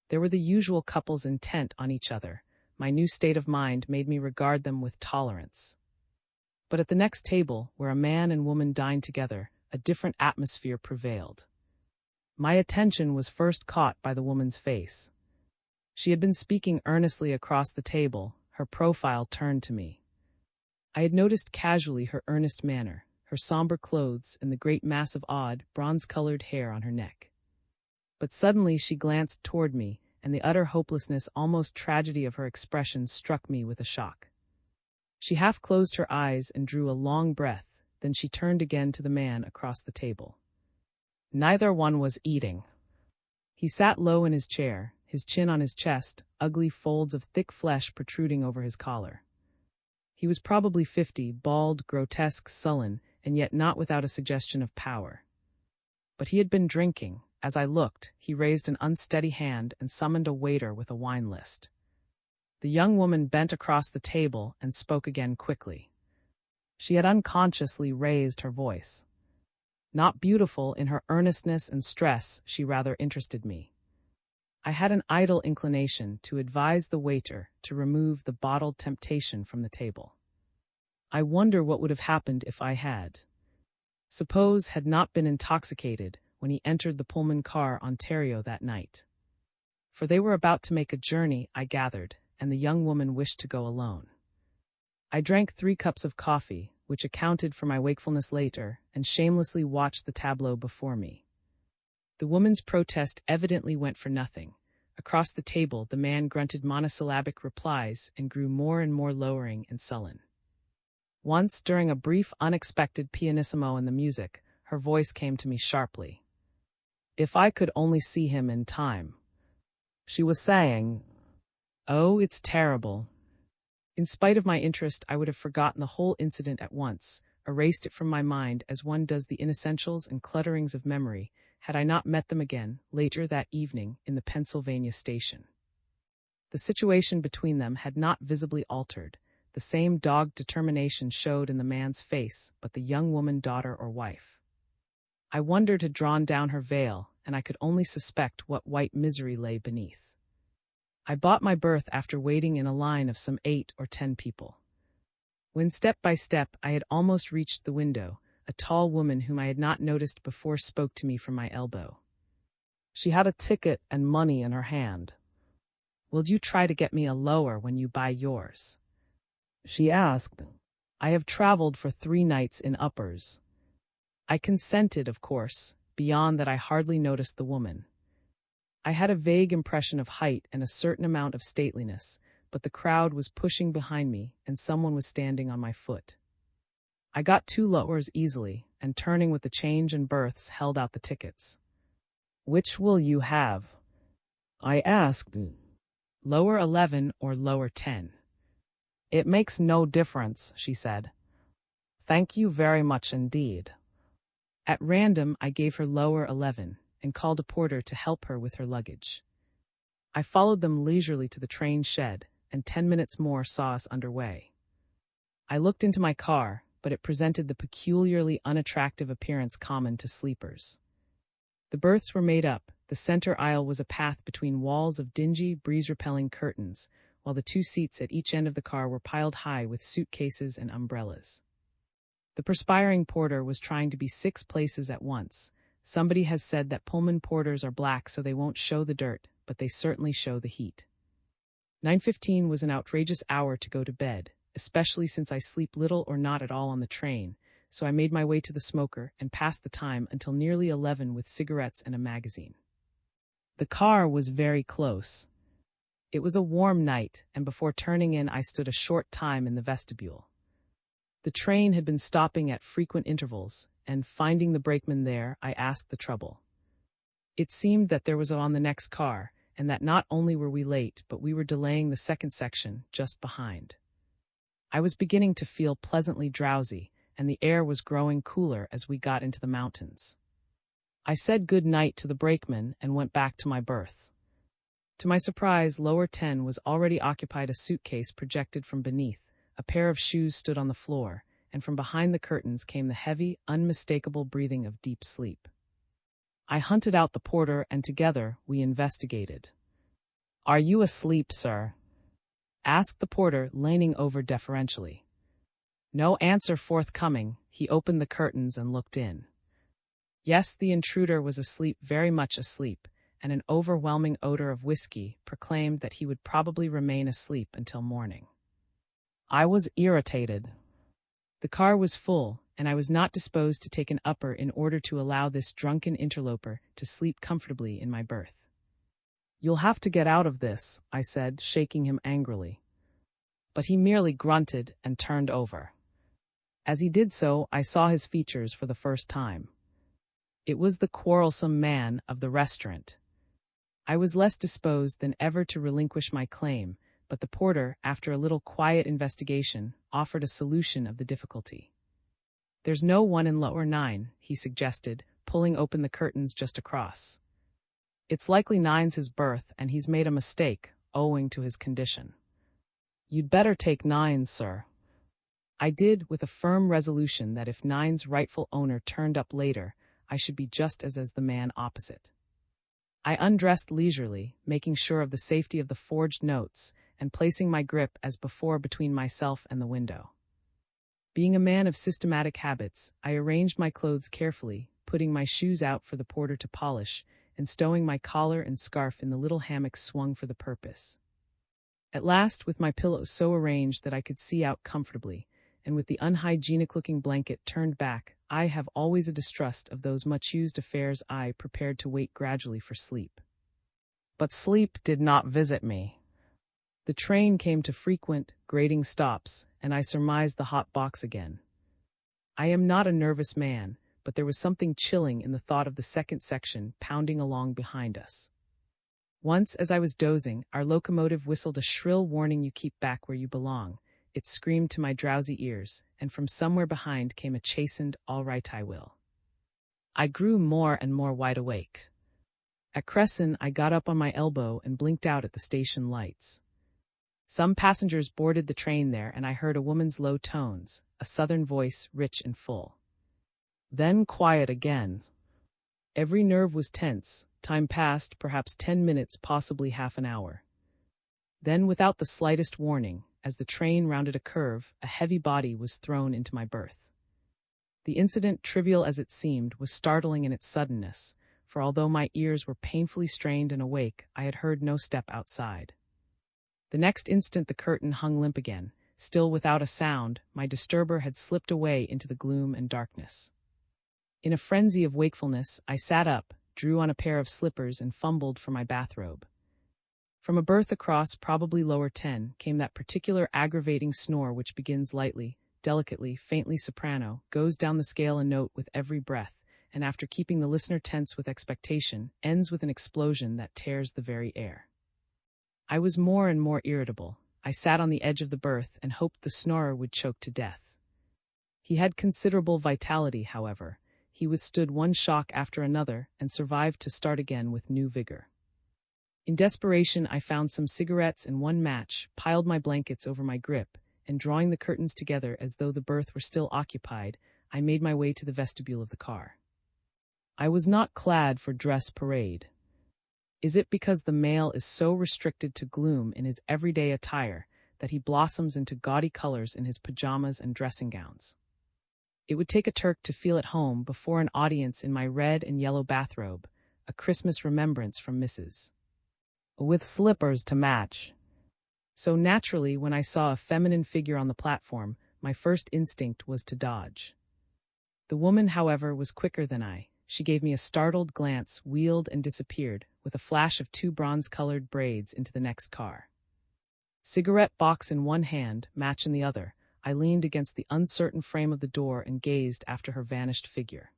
There were the usual couples intent on each other. My new state of mind made me regard them with tolerance. But at the next table, where a man and woman dined together, a different atmosphere prevailed. My attention was first caught by the woman's face. She had been speaking earnestly across the table, her profile turned to me. I had noticed casually her earnest manner, her somber clothes, and the great mass of odd, bronze-colored hair on her neck. But suddenly she glanced toward me, and the utter hopelessness, almost tragedy of her expression struck me with a shock. She half closed her eyes and drew a long breath, then she turned again to the man across the table. Neither one was eating. He sat low in his chair, his chin on his chest, ugly folds of thick flesh protruding over his collar. He was probably 50, bald, grotesque, sullen, and yet not without a suggestion of power. But he had been drinking. As I looked, he raised an unsteady hand and summoned a waiter with a wine list. The young woman bent across the table and spoke again quickly. She had unconsciously raised her voice. Not beautiful in her earnestness and stress, she rather interested me. I had an idle inclination to advise the waiter to remove the bottled temptation from the table. I wonder what would have happened if I had. Suppose had not been intoxicated when he entered the Pullman car Ontario that night. For they were about to make a journey, I gathered, and the young woman wished to go alone. I drank 3 cups of coffee, which accounted for my wakefulness later, and shamelessly watched the tableau before me. The woman's protest evidently went for nothing. Across the table, the man grunted monosyllabic replies and grew more and more lowering and sullen. Once, during a brief, unexpected pianissimo in the music, her voice came to me sharply. If I could only see him in time. She was saying, "Oh, it's terrible." In spite of my interest, I would have forgotten the whole incident at once, erased it from my mind as one does the inessentials and clutterings of memory, had I not met them again, later that evening, in the Pennsylvania station. The situation between them had not visibly altered. The same dogged determination showed in the man's face, but the young woman, daughter or wife. I wondered had drawn down her veil, and I could only suspect what white misery lay beneath. I bought my berth after waiting in a line of some 8 or 10 people. When step by step I had almost reached the window, a tall woman whom I had not noticed before spoke to me from my elbow. She had a ticket and money in her hand. "Will you try to get me a lower when you buy yours?" she asked. I have traveled for 3 nights in uppers. I consented, of course, beyond that I hardly noticed the woman. I had a vague impression of height and a certain amount of stateliness, but the crowd was pushing behind me and someone was standing on my foot. I got 2 lowers easily, and turning with the change and berths, held out the tickets. "Which will you have?" I asked. "Lower 11 or lower 10. "It makes no difference," she said. "Thank you very much indeed." At random, I gave her lower 11, and called a porter to help her with her luggage. I followed them leisurely to the train shed, and 10 minutes more saw us underway. I looked into my car, but it presented the peculiarly unattractive appearance common to sleepers. The berths were made up, The center aisle was a path between walls of dingy, breeze-repelling curtains, while the 2 seats at each end of the car were piled high with suitcases and umbrellas. The perspiring porter was trying to be 6 places at once. Somebody has said that Pullman porters are black so they won't show the dirt, but they certainly show the heat. 9:15 was an outrageous hour to go to bed, especially since I sleep little or not at all on the train, so I made my way to the smoker and passed the time until nearly 11 with cigarettes and a magazine. The car was very close. It was a warm night, and before turning in I stood a short time in the vestibule. The train had been stopping at frequent intervals, and finding the brakeman there, I asked the trouble. It seemed that there was on the next car, and that not only were we late, but we were delaying the second section just behind. I was beginning to feel pleasantly drowsy, and the air was growing cooler as we got into the mountains. I said good night to the brakeman and went back to my berth. To my surprise, lower 10 was already occupied. A suitcase projected from beneath, a pair of shoes stood on the floor, and from behind the curtains came the heavy, unmistakable breathing of deep sleep. I hunted out the porter, and together we investigated. "Are you asleep, sir?" asked the porter, leaning over deferentially. No answer forthcoming, he opened the curtains and looked in. Yes, the intruder was asleep, very much asleep, and an overwhelming odor of whiskey proclaimed that he would probably remain asleep until morning. I was irritated. The car was full, and I was not disposed to take an upper in order to allow this drunken interloper to sleep comfortably in my berth. "You'll have to get out of this," I said, shaking him angrily. But he merely grunted and turned over. As he did so, I saw his features for the first time. It was the quarrelsome man of the restaurant. I was less disposed than ever to relinquish my claim, but the porter, after a little quiet investigation, offered a solution of the difficulty. "There's no one in lower 9, he suggested, pulling open the curtains just across. "It's likely 9's his berth, and he's made a mistake, owing to his condition." "You'd better take 9's, sir." I did, with a firm resolution that if 9's rightful owner turned up later, I should be just as the man opposite. I undressed leisurely, making sure of the safety of the forged notes, and placing my grip as before between myself and the window. Being a man of systematic habits, I arranged my clothes carefully, putting my shoes out for the porter to polish, and stowing my collar and scarf in the little hammock swung for the purpose. At last, with my pillows so arranged that I could see out comfortably, and with the unhygienic-looking blanket turned back, I have always a distrust of those much-used affairs. I prepared to wait gradually for sleep. But sleep did not visit me. The train came to frequent, grating stops, and I surmised the hot box again. I am not a nervous man, but there was something chilling in the thought of the second section pounding along behind us. Once, as I was dozing, our locomotive whistled a shrill warning, "You keep back where you belong." It screamed to my drowsy ears, and from somewhere behind came a chastened, "All right, I will." I grew more and more wide awake. At Cresson, I got up on my elbow and blinked out at the station lights. Some passengers boarded the train there, and I heard a woman's low tones, a southern voice, rich and full. Then quiet again. Every nerve was tense. Time passed, perhaps 10 minutes, possibly half an hour. Then, without the slightest warning, as the train rounded a curve, a heavy body was thrown into my berth. The incident, trivial as it seemed, was startling in its suddenness, for although my ears were painfully strained and awake, I had heard no step outside. The next instant the curtain hung limp again. Still without a sound, my disturber had slipped away into the gloom and darkness. In a frenzy of wakefulness, I sat up, drew on a pair of slippers, and fumbled for my bathrobe. From a berth across, probably lower 10, came that particular aggravating snore which begins lightly, delicately, faintly soprano, goes down the scale a note with every breath, and after keeping the listener tense with expectation, ends with an explosion that tears the very air. I was more and more irritable. I sat on the edge of the berth and hoped the snorer would choke to death. He had considerable vitality, however. He withstood one shock after another and survived to start again with new vigor. In desperation, I found some cigarettes and one match, piled my blankets over my grip, and drawing the curtains together as though the berth were still occupied, I made my way to the vestibule of the car. I was not clad for dress parade. Is it because the male is so restricted to gloom in his everyday attire that he blossoms into gaudy colors in his pajamas and dressing gowns? It would take a Turk to feel at home before an audience in my red and yellow bathrobe, a Christmas remembrance from Mrs. with slippers to match. So naturally, when I saw a feminine figure on the platform, my first instinct was to dodge. The woman, however, was quicker than I. She gave me a startled glance, wheeled and disappeared, with a flash of 2 bronze-colored braids into the next car. Cigarette box in one hand, match in the other, I leaned against the uncertain frame of the door and gazed after her vanished figure.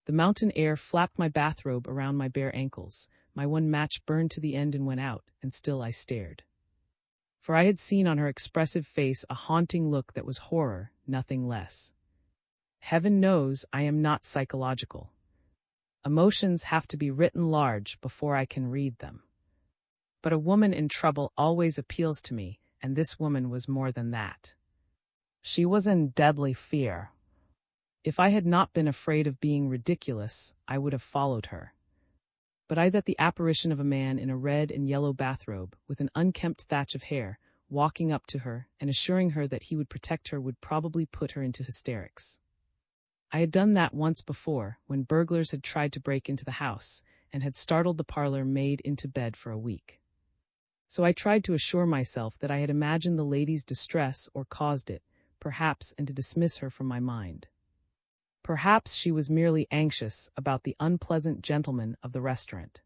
The mountain air flapped my bathrobe around my bare ankles, my one match burned to the end and went out, and still I stared. For I had seen on her expressive face a haunting look that was horror, nothing less. Heaven knows I am not psychological. Emotions have to be written large before I can read them. But a woman in trouble always appeals to me, and this woman was more than that. She was in deadly fear. If I had not been afraid of being ridiculous, I would have followed her. But I that the apparition of a man in a red and yellow bathrobe, with an unkempt thatch of hair, walking up to her and assuring her that he would protect her would probably put her into hysterics. I had done that once before, when burglars had tried to break into the house, and had startled the parlor maid into bed for a week. So I tried to assure myself that I had imagined the lady's distress or caused it, perhaps, and to dismiss her from my mind. Perhaps she was merely anxious about the unpleasant gentleman of the restaurant.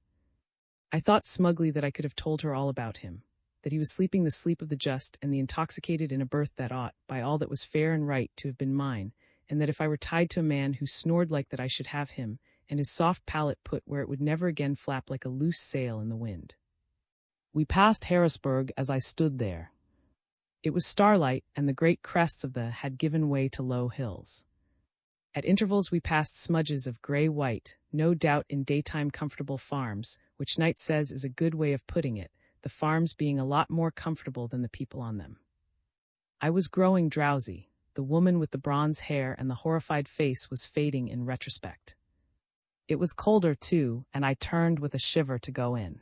I thought smugly that I could have told her all about him, that he was sleeping the sleep of the just and the intoxicated in a berth that ought, by all that was fair and right, to have been mine, and that if I were tied to a man who snored like that I should have him, and his soft palate put where it would never again flap like a loose sail in the wind. We passed Harrisburg as I stood there. It was starlight, and the great crests of the had given way to low hills. At intervals we passed smudges of gray-white, no doubt in daytime comfortable farms, which Knight says is a good way of putting it, the farms being a lot more comfortable than the people on them. I was growing drowsy. The woman with the bronze hair and the horrified face was fading in retrospect. It was colder, too, and I turned with a shiver to go in.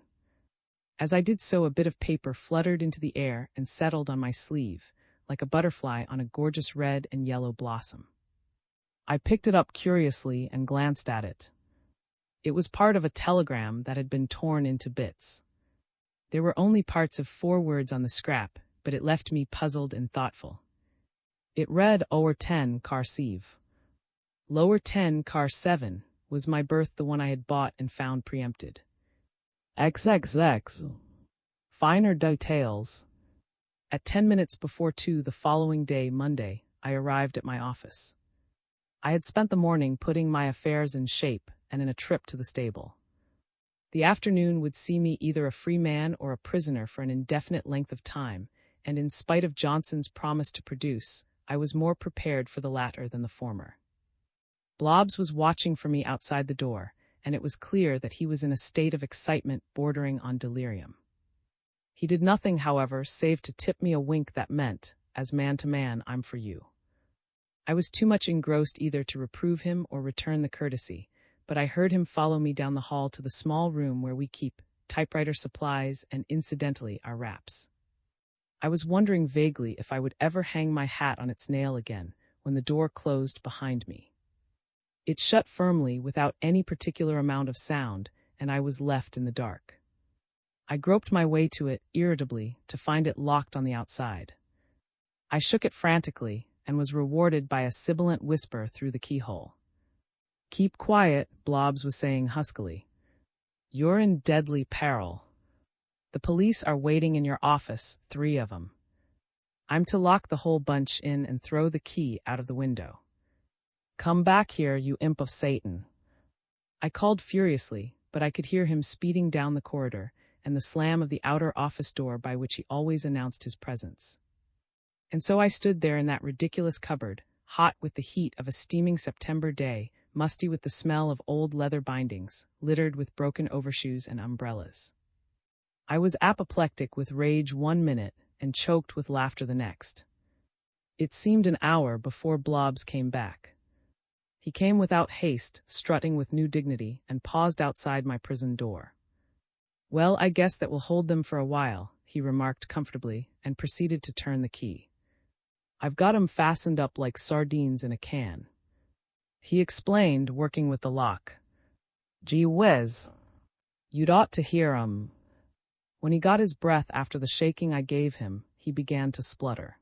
As I did so, a bit of paper fluttered into the air and settled on my sleeve, like a butterfly on a gorgeous red and yellow blossom. I picked it up curiously and glanced at it. It was part of a telegram that had been torn into bits. There were only parts of 4 words on the scrap, but it left me puzzled and thoughtful. It read, Over 10, car 7. Lower 10, car 7, was my berth, the one I had bought and found preempted. XXX. Finer details. At 10 minutes before 2 the following day, Monday, I arrived at my office. I had spent the morning putting my affairs in shape and in a trip to the stable. The afternoon would see me either a free man or a prisoner for an indefinite length of time, and in spite of Johnson's promise to produce, I was more prepared for the latter than the former. Blobbs was watching for me outside the door, and it was clear that he was in a state of excitement bordering on delirium. He did nothing, however, save to tip me a wink that meant, as man to man, I'm for you. I was too much engrossed either to reprove him or return the courtesy, but I heard him follow me down the hall to the small room where we keep typewriter supplies and, incidentally, our wraps. I was wondering vaguely if I would ever hang my hat on its nail again when the door closed behind me. It shut firmly without any particular amount of sound, and I was left in the dark. I groped my way to it irritably to find it locked on the outside. I shook it frantically and was rewarded by a sibilant whisper through the keyhole. Keep quiet, Blobbs was saying huskily. You're in deadly peril. The police are waiting in your office, 3 of them. I'm to lock the whole bunch in and throw the key out of the window. Come back here, you imp of Satan. I called furiously, but I could hear him speeding down the corridor and the slam of the outer office door by which he always announced his presence. And so I stood there in that ridiculous cupboard, hot with the heat of a steaming September day, musty with the smell of old leather bindings, littered with broken overshoes and umbrellas. I was apoplectic with rage 1 minute and choked with laughter the next. It seemed an hour before Blobbs came back. He came without haste, strutting with new dignity, and paused outside my prison door. Well, I guess that will hold them for a while, he remarked comfortably, and proceeded to turn the key. I've got 'em fastened up like sardines in a can, he explained, working with the lock. Gee whiz, you'd ought to hear 'em. When he got his breath after the shaking I gave him, he began to splutter.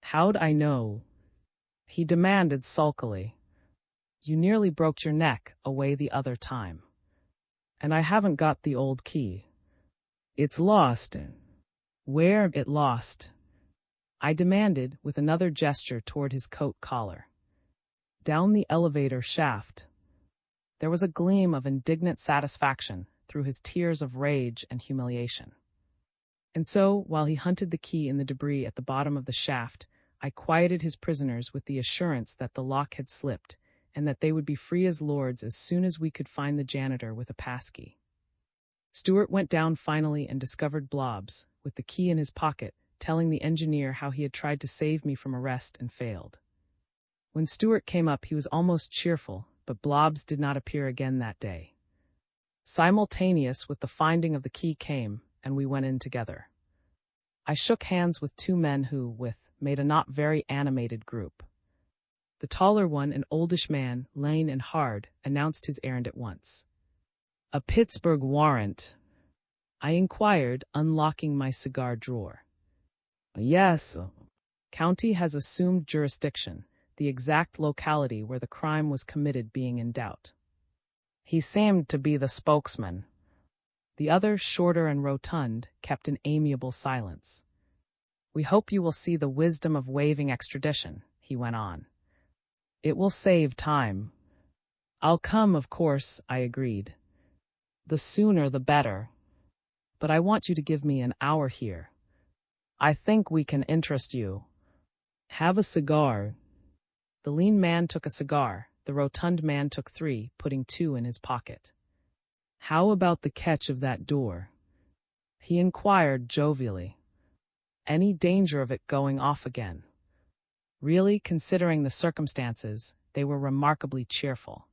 How'd I know? He demanded sulkily. You nearly broke your neck away the other time. And I haven't got the old key. It's lost. Where it lost? I demanded with another gesture toward his coat collar. Down the elevator shaft. There was a gleam of indignant satisfaction through his tears of rage and humiliation. And so, while he hunted the key in the debris at the bottom of the shaft, I quieted his prisoners with the assurance that the lock had slipped, and that they would be free as lords as soon as we could find the janitor with a passkey. Stuart went down finally and discovered Blobbs, with the key in his pocket, telling the engineer how he had tried to save me from arrest and failed. When Stuart came up, he was almost cheerful, but Blobbs did not appear again that day. Simultaneous with the finding of the key came, and we went in together. I shook hands with two men who, made a not very animated group. The taller one, an oldish man, lean and hard, announced his errand at once. A Pittsburgh warrant? I inquired, unlocking my cigar drawer. Yes. County has assumed jurisdiction, the exact locality where the crime was committed being in doubt. He seemed to be the spokesman. The other, shorter and rotund, kept an amiable silence. We hope you will see the wisdom of waiving extradition, he went on. It will save time. I'll come, of course, I agreed. The sooner the better. But I want you to give me an hour here. I think we can interest you. Have a cigar. The lean man took a cigar. The rotund man took 3, putting 2 in his pocket. How about the catch of that door? He inquired jovially. Any danger of it going off again? Really, considering the circumstances, they were remarkably cheerful.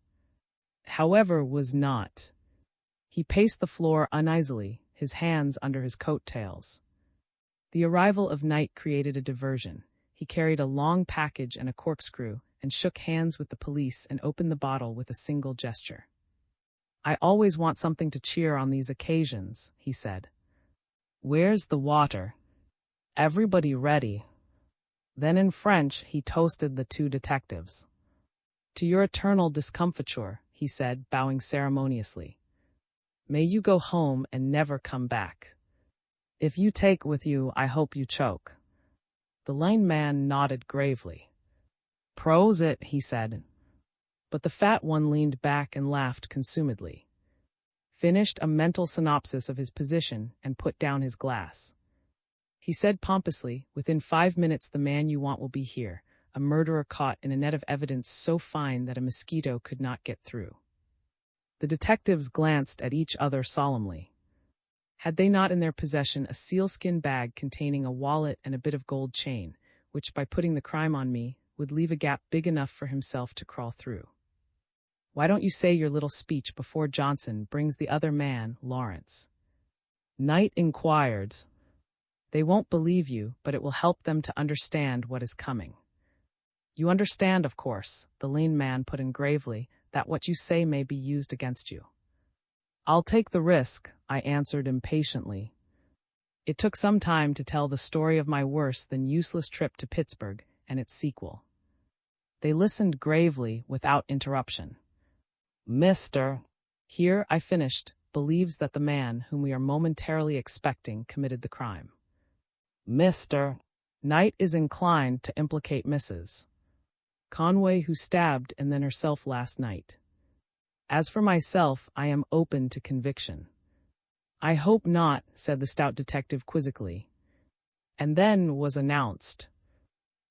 However, was not. He paced the floor uneasily, his hands under his coat tails. The arrival of night created a diversion. He carried a long package and a corkscrew, and shook hands with the police and opened the bottle with a single gesture. I always want something to cheer on these occasions, he said. Where's the water? Everybody ready. Then in French he toasted the 2 detectives. To your eternal discomfiture, he said, bowing ceremoniously. May you go home and never come back. If you take with you, I hope you choke. The lame man nodded gravely. Prosit, he said. But the fat one leaned back and laughed consumedly. Finished a mental synopsis of his position and put down his glass. He said pompously, within 5 minutes the man you want will be here, a murderer caught in a net of evidence so fine that a mosquito could not get through. The detectives glanced at each other solemnly. Had they not in their possession a sealskin bag containing a wallet and a bit of gold chain, which by putting the crime on me would leave a gap big enough for himself to crawl through? Why don't you say your little speech before Johnson brings the other man, Lawrence? Knight inquired. They won't believe you, but it will help them to understand what is coming. You understand, of course, the lean man put in gravely, that what you say may be used against you. I'll take the risk, I answered impatiently. It took some time to tell the story of my worse than useless trip to Pittsburgh and its sequel. They listened gravely without interruption. Mr. Here, I finished, believes that the man whom we are momentarily expecting committed the crime. Mr. Knight is inclined to implicate Mrs. Conway, who stabbed and then herself last night. As for myself, I am open to conviction. I hope not, said the stout detective quizzically. And then was announced.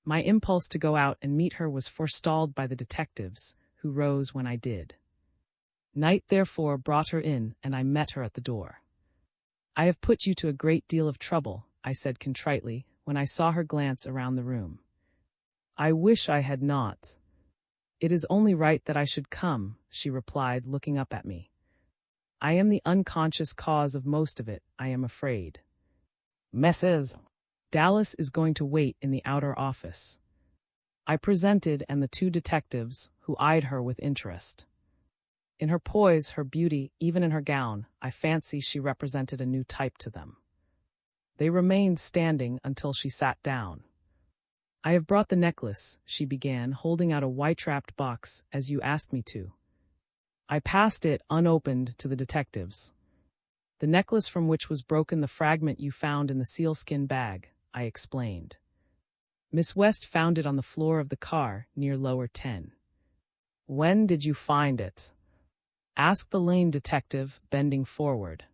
My impulse to go out and meet her was forestalled by the detectives, who rose when I did. Knight therefore brought her in, and I met her at the door. I have put you to a great deal of trouble, I said contritely, when I saw her glance around the room. I wish I had not. It is only right that I should come, she replied, looking up at me. I am the unconscious cause of most of it, I am afraid. Mrs. Dallas is going to wait in the outer office. I presented, and the two detectives, who eyed her with interest. In her poise, her beauty, even in her gown, I fancy she represented a new type to them. They remained standing until she sat down. I have brought the necklace, she began, holding out a white-wrapped box, as you asked me to. I passed it, unopened, to the detectives. The necklace from which was broken the fragment you found in the sealskin bag, I explained. Miss West found it on the floor of the car, near lower 10. When did you find it? Asked the Lane detective, bending forward.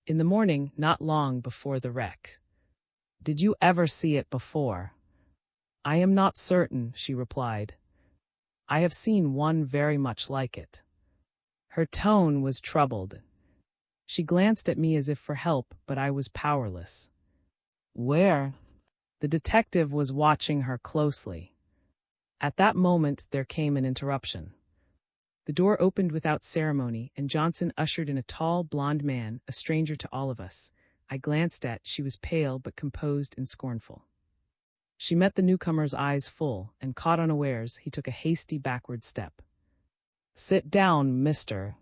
In the morning, not long before the wreck. Did you ever see it before? I am not certain, she replied. I have seen one very much like it. Her tone was troubled. She glanced at me as if for help, but I was powerless. Where? The detective was watching her closely. At that moment, there came an interruption. The door opened without ceremony, and Johnson ushered in a tall, blond man, a stranger to all of us. I glanced at, she was pale but composed and scornful. She met the newcomer's eyes full, and caught unawares, he took a hasty backward step. Sit down, mister.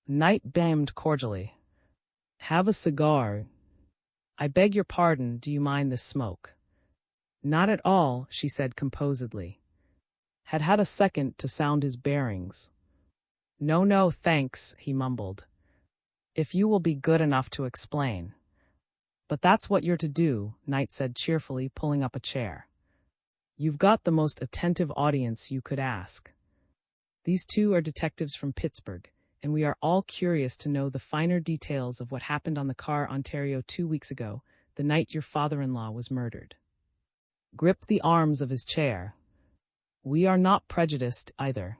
Knight beamed cordially. Have a cigar. I beg your pardon, do you mind this smoke? Not at all, she said composedly. Had a second to sound his bearings. No, thanks, he mumbled. If you will be good enough to explain. But that's what you're to do, Knight said cheerfully, pulling up a chair. You've got the most attentive audience you could ask. These two are detectives from Pittsburgh, and we are all curious to know the finer details of what happened on the car Ontario 2 weeks ago, the night your father-in-law was murdered. Gripped the arms of his chair. We are not prejudiced, either.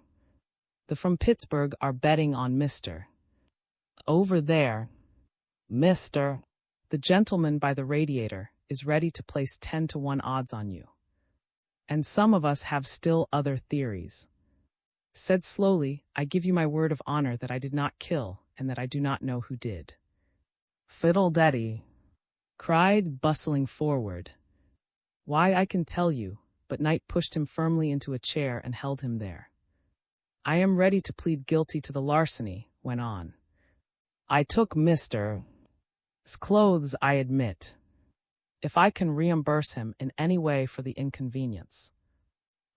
The from Pittsburgh are betting on Mr. Over there. Mr. The gentleman by the radiator is ready to place 10-to-1 odds on you. And some of us have still other theories. Said slowly, I give you my word of honor that I did not kill, and that I do not know who did. Fiddle-deddy, cried, bustling forward. Why, I can tell you, but Knight pushed him firmly into a chair and held him there. I am ready to plead guilty to the larceny, went on. I took Mr. His clothes, I admit. If I can reimburse him in any way for the inconvenience.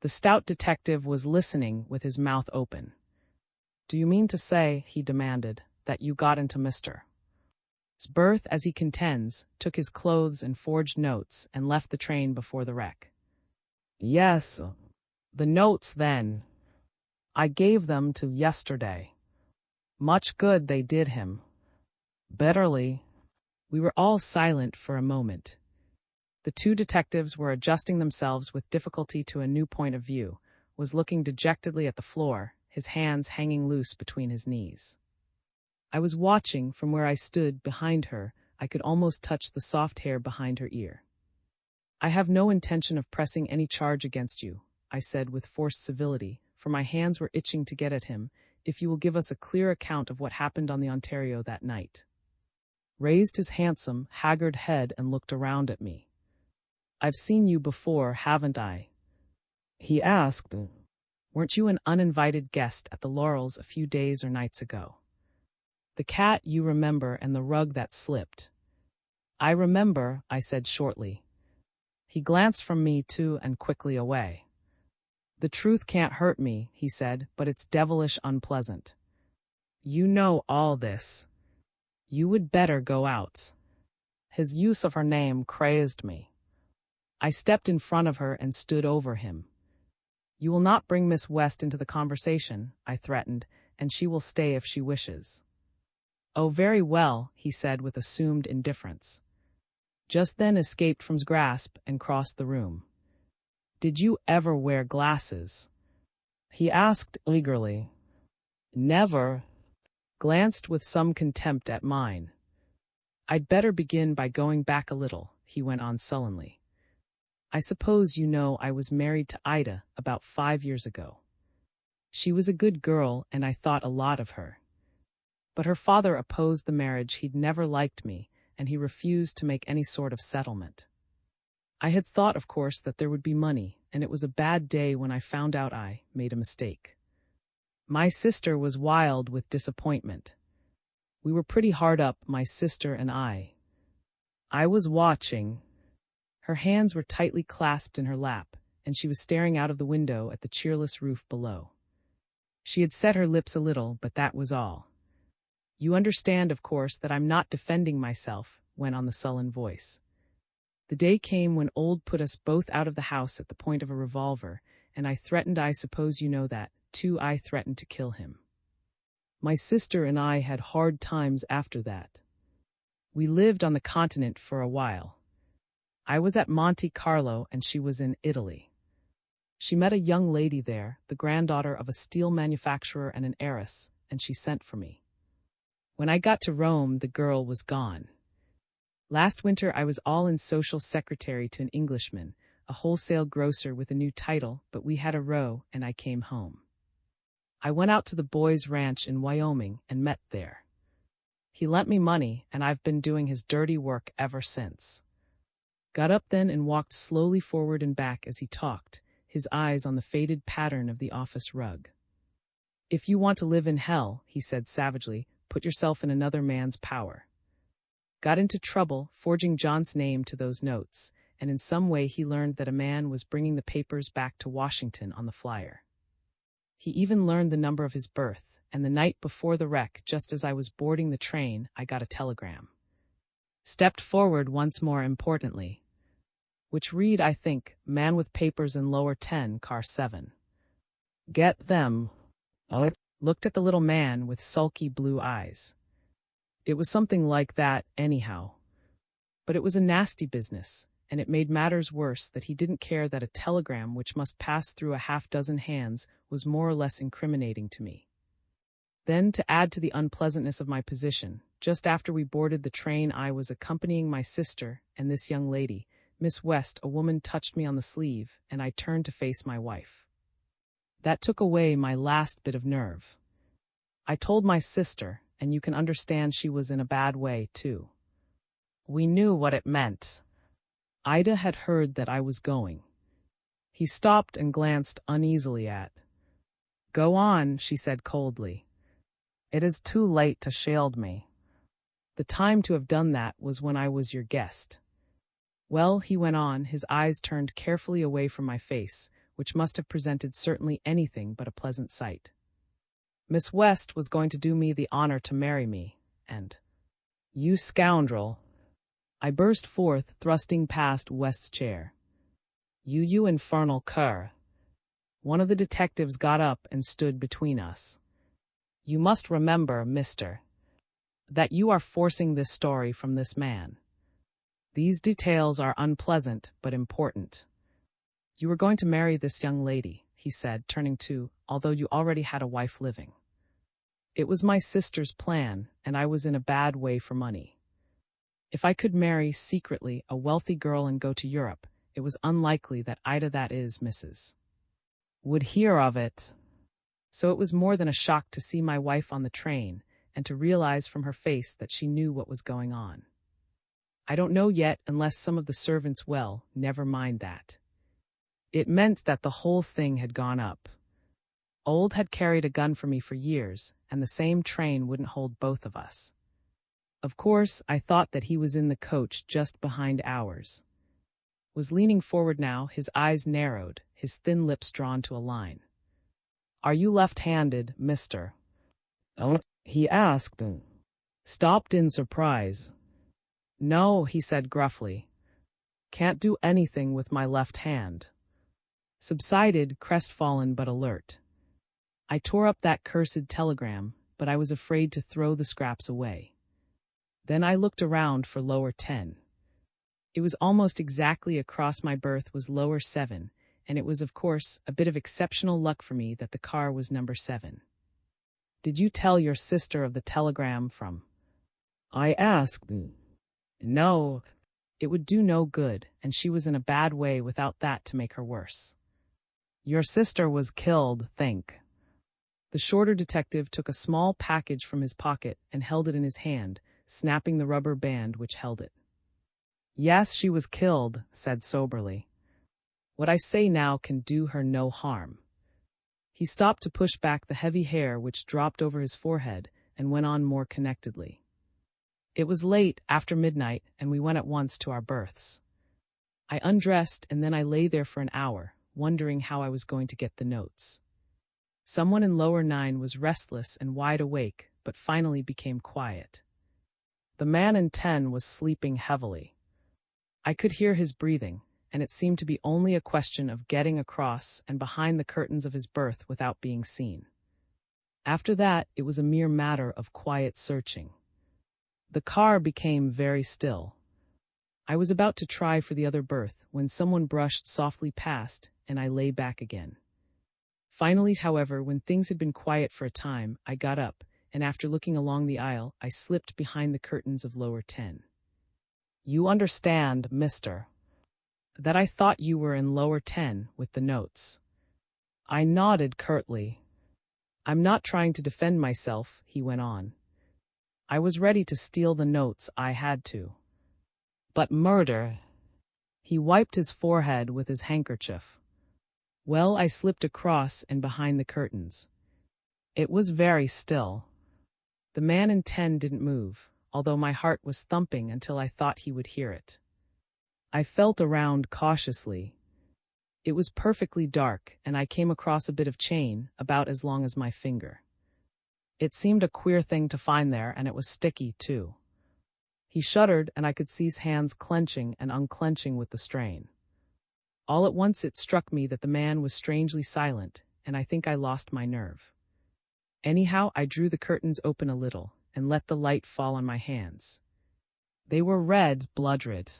The stout detective was listening with his mouth open. Do you mean to say, he demanded, that you got into Mr. His berth, as he contends, took his clothes and forged notes and left the train before the wreck? Yes. The notes, then. I gave them to yesterday. Much good they did him. Bitterly. We were all silent for a moment. The two detectives were adjusting themselves with difficulty to a new point of view, was looking dejectedly at the floor, his hands hanging loose between his knees. I was watching from where I stood behind her. I could almost touch the soft hair behind her ear. I have no intention of pressing any charge against you, I said with forced civility, for my hands were itching to get at him, if you will give us a clear account of what happened on the Ontario that night. Raised his handsome, haggard head and looked around at me. I've seen you before, haven't I? He asked. Weren't you an uninvited guest at the Laurels a few days or nights ago? The cat you remember and the rug that slipped. I remember, I said shortly. He glanced from me to and quickly away. The truth can't hurt me, he said, but it's devilish unpleasant. You know all this. You would better go out. His use of her name crazed me. I stepped in front of her and stood over him. You will not bring Miss West into the conversation, I threatened, and she will stay if she wishes. Oh, very well, he said with assumed indifference. Just then escaped from his grasp and crossed the room. Did you ever wear glasses? He asked eagerly. Never. Glanced with some contempt at mine. I'd better begin by going back a little, he went on sullenly. I suppose you know I was married to Ida about 5 years ago. She was a good girl, and I thought a lot of her. But her father opposed the marriage. He'd never liked me, and he refused to make any sort of settlement. I had thought, of course, that there would be money, and it was a bad day when I found out I made a mistake. My sister was wild with disappointment. We were pretty hard up, my sister and I. I was watching. Her hands were tightly clasped in her lap, and she was staring out of the window at the cheerless roof below. She had set her lips a little, but that was all. You understand, of course, that I'm not defending myself, went on the sullen voice. The day came when Old put us both out of the house at the point of a revolver, and I threatened, I suppose you know that, too, I threatened to kill him. My sister and I had hard times after that. We lived on the continent for a while. I was at Monte Carlo and she was in Italy. She met a young lady there, the granddaughter of a steel manufacturer and an heiress, and she sent for me. When I got to Rome, the girl was gone. Last winter I was all-in social secretary to an Englishman, a wholesale grocer with a new title, but we had a row and I came home. I went out to the boys' ranch in Wyoming and met there. He lent me money and I've been doing his dirty work ever since. Got up then and walked slowly forward and back as he talked, his eyes on the faded pattern of the office rug. If you want to live in hell, he said savagely, put yourself in another man's power. Got into trouble, forging John's name to those notes, and in some way he learned that a man was bringing the papers back to Washington on the flyer. He even learned the number of his birth, and the night before the wreck, just as I was boarding the train, I got a telegram. Stepped forward once more importantly. Which read, I think, man with papers in lower 10, car 7. Get them. I looked at the little man with sulky blue eyes. It was something like that, anyhow. But it was a nasty business, and it made matters worse that he didn't care that a telegram which must pass through a half-dozen hands was more or less incriminating to me. Then, to add to the unpleasantness of my position, just after we boarded the train I was accompanying my sister and this young lady, Miss West, a woman touched me on the sleeve, and I turned to face my wife. That took away my last bit of nerve. I told my sister, and you can understand she was in a bad way, too. We knew what it meant. Ida had heard that I was going. He stopped and glanced uneasily at. Go on, she said coldly. It is too late to shield me. The time to have done that was when I was your guest. Well, he went on, his eyes turned carefully away from my face, which must have presented certainly anything but a pleasant sight. Miss West was going to do me the honor to marry me, and... You scoundrel! I burst forth, thrusting past West's chair. You infernal cur! One of the detectives got up and stood between us. You must remember, mister, that you are forcing this story from this man. These details are unpleasant but important. You were going to marry this young lady, he said, turning to, although you already had a wife living. It was my sister's plan, and I was in a bad way for money. If I could marry secretly a wealthy girl and go to Europe, it was unlikely that Ida, that is, Mrs., would hear of it. So it was more than a shock to see my wife on the train, and to realize from her face that she knew what was going on. I don't know yet, unless some of the servants, well, never mind that. It meant that the whole thing had gone up. Old had carried a gun for me for years, and the same train wouldn't hold both of us. Of course, I thought that he was in the coach just behind ours. Was leaning forward now, his eyes narrowed, his thin lips drawn to a line. Are you left-handed, mister? He asked. Stopped in surprise. No, he said gruffly. Can't do anything with my left hand. Subsided, crestfallen but alert. I tore up that cursed telegram, but I was afraid to throw the scraps away. Then I looked around for lower 10. It was almost exactly across my berth was lower 7, and it was, of course, a bit of exceptional luck for me that the car was number 7. Did you tell your sister of the telegram from? I asked. No, it would do no good, and she was in a bad way without that to make her worse. Your sister was killed, think. The shorter detective took a small package from his pocket and held it in his hand, snapping the rubber band which held it. "Yes, she was killed," said soberly. "What I say now can do her no harm." He stopped to push back the heavy hair which dropped over his forehead and went on more connectedly. "It was late, after midnight, and we went at once to our berths. I undressed and then I lay there for an hour, wondering how I was going to get the notes. Someone in lower 9 was restless and wide awake, but finally became quiet. The man in 10 was sleeping heavily. I could hear his breathing, and it seemed to be only a question of getting across and behind the curtains of his berth without being seen. After that, it was a mere matter of quiet searching. The car became very still. I was about to try for the other berth when someone brushed softly past, and I lay back again. Finally, however, when things had been quiet for a time, I got up, and after looking along the aisle, I slipped behind the curtains of lower 10. "You understand, mister, that I thought you were in lower 10 with the notes." I nodded curtly. "I'm not trying to defend myself," he went on. "I was ready to steal the notes, I had to. But murder—" He wiped his forehead with his handkerchief. "Well, I slipped across and behind the curtains. It was very still. The man in 10 didn't move, although my heart was thumping until I thought he would hear it. I felt around cautiously. It was perfectly dark, and I came across a bit of chain, about as long as my finger. It seemed a queer thing to find there, and it was sticky, too." He shuddered, and I could see his hands clenching and unclenching with the strain. All at once it struck me that the man was strangely silent, and I think I lost my nerve. Anyhow, I drew the curtains open a little, and let the light fall on my hands. They were red, blood-red.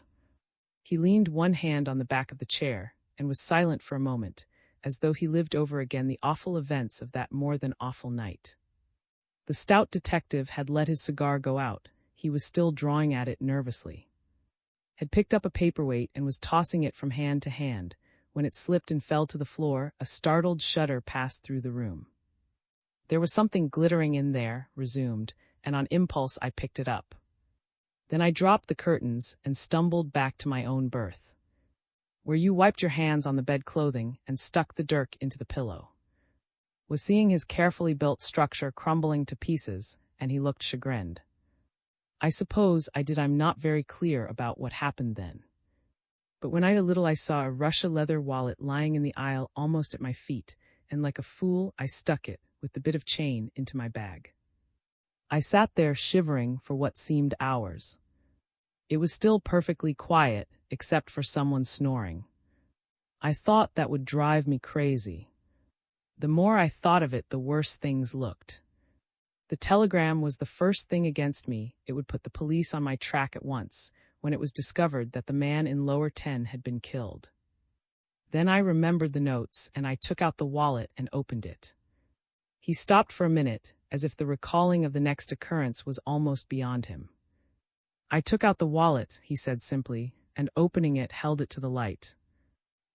He leaned one hand on the back of the chair, and was silent for a moment, as though he lived over again the awful events of that more than awful night. The stout detective had let his cigar go out. He was still drawing at it nervously. Had picked up a paperweight and was tossing it from hand to hand. When it slipped and fell to the floor, a startled shudder passed through the room. "There was something glittering in there," resumed, and on impulse I picked it up. Then I dropped the curtains and stumbled back to my own berth, where you wiped your hands on the bed clothing and stuck the dirk into the pillow. Was seeing his carefully built structure crumbling to pieces, and he looked chagrined. I suppose I'm not very clear about what happened then. But when I saw a Russia leather wallet lying in the aisle almost at my feet, and like a fool I stuck it, with the bit of chain, into my bag. I sat there shivering for what seemed hours. It was still perfectly quiet, except for someone snoring. I thought that would drive me crazy. The more I thought of it, the worse things looked. The telegram was the first thing against me. It would put the police on my track at once, when it was discovered that the man in lower 10 had been killed. Then I remembered the notes, and I took out the wallet and opened it. He stopped for a minute, as if the recalling of the next occurrence was almost beyond him. "I took out the wallet," he said simply, and opening it held it to the light.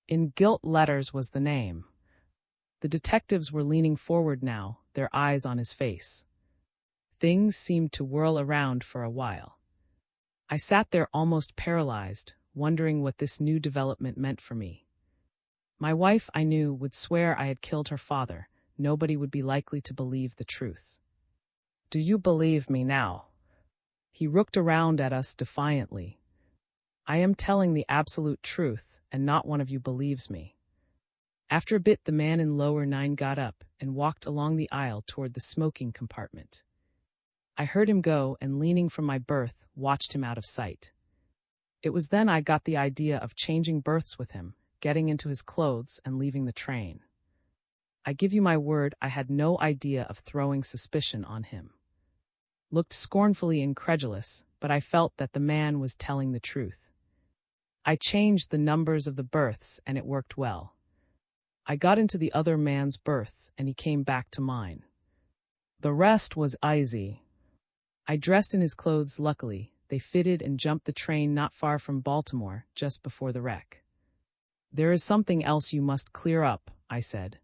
In gilt letters was the name. The detectives were leaning forward now, their eyes on his face. Things seemed to whirl around for a while. I sat there almost paralyzed, wondering what this new development meant for me. My wife, I knew, would swear I had killed her father. Nobody would be likely to believe the truth. "Do you believe me now?" He looked around at us defiantly. "I am telling the absolute truth, and not one of you believes me." After a bit, the man in lower 9 got up and walked along the aisle toward the smoking compartment. I heard him go, and leaning from my berth, watched him out of sight. It was then I got the idea of changing berths with him, getting into his clothes, and leaving the train. I give you my word, I had no idea of throwing suspicion on him. Looked scornfully incredulous, but I felt that the man was telling the truth. I changed the numbers of the berths, and it worked well. I got into the other man's berths, and he came back to mine. The rest was easy. I dressed in his clothes luckily. They fitted and jumped the train not far from Baltimore, just before the wreck. "There is something else you must clear up," I said.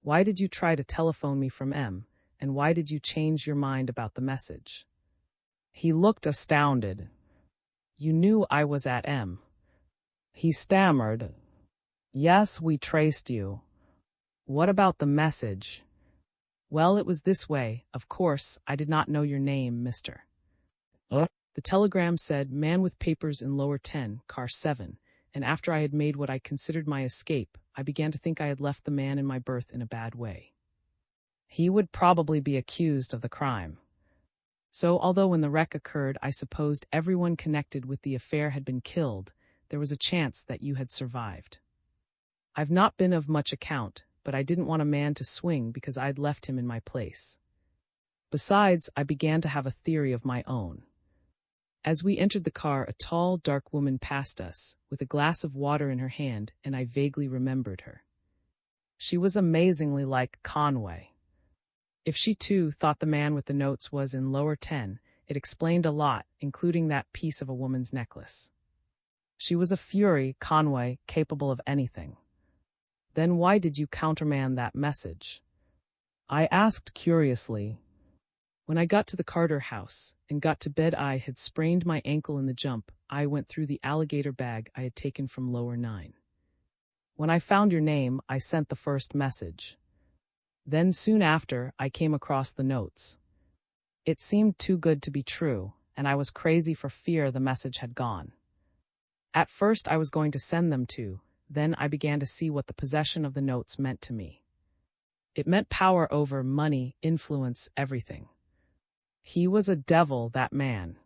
Why did you try to telephone me from M, and why did you change your mind about the message? He looked astounded. You knew I was at M. He stammered. Yes, we traced you. What about the message? Well, it was this way. Of course, I did not know your name, mister. The telegram said, man with papers in lower 10, car 7, and after I had made what I considered my escape, I began to think I had left the man in my berth in a bad way. He would probably be accused of the crime. So, although when the wreck occurred, I supposed everyone connected with the affair had been killed, there was a chance that you had survived. I've not been of much account, but I didn't want a man to swing because I'd left him in my place. Besides, I began to have a theory of my own. As we entered the car, a tall, dark woman passed us, with a glass of water in her hand, and I vaguely remembered her. She was amazingly like Conway. If she too thought the man with the notes was in lower 10, it explained a lot, including that piece of a woman's necklace. She was a fury, Conway, capable of anything. Then why did you countermand that message? I asked curiously. When I got to the Carter house and got to bed, I had sprained my ankle in the jump. I went through the alligator bag I had taken from lower 9. When I found your name, I sent the first message. Then soon after, I came across the notes. It seemed too good to be true, and I was crazy for fear the message had gone. At first I was going to send them to, then I began to see what the possession of the notes meant to me. It meant power over money, influence, everything. He was a devil, that man.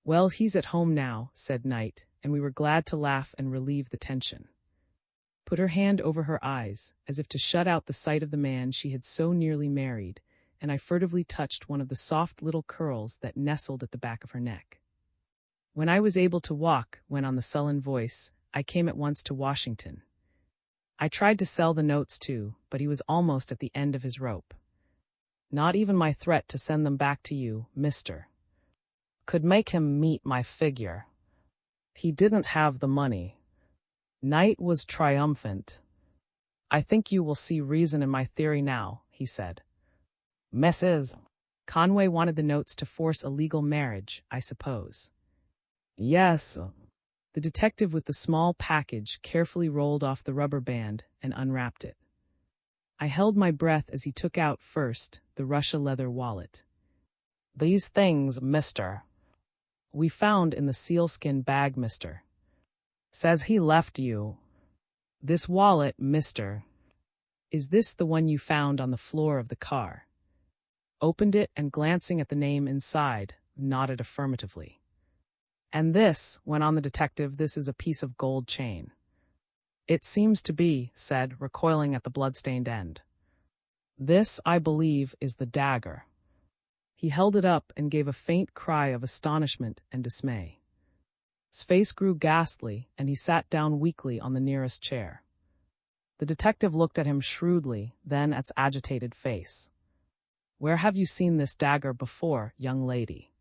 Well, he's at home now, said Knight, and we were glad to laugh and relieve the tension. Put her hand over her eyes, as if to shut out the sight of the man she had so nearly married, and I furtively touched one of the soft little curls that nestled at the back of her neck. When I was able to walk, went on the sullen voice, I came at once to Washington. I tried to sell the notes too, but he was almost at the end of his rope. Not even my threat to send them back to you, mister, could make him meet my figure. He didn't have the money. Knight was triumphant. I think you will see reason in my theory now, he said. Mrs. Conway wanted the notes to force a legal marriage, I suppose. Yes. The detective with the small package carefully rolled off the rubber band and unwrapped it. I held my breath as he took out first the Russia leather wallet. These things, mister, we found in the sealskin bag, mister. Says he left you. This wallet, mister. Is this the one you found on the floor of the car? Opened it and glancing at the name inside, nodded affirmatively. And this, went on the detective, this is a piece of gold chain. It seems to be, said, recoiling at the blood-stained end. This, I believe, is the dagger. He held it up and gave a faint cry of astonishment and dismay. His face grew ghastly, and he sat down weakly on the nearest chair. The detective looked at him shrewdly, then at his agitated face. Where have you seen this dagger before, young lady?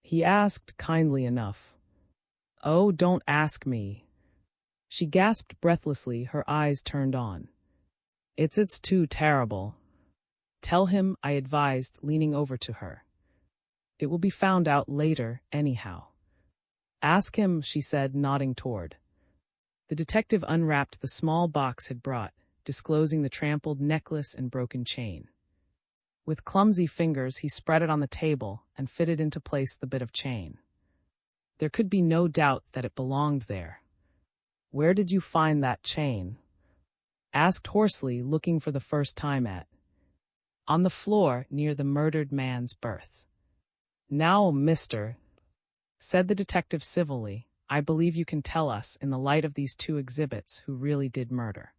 He asked kindly enough. Oh, don't ask me. She gasped breathlessly, her eyes turned on. It's too terrible. Tell him, I advised, leaning over to her. It will be found out later, anyhow. Ask him, she said, nodding toward. The detective unwrapped the small box had brought, disclosing the trampled necklace and broken chain. With clumsy fingers, he spread it on the table and fitted into place the bit of chain. There could be no doubt that it belonged there. Where did you find that chain? Asked hoarsely, looking for the first time at. On the floor near the murdered man's berth. Now, mister, said the detective civilly, I believe you can tell us, in the light of these two exhibits, who really did murder.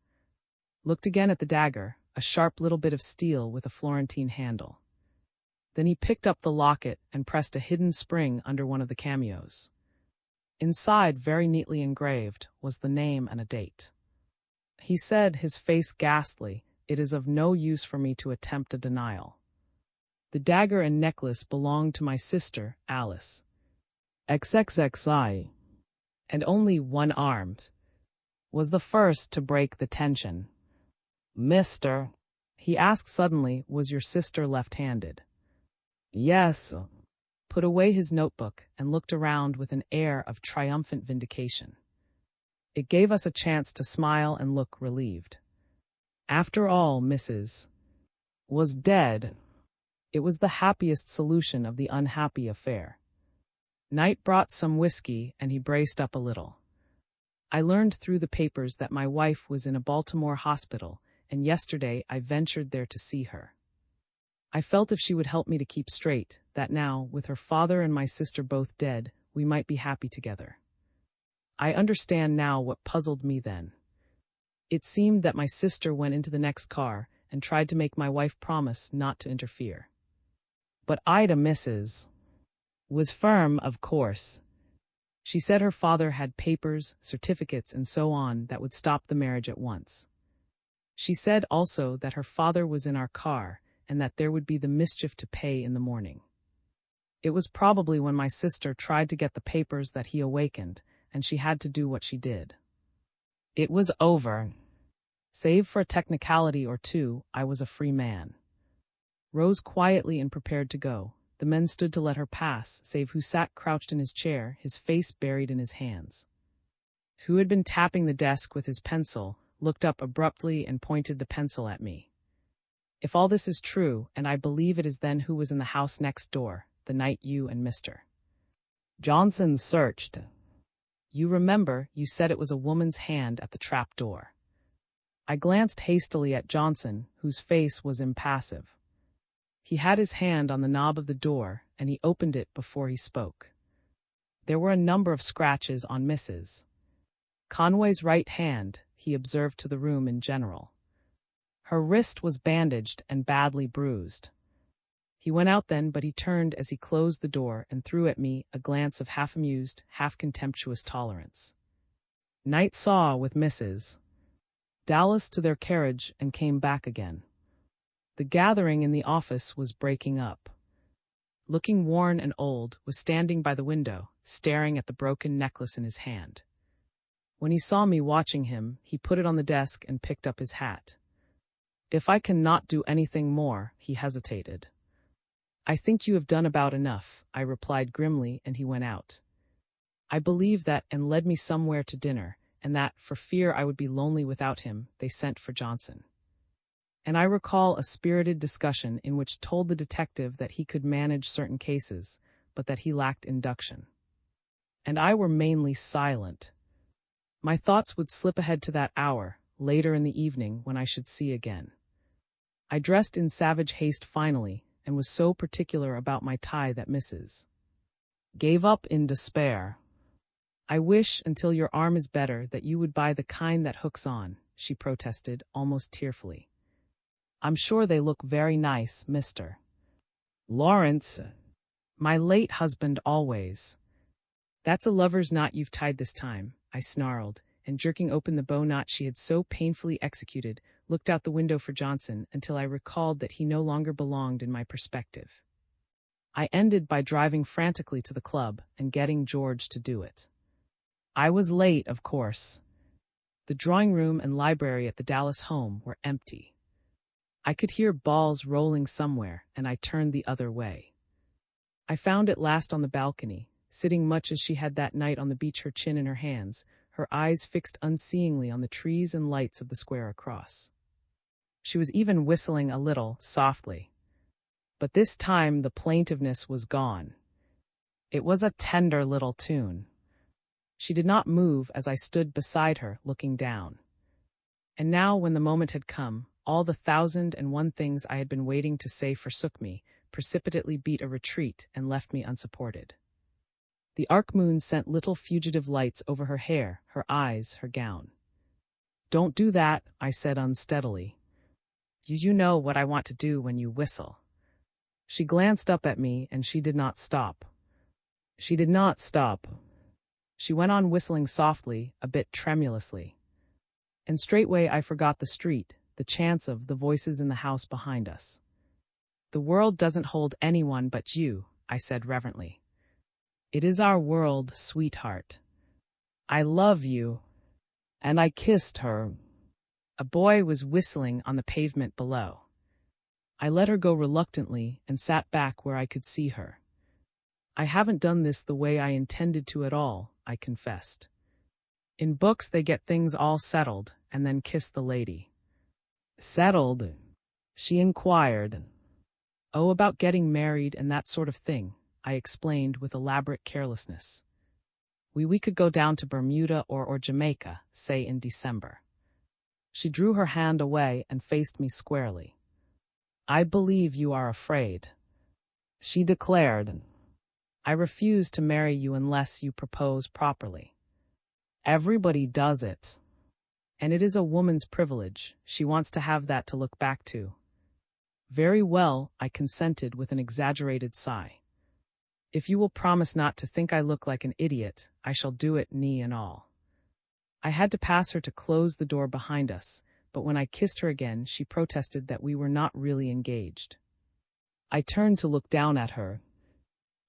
Looked again at the dagger, a sharp little bit of steel with a Florentine handle. Then he picked up the locket and pressed a hidden spring under one of the cameos. Inside, very neatly engraved, was the name and a date. He said, his face ghastly, it is of no use for me to attempt a denial. The dagger and necklace belonged to my sister, Alice. XXXI. And only one armed. Was the first to break the tension. Mister, he asked suddenly, was your sister left-handed? Yes. Put away his notebook and looked around with an air of triumphant vindication. It gave us a chance to smile and look relieved. After all, Mrs. was dead. It was the happiest solution of the unhappy affair. Knight brought some whiskey, and he braced up a little. I learned through the papers that my wife was in a Baltimore hospital, and yesterday I ventured there to see her. I felt if she would help me to keep straight, that now, with her father and my sister both dead, we might be happy together. I understand now what puzzled me then. It seemed that my sister went into the next car and tried to make my wife promise not to interfere. But Ida, Mrs. was firm, of course. She said her father had papers, certificates, and so on that would stop the marriage at once. She said also that her father was in our car and that there would be the mischief to pay in the morning. It was probably when my sister tried to get the papers that he awakened, and she had to do what she did. It was over. Save for a technicality or two, I was a free man. Rose quietly and prepared to go. The men stood to let her pass, save who sat crouched in his chair, his face buried in his hands. Who had been tapping the desk with his pencil, looked up abruptly and pointed the pencil at me. If all this is true, and I believe it is, then who was in the house next door, the night you and Mr. Johnson searched? You remember, you said it was a woman's hand at the trap door. I glanced hastily at Johnson, whose face was impassive. He had his hand on the knob of the door, and he opened it before he spoke. There were a number of scratches on Mrs. Conway's right hand, he observed to the room in general. Her wrist was bandaged and badly bruised. He went out then, but he turned as he closed the door and threw at me a glance of half-amused, half-contemptuous tolerance. Knight saw with Mrs. Dallas to their carriage and came back again. The gathering in the office was breaking up. Looking worn and old, was standing by the window, staring at the broken necklace in his hand. When he saw me watching him, he put it on the desk and picked up his hat. If I cannot do anything more, he hesitated. I think you have done about enough, I replied grimly, and he went out. I believe that, and led me somewhere to dinner, and that, for fear I would be lonely without him, they sent for Johnson. And I recall a spirited discussion in which told the detective that he could manage certain cases, but that he lacked induction. And I were mainly silent. My thoughts would slip ahead to that hour, later in the evening, when I should see again. I dressed in savage haste finally, and was so particular about my tie that Mrs. gave up in despair. I wish, until your arm is better, that you would buy the kind that hooks on, she protested, almost tearfully. I'm sure they look very nice, Mr. Lawrence. My late husband always. That's a lover's knot you've tied this time, I snarled, and jerking open the bow knot she had so painfully executed, looked out the window for Johnson until I recalled that he no longer belonged in my perspective. I ended by driving frantically to the club and getting George to do it. I was late, of course. The drawing room and library at the Dallas home were empty. I could hear balls rolling somewhere, and I turned the other way. I found at last on the balcony, sitting much as she had that night on the beach, her chin in her hands, her eyes fixed unseeingly on the trees and lights of the square across. She was even whistling a little, softly. But this time the plaintiveness was gone. It was a tender little tune. She did not move as I stood beside her, looking down. And now, when the moment had come, all the 1,001 things I had been waiting to say forsook me, precipitately beat a retreat, and left me unsupported. The arc moon sent little fugitive lights over her hair, her eyes, her gown. Don't do that, I said unsteadily. You know what I want to do when you whistle. She glanced up at me, and she did not stop. She did not stop. She went on whistling softly, a bit tremulously. And straightway I forgot the street, the chance of the voices in the house behind us. The world doesn't hold anyone but you, I said reverently. It is our world, sweetheart. I love you. And I kissed her. A boy was whistling on the pavement below. I let her go reluctantly and sat back where I could see her. I haven't done this the way I intended to at all, I confessed. In books they get things all settled and then kiss the lady. Settled? She inquired. Oh, about getting married and that sort of thing, I explained with elaborate carelessness. We could go down to Bermuda or Jamaica, say in December. She drew her hand away and faced me squarely. I believe you are afraid, she declared. I refuse to marry you unless you propose properly. Everybody does it. And it is a woman's privilege. She wants to have that to look back to. Very well, I consented with an exaggerated sigh. If you will promise not to think I look like an idiot, I shall do it, knee and all. I had to pass her to close the door behind us, but when I kissed her again, she protested that we were not really engaged. I turned to look down at her.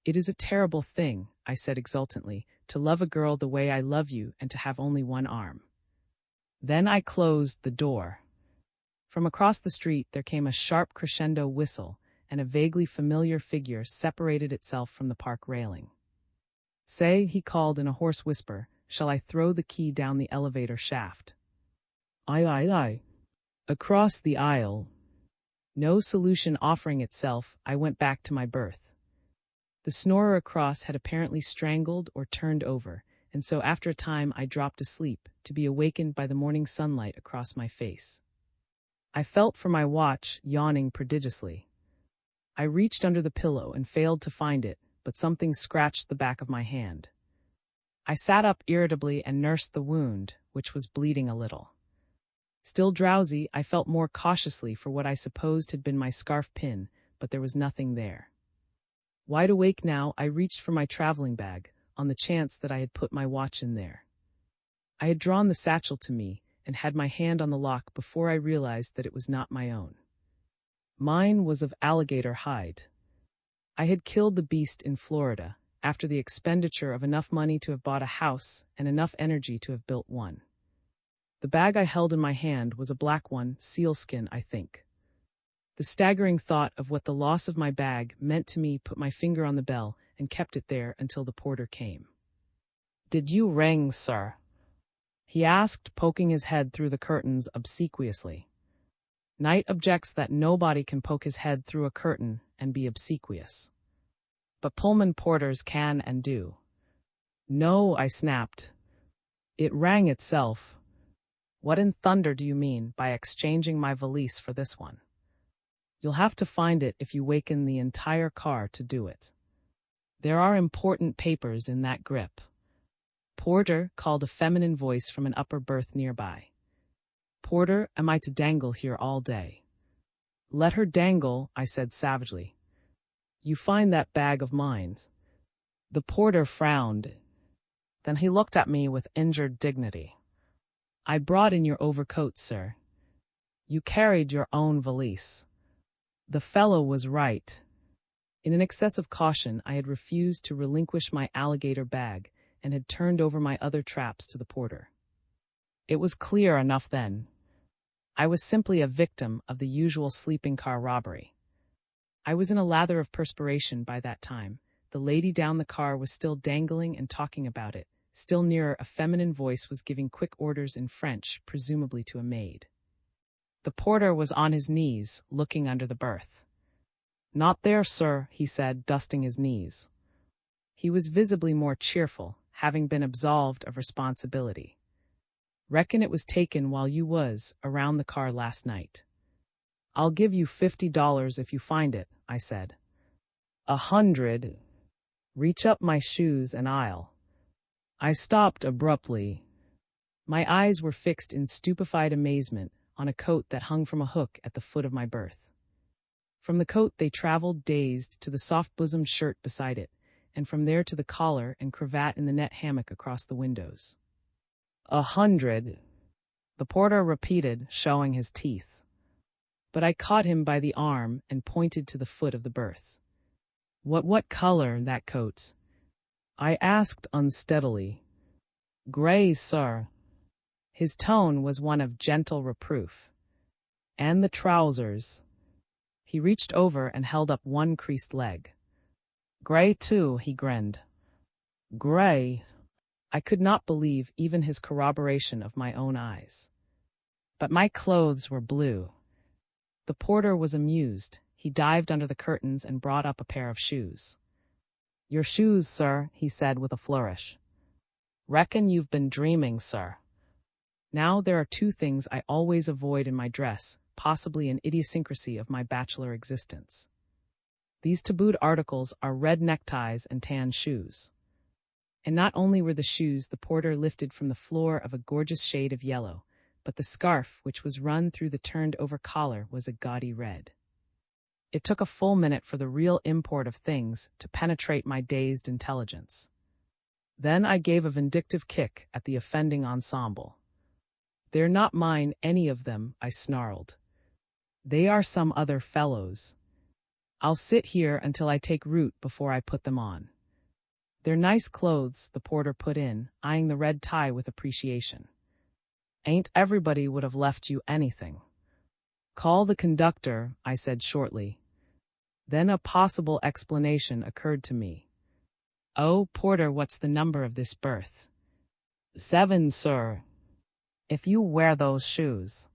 It is a terrible thing, I said exultantly, to love a girl the way I love you and to have only one arm. Then I closed the door. From across the street there came a sharp crescendo whistle, and a vaguely familiar figure separated itself from the park railing. Say, he called in a hoarse whisper, shall I throw the key down the elevator shaft? Aye. Across the aisle. No solution offering itself, I went back to my berth. The snorer across had apparently strangled or turned over, and so after a time I dropped asleep, to be awakened by the morning sunlight across my face. I felt for my watch, yawning prodigiously. I reached under the pillow and failed to find it, but something scratched the back of my hand. I sat up irritably and nursed the wound, which was bleeding a little. Still drowsy, I felt more cautiously for what I supposed had been my scarf pin, but there was nothing there. Wide awake now, I reached for my traveling bag, on the chance that I had put my watch in there. I had drawn the satchel to me, and had my hand on the lock before I realized that it was not my own. Mine was of alligator hide. I had killed the beast in Florida, after the expenditure of enough money to have bought a house and enough energy to have built one. The bag I held in my hand was a black one, sealskin, I think. The staggering thought of what the loss of my bag meant to me put my finger on the bell and kept it there until the porter came. "Did you ring, sir?" he asked, poking his head through the curtains obsequiously. Knight objects that nobody can poke his head through a curtain and be obsequious. But Pullman porters can and do. "No," I snapped. "It rang itself." "What in thunder do you mean by exchanging my valise for this one?" "You'll have to find it if you waken the entire car to do it. There are important papers in that grip." "Porter," called a feminine voice from an upper berth nearby. "Porter, am I to dangle here all day?" "Let her dangle," I said savagely. "You find that bag of mine." The porter frowned. Then he looked at me with injured dignity. "I brought in your overcoat, sir. You carried your own valise." The fellow was right. In an excess of caution, I had refused to relinquish my alligator bag and had turned over my other traps to the porter. It was clear enough then. I was simply a victim of the usual sleeping car robbery. I was in a lather of perspiration by that time. The lady down the car was still dangling and talking about it. Still nearer, a feminine voice was giving quick orders in French, presumably to a maid. The porter was on his knees, looking under the berth. "Not there, sir," he said, dusting his knees. He was visibly more cheerful, having been absolved of responsibility. "Reckon it was taken while you was around the car last night." "I'll give you $50 if you find it," I said. 100. Reach up my shoes and I'll. I stopped abruptly. My eyes were fixed in stupefied amazement on a coat that hung from a hook at the foot of my berth. From the coat they traveled dazed to the soft-bosomed shirt beside it, and from there to the collar and cravat in the net hammock across the windows. 100, the porter repeated, showing his teeth. But I caught him by the arm and pointed to the foot of the berth. What color, that coat?" I asked unsteadily. "Gray, sir." His tone was one of gentle reproof. And the trousers. He reached over and held up one creased leg. Gray too, he grinned. Gray. I could not believe even his corroboration of my own eyes. But my clothes were blue. The porter was amused. He dived under the curtains and brought up a pair of shoes. Your shoes, sir, he said with a flourish. Reckon you've been dreaming, sir. Now there are two things I always avoid in my dress, possibly an idiosyncrasy of my bachelor existence. These tabooed articles are red neckties and tan shoes. And not only were the shoes the porter lifted from the floor of a gorgeous shade of yellow, but the scarf which was run through the turned-over collar was a gaudy red. It took a full minute for the real import of things to penetrate my dazed intelligence. Then I gave a vindictive kick at the offending ensemble. They're not mine, any of them, I snarled. They are some other fellow's. I'll sit here until I take root before I put them on. They're nice clothes, the porter put in, eyeing the red tie with appreciation. Ain't everybody would have left you anything. Call the conductor, I said shortly. Then a possible explanation occurred to me. Oh, porter, what's the number of this berth? 7, sir. If you wear those shoes.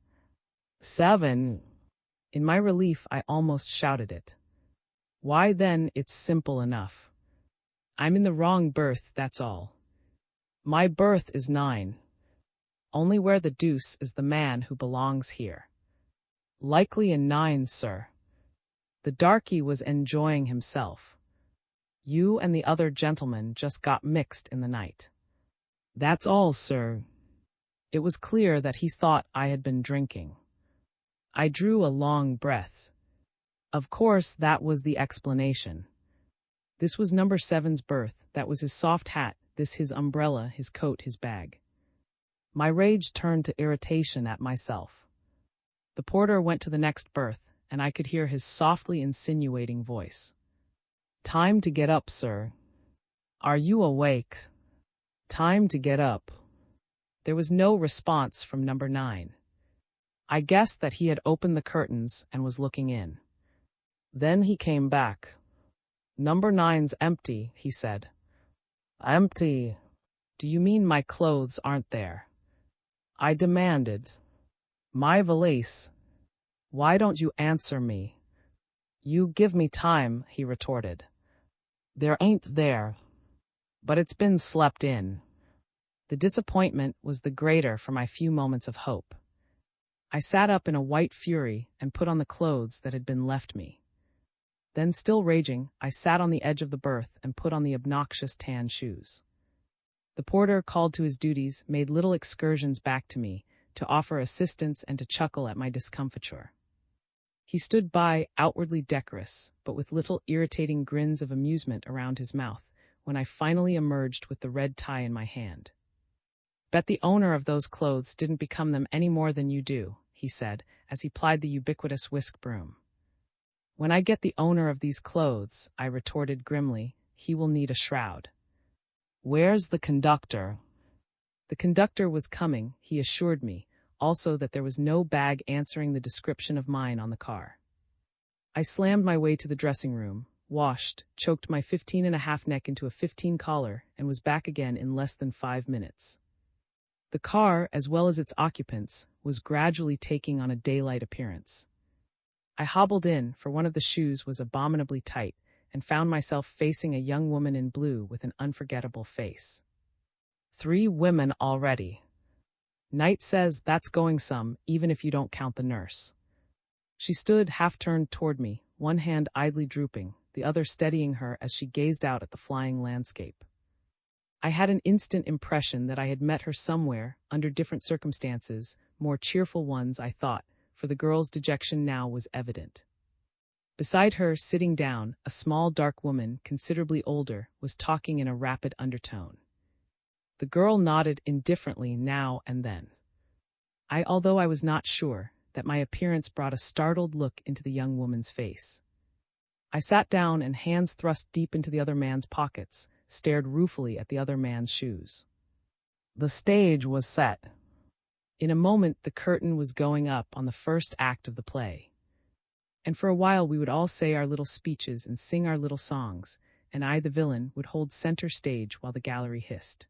7. In my relief, I almost shouted it. Why then, it's simple enough. I'm in the wrong berth, that's all. My berth is 9. Only where the deuce is the man who belongs here? Likely in 9, sir. The darky was enjoying himself. You and the other gentleman just got mixed in the night. That's all, sir. It was clear that he thought I had been drinking. I drew a long breath. Of course, that was the explanation. This was number 7's berth, that was his soft hat, this his umbrella, his coat, his bag. My rage turned to irritation at myself. The porter went to the next berth, and I could hear his softly insinuating voice. Time to get up, sir. Are you awake? Time to get up. There was no response from number 9. I guessed that he had opened the curtains and was looking in. Then he came back. Number 9's empty, he said. Empty? Do you mean my clothes aren't there? I demanded. My valise. Why don't you answer me? You give me time, he retorted. There ain't there. But it's been slept in. The disappointment was the greater for my few moments of hope. I sat up in a white fury and put on the clothes that had been left me. Then, still raging, I sat on the edge of the berth and put on the obnoxious tan shoes. The porter, called to his duties, made little excursions back to me, to offer assistance and to chuckle at my discomfiture. He stood by, outwardly decorous, but with little irritating grins of amusement around his mouth, when I finally emerged with the red tie in my hand. Bet the owner of those clothes didn't become them any more than you do, he said, as he plied the ubiquitous whisk broom. When I get the owner of these clothes, I retorted grimly, he will need a shroud. Where's the conductor? The conductor was coming, he assured me, also that there was no bag answering the description of mine on the car. I slammed my way to the dressing room, washed, choked my 15.5 neck into a 15 collar, and was back again in less than 5 minutes. The car, as well as its occupants, was gradually taking on a daylight appearance. I hobbled in, for one of the shoes was abominably tight, and found myself facing a young woman in blue with an unforgettable face. 3 women already. Knight says that's going some, even if you don't count the nurse. She stood half-turned toward me, one hand idly drooping, the other steadying her as she gazed out at the flying landscape. I had an instant impression that I had met her somewhere, under different circumstances, more cheerful ones, I thought, for the girl's dejection now was evident. Beside her, sitting down, a small dark woman, considerably older, was talking in a rapid undertone. The girl nodded indifferently now and then. Although I was not sure, that my appearance brought a startled look into the young woman's face. I sat down and, hands thrust deep into the other man's pockets, stared ruefully at the other man's shoes. The stage was set. In a moment, the curtain was going up on the first act of the play. And for a while we would all say our little speeches and sing our little songs, and I, the villain, would hold center stage while the gallery hissed.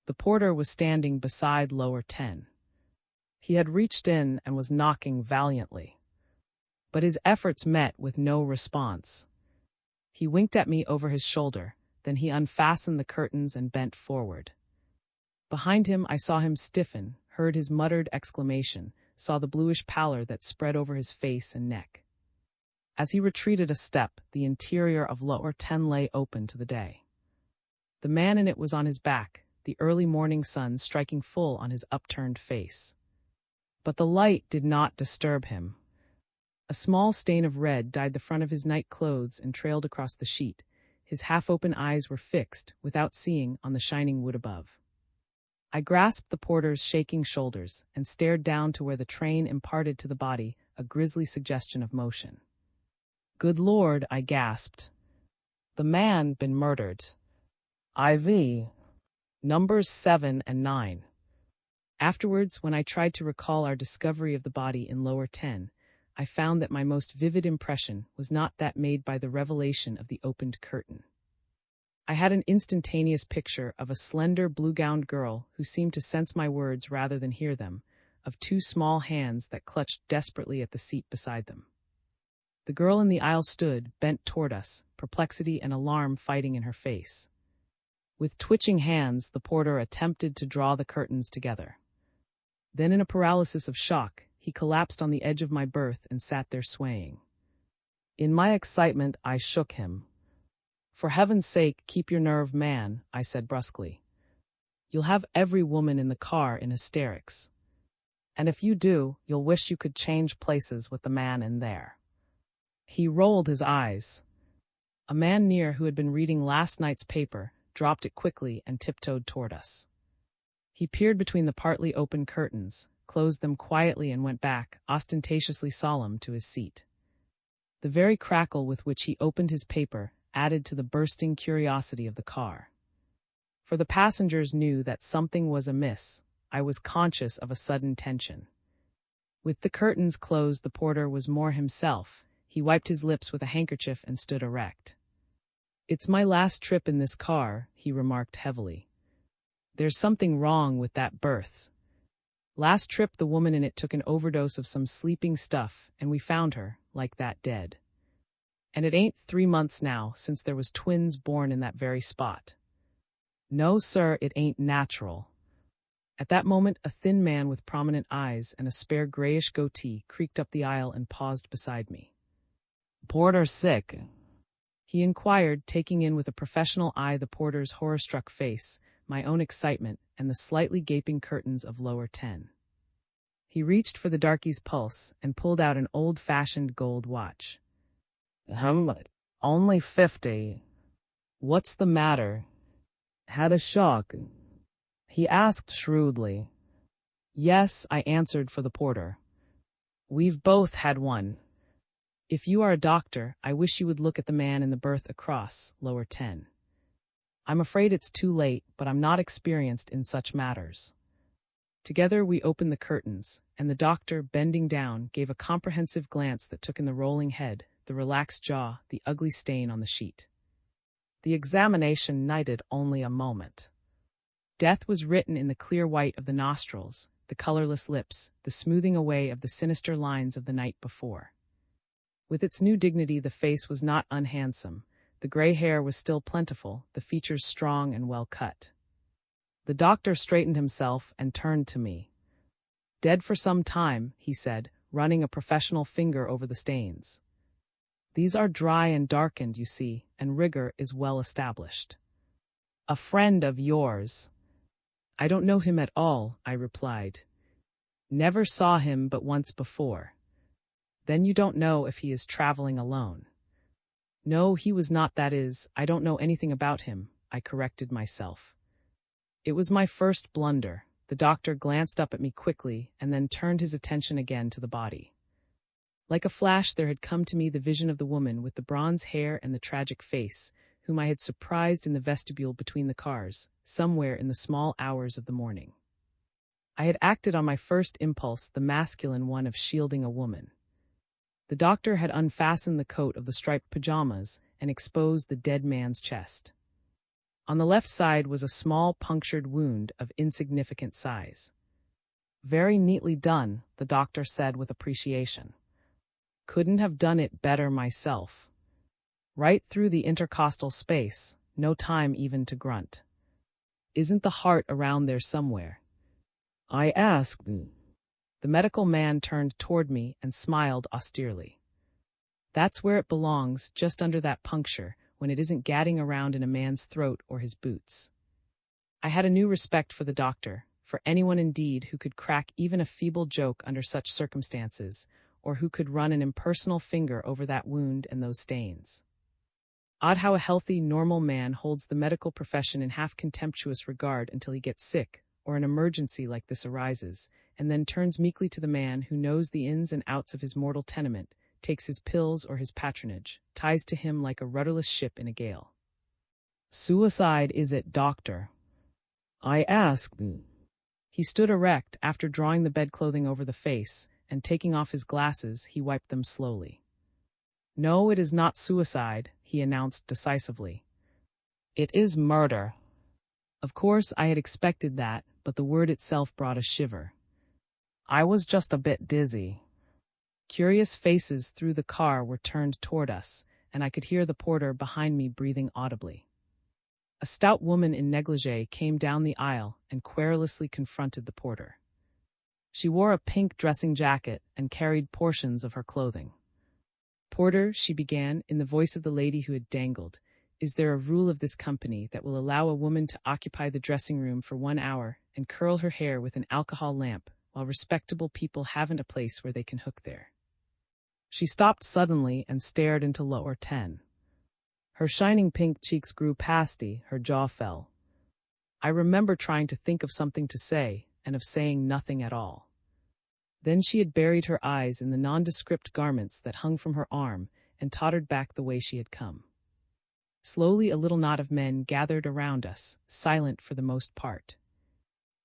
The porter was standing beside lower 10. He had reached in and was knocking valiantly. But his efforts met with no response. He winked at me over his shoulder, then he unfastened the curtains and bent forward. Behind him I saw him stiffen, heard his muttered exclamation, saw the bluish pallor that spread over his face and neck. As he retreated a step, the interior of lower 10 lay open to the day. The man in it was on his back, the early morning sun striking full on his upturned face. But the light did not disturb him. A small stain of red dyed the front of his night clothes and trailed across the sheet. His half-open eyes were fixed, without seeing, on the shining wood above. I grasped the porter's shaking shoulders and stared down to where the train imparted to the body a grisly suggestion of motion. "Good Lord," I gasped. "The man been murdered. IV. Numbers 7 and 9. Afterwards, when I tried to recall our discovery of the body in lower 10, I found that my most vivid impression was not that made by the revelation of the opened curtain. I had an instantaneous picture of a slender, blue-gowned girl who seemed to sense my words rather than hear them, of two small hands that clutched desperately at the seat beside them. The girl in the aisle stood, bent toward us, perplexity and alarm fighting in her face. With twitching hands, the porter attempted to draw the curtains together. Then, in a paralysis of shock, he collapsed on the edge of my berth and sat there swaying. In my excitement, I shook him. "For heaven's sake, keep your nerve, man," I said brusquely. "You'll have every woman in the car in hysterics. And if you do, you'll wish you could change places with the man in there." He rolled his eyes. A man near, who had been reading last night's paper, dropped it quickly and tiptoed toward us. He peered between the partly open curtains, closed them quietly and went back, ostentatiously solemn, to his seat. The very crackle with which he opened his paper added to the bursting curiosity of the car. For the passengers knew that something was amiss. I was conscious of a sudden tension. With the curtains closed, the porter was more himself. He wiped his lips with a handkerchief and stood erect. "It's my last trip in this car," he remarked heavily. "There's something wrong with that berth. Last trip the woman in it took an overdose of some sleeping stuff, and we found her, like that, dead. And it ain't 3 months now since there was twins born in that very spot. No, sir, it ain't natural." At that moment, a thin man with prominent eyes and a spare grayish goatee creaked up the aisle and paused beside me. "Porter sick?" he inquired, taking in with a professional eye the porter's horror-struck face, my own excitement, and the slightly gaping curtains of lower 10. He reached for the darkie's pulse and pulled out an old-fashioned gold watch. "Only 50. What's the matter? Had a shock?" he asked shrewdly. "Yes," I answered for the porter. "We've both had one. If you are a doctor, I wish you would look at the man in the berth across, lower 10. I'm afraid it's too late, but I'm not experienced in such matters." Together we opened the curtains, and the doctor, bending down, gave a comprehensive glance that took in the rolling head, the relaxed jaw, the ugly stain on the sheet. The examination nighted only a moment. Death was written in the clear white of the nostrils, the colorless lips, the smoothing away of the sinister lines of the night before. With its new dignity, the face was not unhandsome. The gray hair was still plentiful, the features strong and well cut. The doctor straightened himself and turned to me. "Dead for some time," he said, running a professional finger over the stains. "These are dry and darkened, you see, and rigor is well established." "A friend of yours?" "I don't know him at all," I replied. "Never saw him but once before." "Then you don't know if he is traveling alone?" "No, he was not, that is, I don't know anything about him," I corrected myself. It was my first blunder. The doctor glanced up at me quickly and then turned his attention again to the body. Like a flash, there had come to me the vision of the woman with the bronze hair and the tragic face, whom I had surprised in the vestibule between the cars, somewhere in the small hours of the morning. I had acted on my first impulse, the masculine one of shielding a woman. The doctor had unfastened the coat of the striped pajamas and exposed the dead man's chest. On the left side was a small punctured wound of insignificant size. "Very neatly done," the doctor said with appreciation. "Couldn't have done it better myself. Right through the intercostal space, no time even to grunt. Isn't the heart around there somewhere?" I asked. The medical man turned toward me and smiled austerely. "That's where it belongs, just under that puncture, when it isn't gadding around in a man's throat or his boots." I had a new respect for the doctor, for anyone indeed who could crack even a feeble joke under such circumstances, or who could run an impersonal finger over that wound and those stains. Odd how a healthy, normal man holds the medical profession in half-contemptuous regard until he gets sick, or an emergency like this arises, and then turns meekly to the man who knows the ins and outs of his mortal tenement, takes his pills or his patronage, ties to him like a rudderless ship in a gale. "Suicide, is it, doctor?" I asked. He stood erect after drawing the bedclothing over the face, and taking off his glasses, he wiped them slowly. "No, it is not suicide," he announced decisively. "It is murder." Of course, I had expected that, but the word itself brought a shiver. I was just a bit dizzy. Curious faces through the car were turned toward us, and I could hear the porter behind me breathing audibly. A stout woman in negligee came down the aisle and querulously confronted the porter. She wore a pink dressing jacket and carried portions of her clothing. "Porter," she began, in the voice of the lady who had dangled, "is there a rule of this company that will allow a woman to occupy the dressing room for 1 hour and curl her hair with an alcohol lamp, while respectable people haven't a place where they can hook there?" She stopped suddenly and stared into lower 10. Her shining pink cheeks grew pasty, her jaw fell. I remember trying to think of something to say, and of saying nothing at all. Then she had buried her eyes in the nondescript garments that hung from her arm and tottered back the way she had come. Slowly a little knot of men gathered around us, silent for the most part.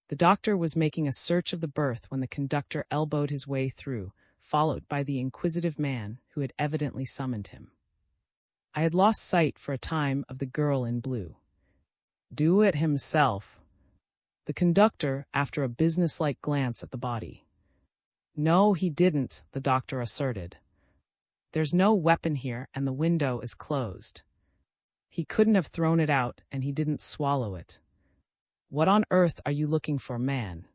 The doctor was making a search of the berth when the conductor elbowed his way through, followed by the inquisitive man who had evidently summoned him. I had lost sight for a time of the girl in blue. "Do it himself," the conductor, after a businesslike glance at the body. "No, he didn't," the doctor asserted. "There's no weapon here and the window is closed. He couldn't have thrown it out and he didn't swallow it. What on earth are you looking for, man?"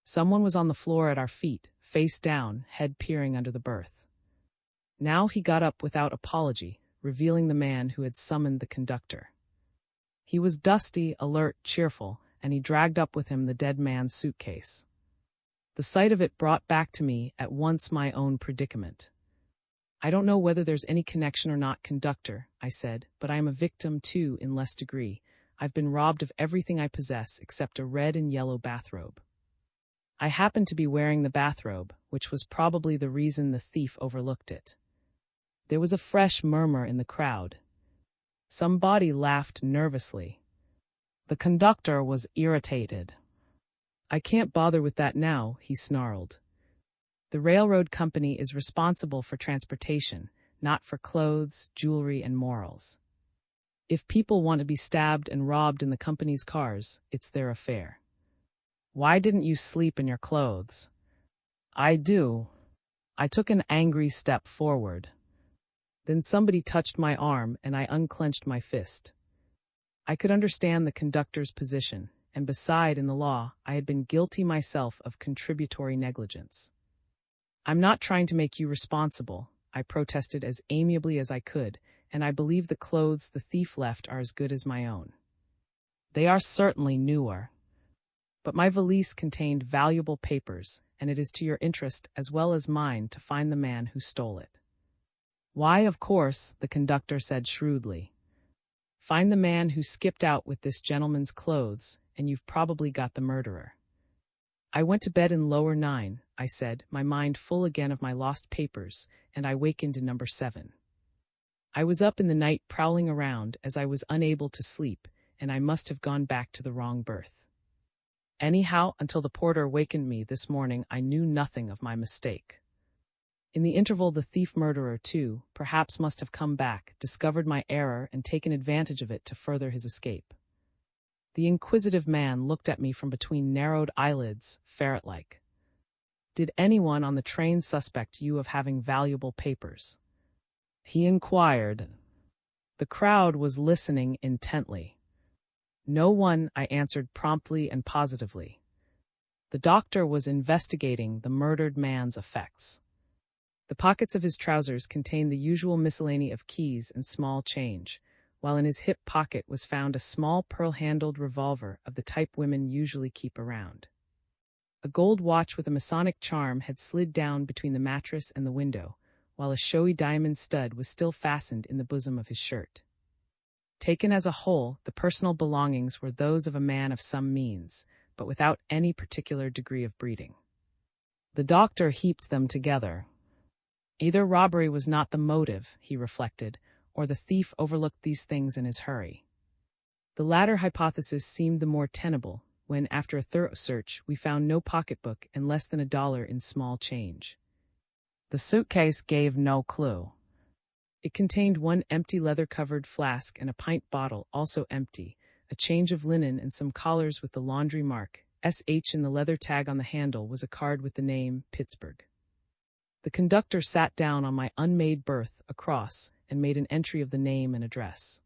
Someone was on the floor at our feet, face down, head peering under the berth. Now he got up without apology, revealing the man who had summoned the conductor. He was dusty, alert, cheerful, and he dragged up with him the dead man's suitcase. The sight of it brought back to me at once my own predicament. "I don't know whether there's any connection or not, conductor," I said, "but I am a victim too, in less degree. I've been robbed of everything I possess except a red and yellow bathrobe." I happened to be wearing the bathrobe, which was probably the reason the thief overlooked it. There was a fresh murmur in the crowd. Somebody laughed nervously. The conductor was irritated. "I can't bother with that now," he snarled. "The railroad company is responsible for transportation, not for clothes, jewelry, and morals. If people want to be stabbed and robbed in the company's cars, it's their affair. Why didn't you sleep in your clothes?" "I do." I took an angry step forward. Then somebody touched my arm and I unclenched my fist. I could understand the conductor's position, and beside, in the law, I had been guilty myself of contributory negligence. "I'm not trying to make you responsible," I protested as amiably as I could, "and I believe the clothes the thief left are as good as my own." "They are certainly newer. But my valise contained valuable papers, and it is to your interest as well as mine to find the man who stole it." "Why, of course," the conductor said shrewdly. "Find the man who skipped out with this gentleman's clothes, and you've probably got the murderer." "I went to bed in lower 9, I said, my mind full again of my lost papers, and I wakened in number 7. I was up in the night prowling around as I was unable to sleep, and I must have gone back to the wrong berth. Anyhow, until the porter wakened me this morning, I knew nothing of my mistake. In the interval, the thief-murderer, too, perhaps must have come back, discovered my error, and taken advantage of it to further his escape. The inquisitive man looked at me from between narrowed eyelids, ferret-like. Did anyone on the train suspect you of having valuable papers? He inquired. The crowd was listening intently. No one, I answered promptly and positively. The doctor was investigating the murdered man's effects. The pockets of his trousers contained the usual miscellany of keys and small change, while in his hip pocket was found a small pearl-handled revolver of the type women usually keep around. A gold watch with a Masonic charm had slid down between the mattress and the window, while a showy diamond stud was still fastened in the bosom of his shirt. Taken as a whole, the personal belongings were those of a man of some means, but without any particular degree of breeding. The doctor heaped them together. Either robbery was not the motive, he reflected, or the thief overlooked these things in his hurry. The latter hypothesis seemed the more tenable when, after a thorough search, we found no pocketbook and less than $1 in small change. The suitcase gave no clue. It contained one empty leather-covered flask and a pint bottle, also empty, a change of linen and some collars with the laundry mark. SH in the leather tag on the handle was a card with the name Pittsburgh. The conductor sat down on my unmade berth across and made an entry of the name and address.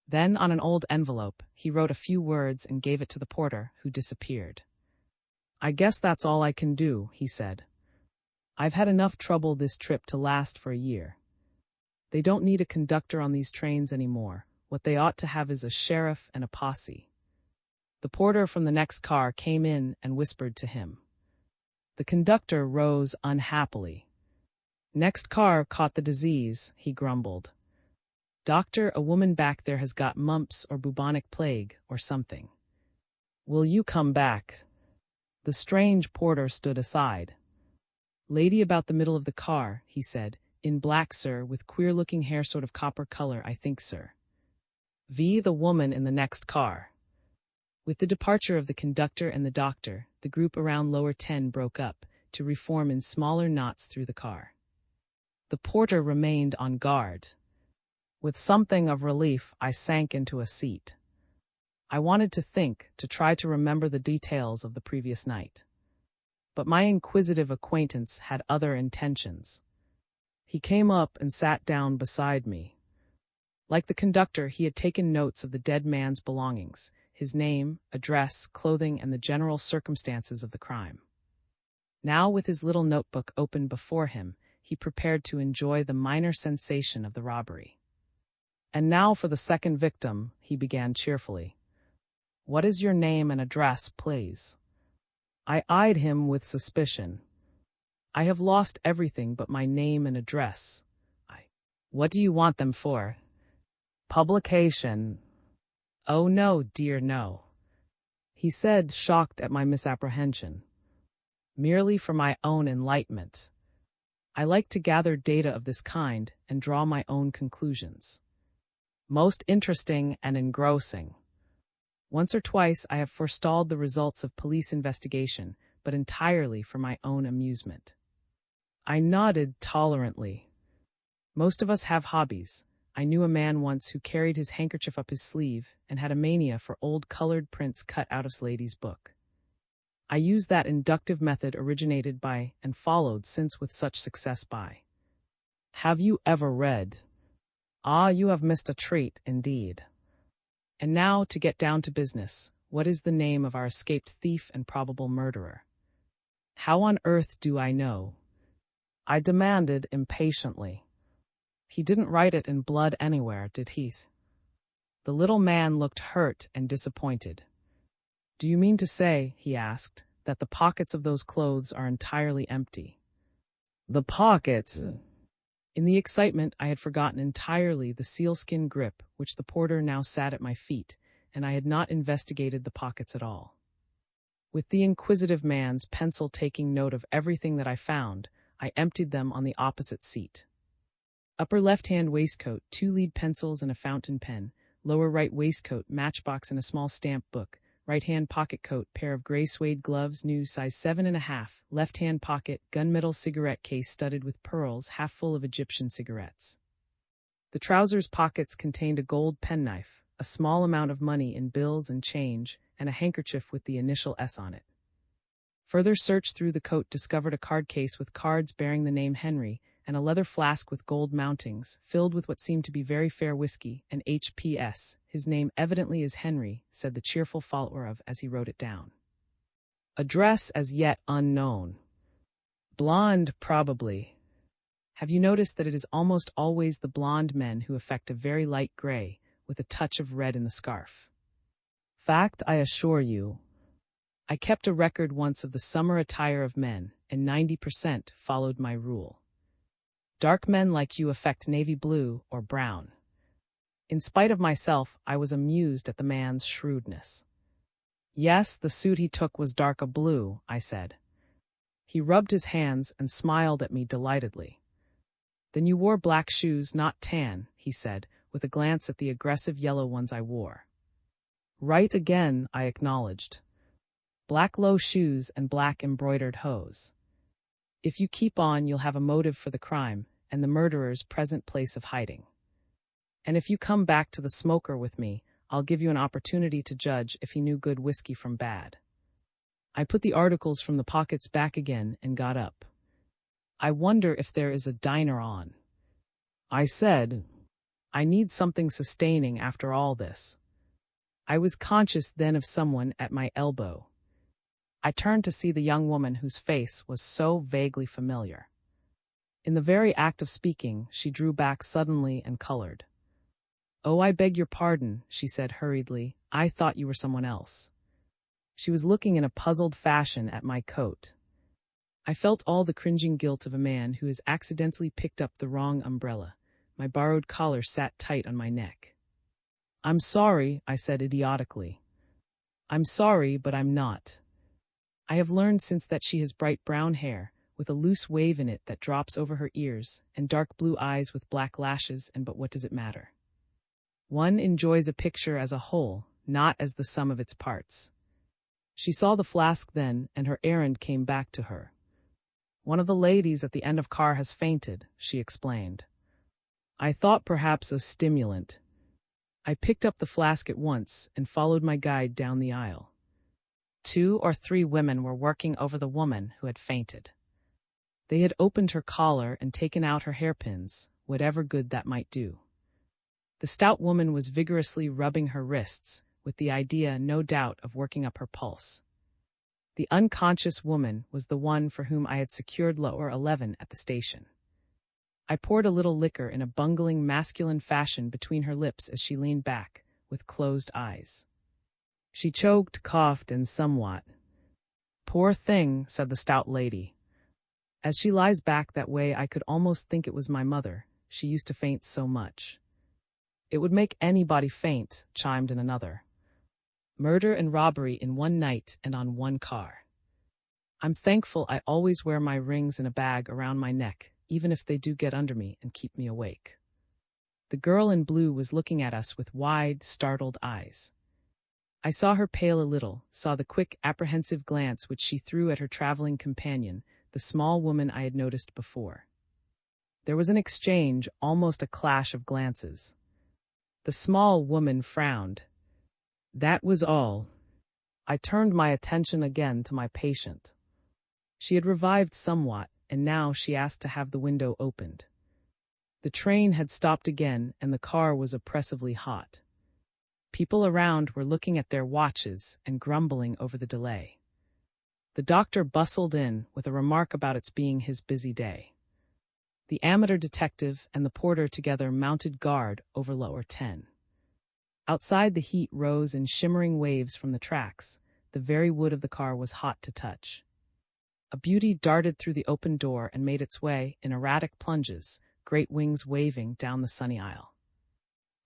Then, on an old envelope, he wrote a few words and gave it to the porter, who disappeared. "I guess that's all I can do," he said. "I've had enough trouble this trip to last for a year. They don't need a conductor on these trains anymore. What they ought to have is a sheriff and a posse." The porter from the next car came in and whispered to him. The conductor rose unhappily. "Next car caught the disease," he grumbled. "Doctor, a woman back there has got mumps or bubonic plague or something. Will you come back?" The strange porter stood aside. "Lady about the middle of the car," he said. "In black, sir, with queer-looking hair, sort of copper color, I think, sir." The woman in the next car. With the departure of the conductor and the doctor, the group around lower 10 broke up, to reform in smaller knots through the car. The porter remained on guard. With something of relief, I sank into a seat. I wanted to think, to try to remember the details of the previous night. But my inquisitive acquaintance had other intentions. He came up and sat down beside me. Like the conductor, he had taken notes of the dead man's belongings, his name, address, clothing, and the general circumstances of the crime. Now, with his little notebook open before him, he prepared to enjoy the minor sensation of the robbery. "And now for the second victim," he began cheerfully. "What is your name and address, please?" I eyed him with suspicion. "I have lost everything but my name and address." "What do you want them for?" "Publication." "Oh, no, dear, no," he said, shocked at my misapprehension. "Merely for my own enlightenment. I like to gather data of this kind and draw my own conclusions. Most interesting and engrossing. Once or twice I have forestalled the results of police investigation, but entirely for my own amusement." I nodded tolerantly. Most of us have hobbies. I knew a man once who carried his handkerchief up his sleeve and had a mania for old colored prints cut out of Slady's book. I used that inductive method originated by and followed since with such success by. "Have you ever read?" "Ah, you have missed a treat, indeed. And now, to get down to business, what is the name of our escaped thief and probable murderer?" "How on earth do I know?" I demanded impatiently. "He didn't write it in blood anywhere, did he?" The little man looked hurt and disappointed. "Do you mean to say," he asked, "that the pockets of those clothes are entirely empty?" "The pockets?" In the excitement, I had forgotten entirely the sealskin grip which the porter now sat at my feet, and I had not investigated the pockets at all. With the inquisitive man's pencil taking note of everything that I found, I emptied them on the opposite seat. Upper left-hand waistcoat, 2 lead pencils and a fountain pen. Lower right waistcoat, matchbox and a small stamp book. right-hand pocket coat, pair of gray suede gloves, new size 7.5, left-hand pocket, gunmetal cigarette case studded with pearls, half full of Egyptian cigarettes. The trousers pockets contained a gold penknife, a small amount of money in bills and change, and a handkerchief with the initial S on it. Further search through the coat discovered a card case with cards bearing the name Henry, and a leather flask with gold mountings, filled with what seemed to be very fair whiskey, and HPS. His name evidently is Henry, said the cheerful follower of as he wrote it down. Address as yet unknown. Blonde, probably. Have you noticed that it is almost always the blonde men who affect a very light gray, with a touch of red in the scarf? Fact, I assure you. I kept a record once of the summer attire of men, and 90% followed my rule. Dark men like you affect navy blue or brown. In spite of myself, I was amused at the man's shrewdness. Yes, the suit he took was dark blue, I said. He rubbed his hands and smiled at me delightedly. Then you wore black shoes, not tan, he said, with a glance at the aggressive yellow ones I wore. Right again, I acknowledged. Black low shoes and black embroidered hose. If you keep on, you'll have a motive for the crime, and the murderer's present place of hiding. And if you come back to the smoker with me, I'll give you an opportunity to judge if he knew good whiskey from bad. I put the articles from the pockets back again and got up. I wonder if there is a diner on. I said, I need something sustaining after all this. I was conscious then of someone at my elbow. I turned to see the young woman whose face was so vaguely familiar. In the very act of speaking, she drew back suddenly and colored. Oh, I beg your pardon, she said hurriedly. I thought you were someone else. She was looking in a puzzled fashion at my coat. I felt all the cringing guilt of a man who has accidentally picked up the wrong umbrella. My borrowed collar sat tight on my neck. I'm sorry, I said idiotically. I'm sorry, but I'm not. I have learned since that she has bright brown hair, with a loose wave in it that drops over her ears, and dark blue eyes with black lashes, and but what does it matter? One enjoys a picture as a whole, not as the sum of its parts. She saw the flask then, and her errand came back to her. One of the ladies at the end of car has fainted, she explained. I thought perhaps a stimulant. I picked up the flask at once and followed my guide down the aisle. 2 or 3 women were working over the woman who had fainted. They had opened her collar and taken out her hairpins, whatever good that might do. The stout woman was vigorously rubbing her wrists, with the idea, no doubt, of working up her pulse. The unconscious woman was the one for whom I had secured lower 11 at the station. I poured a little liquor in a bungling masculine fashion between her lips as she leaned back, with closed eyes. She choked, coughed, and somewhat. Poor thing, said the stout lady. As she lies back that way, I could almost think it was my mother. She used to faint so much. It would make anybody faint, chimed in another. Murder and robbery in one night and on one car. I'm thankful I always wear my rings in a bag around my neck, even if they do get under me and keep me awake. The girl in blue was looking at us with wide, startled eyes. I saw her pale a little, saw the quick, apprehensive glance which she threw at her traveling companion, the small woman I had noticed before. There was an exchange, almost a clash of glances. The small woman frowned. That was all. I turned my attention again to my patient. She had revived somewhat, and now she asked to have the window opened. The train had stopped again, and the car was oppressively hot. People around were looking at their watches and grumbling over the delay. The doctor bustled in with a remark about its being his busy day. The amateur detective and the porter together mounted guard over lower 10. Outside, the heat rose in shimmering waves from the tracks. The very wood of the car was hot to touch. A beauty darted through the open door and made its way, in erratic plunges, great wings waving down the sunny aisle.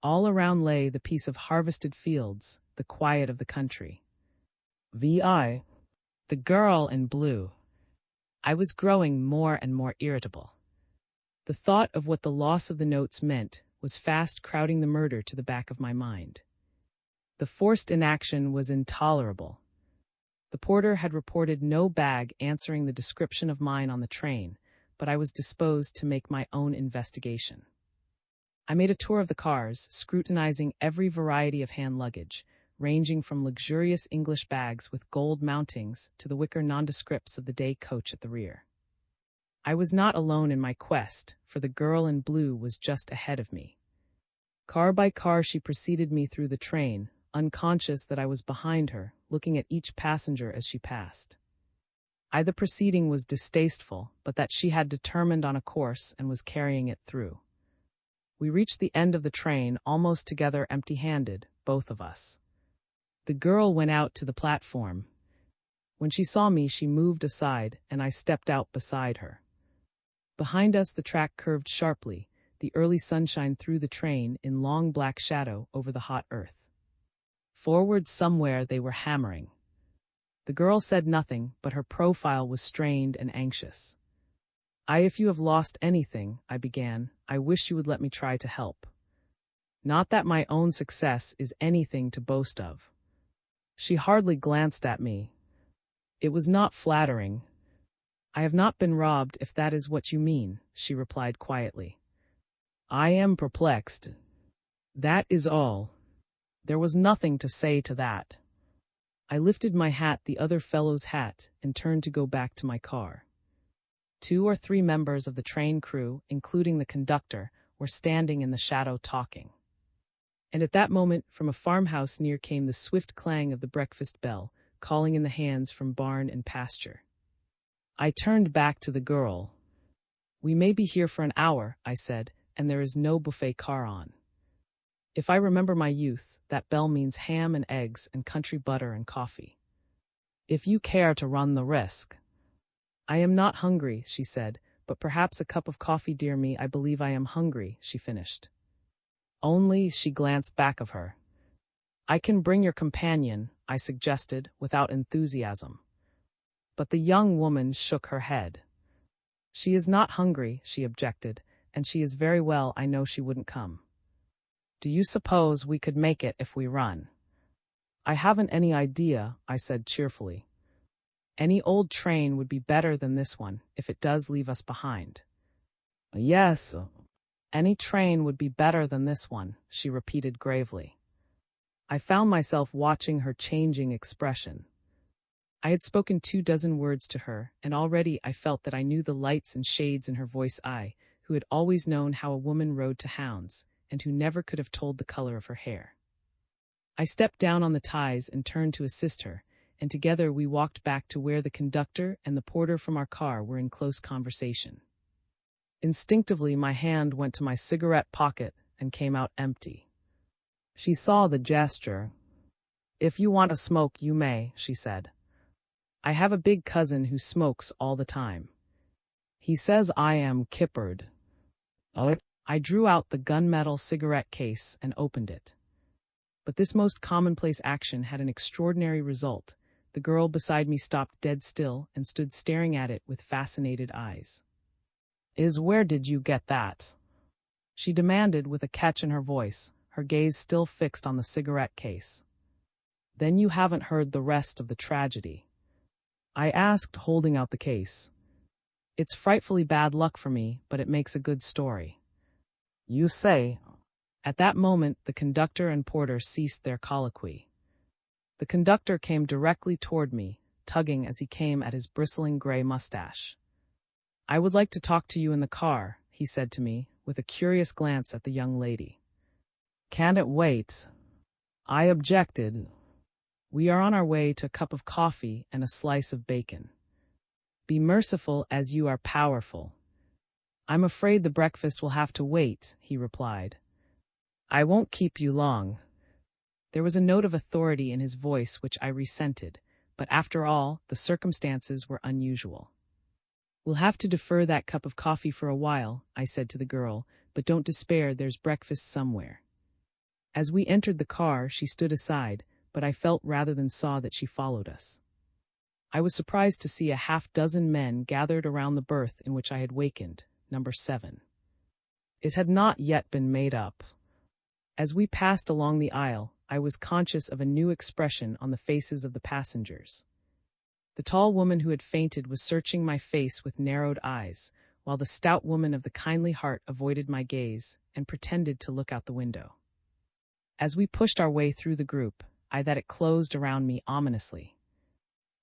All around lay the peace of harvested fields, the quiet of the country. V.I. The girl in blue. I was growing more and more irritable. The thought of what the loss of the notes meant was fast crowding the murder to the back of my mind. The forced inaction was intolerable. The porter had reported no bag answering the description of mine on the train, but I was disposed to make my own investigation. I made a tour of the cars, scrutinizing every variety of hand luggage, ranging from luxurious English bags with gold mountings to the wicker nondescripts of the day coach at the rear. I was not alone in my quest, for the girl in blue was just ahead of me. Car by car she preceded me through the train, unconscious that I was behind her, looking at each passenger as she passed. The proceeding was distasteful, but that she had determined on a course and was carrying it through. We reached the end of the train almost together empty-handed, both of us. The girl went out to the platform. When she saw me, she moved aside, and I stepped out beside her. Behind us the track curved sharply, the early sunshine threw the train in long black shadow over the hot earth. Forward somewhere they were hammering. The girl said nothing, but her profile was strained and anxious. If you have lost anything, I began, I wish you would let me try to help. Not that my own success is anything to boast of. She hardly glanced at me. It was not flattering. I have not been robbed, if that is what you mean, she replied quietly. I am perplexed. That is all. There was nothing to say to that. I lifted my hat, the other fellow's hat, and turned to go back to my car. 2 or 3 members of the train crew, including the conductor, were standing in the shadow talking. And at that moment, from a farmhouse near came the swift clang of the breakfast bell, calling in the hands from barn and pasture. I turned back to the girl. We may be here for an hour, I said, and there is no buffet car on. If I remember my youth, that bell means ham and eggs and country butter and coffee. If you care to run the risk. I am not hungry, she said, but perhaps a cup of coffee, dear me, I believe I am hungry, she finished. Only, she glanced back of her. I can bring your companion, I suggested, without enthusiasm. But the young woman shook her head. She is not hungry, she objected, and she is very well, I know she wouldn't come. Do you suppose we could make it if we run? I haven't any idea, I said cheerfully. Any old train would be better than this one, if it does leave us behind. Yes, any train would be better than this one, she repeated gravely. I found myself watching her changing expression. I had spoken 24 words to her, and already I felt that I knew the lights and shades in her voice. I, who had always known how a woman rode to hounds, and who never could have told the color of her hair. I stepped down on the ties and turned to assist her, and together we walked back to where the conductor and the porter from our car were in close conversation. Instinctively, my hand went to my cigarette pocket and came out empty. She saw the gesture. If you want a smoke, you may, she said. I have a big cousin who smokes all the time. He says I am kippered. I drew out the gunmetal cigarette case and opened it. But this most commonplace action had an extraordinary result. The girl beside me stopped dead still and stood staring at it with fascinated eyes. Where did you get that? She demanded with a catch in her voice, her gaze still fixed on the cigarette case. Then you haven't heard the rest of the tragedy. I asked, holding out the case. It's frightfully bad luck for me, but it makes a good story. You say. At that moment, the conductor and porter ceased their colloquy. The conductor came directly toward me, tugging as he came at his bristling gray mustache. I would like to talk to you in the car, he said to me, with a curious glance at the young lady. Can it wait? I objected. We are on our way to a cup of coffee and a slice of bacon. Be merciful as you are powerful. I'm afraid the breakfast will have to wait, he replied. I won't keep you long. There was a note of authority in his voice which I resented, but after all, the circumstances were unusual. We'll have to defer that cup of coffee for a while, I said to the girl, but don't despair, there's breakfast somewhere. As we entered the car, she stood aside, but I felt rather than saw that she followed us. I was surprised to see a half-dozen men gathered around the berth in which I had wakened, number 7. It had not yet been made up. As we passed along the aisle, I was conscious of a new expression on the faces of the passengers. The tall woman who had fainted was searching my face with narrowed eyes, while the stout woman of the kindly heart avoided my gaze and pretended to look out the window. As we pushed our way through the group, it closed around me ominously.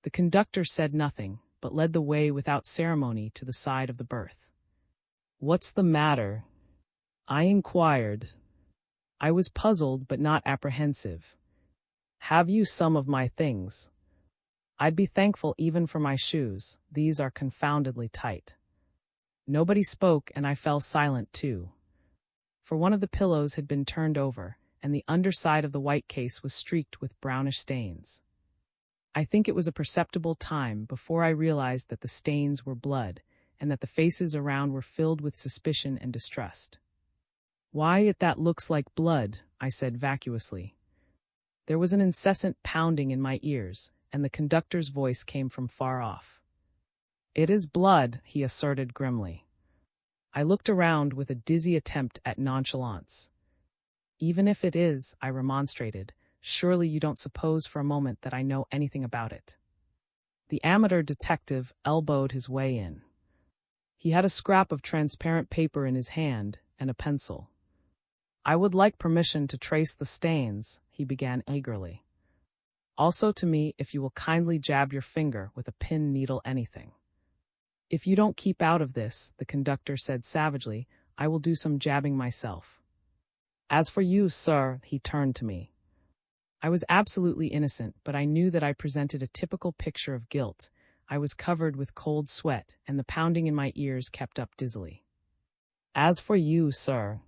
The conductor said nothing, but led the way without ceremony to the side of the berth. "What's the matter?" I inquired. I was puzzled but not apprehensive. "Have you some of my things?" "I'd be thankful even for my shoes, these are confoundedly tight." Nobody spoke, and I fell silent too. For one of the pillows had been turned over, and the underside of the white case was streaked with brownish stains. I think it was a perceptible time before I realized that the stains were blood, and that the faces around were filled with suspicion and distrust. "Why, that looks like blood," I said vacuously. There was an incessant pounding in my ears, and the conductor's voice came from far off. "It is blood," he asserted grimly. I looked around with a dizzy attempt at nonchalance. "Even if it is," I remonstrated, "surely you don't suppose for a moment that I know anything about it." The amateur detective elbowed his way in. He had a scrap of transparent paper in his hand and a pencil. "I would like permission to trace the stains," he began eagerly. "Also to me if you will kindly jab your finger with a pin needle anything." "If you don't keep out of this," the conductor said savagely, "I will do some jabbing myself." "As for you, sir," he turned to me. I was absolutely innocent, but I knew that I presented a typical picture of guilt. I was covered with cold sweat, and the pounding in my ears kept up dizzily. "As for you, sir."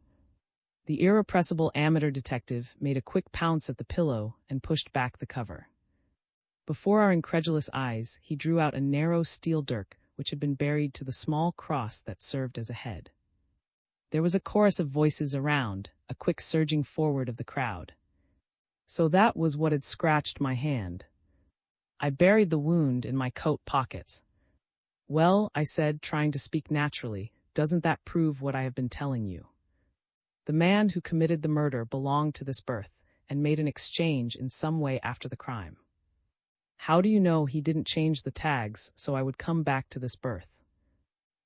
The irrepressible amateur detective made a quick pounce at the pillow and pushed back the cover. Before our incredulous eyes, he drew out a narrow steel dirk which had been buried to the small cross that served as a head. There was a chorus of voices around, a quick surging forward of the crowd. So that was what had scratched my hand. I buried the wound in my coat pockets. "Well," I said, trying to speak naturally, "doesn't that prove what I have been telling you? The man who committed the murder belonged to this berth and made an exchange in some way after the crime. How do you know he didn't change the tags so I would come back to this berth?"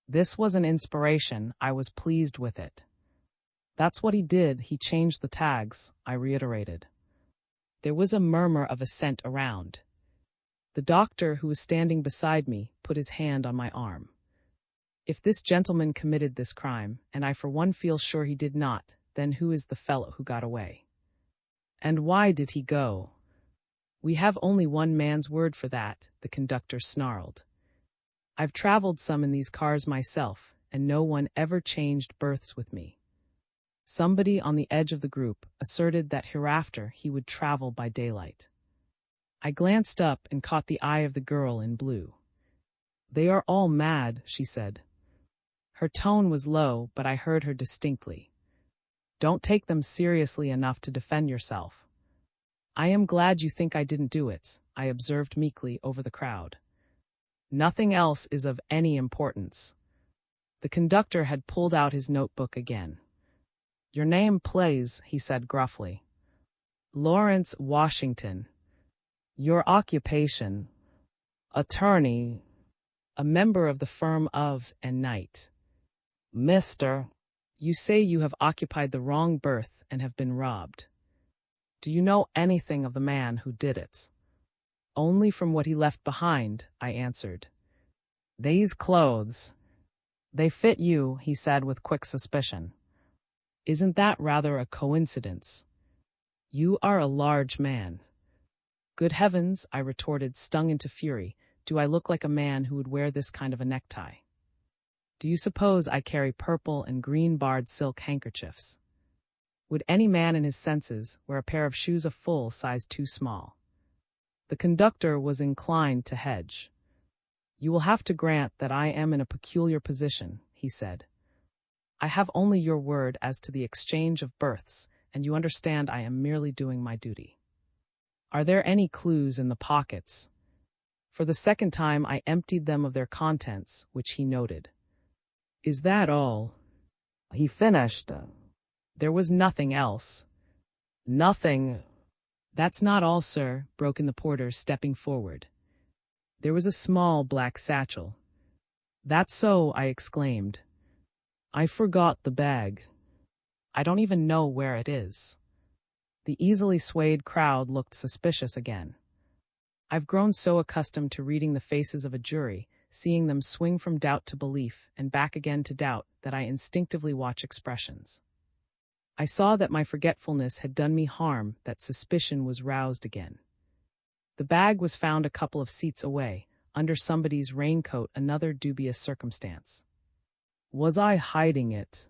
This was an inspiration. I was pleased with it. "That's what he did, he changed the tags," I reiterated. There was a murmur of assent around. The doctor, who was standing beside me, put his hand on my arm. "If this gentleman committed this crime, and I for one feel sure he did not, then who is the fellow who got away? And why did he go?" "We have only one man's word for that," the conductor snarled. "I've traveled some in these cars myself, and no one ever changed berths with me." Somebody on the edge of the group asserted that hereafter he would travel by daylight. I glanced up and caught the eye of the girl in blue. "They are all mad," she said. Her tone was low, but I heard her distinctly. "Don't take them seriously enough to defend yourself." "I am glad you think I didn't do it," I observed meekly over the crowd. "Nothing else is of any importance." The conductor had pulled out his notebook again. "Your name, please," he said gruffly. "Lawrence Washington." "Your occupation?" "Attorney." "A member of the firm of and Knight." "Mr." "You say you have occupied the wrong berth and have been robbed. Do you know anything of the man who did it?" "Only from what he left behind," I answered. "These clothes. They fit you," he said with quick suspicion. "Isn't that rather a coincidence? You are a large man." "Good heavens," I retorted, stung into fury, "do I look like a man who would wear this kind of a necktie? Do you suppose I carry purple and green barred silk handkerchiefs? Would any man in his senses wear a pair of shoes a full size too small?" The conductor was inclined to hedge. "You will have to grant that I am in a peculiar position," he said. "I have only your word as to the exchange of berths, and you understand I am merely doing my duty. Are there any clues in the pockets?" For the second time I emptied them of their contents, which he noted. "Is that all?" he finished. "There was nothing else." "Nothing." "That's not all, sir," broke in the porter, stepping forward. "There was a small black satchel." "That's so," I exclaimed. "I forgot the bag. I don't even know where it is." The easily swayed crowd looked suspicious again. I've grown so accustomed to reading the faces of a jury, seeing them swing from doubt to belief and back again to doubt, that I instinctively watch expressions. I saw that my forgetfulness had done me harm, that suspicion was roused again. The bag was found a couple of seats away, under somebody's raincoat, another dubious circumstance. Was I hiding it?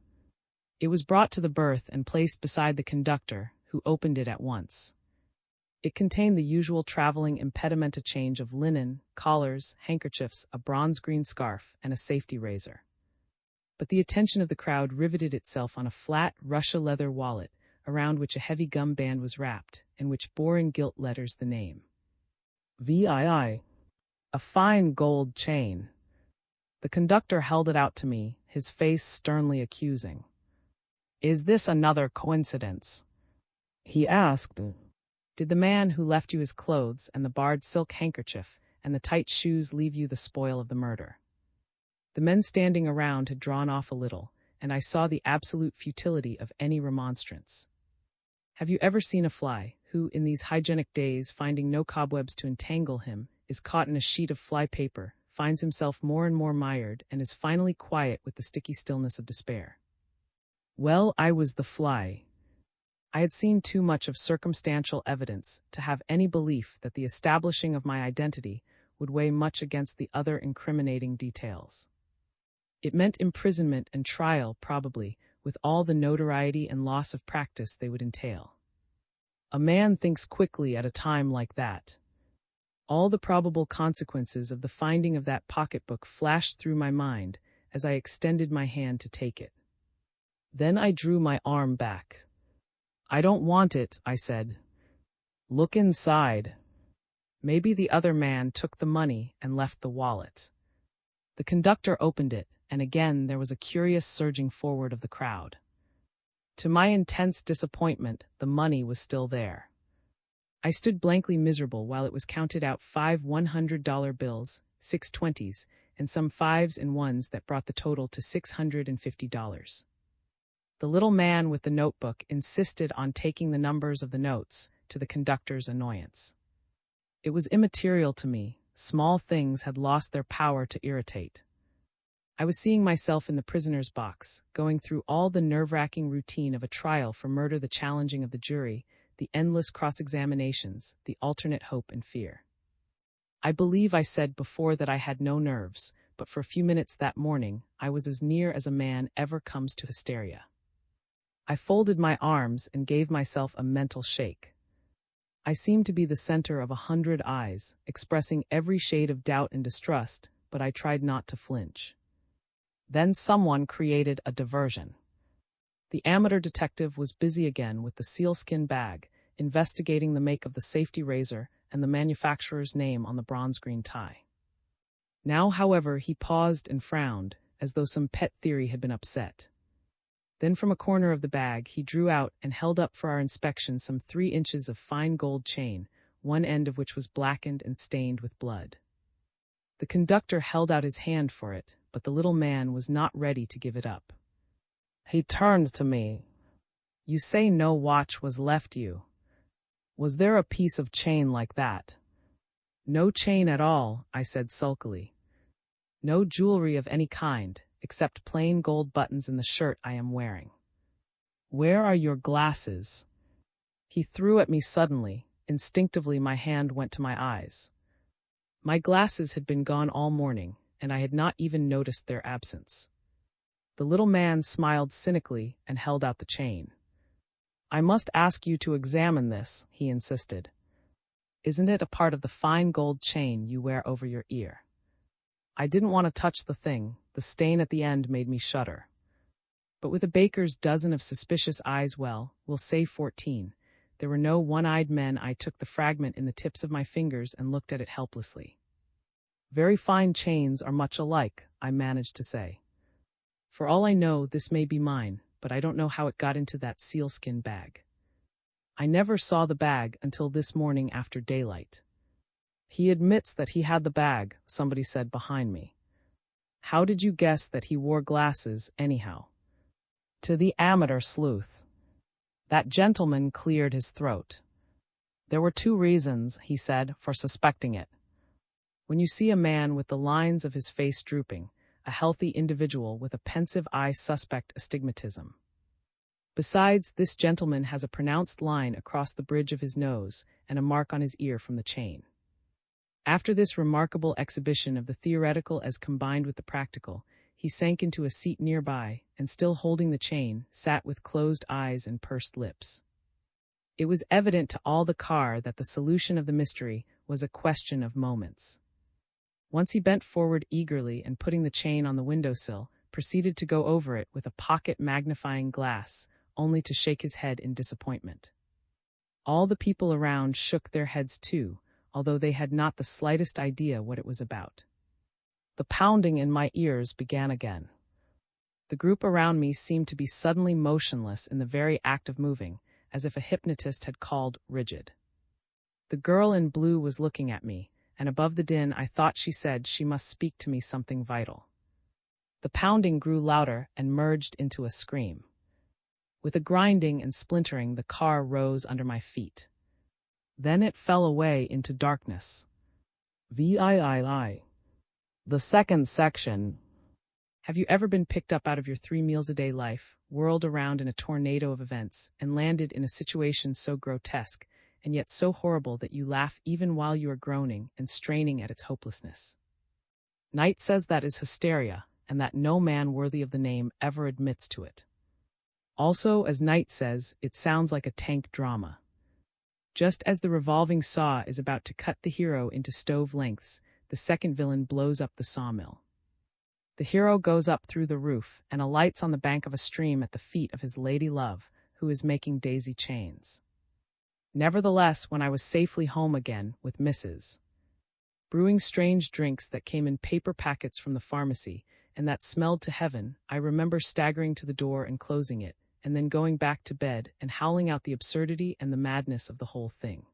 It was brought to the berth and placed beside the conductor, who opened it at once. It contained the usual traveling impedimenta change of linen, collars, handkerchiefs, a bronze-green scarf, and a safety razor. But the attention of the crowd riveted itself on a flat Russia leather wallet, around which a heavy gum band was wrapped, and which bore in gilt letters the name VII, a fine gold chain. The conductor held it out to me, his face sternly accusing. "Is this another coincidence?" he asked. "Did the man who left you his clothes and the barred silk handkerchief and the tight shoes leave you the spoil of the murder?" The men standing around had drawn off a little, and I saw the absolute futility of any remonstrance. Have you ever seen a fly, who, in these hygienic days, finding no cobwebs to entangle him, is caught in a sheet of fly paper, finds himself more and more mired, and is finally quiet with the sticky stillness of despair? Well, I was the fly. I had seen too much of circumstantial evidence to have any belief that the establishing of my identity would weigh much against the other incriminating details. It meant imprisonment and trial, probably, with all the notoriety and loss of practice they would entail. A man thinks quickly at a time like that. All the probable consequences of the finding of that pocketbook flashed through my mind as I extended my hand to take it. Then I drew my arm back. "I don't want it," I said. "Look inside. Maybe the other man took the money and left the wallet." The conductor opened it, and again there was a curious surging forward of the crowd. To my intense disappointment, the money was still there. I stood blankly miserable while it was counted out 5 $100 bills, 6 20s, and some 5s and 1s that brought the total to $650. The little man with the notebook insisted on taking the numbers of the notes, to the conductor's annoyance. It was immaterial to me. Small things had lost their power to irritate. I was seeing myself in the prisoner's box, going through all the nerve-wracking routine of a trial for murder, the challenging of the jury, the endless cross-examinations, the alternate hope and fear. I believe I said before that I had no nerves, but for a few minutes that morning, I was as near as a man ever comes to hysteria. I folded my arms and gave myself a mental shake. I seemed to be the center of 100 eyes, expressing every shade of doubt and distrust, but I tried not to flinch. Then someone created a diversion. The amateur detective was busy again with the sealskin bag, investigating the make of the safety razor and the manufacturer's name on the bronze-green tie. Now, however, he paused and frowned, as though some pet theory had been upset. Then from a corner of the bag he drew out and held up for our inspection some 3 inches of fine gold chain, one end of which was blackened and stained with blood. The conductor held out his hand for it, but the little man was not ready to give it up. He turned to me. "You say no watch was left you. Was there a piece of chain like that?" "No chain at all," I said sulkily. "No jewelry of any kind, except plain gold buttons in the shirt I am wearing." "Where are your glasses?" He threw at me suddenly. Instinctively my hand went to my eyes. My glasses had been gone all morning, and I had not even noticed their absence. The little man smiled cynically and held out the chain. "I must ask you to examine this," he insisted. "Isn't it a part of the fine gold chain you wear over your ear?" I didn't want to touch the thing. The stain at the end made me shudder. But with a baker's dozen of suspicious eyes, well, we'll say 14, there were no one-eyed men. I took the fragment in the tips of my fingers and looked at it helplessly. "Very fine chains are much alike," I managed to say. "For all I know, this may be mine, but I don't know how it got into that sealskin bag." I never saw the bag until this morning after daylight. He admits that he had the bag, somebody said behind me. How did you guess that he wore glasses, anyhow? To the amateur sleuth. That gentleman cleared his throat. There were 2 reasons, he said, for suspecting it. When you see a man with the lines of his face drooping, a healthy individual with a pensive eye suspect astigmatism. Besides, this gentleman has a pronounced line across the bridge of his nose and a mark on his ear from the chain. After this remarkable exhibition of the theoretical as combined with the practical, he sank into a seat nearby and, still holding the chain, sat with closed eyes and pursed lips. It was evident to all the car that the solution of the mystery was a question of moments. Once he bent forward eagerly and, putting the chain on the windowsill, proceeded to go over it with a pocket magnifying glass, only to shake his head in disappointment. All the people around shook their heads too, although they had not the slightest idea what it was about. The pounding in my ears began again. The group around me seemed to be suddenly motionless in the very act of moving, as if a hypnotist had called rigid. The girl in blue was looking at me, and above the din I thought she said she must speak to me something vital. The pounding grew louder and merged into a scream. With a grinding and splintering, the car rose under my feet. Then it fell away into darkness. VIII. The second section. Have you ever been picked up out of your 3 meals-a-day life, whirled around in a tornado of events, and landed in a situation so grotesque, and yet so horrible that you laugh even while you are groaning and straining at its hopelessness? Knight says that is hysteria, and that no man worthy of the name ever admits to it. Also, as Knight says, it sounds like a tank drama. Just as the revolving saw is about to cut the hero into stove lengths, the second villain blows up the sawmill. The hero goes up through the roof and alights on the bank of a stream at the feet of his lady love, who is making daisy chains. Nevertheless, when I was safely home again with Mrs. brewing strange drinks that came in paper packets from the pharmacy, and that smelled to heaven, I remember staggering to the door and closing it, and then going back to bed and howling out the absurdity and the madness of the whole thing.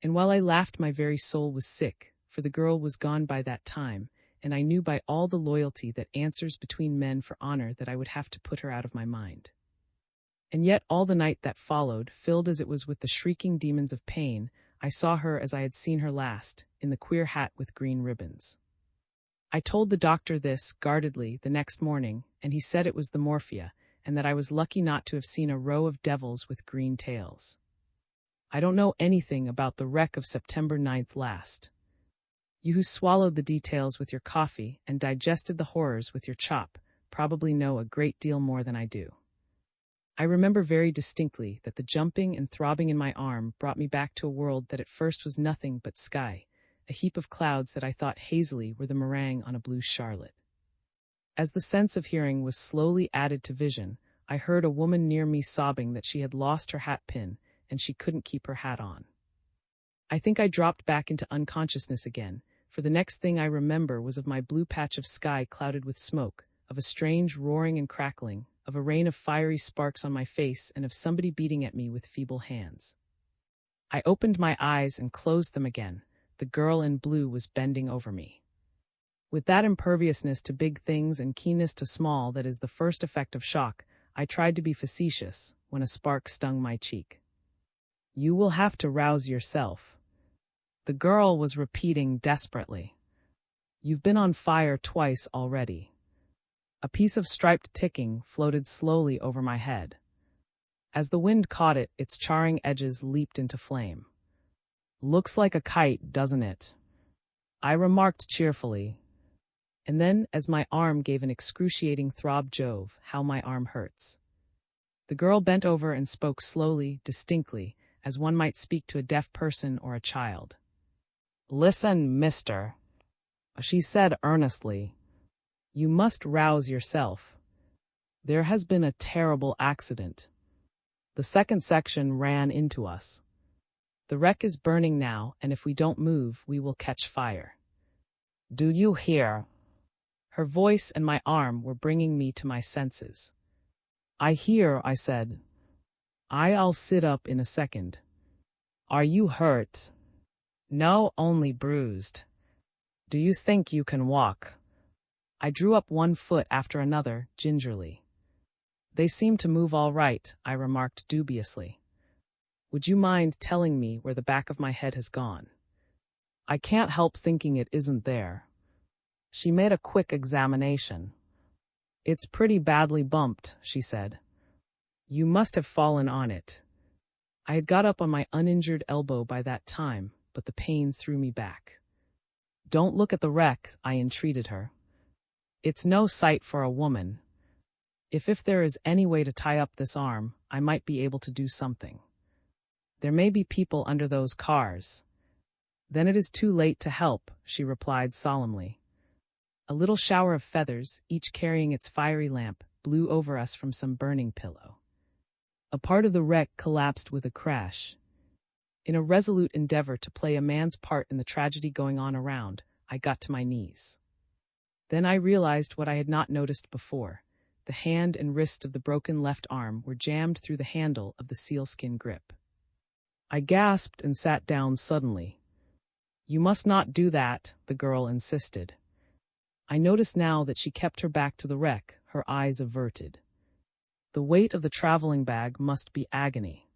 And while I laughed, my very soul was sick, for the girl was gone by that time, and I knew by all the loyalty that answers between men for honor that I would have to put her out of my mind. And yet all the night that followed, filled as it was with the shrieking demons of pain, I saw her as I had seen her last, in the queer hat with green ribbons. I told the doctor this, guardedly, the next morning, and he said it was the morphia, and that I was lucky not to have seen a row of devils with green tails. I don't know anything about the wreck of September 9th last. You who swallowed the details with your coffee and digested the horrors with your chop probably know a great deal more than I do. I remember very distinctly that the jumping and throbbing in my arm brought me back to a world that at first was nothing but sky, a heap of clouds that I thought hazily were the meringue on a blue charlotte. As the sense of hearing was slowly added to vision, I heard a woman near me sobbing that she had lost her hat pin and she couldn't keep her hat on. I think I dropped back into unconsciousness again, for the next thing I remember was of my blue patch of sky clouded with smoke, of a strange roaring and crackling, of a rain of fiery sparks on my face, and of somebody beating at me with feeble hands. I opened my eyes and closed them again. The girl in blue was bending over me. With that imperviousness to big things and keenness to small that is the first effect of shock, I tried to be facetious when a spark stung my cheek. "You will have to rouse yourself," the girl was repeating desperately. "You've been on fire twice already." A piece of striped ticking floated slowly over my head. As the wind caught it, its charring edges leaped into flame. "Looks like a kite, doesn't it?" I remarked cheerfully. And then, as my arm gave an excruciating throb, Jove, how my arm hurts. The girl bent over and spoke slowly, distinctly, as one might speak to a deaf person or a child. "Listen, mister," she said earnestly. "You must rouse yourself. There has been a terrible accident. The second section ran into us. The wreck is burning now, and if we don't move, we will catch fire. Do you hear?" Her voice and my arm were bringing me to my senses. "I hear," I said. I'll sit up in a second. Are you hurt? No, only bruised. Do you think you can walk? I drew up one foot after another, gingerly. They seem to move all right, I remarked dubiously. Would you mind telling me where the back of my head has gone? I can't help thinking it isn't there. She made a quick examination. It's pretty badly bumped, she said. You must have fallen on it. I had got up on my uninjured elbow by that time, but the pain threw me back. Don't look at the wreck, I entreated her. It's no sight for a woman. If there is any way to tie up this arm, I might be able to do something. There may be people under those cars. Then it is too late to help, she replied solemnly. A little shower of feathers, each carrying its fiery lamp, blew over us from some burning pillow. A part of the wreck collapsed with a crash. In a resolute endeavor to play a man's part in the tragedy going on around, I got to my knees. Then I realized what I had not noticed before. The hand and wrist of the broken left arm were jammed through the handle of the sealskin grip. I gasped and sat down suddenly. You must not do that, the girl insisted. I noticed now that she kept her back to the wreck, her eyes averted. The weight of the traveling bag must be agony.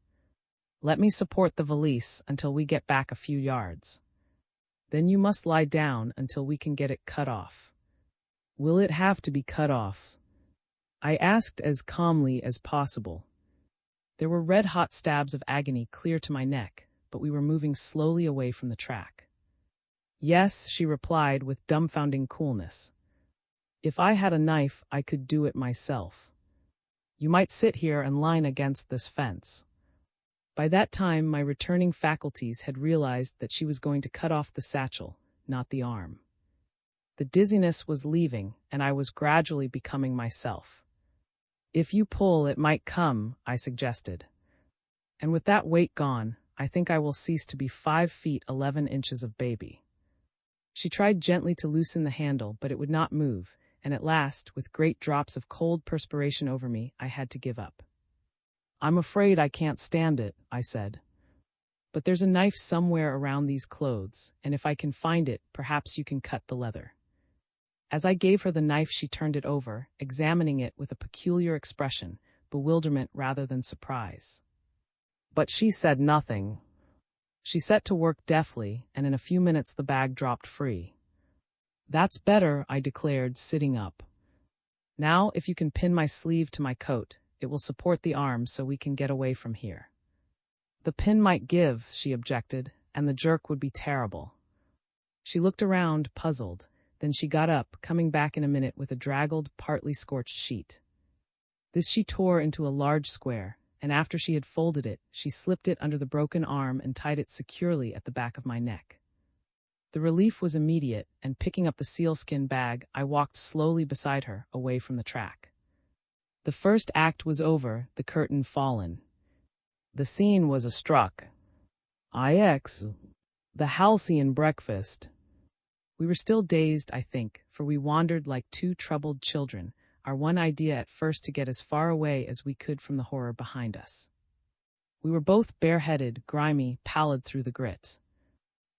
Let me support the valise until we get back a few yards. Then you must lie down until we can get it cut off. Will it have to be cut off? I asked as calmly as possible. There were red-hot stabs of agony clear to my neck, but we were moving slowly away from the track. Yes, she replied with dumbfounding coolness. If I had a knife, I could do it myself. You might sit here and line against this fence. By that time, my returning faculties had realized that she was going to cut off the satchel, not the arm. The dizziness was leaving, and I was gradually becoming myself. If you pull, it might come, I suggested. And with that weight gone, I think I will cease to be 5 feet 11 inches of baby. She tried gently to loosen the handle, but it would not move, and at last, with great drops of cold perspiration over me, I had to give up. I'm afraid I can't stand it, I said. But there's a knife somewhere around these clothes, and if I can find it, perhaps you can cut the leather. As I gave her the knife, she turned it over, examining it with a peculiar expression, bewilderment rather than surprise. But she said nothing. She set to work deftly, and in a few minutes the bag dropped free. That's better, I declared, sitting up. Now, if you can pin my sleeve to my coat, it will support the arm so we can get away from here. The pin might give, she objected, and the jerk would be terrible. She looked around, puzzled. Then she got up, coming back in a minute with a draggled, partly scorched sheet. This she tore into a large square, and after she had folded it, she slipped it under the broken arm and tied it securely at the back of my neck. The relief was immediate, and picking up the sealskin bag, I walked slowly beside her, away from the track. The first act was over, the curtain fallen. The scene was a struck. The halcyon breakfast. We were still dazed, I think, for we wandered like two troubled children, our one idea at first to get as far away as we could from the horror behind us. We were both bareheaded, grimy, pallid through the grit.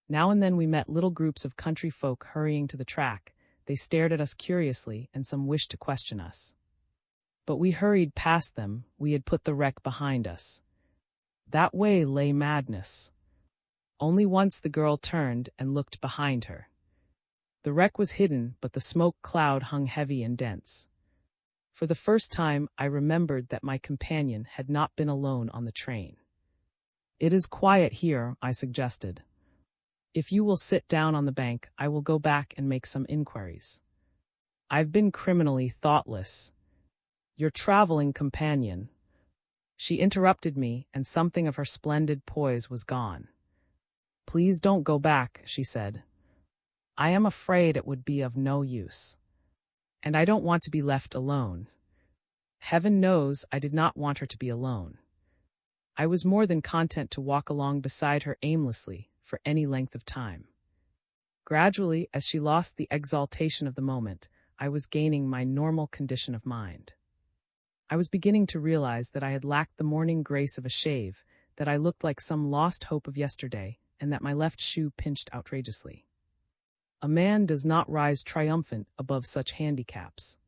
Now and then we met little groups of country folk hurrying to the track. They stared at us curiously, and some wished to question us. But we hurried past them. We had put the wreck behind us. That way lay madness. Only once the girl turned and looked behind her. The wreck was hidden, but the smoke cloud hung heavy and dense. For the first time, I remembered that my companion had not been alone on the train. It is quiet here, I suggested. If you will sit down on the bank, I will go back and make some inquiries. I've been criminally thoughtless. Your traveling companion. She interrupted me, and something of her splendid poise was gone. Please don't go back, she said. I am afraid it would be of no use. And I don't want to be left alone. Heaven knows I did not want her to be alone. I was more than content to walk along beside her aimlessly for any length of time. Gradually, as she lost the exaltation of the moment, I was gaining my normal condition of mind. I was beginning to realize that I had lacked the morning grace of a shave, that I looked like some lost hope of yesterday, and that my left shoe pinched outrageously. A man does not rise triumphant above such handicaps.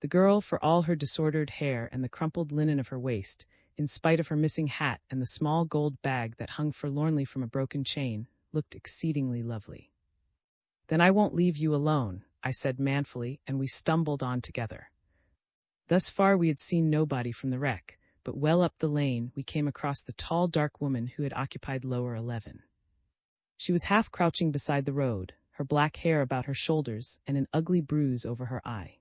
The girl, for all her disordered hair and the crumpled linen of her waist, in spite of her missing hat and the small gold bag that hung forlornly from a broken chain, looked exceedingly lovely. "Then I won't leave you alone," I said manfully, and we stumbled on together. Thus far we had seen nobody from the wreck, but well up the lane we came across the tall, dark woman who had occupied lower 11. She was half crouching beside the road, her black hair about her shoulders and an ugly bruise over her eye.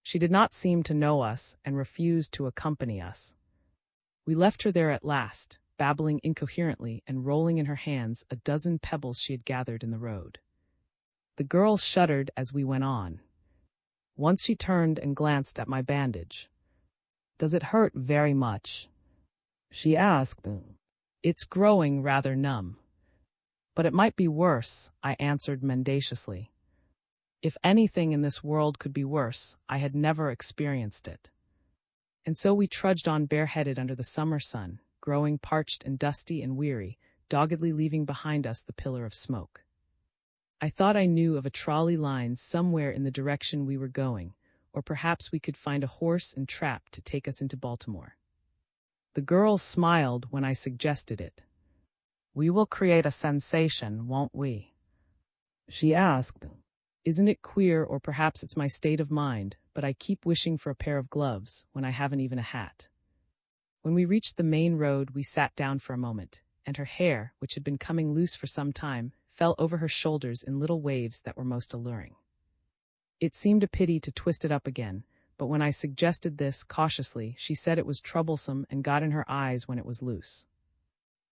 She did not seem to know us and refused to accompany us. We left her there at last, babbling incoherently and rolling in her hands a dozen pebbles she had gathered in the road. The girl shuddered as we went on. Once she turned and glanced at my bandage. "Does it hurt very much?" she asked. "It's growing rather numb." "But it might be worse," I answered mendaciously. If anything in this world could be worse, I had never experienced it. And so we trudged on bareheaded under the summer sun, growing parched and dusty and weary, doggedly leaving behind us the pillar of smoke. I thought I knew of a trolley line somewhere in the direction we were going, or perhaps we could find a horse and trap to take us into Baltimore. The girl smiled when I suggested it. "We will create a sensation, won't we?" she asked. Isn't it queer, or perhaps it's my state of mind, but I keep wishing for a pair of gloves when I haven't even a hat. When we reached the main road, we sat down for a moment, and her hair, which had been coming loose for some time, fell over her shoulders in little waves that were most alluring. It seemed a pity to twist it up again, but when I suggested this cautiously, she said it was troublesome and got in her eyes when it was loose.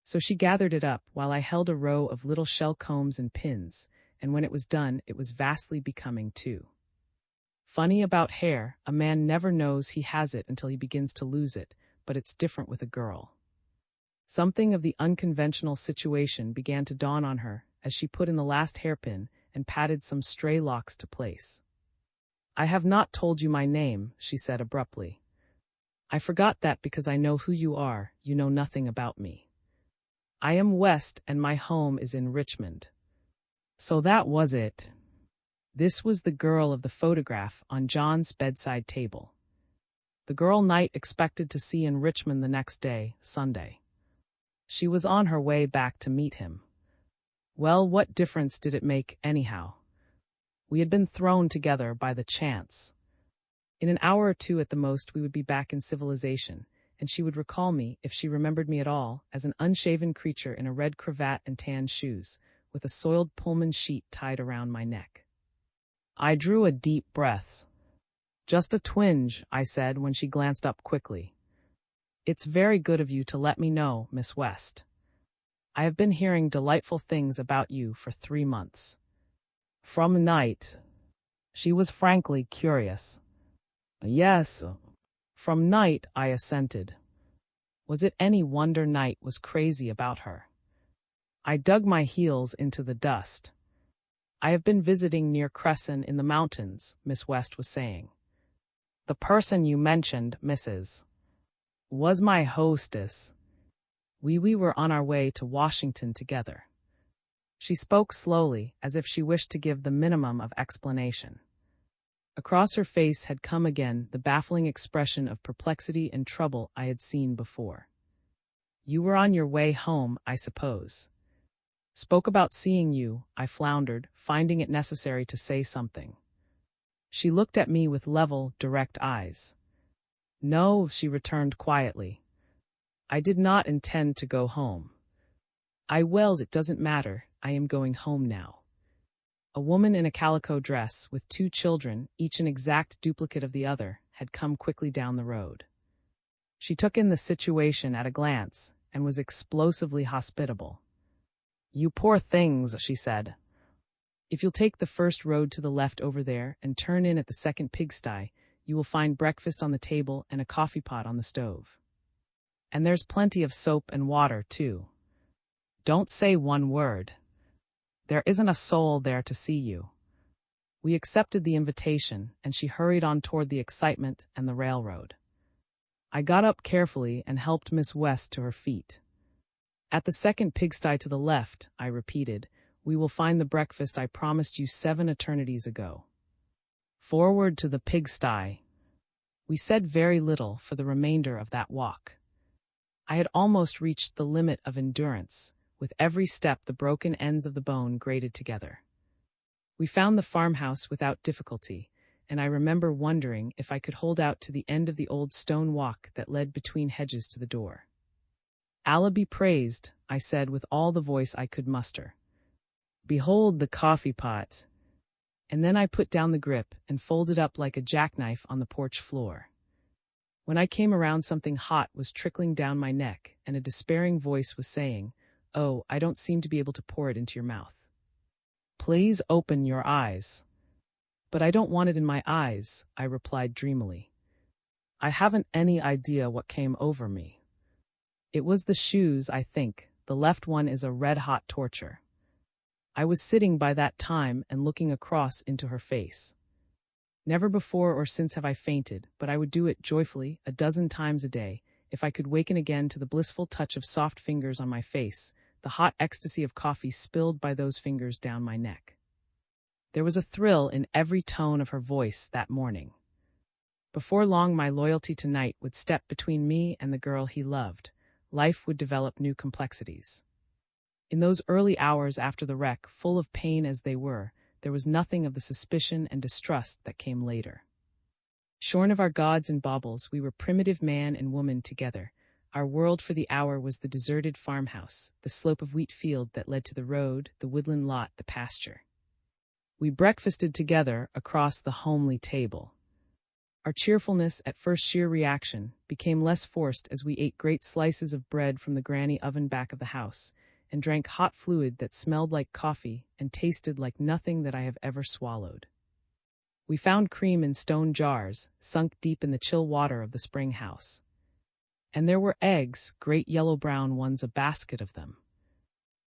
So she gathered it up while I held a row of little shell combs and pins, and when it was done, it was vastly becoming too. Funny about hair, a man never knows he has it until he begins to lose it, but it's different with a girl. Something of the unconventional situation began to dawn on her as she put in the last hairpin and patted some stray locks to place. "I have not told you my name," she said abruptly. "I forgot that because I know who you are, you know nothing about me. I am West and my home is in Richmond." So that was it. This was the girl of the photograph on John's bedside table. The girl Knight expected to see in Richmond the next day, Sunday. She was on her way back to meet him. Well, what difference did it make, anyhow? We had been thrown together by the chance. In an hour or two at the most we would be back in civilization, and she would recall me, if she remembered me at all, as an unshaven creature in a red cravat and tan shoes, with a soiled Pullman sheet tied around my neck. I drew a deep breath. "Just a twinge," I said when she glanced up quickly. "It's very good of you to let me know, Miss West. I have been hearing delightful things about you for 3 months. From Knight." She was frankly curious. "Yes." "From Knight," I assented. Was it any wonder Knight was crazy about her? I dug my heels into the dust. "I have been visiting near Cresson in the mountains," Miss West was saying. "The person you mentioned, Mrs. was my hostess. We were on our way to Washington together." She spoke slowly, as if she wished to give the minimum of explanation. Across her face had come again the baffling expression of perplexity and trouble I had seen before. "You were on your way home, I suppose." "Spoke about seeing you," I floundered, finding it necessary to say something. She looked at me with level, direct eyes. "No," she returned quietly. "I did not intend to go home." It doesn't matter, I am going home now." A woman in a calico dress, with 2 children, each an exact duplicate of the other, had come quickly down the road. She took in the situation at a glance, and was explosively hospitable. "You poor things," she said. "If you'll take the first road to the left over there and turn in at the second pigsty, you will find breakfast on the table and a coffee pot on the stove. And there's plenty of soap and water, too. Don't say one word. There isn't a soul there to see you." We accepted the invitation, and she hurried on toward the excitement and the railroad. I got up carefully and helped Miss West to her feet. At the second pigsty to the left, I repeated, we will find the breakfast I promised you 7 eternities ago. Forward to the pigsty. We said very little for the remainder of that walk. I had almost reached the limit of endurance. With every step the broken ends of the bone grated together. We found the farmhouse without difficulty, and I remember wondering if I could hold out to the end of the old stone walk that led between hedges to the door. Allah be praised, I said with all the voice I could muster. Behold the coffee pot. And then I put down the grip and folded up like a jackknife on the porch floor. When I came around, something hot was trickling down my neck, and a despairing voice was saying, "Oh, I don't seem to be able to pour it into your mouth. Please open your eyes." But I don't want it in my eyes, I replied dreamily. I haven't any idea what came over me. It was the shoes, I think. The left one is a red-hot torture. I was sitting by that time and looking across into her face. Never before or since have I fainted, but I would do it joyfully 12 times a day, if I could waken again to the blissful touch of soft fingers on my face, the hot ecstasy of coffee spilled by those fingers down my neck. There was a thrill in every tone of her voice that morning. Before long my loyalty to Knight would step between me and the girl he loved. Life would develop new complexities. In those early hours after the wreck, full of pain as they were, there was nothing of the suspicion and distrust that came later. Shorn of our gods and baubles, we were primitive man and woman together. Our world for the hour was the deserted farmhouse, the slope of wheat field that led to the road, the woodland lot, the pasture. We breakfasted together across the homely table. Our cheerfulness, at first sheer reaction, became less forced as we ate great slices of bread from the granny oven back of the house, and drank hot fluid that smelled like coffee and tasted like nothing that I have ever swallowed. We found cream in stone jars, sunk deep in the chill water of the spring house. And there were eggs, great yellow-brown ones, a basket of them.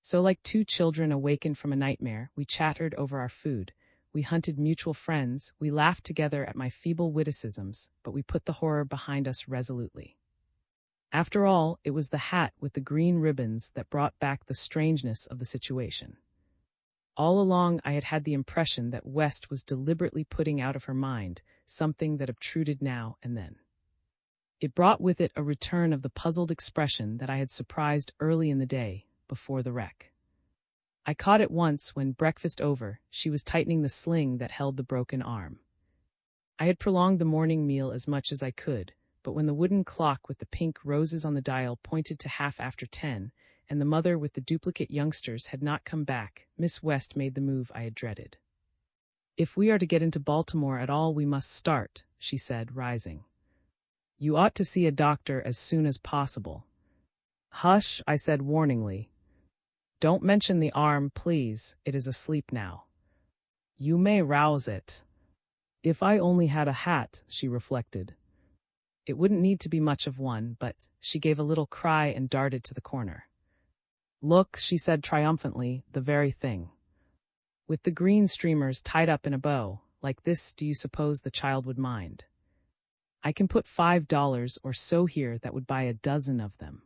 So like two children awakened from a nightmare, we chattered over our food. We hunted mutual friends, we laughed together at my feeble witticisms, but we put the horror behind us resolutely. After all, it was the hat with the green ribbons that brought back the strangeness of the situation. All along I had had the impression that West was deliberately putting out of her mind something that obtruded now and then. It brought with it a return of the puzzled expression that I had surprised early in the day, before the wreck. I caught it once when, breakfast over, she was tightening the sling that held the broken arm. I had prolonged the morning meal as much as I could, but when the wooden clock with the pink roses on the dial pointed to 10:30, and the mother with the duplicate youngsters had not come back, Miss West made the move I had dreaded. "If we are to get into Baltimore at all, we must start," she said, rising. "You ought to see a doctor as soon as possible." "Hush," I said warningly. "Don't mention the arm, please. It is asleep now. You may rouse it." If I only had a hat, she reflected. It wouldn't need to be much of one, but she gave a little cry and darted to the corner. "Look," she said triumphantly, "the very thing. With the green streamers tied up in a bow, like this, do you suppose the child would mind? I can put $5 or so here that would buy a dozen of them."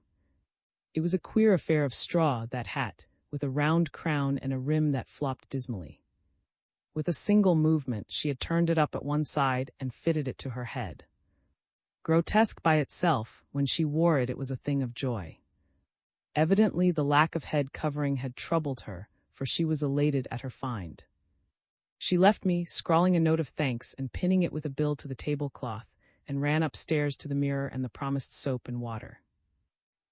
It was a queer affair of straw, that hat, with a round crown and a rim that flopped dismally. With a single movement, she had turned it up at one side and fitted it to her head. Grotesque by itself, when she wore it, it was a thing of joy. Evidently the lack of head covering had troubled her, for she was elated at her find. She left me, scrawling a note of thanks and pinning it with a bill to the tablecloth, and ran upstairs to the mirror and the promised soap and water.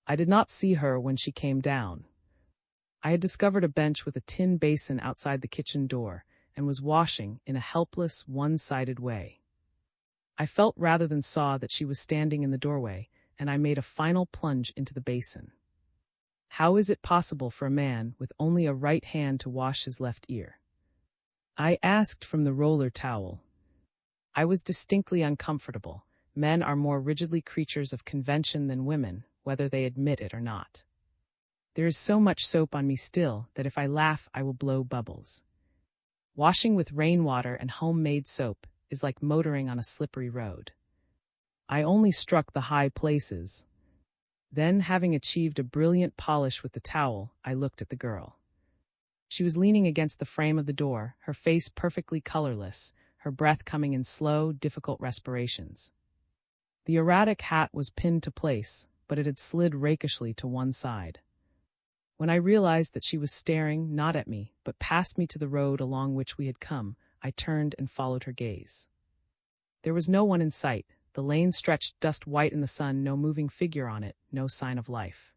I did not see her when she came down. I had discovered a bench with a tin basin outside the kitchen door, and was washing in a helpless, one-sided way. I felt rather than saw that she was standing in the doorway, and I made a final plunge into the basin. How is it possible for a man with only a right hand to wash his left ear? I asked from the roller towel. I was distinctly uncomfortable. Men are more rigidly creatures of convention than women, whether they admit it or not. There is so much soap on me still that if I laugh I will blow bubbles. Washing with rainwater and homemade soap is like motoring on a slippery road. I only struck the high places. Then, having achieved a brilliant polish with the towel, I looked at the girl. She was leaning against the frame of the door, her face perfectly colorless, her breath coming in slow, difficult respirations. The erratic hat was pinned to place, but it had slid rakishly to one side. When I realized that she was staring not at me, but past me to the road along which we had come, I turned and followed her gaze. There was no one in sight. The lane stretched dust white in the sun, no moving figure on it, no sign of life.